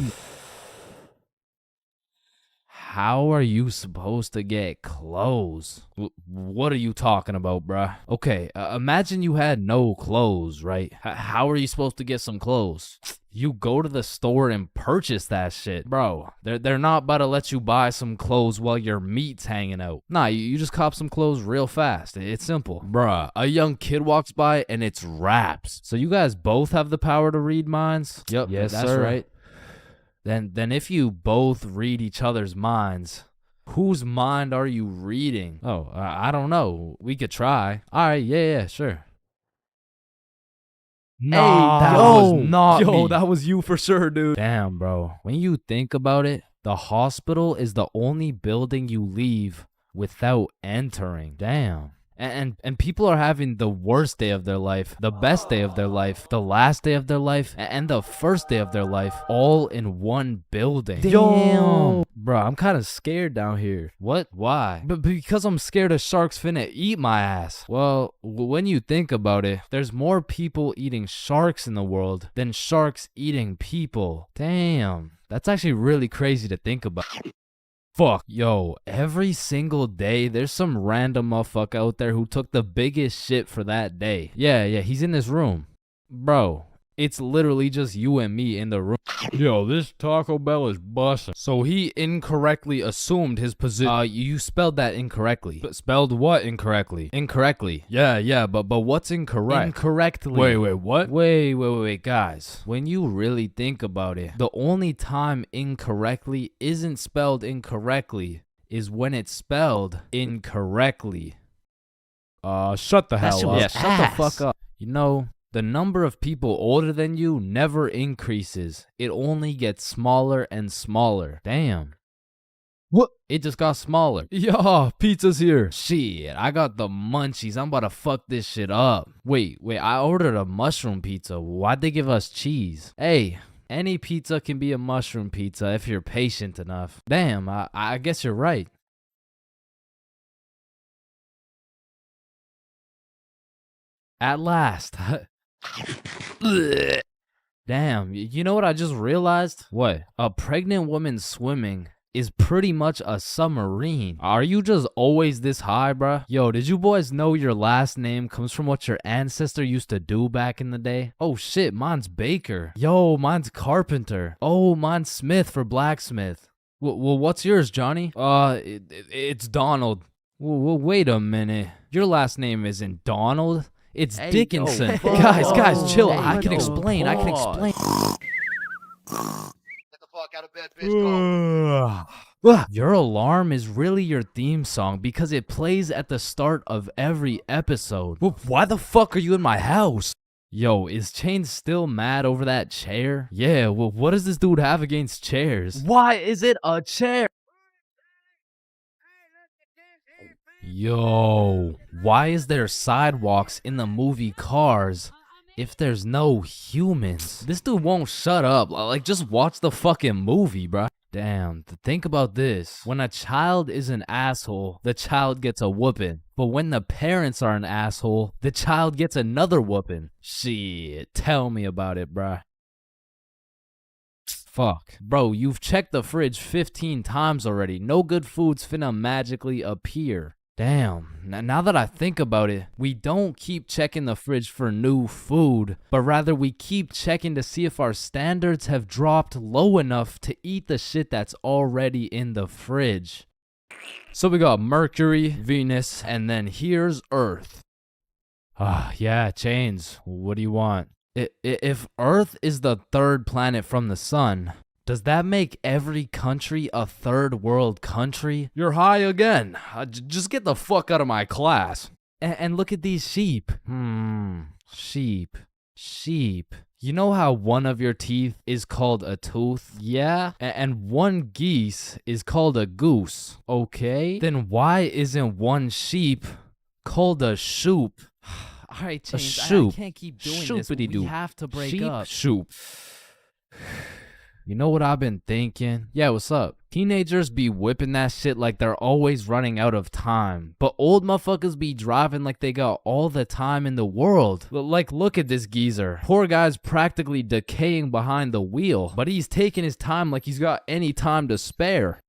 How are you supposed to get clothes? What are you talking about, bruh? Okay, imagine you had no clothes, right? How are you supposed to get some clothes? You go to the store and purchase that shit. Bro, they're not about to let you buy some clothes while your meat's hanging out. Nah, you just cop some clothes real fast. It's simple. Bruh, a young kid walks by and it's raps. So you guys both have the power to read minds? Yep, yes, that's sir. Right. Then if you both read each other's minds, whose mind are you reading? Oh, I don't know. We could try. All right, yeah, sure. Nah, that was not me. That was you for sure, dude. Damn, bro. When you think about it, the hospital is the only building you leave without entering. Damn. And people are having the worst day of their life, the best day of their life, the last day of their life, and the first day of their life, all in one building. Damn. Bro, I'm kind of scared down here. What? Why? But because I'm scared a shark's finna eat my ass. Well, when you think about it, there's more people eating sharks in the world than sharks eating people. Damn. That's actually really crazy to think about. Fuck, yo, every single day, there's some random motherfucker out there who took the biggest shit for that day. Yeah, he's in this room. Bro, it's literally just you and me in the room. Yo, this Taco Bell is busting. So he incorrectly assumed his position. You spelled that incorrectly. But spelled what incorrectly? Incorrectly. Yeah, but what's incorrect? Incorrectly. Wait, what? Wait, guys. When you really think about it, the only time incorrectly isn't spelled incorrectly is when it's spelled incorrectly. Shut the hell up. Yeah, shut the fuck up. You know, the number of people older than you never increases. It only gets smaller and smaller. Damn. What? It just got smaller. Yeah, pizza's here. Shit, I got the munchies. I'm about to fuck this shit up. Wait, I ordered a mushroom pizza. Why'd they give us cheese? Hey, any pizza can be a mushroom pizza if you're patient enough. Damn, I guess you're right. At last. Damn, you know what I just realized? What? A pregnant woman swimming is pretty much a submarine. Are you just always this high, bruh? Yo, did you boys know your last name comes from what your ancestor used to do back in the day? Oh shit, mine's Baker. Yo, mine's Carpenter. Oh, mine's Smith for blacksmith. Well, what's yours, Johnny? It's Donald. Well, wait a minute. Your last name isn't Donald. It's Dickinson. Guys, chill. I can explain. Get the fuck out of bed, bitch. Your alarm is really your theme song because it plays at the start of every episode. Well, why the fuck are you in my house? Yo, is Chains still mad over that chair? Yeah, well, what does this dude have against chairs? Why is it a chair? Yo, why is there sidewalks in the movie Cars if there's no humans? This dude won't shut up. Like, just watch the fucking movie, bruh. Damn, think about this. When a child is an asshole, the child gets a whooping. But when the parents are an asshole, the child gets another whooping. Shit, tell me about it, bruh. Fuck. Bro, you've checked the fridge 15 times already. No good food's finna magically appear. Damn, now that I think about it, we don't keep checking the fridge for new food, but rather we keep checking to see if our standards have dropped low enough to eat the shit that's already in the fridge. So we got Mercury, Venus, and then here's Earth. Yeah, Chains, what do you want? If Earth is the third planet from the sun, does that make every country a third world country? You're high again. Just get the fuck out of my class. And look at these sheep. Sheep. You know how one of your teeth is called a tooth? Yeah? And one geese is called a goose. Okay? Then why isn't one sheep called a shoop? Alright, Chains, I can't keep doing this. We have to break up. Shoop. You know what I've been thinking? Yeah, what's up? Teenagers be whipping that shit like they're always running out of time. But old motherfuckers be driving like they got all the time in the world. Like, look at this geezer. Poor guy's practically decaying behind the wheel. But he's taking his time like he's got any time to spare.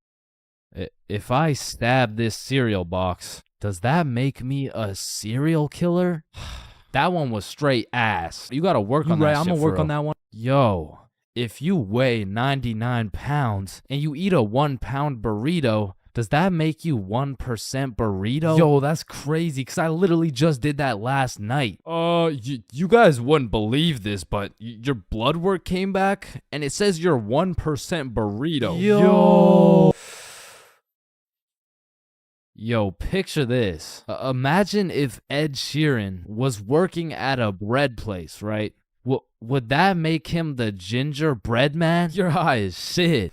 If I stab this cereal box, does that make me a serial killer? That one was straight ass. You gotta work on that shit. I'm gonna work on that one. Yo. If you weigh 99 pounds and you eat a 1 pound burrito, does that make you 1% burrito? Yo, that's crazy, because I literally just did that last night. You guys wouldn't believe this, but your blood work came back and it says you're 1% burrito. Yo, picture this. Imagine if Ed Sheeran was working at a bread place, right? Would that make him the gingerbread man? Your high as shit.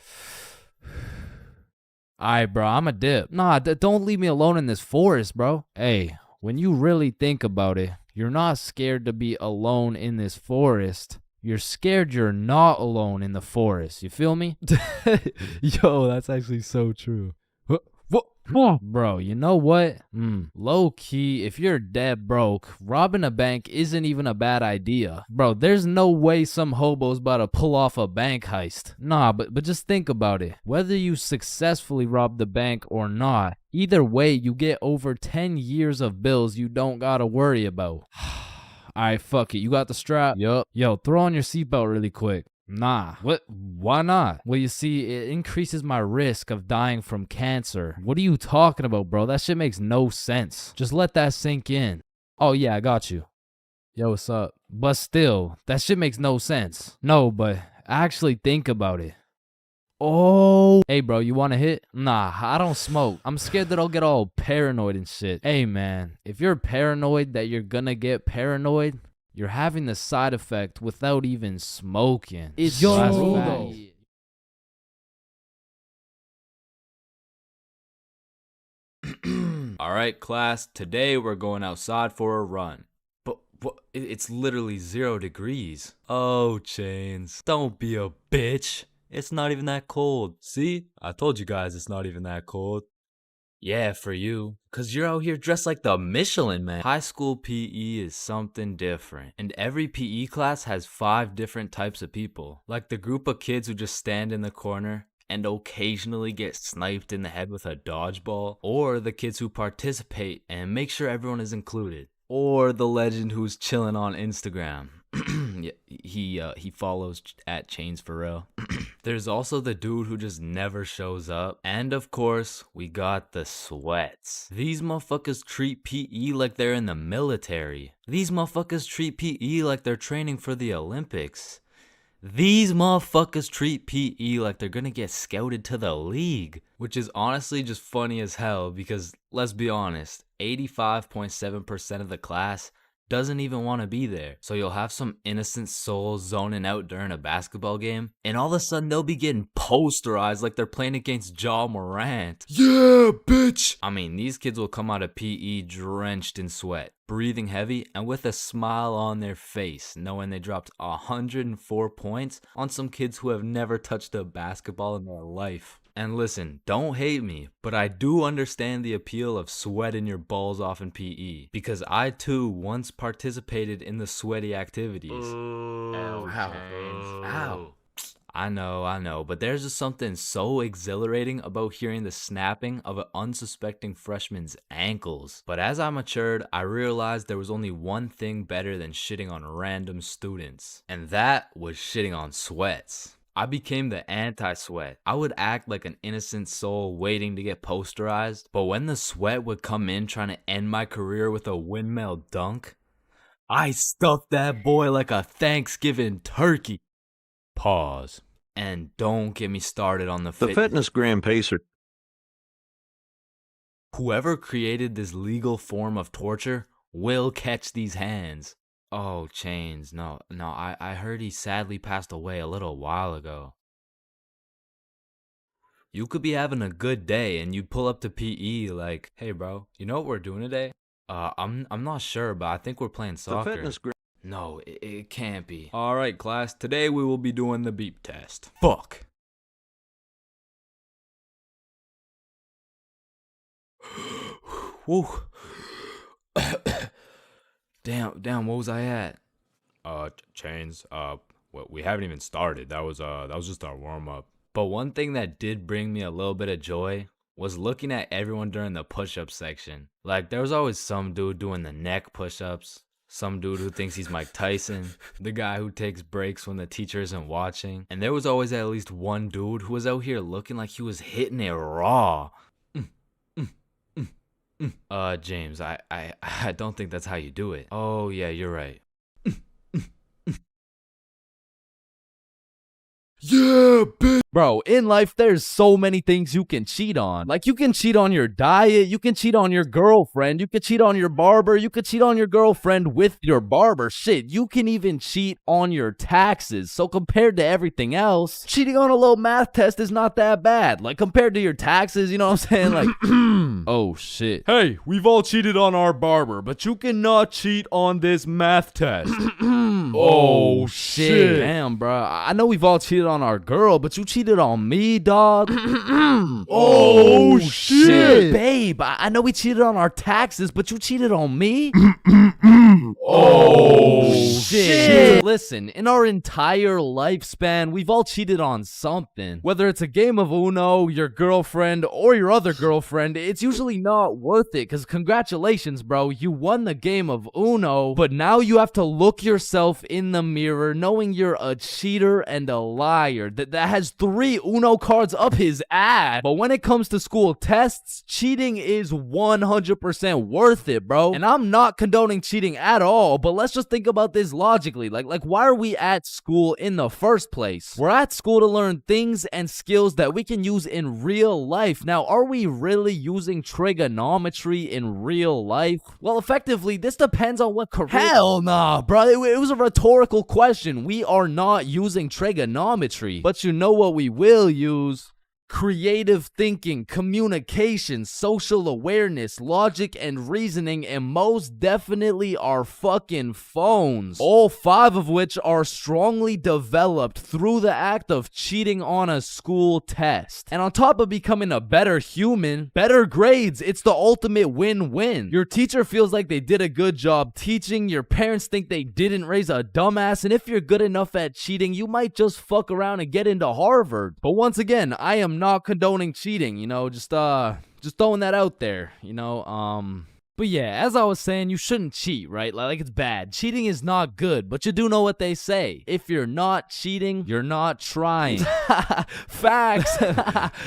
Alright, bro, I'm a dip. Nah, don't leave me alone in this forest, bro. Hey, when you really think about it, you're not scared to be alone in this forest. You're scared you're not alone in the forest. You feel me? Yo, that's actually so true. Bro, you know what? Low key, if you're dead broke, robbing a bank isn't even a bad idea. Bro, there's no way some hobo's about to pull off a bank heist. Nah, but just think about it. Whether you successfully rob the bank or not, either way, you get over 10 years of bills you don't gotta worry about. Alright, fuck it. You got the strap? Yup. Yo, throw on your seatbelt really quick. Nah. What? Why not? Well, you see, it increases my risk of dying from cancer. What are you talking about, bro? That shit makes no sense. Just let that sink in. Oh, yeah, I got you. Yo, what's up? But still, that shit makes no sense. No, but actually think about it. Oh. Hey, bro, you want to hit? Nah, I don't smoke. I'm scared that I'll get all paranoid and shit. Hey, man, if you're paranoid that you're gonna get paranoid, you're having the side effect without even smoking. It's Yo. Alright, class, today we're going outside for a run. But it's literally 0 degrees. Oh, Chains, don't be a bitch. It's not even that cold. See? I told you guys it's not even that cold. Yeah, for you. Cause you're out here dressed like the Michelin Man. High school PE is something different. And every PE class has 5 different types of people. Like the group of kids who just stand in the corner and occasionally get sniped in the head with a dodgeball. Or the kids who participate and make sure everyone is included. Or the legend who's chilling on Instagram. He follows at ChainsFR. There's also the dude who just never shows up. And of course, we got the sweats. These motherfuckers treat PE like they're in the military. These motherfuckers treat PE like they're training for the Olympics. These motherfuckers treat PE like they're gonna get scouted to the league. Which is honestly just funny as hell because, let's be honest, 85.7% of the class doesn't even want to be there. So you'll have some innocent souls zoning out during a basketball game, and all of a sudden they'll be getting posterized like they're playing against Ja Morant. Yeah, bitch! I mean, these kids will come out of PE drenched in sweat, breathing heavy, and with a smile on their face, knowing they dropped 104 points on some kids who have never touched a basketball in their life. And listen, don't hate me, but I do understand the appeal of sweating your balls off in PE, because I too once participated in the sweaty activities. Ow. I know, but there's just something so exhilarating about hearing the snapping of an unsuspecting freshman's ankles. But as I matured, I realized there was only one thing better than shitting on random students, and that was shitting on sweats. I became the anti-sweat. I would act like an innocent soul waiting to get posterized, but when the sweat would come in trying to end my career with a windmill dunk, I stuffed that boy like a Thanksgiving turkey. Pause. And don't get me started on the fitness gram pacer. Whoever created this legal form of torture will catch these hands. Oh, Chains, no, I heard he sadly passed away a little while ago. You could be having a good day and you'd pull up to PE like, hey bro, you know what we're doing today? I'm not sure, but I think we're playing soccer. No, it can't be. Alright class, today we will be doing the beep test. Fuck. Woo. Damn, what was I at? Chains, well, we haven't even started. That was just our warm-up. But one thing that did bring me a little bit of joy was looking at everyone during the push-up section. Like, there was always some dude doing the neck push-ups, some dude who thinks he's Mike Tyson, the guy who takes breaks when the teacher isn't watching, and there was always at least one dude who was out here looking like he was hitting it raw. James, I don't think that's how you do it. Oh, yeah, you're right. Yeah, bitch. Bro, in life, there's so many things you can cheat on. Like, you can cheat on your diet, you can cheat on your girlfriend, you can cheat on your barber, you can cheat on your girlfriend with your barber. Shit, you can even cheat on your taxes. So compared to everything else, cheating on a little math test is not that bad. Like, compared to your taxes, you know what I'm saying? Like, oh shit. Hey, we've all cheated on our barber, but you cannot cheat on this math test. Oh shit. Damn, bro. I know we've all cheated on our girl, but you cheated on me, dog. Oh shit. Babe, I know we cheated on our taxes, but you cheated on me? Oh shit. Listen, in our entire lifespan, we've all cheated on something. Whether it's a game of Uno, your girlfriend, or your other girlfriend, it's usually not worth it, because congratulations, bro, you won the game of Uno, but now you have to look yourself in the mirror knowing you're a cheater and a liar that has 3 Uno cards up his ass. But when it comes to school tests, cheating is 100% worth it, bro. And I'm not condoning cheating at all, but let's just think about this logically. Like why are we at school in the first place? We're at school to learn things and skills that we can use in real life. Now, are we really using trigonometry in real life? Well, effectively, this depends on what career. Hell nah, bro. It was a rhetorical question. We are not using trigonometry. But you know what we will use? Creative thinking, communication, social awareness, logic, and reasoning, and most definitely our fucking phones. All 5 of which are strongly developed through the act of cheating on a school test. And on top of becoming a better human, better grades, it's the ultimate win-win. Your teacher feels like they did a good job teaching, your parents think they didn't raise a dumbass, and if you're good enough at cheating, you might just fuck around and get into Harvard. But once again, I am not condoning cheating, you know, just throwing that out there, you know. But yeah, as I was saying, you shouldn't cheat, right? Like it's bad. Cheating is not good, but you do know what they say. If you're not cheating, you're not trying. Facts.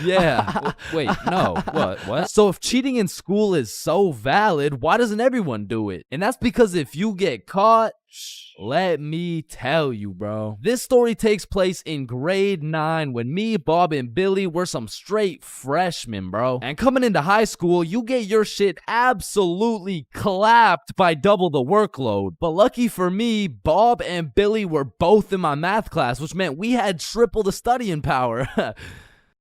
Yeah. Wait, no. What? So if cheating in school is so valid, why doesn't everyone do it? And that's because if you get caught, let me tell you, bro. This story takes place in grade 9 when me, Bob, and Billy were some straight freshmen, bro. And coming into high school, you get your shit absolutely clapped by double the workload. But lucky for me, Bob and Billy were both in my math class, which meant we had triple the studying power.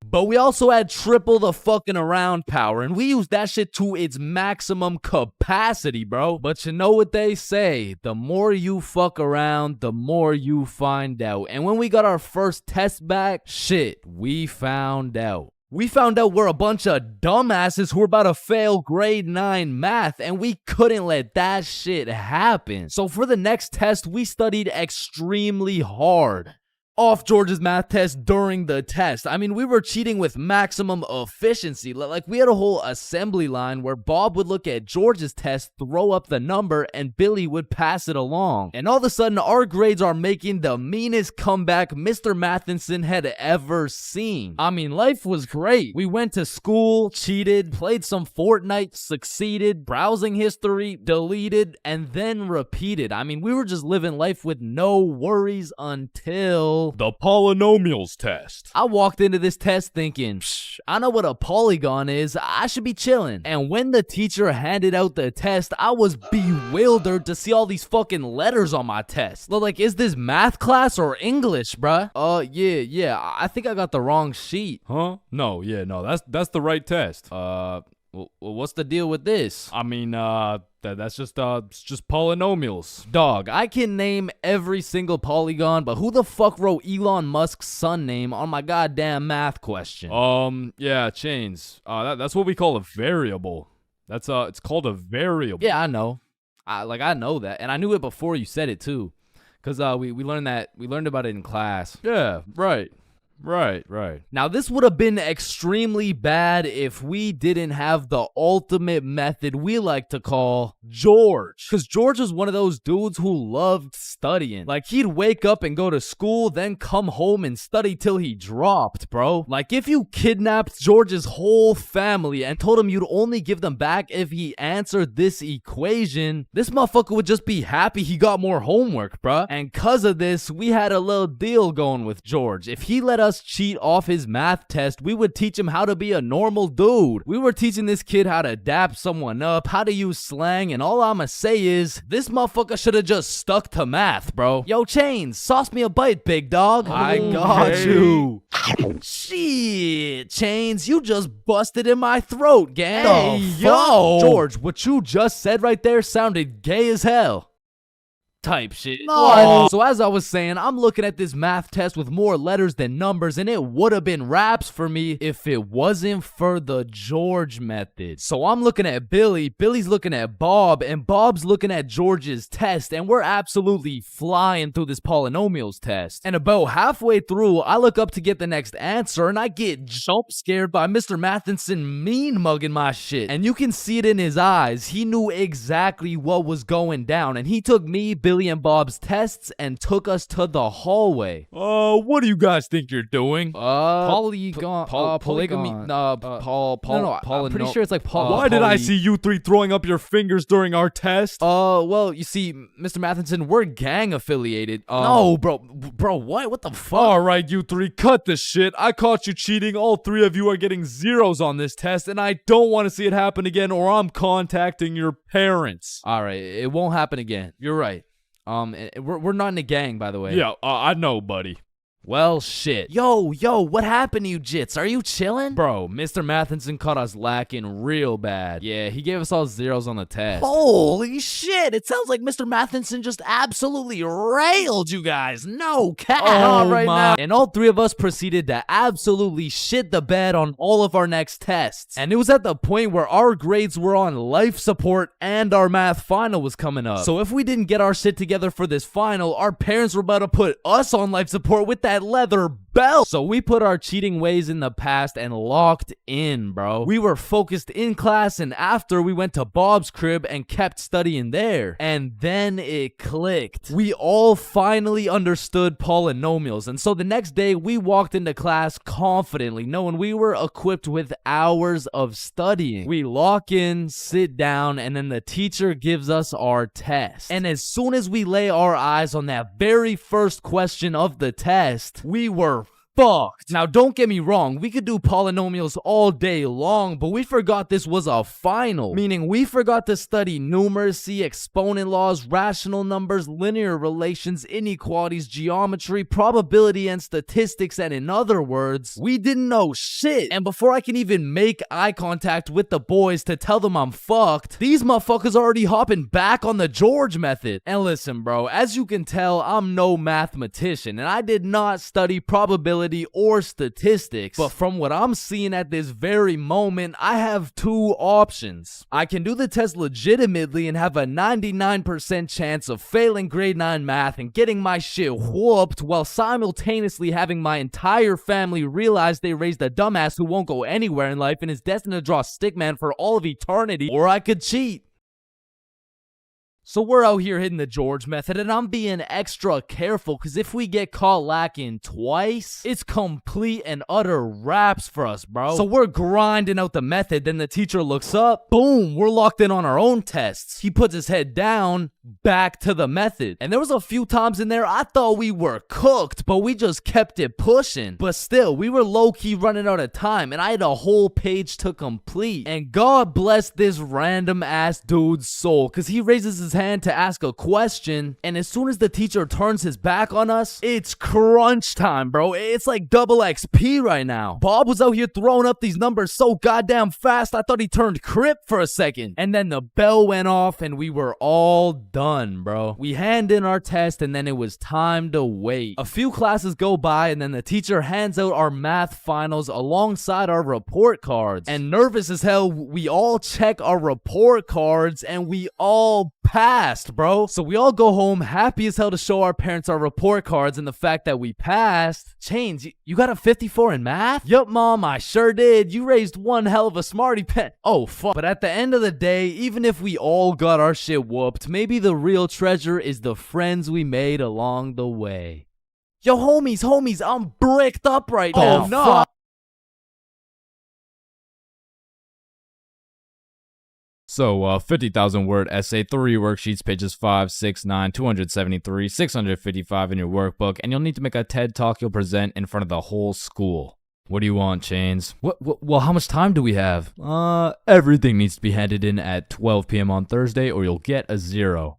But we also had triple the fucking around power, and we used that shit to its maximum capacity, bro. But you know what they say, the more you fuck around, the more you find out. And when we got our first test back, shit, we found out. We found out we're a bunch of dumbasses who were about to fail grade 9 math, and we couldn't let that shit happen. So for the next test, we studied extremely hard. off George's math test during the test. I mean, we were cheating with maximum efficiency. Like, we had a whole assembly line where Bob would look at George's test, throw up the number, and Billy would pass it along. And all of a sudden, our grades are making the meanest comeback Mr. Matheson had ever seen. I mean, life was great. We went to school, cheated, played some Fortnite, succeeded, browsing history, deleted, and then repeated. I mean, we were just living life with no worries until the polynomials test. I walked into this test thinking, I know what a polygon is. I should be chilling. And when the teacher handed out the test, I was bewildered to see all these fucking letters on my test. Like, is this math class or English, bruh? Yeah. I think I got the wrong sheet. Huh? No, that's the right test. Well, what's the deal with this? I mean, that's just polynomials. Dog, I can name every single polygon, but who the fuck wrote Elon Musk's son name on my goddamn math question? Yeah, Chains. That's what we call a variable. It's called a variable. Yeah, I know. I know that, and I knew it before you said it too, cause we learned about it in class. Yeah, right. Right. Now, this would have been extremely bad if we didn't have the ultimate method we like to call George. Because George was one of those dudes who loved studying. Like, he'd wake up and go to school, then come home and study till he dropped, bro. Like, if you kidnapped George's whole family and told him you'd only give them back if he answered this equation, this motherfucker would just be happy he got more homework, bro. And cause of this, we had a little deal going with George. If he let us cheat off his math test, we would teach him how to be a normal dude. We were teaching this kid how to dap someone up, how to use slang, and all I'ma say is, this motherfucker should have just stuck to math, bro. Yo, Chains, sauce me a bite, big dog. I got you. Shit, Chains, you just busted in my throat, gang. Hey, yo. George, what you just said right there sounded gay as hell. Type shit. No. So as I was saying, I'm looking at this math test with more letters than numbers, and it would have been raps for me if it wasn't for the George method. So I'm looking at Billy, Billy's looking at Bob, and Bob's looking at George's test, and we're absolutely flying through this polynomials test. And about halfway through, I look up to get the next answer, and I get jump scared by Mr. Matheson mean mugging my shit. And you can see it in his eyes. He knew exactly what was going down, and he took me, Billy, and Bob's tests and took us to the hallway. What do you guys think you're doing? Polygamy. I'm pretty sure it's like Why did I see you three throwing up your fingers during our test? Well, you see, Mr. Matheson, we're gang affiliated. No, bro, what the fuck? All right, you three, cut this shit. I caught you cheating. All three of you are getting zeros on this test, and I don't want to see it happen again, or I'm contacting your parents. All right, it won't happen again. You're right. We're not in a gang, by the way. Yeah, I know, buddy. Well, shit. Yo, what happened to you, Jits? Are you chilling? Bro, Mr. Matheson caught us lacking real bad. Yeah, he gave us all zeros on the test. Holy shit, it sounds like Mr. Matheson just absolutely railed you guys. No cap. Now. And all three of us proceeded to absolutely shit the bed on all of our next tests. And it was at the point where our grades were on life support and our math final was coming up. So if we didn't get our shit together for this final, our parents were about to put us on life support with that leather belt. So we put our cheating ways in the past and locked in, bro. We were focused in class, and after we went to Bob's crib and kept studying there. And then it clicked. We all finally understood polynomials. And so the next day we walked into class confidently, knowing we were equipped with hours of studying. We lock in, sit down, and then the teacher gives us our test. And as soon as we lay our eyes on that very first question of the test, we were fucked. Now, don't get me wrong, we could do polynomials all day long, but we forgot this was a final, meaning we forgot to study numeracy, exponent laws, rational numbers, linear relations, inequalities, geometry, probability, and statistics, and in other words, we didn't know shit. And before I can even make eye contact with the boys to tell them I'm fucked, these motherfuckers already hopping back on the George method. And listen, bro, as you can tell, I'm no mathematician, and I did not study probability probability or statistics. But from what I'm seeing at this very moment, I have two options. I can do the test legitimately and have a 99% chance of failing grade 9 math and getting my shit whooped while simultaneously having my entire family realize they raised a dumbass who won't go anywhere in life and is destined to draw stickman for all of eternity. Or I could cheat. So we're out here hitting the George method, and I'm being extra careful because if we get caught lacking twice, it's complete and utter wraps for us, bro. So we're grinding out the method, then the teacher looks up, boom, we're locked in on our own tests. He puts his head down, back to the method. And there was a few times in there I thought we were cooked, but we just kept it pushing. But still, we were low-key running out of time, and I had a whole page to complete. And God bless this random ass dude's soul, because he raises his hand to ask a question, and as soon as the teacher turns his back on us, it's crunch time, bro. It's like double XP right now. Bob was out here throwing up these numbers so goddamn fast, I thought he turned Crip for a second. And then the bell went off, and we were all done, bro. We hand in our test, and then it was time to wait. A few classes go by, and then the teacher hands out our math finals alongside our report cards. And nervous as hell, we all check our report cards, and we all passed, bro. So we all go home happy as hell to show our parents our report cards and the fact that we passed. Chains, you got a 54 in math? Yup, Mom, I sure did. You raised one hell of a smarty pet. Oh, fuck. But at the end of the day, even if we all got our shit whooped, maybe the real treasure is the friends we made along the way. Yo, homies, I'm bricked up right now. Oh, no. So, 50,000 word essay, 3 worksheets, pages 5, 6, 9, 273, 655 in your workbook, and you'll need to make a TED talk you'll present in front of the whole school. What do you want, Chains? Well, how much time do we have? Everything needs to be handed in at 12 p.m. on Thursday or you'll get a 0.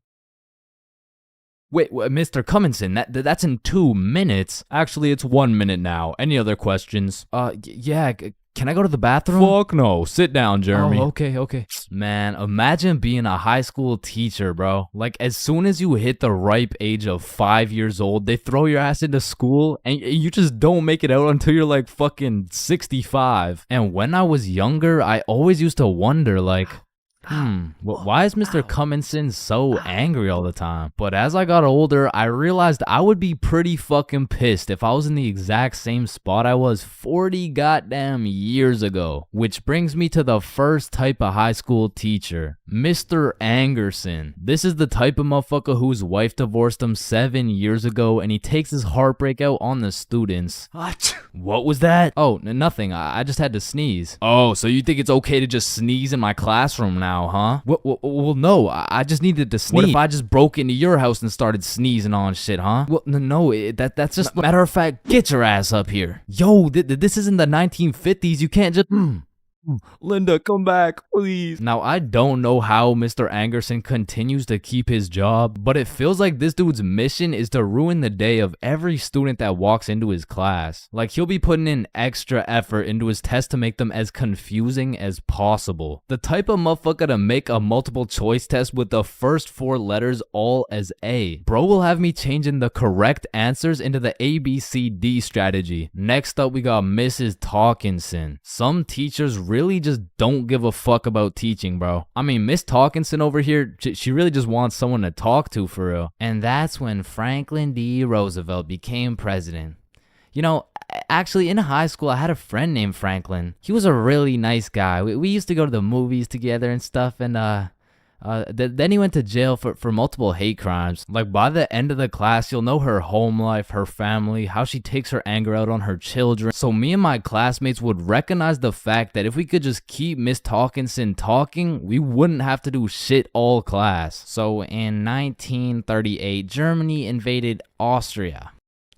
Wait, Mr. Cummingson, that's in 2 minutes. Actually, it's 1 minute now. Any other questions? Yeah, can I go to the bathroom? Fuck no. Sit down, Jeremy. Oh, okay. Man, imagine being a high school teacher, bro. Like, as soon as you hit the ripe age of 5 years old, they throw your ass into school, and you just don't make it out until you're like fucking 65. And when I was younger, I always used to wonder, like, why is Mr. Cummingson so angry all the time? But as I got older, I realized I would be pretty fucking pissed if I was in the exact same spot I was 40 goddamn years ago. Which brings me to the first type of high school teacher, Mr. Angerson. This is the type of motherfucker whose wife divorced him 7 years ago, and he takes his heartbreak out on the students. What was that? Oh, nothing. I just had to sneeze. Oh, so you think it's okay to just sneeze in my classroom now, huh? Well, no, I just needed to sneeze. What if I just broke into your house and started sneezing on shit, huh? Well, no, that's just... Matter of fact, get your ass up here. Yo, this isn't the 1950s. You can't just... Linda, come back, please. Now, I don't know how Mr. Angerson continues to keep his job, but it feels like this dude's mission is to ruin the day of every student that walks into his class. Like, he'll be putting in extra effort into his tests to make them as confusing as possible. The type of motherfucker to make a multiple choice test with the first 4 letters all as A. Bro will have me changing the correct answers into the ABCD strategy. Next up, we got Mrs. Talkinson. Some teachers really just don't give a fuck about teaching, bro. I mean, Miss Talkinson over here, she really just wants someone to talk to for real. And that's when Franklin D. Roosevelt became president. You know, actually, in high school, I had a friend named Franklin. He was a really nice guy. We used to go to the movies together and stuff, and then he went to jail for multiple hate crimes. Like, by the end of the class, you'll know her home life, her family, how she takes her anger out on her children. So me and my classmates would recognize the fact that if we could just keep Miss Talkinson talking, we wouldn't have to do shit all class. So in 1938, Germany invaded Austria.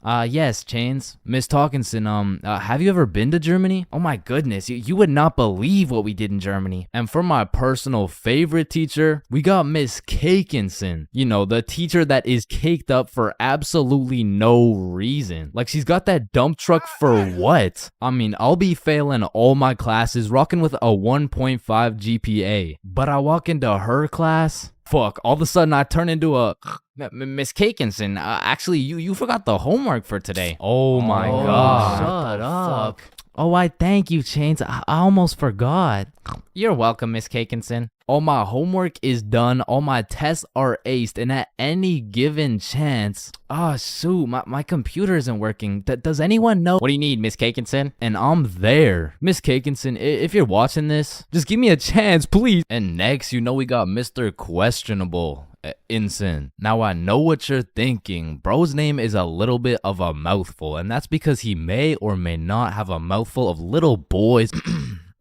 Yes, Chains. Miss Talkinson, have you ever been to Germany? Oh my goodness, you would not believe what we did in Germany. And for my personal favorite teacher, we got Miss Cakinson. You know, the teacher that is caked up for absolutely no reason. Like, she's got that dump truck for what? I mean, I'll be failing all my classes, rocking with a 1.5 GPA. But I walk into her class, fuck. All of a sudden I turn into a Miss Cakinson. Actually, you forgot the homework for today. Oh my god. Shut up. Oh, I thank you, Chains. I almost forgot. You're welcome, Miss Cakinson. All my homework is done. All my tests are aced. And at any given chance... shoot, my computer isn't working. Does anyone know? What do you need, Miss Cakinson? And I'm there. Miss Cakinson, if you're watching this, just give me a chance, please. And next, you know we got Mr. Questionable. Ensign. Now I know what you're thinking. Bro's name is a little bit of a mouthful, and that's because he may or may not have a mouthful of little boys.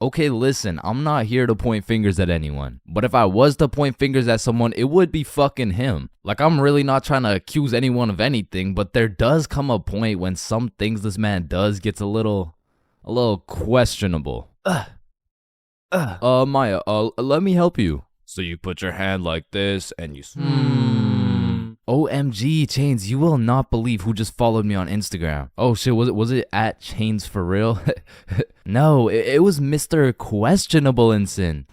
Okay, listen, I'm not here to point fingers at anyone, but if I was to point fingers at someone, it would be fucking him. Like, I'm really not trying to accuse anyone of anything, but there does come a point when some things this man does gets a little questionable. Maya, let me help you. So you put your hand like this and you... OMG, Chains, you will not believe who just followed me on Instagram. Oh shit, was it at ChainsFR? No, it was Mr. Questionable Ensign.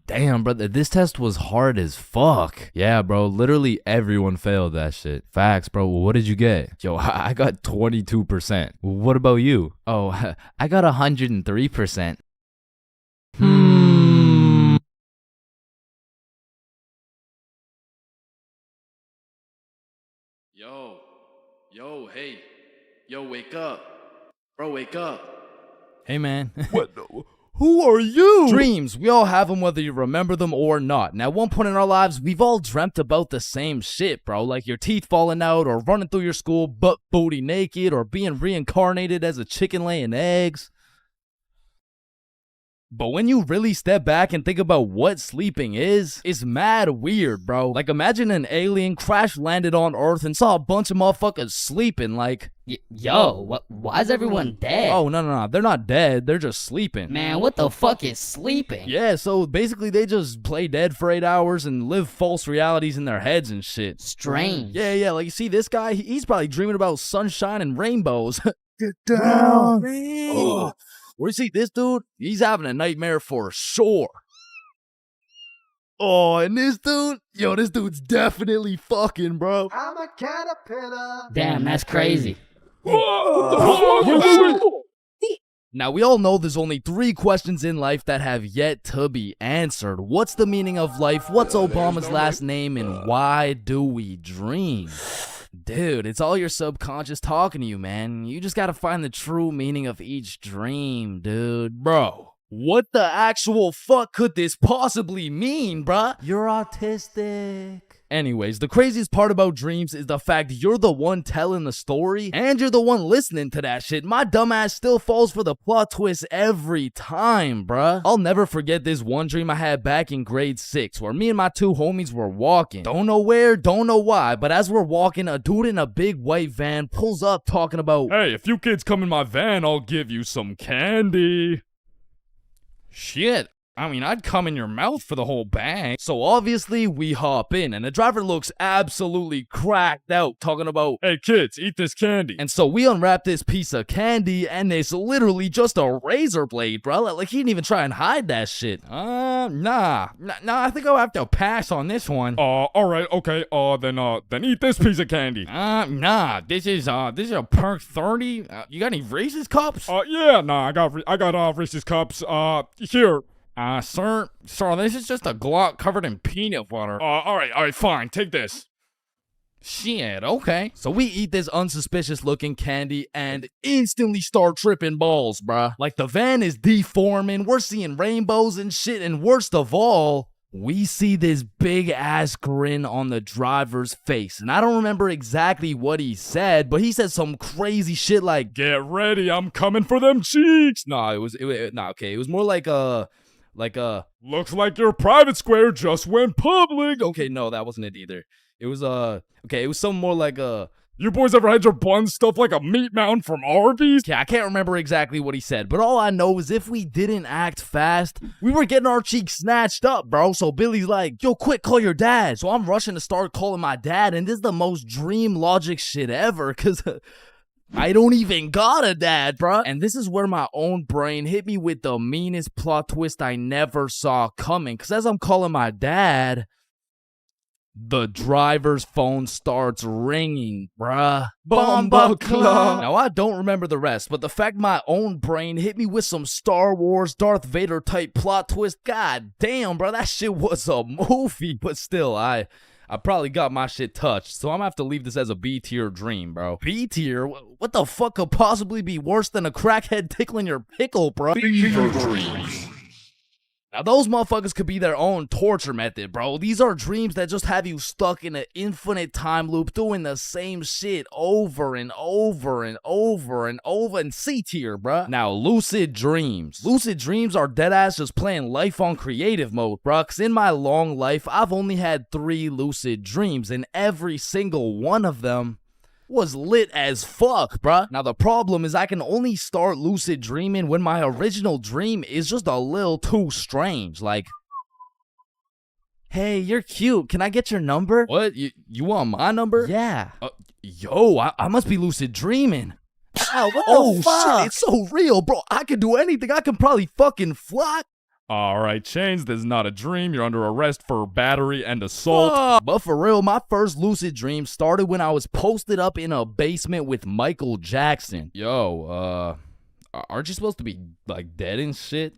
Damn, brother, this test was hard as fuck. Yeah, bro, literally everyone failed that shit. Facts, bro. What did you get? Yo, I got 22%. What about you? Oh, I got 103%. Hey. Yo, wake up. Bro, wake up. Hey, man. What? Who are you? Dreams. We all have them whether you remember them or not. Now, at one point in our lives, we've all dreamt about the same shit, bro. Like your teeth falling out or running through your school butt booty naked or being reincarnated as a chicken laying eggs. But when you really step back and think about what sleeping is, it's mad weird, bro. Like, imagine an alien crash landed on Earth and saw a bunch of motherfuckers sleeping, like... why is everyone dead? Oh, no. They're not dead. They're just sleeping. Man, what the fuck is sleeping? Yeah, so basically they just play dead for 8 hours and live false realities in their heads and shit. Strange. Yeah, like, you see this guy? He's probably dreaming about sunshine and rainbows. Get down! Or you see this dude? He's having a nightmare for sure. Oh, and this dude? Yo, this dude's definitely fucking, bro. I'm a caterpillar. Damn, that's crazy. Now, we all know there's only 3 questions in life that have yet to be answered. What's the meaning of life? What's Obama's last name? And why do we dream? Dude, it's all your subconscious talking to you, man. You just gotta find the true meaning of each dream, dude. Bro, what the actual fuck could this possibly mean, bruh? You're autistic. Anyways, the craziest part about dreams is the fact you're the one telling the story and you're the one listening to that shit. My dumbass still falls for the plot twist every time, bruh. I'll never forget this one dream I had back in grade 6 where me and my 2 homies were walking. Don't know where, don't know why, but as we're walking, a dude in a big white van pulls up talking about, "Hey, if you kids come in my van, I'll give you some candy." Shit. I mean, I'd come in your mouth for the whole bag. So obviously, we hop in, and the driver looks absolutely cracked out, talking about, "Hey kids, eat this candy." And so we unwrap this piece of candy, and it's literally just a razor blade, bro. Like, he didn't even try and hide that shit. Nah, I think I'll have to pass on this one. Alright, okay, then eat this piece of candy. Nah, this is a perk 30. You got any Reese's cups? I got Reese's cups. Here. Sir, this is just a Glock covered in peanut butter. Alright, fine, take this. Shit, okay. So we eat this unsuspicious looking candy and instantly start tripping balls, bruh. Like, the van is deforming, we're seeing rainbows and shit, and worst of all, we see this big ass grin on the driver's face. And I don't remember exactly what he said, but he said some crazy shit like, "Get ready, I'm coming for them cheeks." It was more like "Looks like your private square just went public." Okay, no, that wasn't it either. It was it was something more like "You boys ever had your buns stuffed like a meat mountain from Arby's?" Yeah, I can't remember exactly what he said, but all I know is if we didn't act fast, we were getting our cheeks snatched up, bro. So Billy's like, "Yo, quick, call your dad." So I'm rushing to start calling my dad, and this is the most dream logic shit ever, cause I don't even got a dad, bruh. And this is where my own brain hit me with the meanest plot twist I never saw coming. Cause as I'm calling my dad, the driver's phone starts ringing, bruh. Bomba Club. Now, I don't remember the rest, but the fact my own brain hit me with some Star Wars Darth Vader type plot twist, god damn, bro, that shit was a movie. But still, I probably got my shit touched, so I'm gonna have to leave this as a B tier dream, bro. B tier? What the fuck could possibly be worse than a crackhead tickling your pickle, bro? Fever dreams. Now, those motherfuckers could be their own torture method, bro. These are dreams that just have you stuck in an infinite time loop doing the same shit over and over and over and over and C tier, bro. Now, lucid dreams. Lucid dreams are deadass just playing life on creative mode, bro. Cause in my long life, I've only had 3 lucid dreams, and every single one of them was lit as fuck, bruh. Now, the problem is I can only start lucid dreaming when my original dream is just a little too strange. Like, hey, you're cute. Can I get your number? What? You want my number? Yeah. Yo, I must be lucid dreaming. Ow, what Oh, the fuck? shit, it's so real, bro. I can do anything. I can probably fucking fly. Alright, Chains, this is not a dream. You're under arrest for battery and assault. But for real, my first lucid dream started when I was posted up in a basement with Michael Jackson. Yo, aren't you supposed to be, like, dead and shit?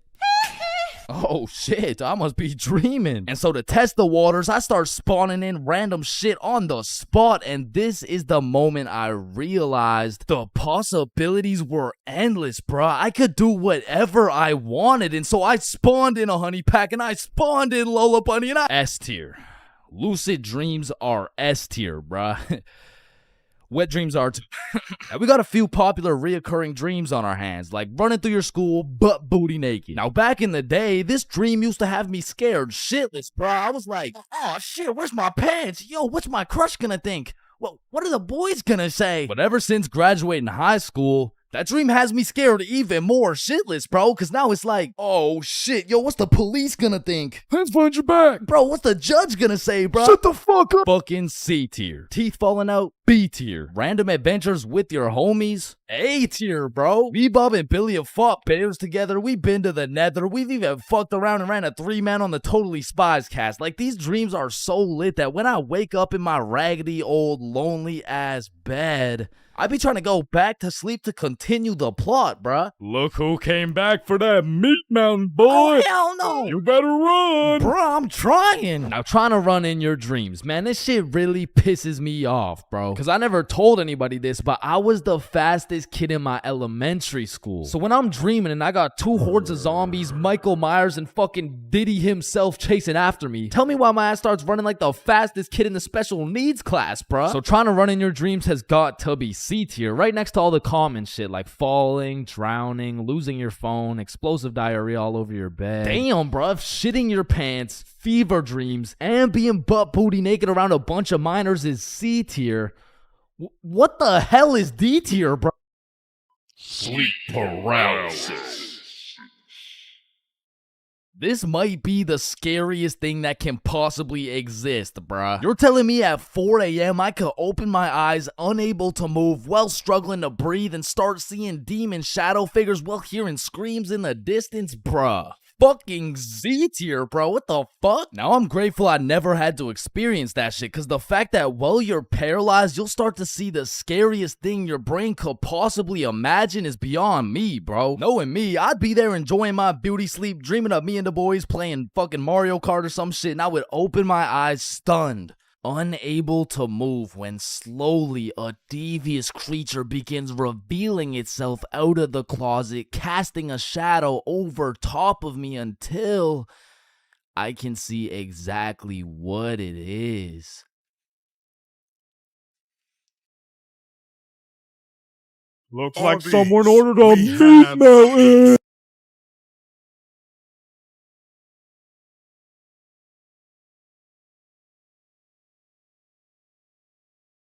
Oh shit, I must be dreaming. And so to test the waters, I start spawning in random shit on the spot, and this is the moment I realized the possibilities were endless, bruh. I could do whatever I wanted, and so I spawned in a honey pack, and I spawned in Lola Bunny, and I S tier. Lucid dreams are S tier, bruh. Wet dreams are too. Now, we got a few popular reoccurring dreams on our hands, like running through your school butt booty naked. Now, back in the day, this dream used to have me scared shitless, bro. I was like, oh shit, where's my pants? Yo, what's my crush gonna think? What are the boys gonna say? But ever since graduating high school, that dream has me scared even more shitless, bro. Cause now it's like, oh shit, yo, what's the police gonna think? Let's find your back. Bro, what's the judge gonna say, bro? Shut the fuck up. Fucking C tier. Teeth falling out, B tier. Random adventures with your homies, A tier, bro. Me, Bob, and Billy have fought bears together. We've been to the nether. We've even fucked around and ran a 3-man on the Totally Spies cast. Like, these dreams are so lit that when I wake up in my raggedy old lonely ass bed, I be trying to go back to sleep to continue the plot, bruh. Look who came back for that meat mountain, boy. Oh, hell no. You better run. Bruh, I'm trying. Now, trying to run in your dreams, man, this shit really pisses me off, bro. Because I never told anybody this, but I was the fastest kid in my elementary school. So when I'm dreaming and I got 2 hordes of zombies, Michael Myers, and fucking Diddy himself chasing after me, tell me why my ass starts running like the fastest kid in the special needs class, bruh. So trying to run in your dreams has got to be C tier, right next to all the common shit like falling, drowning, losing your phone, explosive diarrhea all over your bed. Damn, bruh, shitting your pants, fever dreams, and being butt booty naked around a bunch of minors is C tier. What the hell is D tier, bro? Sleep paralysis. This might be the scariest thing that can possibly exist, bruh. You're telling me at 4 a.m. I could open my eyes, unable to move, while struggling to breathe, and start seeing demon shadow figures while hearing screams in the distance, bruh. Fucking Z tier, bro. What the fuck? Now, I'm grateful I never had to experience that shit, because the fact that while you're paralyzed, you'll start to see the scariest thing your brain could possibly imagine is beyond me, bro. Knowing me, I'd be there enjoying my beauty sleep, dreaming of me and the boys playing fucking Mario Kart or some shit, and I would open my eyes stunned, unable to move, when slowly a devious creature begins revealing itself out of the closet, casting a shadow over top of me until I can see exactly what it is. Looks like someone ordered a meat mountain.